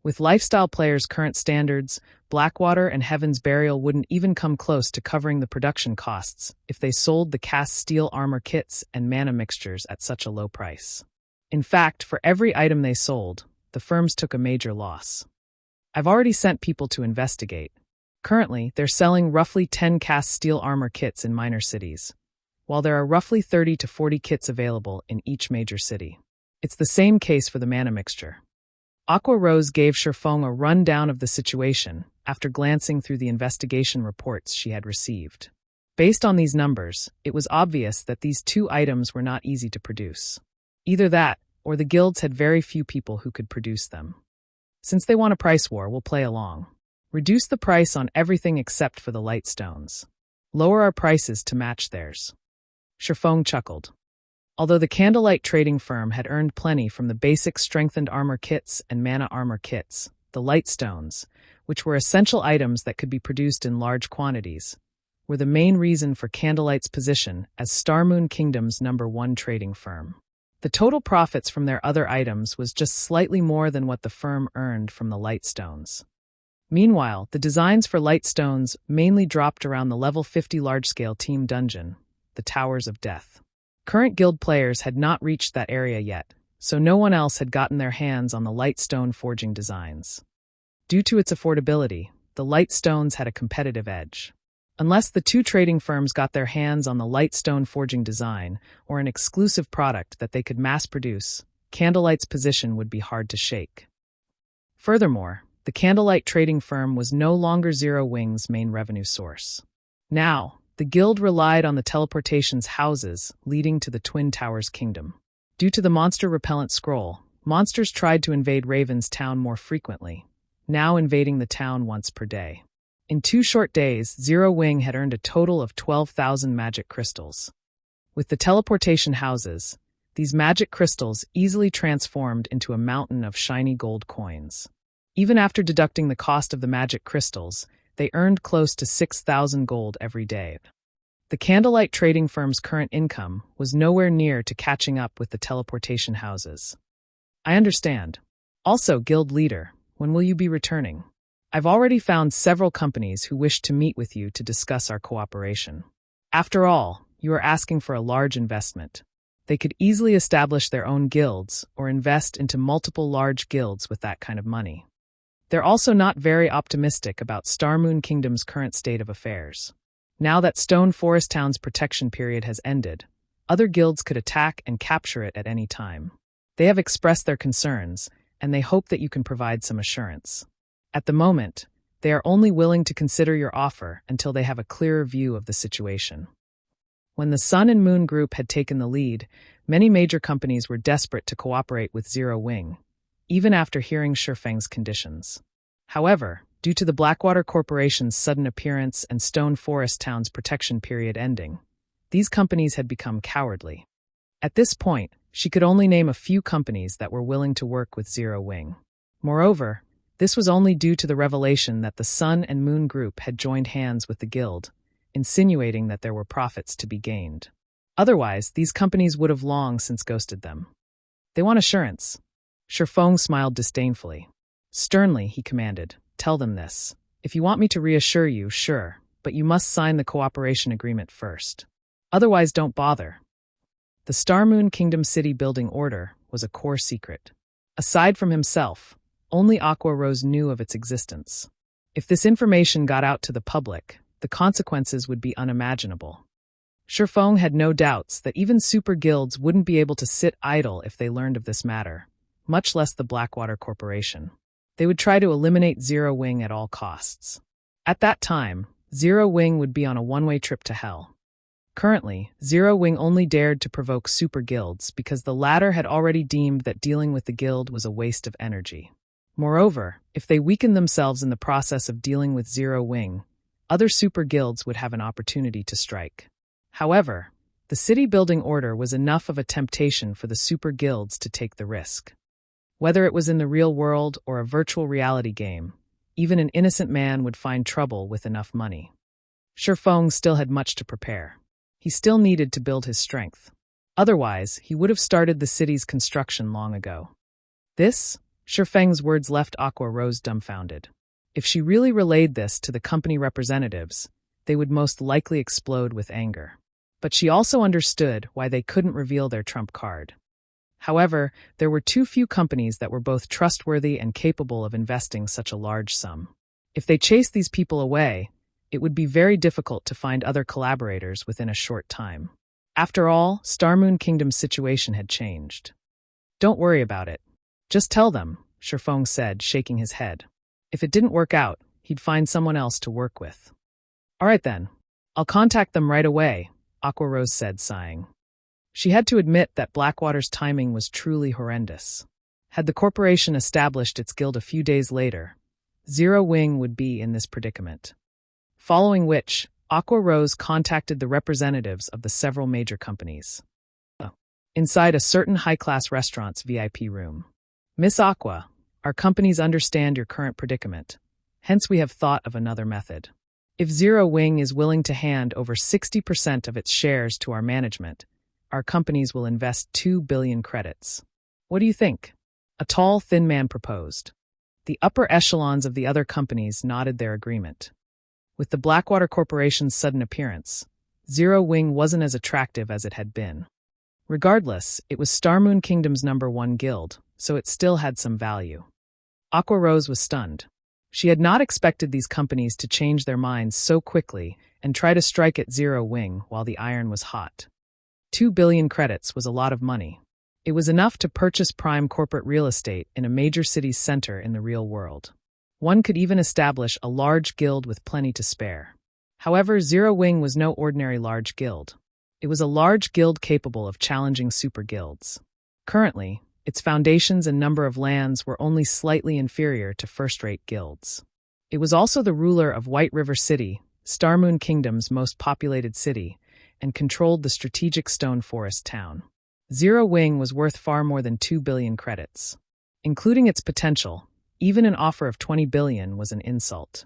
With lifestyle players' current standards, Blackwater and Heaven's Burial wouldn't even come close to covering the production costs if they sold the cast steel armor kits and mana mixtures at such a low price. In fact, for every item they sold, the firms took a major loss. I've already sent people to investigate. Currently, they're selling roughly 10 cast steel armor kits in minor cities, while there are roughly 30 to 40 kits available in each major city. It's the same case for the mana mixture. Aqua Rose gave Feng a rundown of the situation after glancing through the investigation reports she had received. Based on these numbers, it was obvious that these two items were not easy to produce. Either that, or the guilds had very few people who could produce them. Since they want a price war, we'll play along. Reduce the price on everything except for the light stones. Lower our prices to match theirs. Feng chuckled. Although the Candlelight trading firm had earned plenty from the basic strengthened armor kits and mana armor kits, the light stones, which were essential items that could be produced in large quantities, were the main reason for Candlelight's position as Starmoon Kingdom's #1 trading firm. The total profits from their other items was just slightly more than what the firm earned from the light stones. Meanwhile, the designs for light stones mainly dropped around the level 50 large-scale team dungeon, the Towers of Death. Current guild players had not reached that area yet, so no one else had gotten their hands on the light stone forging designs. Due to its affordability, the light stones had a competitive edge. Unless the two trading firms got their hands on the light stone forging design or an exclusive product that they could mass produce, Candlelight's position would be hard to shake. Furthermore, the Candlelight trading firm was no longer Zero Wing's main revenue source. Now, the guild relied on the teleportation's houses leading to the Twin Towers Kingdom. Due to the monster repellent scroll, monsters tried to invade Raven's town more frequently, now invading the town once per day. In 2 short days, Zero Wing had earned a total of 12,000 magic crystals. With the teleportation houses, these magic crystals easily transformed into a mountain of shiny gold coins. Even after deducting the cost of the magic crystals, they earned close to 6,000 gold every day. The Candlelight trading firm's current income was nowhere near to catching up with the teleportation houses. I understand. Also, guild leader, when will you be returning? I've already found several companies who wish to meet with you to discuss our cooperation. After all, you are asking for a large investment. They could easily establish their own guilds or invest into multiple large guilds with that kind of money. They're also not very optimistic about Starmoon Kingdom's current state of affairs. Now that Stone Forest Town's protection period has ended, other guilds could attack and capture it at any time. They have expressed their concerns, and they hope that you can provide some assurance. At the moment, They are only willing to consider your offer until they have a clearer view of the situation. When the Sun and Moon Group had taken the lead, many major companies were desperate to cooperate with Zero Wing, even after hearing Feng's conditions. However, due to the Blackwater Corporation's sudden appearance and Stone Forest Town's protection period ending, these companies had become cowardly. At this point, she could only name a few companies that were willing to work with Zero Wing. Moreover, this was only due to the revelation that the Sun and Moon Group had joined hands with the Guild, insinuating that there were profits to be gained. Otherwise, these companies would have long since ghosted them. They want assurance. Feng smiled disdainfully. Sternly, he commanded, "Tell them this. If you want me to reassure you, sure, but you must sign the cooperation agreement first. Otherwise, don't bother." The Star Moon Kingdom City building order was a core secret. Aside from himself, only Aqua Rose knew of its existence. If this information got out to the public, the consequences would be unimaginable. Feng had no doubts that even super guilds wouldn't be able to sit idle if they learned of this matter, much less the Blackwater Corporation. They would try to eliminate Zero Wing at all costs. At that time, Zero Wing would be on a one-way trip to hell. Currently, Zero Wing only dared to provoke super guilds because the latter had already deemed that dealing with the guild was a waste of energy. Moreover, if they weakened themselves in the process of dealing with Zero Wing, other super guilds would have an opportunity to strike. However, the city-building order was enough of a temptation for the super guilds to take the risk. Whether it was in the real world or a virtual reality game, even an innocent man would find trouble with enough money. Feng still had much to prepare. He still needed to build his strength. Otherwise, he would have started the city's construction long ago. Feng's words left Aqua Rose dumbfounded. If she really relayed this to the company representatives, they would most likely explode with anger. But she also understood why they couldn't reveal their trump card. However, there were too few companies that were both trustworthy and capable of investing such a large sum. If they chased these people away, it would be very difficult to find other collaborators within a short time. After all, Star Moon Kingdom's situation had changed. "Don't worry about it. Just tell them," Feng said, shaking his head. If it didn't work out, he'd find someone else to work with. "All right then. I'll contact them right away," Aqua Rose said, sighing. She had to admit that Blackwater's timing was truly horrendous. Had the corporation established its guild a few days later, Zero Wing would be in this predicament. Following which, Aqua Rose contacted the representatives of the several major companies. Inside a certain high-class restaurant's VIP room. "Miss Aqua, our companies understand your current predicament. Hence we have thought of another method. If Zero Wing is willing to hand over 60% of its shares to our management, our companies will invest 2 billion credits. What do you think?" A tall, thin man proposed. The upper echelons of the other companies nodded their agreement. With the Blackwater Corporation's sudden appearance, Zero Wing wasn't as attractive as it had been. Regardless, it was Star Moon Kingdom's #1 guild, so it still had some value. Aqua Rose was stunned. She had not expected these companies to change their minds so quickly and try to strike at Zero Wing while the iron was hot. 2 billion credits was a lot of money. It was enough to purchase prime corporate real estate in a major city's center in the real world. One could even establish a large guild with plenty to spare. However, Zero Wing was no ordinary large guild. It was a large guild capable of challenging super guilds. Currently, its foundations and number of lands were only slightly inferior to first-rate guilds. It was also the ruler of White River City, Star Moon Kingdom's most populated city, and controlled the strategic Stone Forest town. Zero Wing was worth far more than 2 billion credits. Including its potential, even an offer of 20 billion was an insult.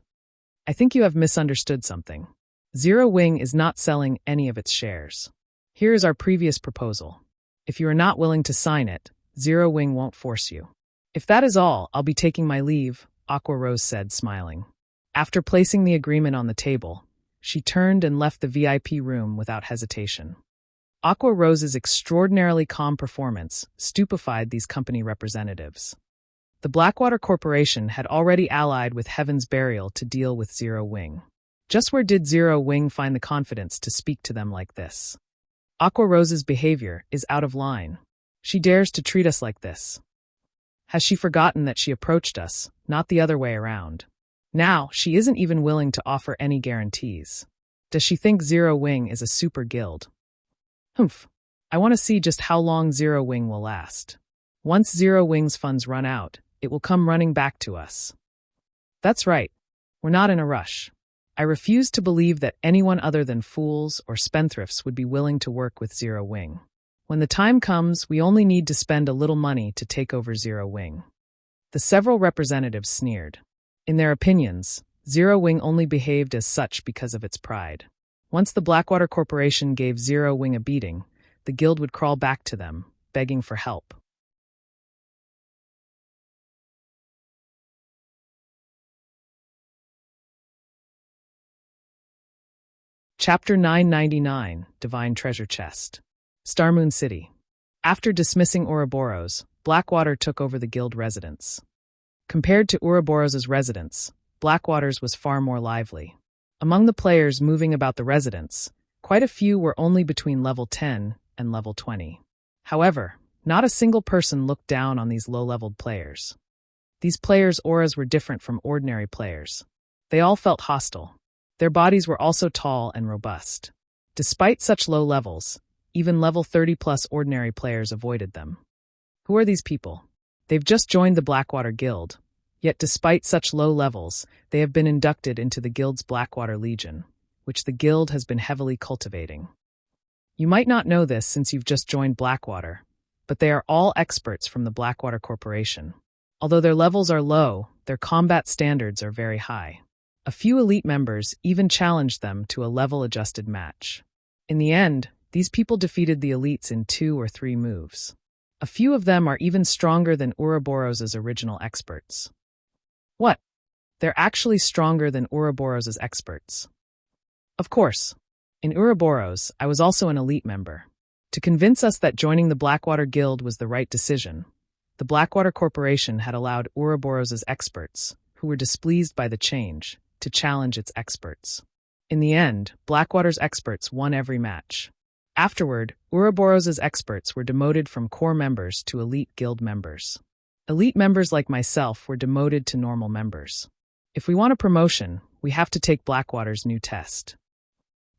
"I think you have misunderstood something. Zero Wing is not selling any of its shares. Here is our previous proposal. If you are not willing to sign it, Zero Wing won't force you." "If that is all, I'll be taking my leave," Aqua Rose said, smiling. After placing the agreement on the table, she turned and left the VIP room without hesitation. Aqua Rose's extraordinarily calm performance stupefied these company representatives. The Blackwater Corporation had already allied with Heaven's Burial to deal with Zero Wing. Just where did Zero Wing find the confidence to speak to them like this? Aqua Rose's behavior is out of line. She dares to treat us like this. Has she forgotten that she approached us, not the other way around? Now, she isn't even willing to offer any guarantees. Does she think Zero Wing is a super guild? Humph. I want to see just how long Zero Wing will last. Once Zero Wing's funds run out, it will come running back to us. That's right. We're not in a rush. I refuse to believe that anyone other than fools or spendthrifts would be willing to work with Zero Wing. When the time comes, we only need to spend a little money to take over Zero Wing. The several representatives sneered. In their opinions, Zero Wing only behaved as such because of its pride. Once the Blackwater Corporation gave Zero Wing a beating, the guild would crawl back to them, begging for help. Chapter 999, Divine Treasure Chest. Starmoon City. After dismissing Ouroboros, Blackwater took over the guild residence. Compared to Ouroboros' residence, Blackwater's was far more lively. Among the players moving about the residence, quite a few were only between level 10 and level 20. However, not a single person looked down on these low-leveled players. These players' auras were different from ordinary players. They all felt hostile. Their bodies were also tall and robust. Despite such low levels, even level 30-plus ordinary players avoided them. Who are these people? They've just joined the Blackwater Guild, yet despite such low levels, they have been inducted into the guild's Blackwater Legion, which the guild has been heavily cultivating. You might not know this since you've just joined Blackwater, but they are all experts from the Blackwater Corporation. Although their levels are low, their combat standards are very high. A few elite members even challenged them to a level-adjusted match. In the end, these people defeated the elites in 2 or 3 moves. A few of them are even stronger than Ouroboros' original experts. What? They're actually stronger than Ouroboros' experts. Of course. In Ouroboros, I was also an elite member. To convince us that joining the Blackwater Guild was the right decision, the Blackwater Corporation had allowed Ouroboros' experts, who were displeased by the change, to challenge its experts. In the end, Blackwater's experts won every match. Afterward, Ouroboros' experts were demoted from core members to elite guild members. Elite members like myself were demoted to normal members. If we want a promotion, we have to take Blackwater's new test.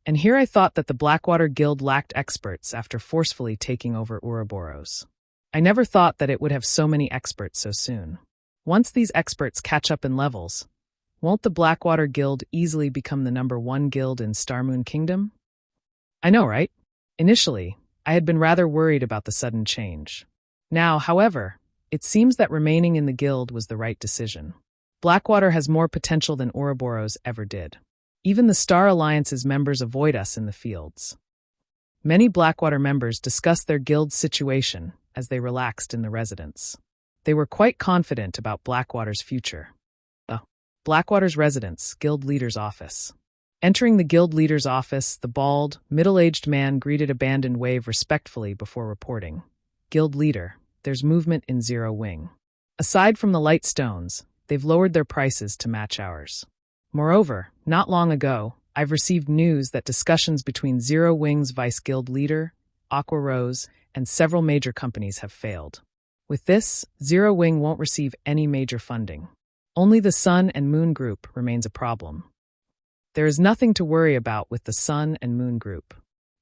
And here I thought that the Blackwater Guild lacked experts after forcefully taking over Ouroboros. I never thought that it would have so many experts so soon. Once these experts catch up in levels, won't the Blackwater Guild easily become the #1 guild in Starmoon Kingdom? I know, right? Initially, I had been rather worried about the sudden change. Now, however, it seems that remaining in the guild was the right decision. Blackwater has more potential than Ouroboros ever did. Even the Star Alliance's members avoid us in the fields. Many Blackwater members discussed their guild's situation as they relaxed in the residence. They were quite confident about Blackwater's future. Blackwater's residence, guild leader's office. Entering the guild leader's office, the bald, middle-aged man greeted Abandoned Wave respectfully before reporting. Guild leader, there's movement in Zero Wing. Aside from the light stones, they've lowered their prices to match ours. Moreover, not long ago, I've received news that discussions between Zero Wing's vice guild leader, Aqua Rose, and several major companies have failed. With this, Zero Wing won't receive any major funding. Only the Sun and Moon Group remains a problem. There is nothing to worry about with the Sun and Moon Group.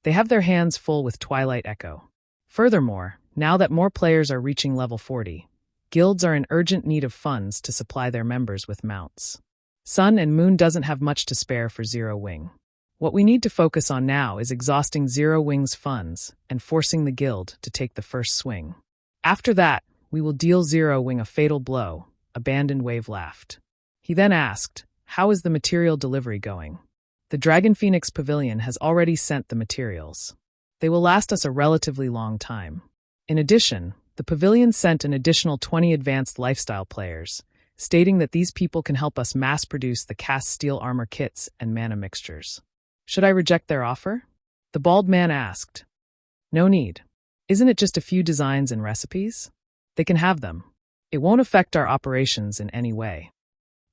They have their hands full with Twilight Echo. Furthermore, now that more players are reaching level 40, guilds are in urgent need of funds to supply their members with mounts. Sun and Moon doesn't have much to spare for Zero Wing. What we need to focus on now is exhausting Zero Wing's funds and forcing the guild to take the first swing. After that, we will deal Zero Wing a fatal blow. Abandoned Wave laughed. He then asked, how is the material delivery going? The Dragon Phoenix Pavilion has already sent the materials. They will last us a relatively long time. In addition, the pavilion sent an additional 20 advanced lifestyle players, stating that these people can help us mass-produce the cast steel armor kits and mana mixtures. Should I reject their offer? The bald man asked. No need. Isn't it just a few designs and recipes? They can have them. It won't affect our operations in any way.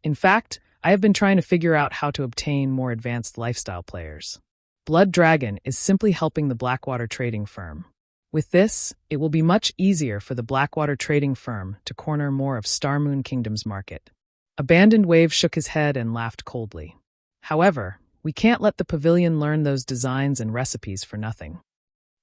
In fact, I have been trying to figure out how to obtain more advanced lifestyle players. Blood Dragon is simply helping the Blackwater trading firm. With this, it will be much easier for the Blackwater trading firm to corner more of Starmoon Kingdom's market. Abandoned Wave shook his head and laughed coldly. However, we can't let the pavilion learn those designs and recipes for nothing.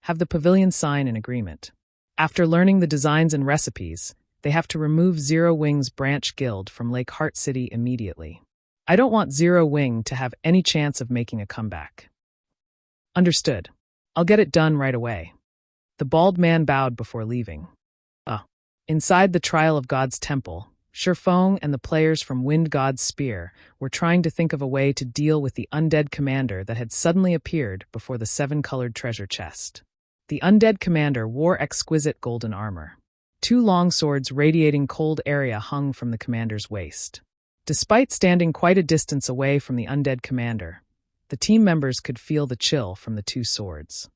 Have the pavilion sign an agreement. After learning the designs and recipes, they have to remove Zero Wing's branch guild from Lake Heart City immediately. I don't want Zero Wing to have any chance of making a comeback. Understood. I'll get it done right away. The bald man bowed before leaving. Inside the Trial of God's temple, Feng and the players from Wind God's Spear were trying to think of a way to deal with the undead commander that had suddenly appeared before the seven-colored treasure chest. The undead commander wore exquisite golden armor. Two long swords radiating cold area hung from the commander's waist. Despite standing quite a distance away from the undead commander, the team members could feel the chill from the two swords.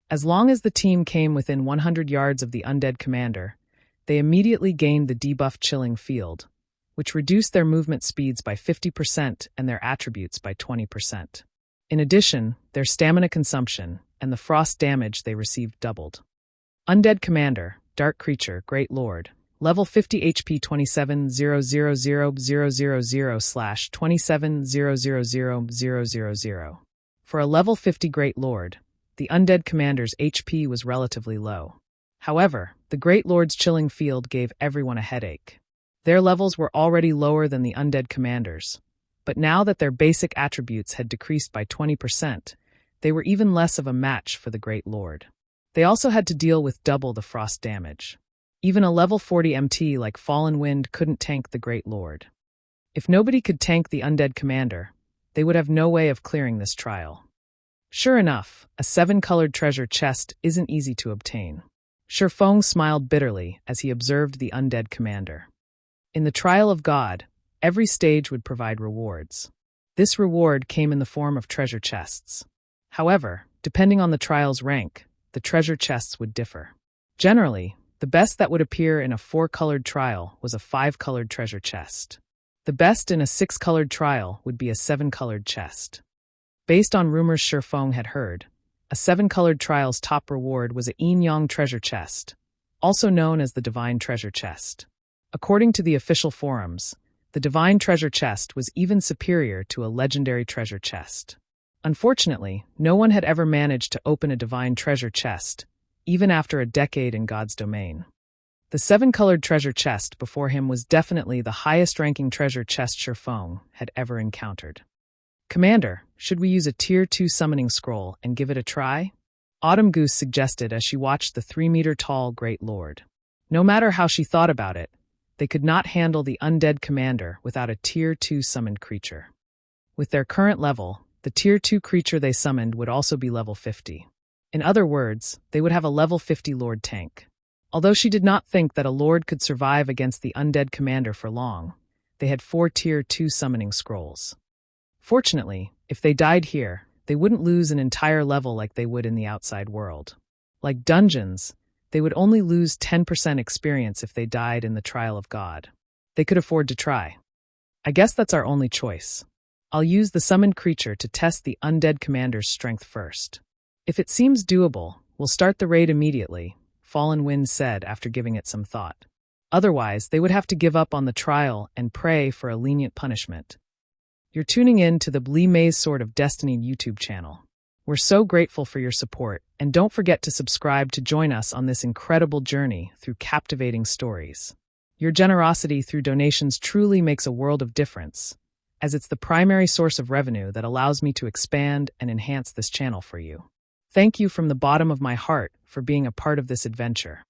As long as the team came within 100 yards of the undead commander, they immediately gained the debuff Chilling Field, which reduced their movement speeds by 50% and their attributes by 20%. In addition, their stamina consumption and the frost damage they received doubled. Undead Commander, Dark Creature, Great Lord, level 50 HP 27,000,000/27,000,000. For a level 50 Great Lord, the Undead Commander's HP was relatively low. However, the Great Lord's Chilling Field gave everyone a headache. Their levels were already lower than the Undead Commanders, but now that their basic attributes had decreased by 20%, they were even less of a match for the Great Lord. They also had to deal with double the frost damage. Even a level 40 MT like Fallen Wind couldn't tank the Great Lord. If nobody could tank the Undead Commander, they would have no way of clearing this trial. Sure enough, a seven-colored treasure chest isn't easy to obtain. Feng smiled bitterly as he observed the undead commander. In the Trial of God, every stage would provide rewards. This reward came in the form of treasure chests. However, depending on the trial's rank, the treasure chests would differ. Generally, the best that would appear in a 4-colored trial was a 5-colored treasure chest. The best in a 6-colored trial would be a 7-colored chest. Based on rumors Feng had heard, a 7-colored trial's top reward was a Yin-Yang treasure chest, also known as the Divine Treasure Chest. According to the official forums, the Divine Treasure Chest was even superior to a legendary treasure chest. Unfortunately, no one had ever managed to open a Divine Treasure Chest, even after a decade in God's domain. The 7-colored treasure chest before him was definitely the highest-ranking treasure chest Feng had ever encountered. Commander, should we use a Tier 2 summoning scroll and give it a try? Autumn Goose suggested as she watched the 3-meter-tall Great Lord. No matter how she thought about it, they could not handle the undead commander without a Tier 2 summoned creature. With their current level, the Tier 2 creature they summoned would also be level 50. In other words, they would have a level 50 Lord tank. Although she did not think that a Lord could survive against the undead commander for long, they had 4 Tier 2 summoning scrolls. Fortunately, if they died here, they wouldn't lose an entire level like they would in the outside world. Like dungeons, they would only lose 10% experience if they died in the Trial of God. They could afford to try. I guess that's our only choice. I'll use the summoned creature to test the undead commander's strength first. If it seems doable, we'll start the raid immediately, Fallen Wind said after giving it some thought. Otherwise, they would have to give up on the trial and pray for a lenient punishment. You're tuning in to the Blee Maze Sword of Destiny YouTube channel. We're so grateful for your support, and don't forget to subscribe to join us on this incredible journey through captivating stories. Your generosity through donations truly makes a world of difference, as it's the primary source of revenue that allows me to expand and enhance this channel for you. Thank you from the bottom of my heart for being a part of this adventure.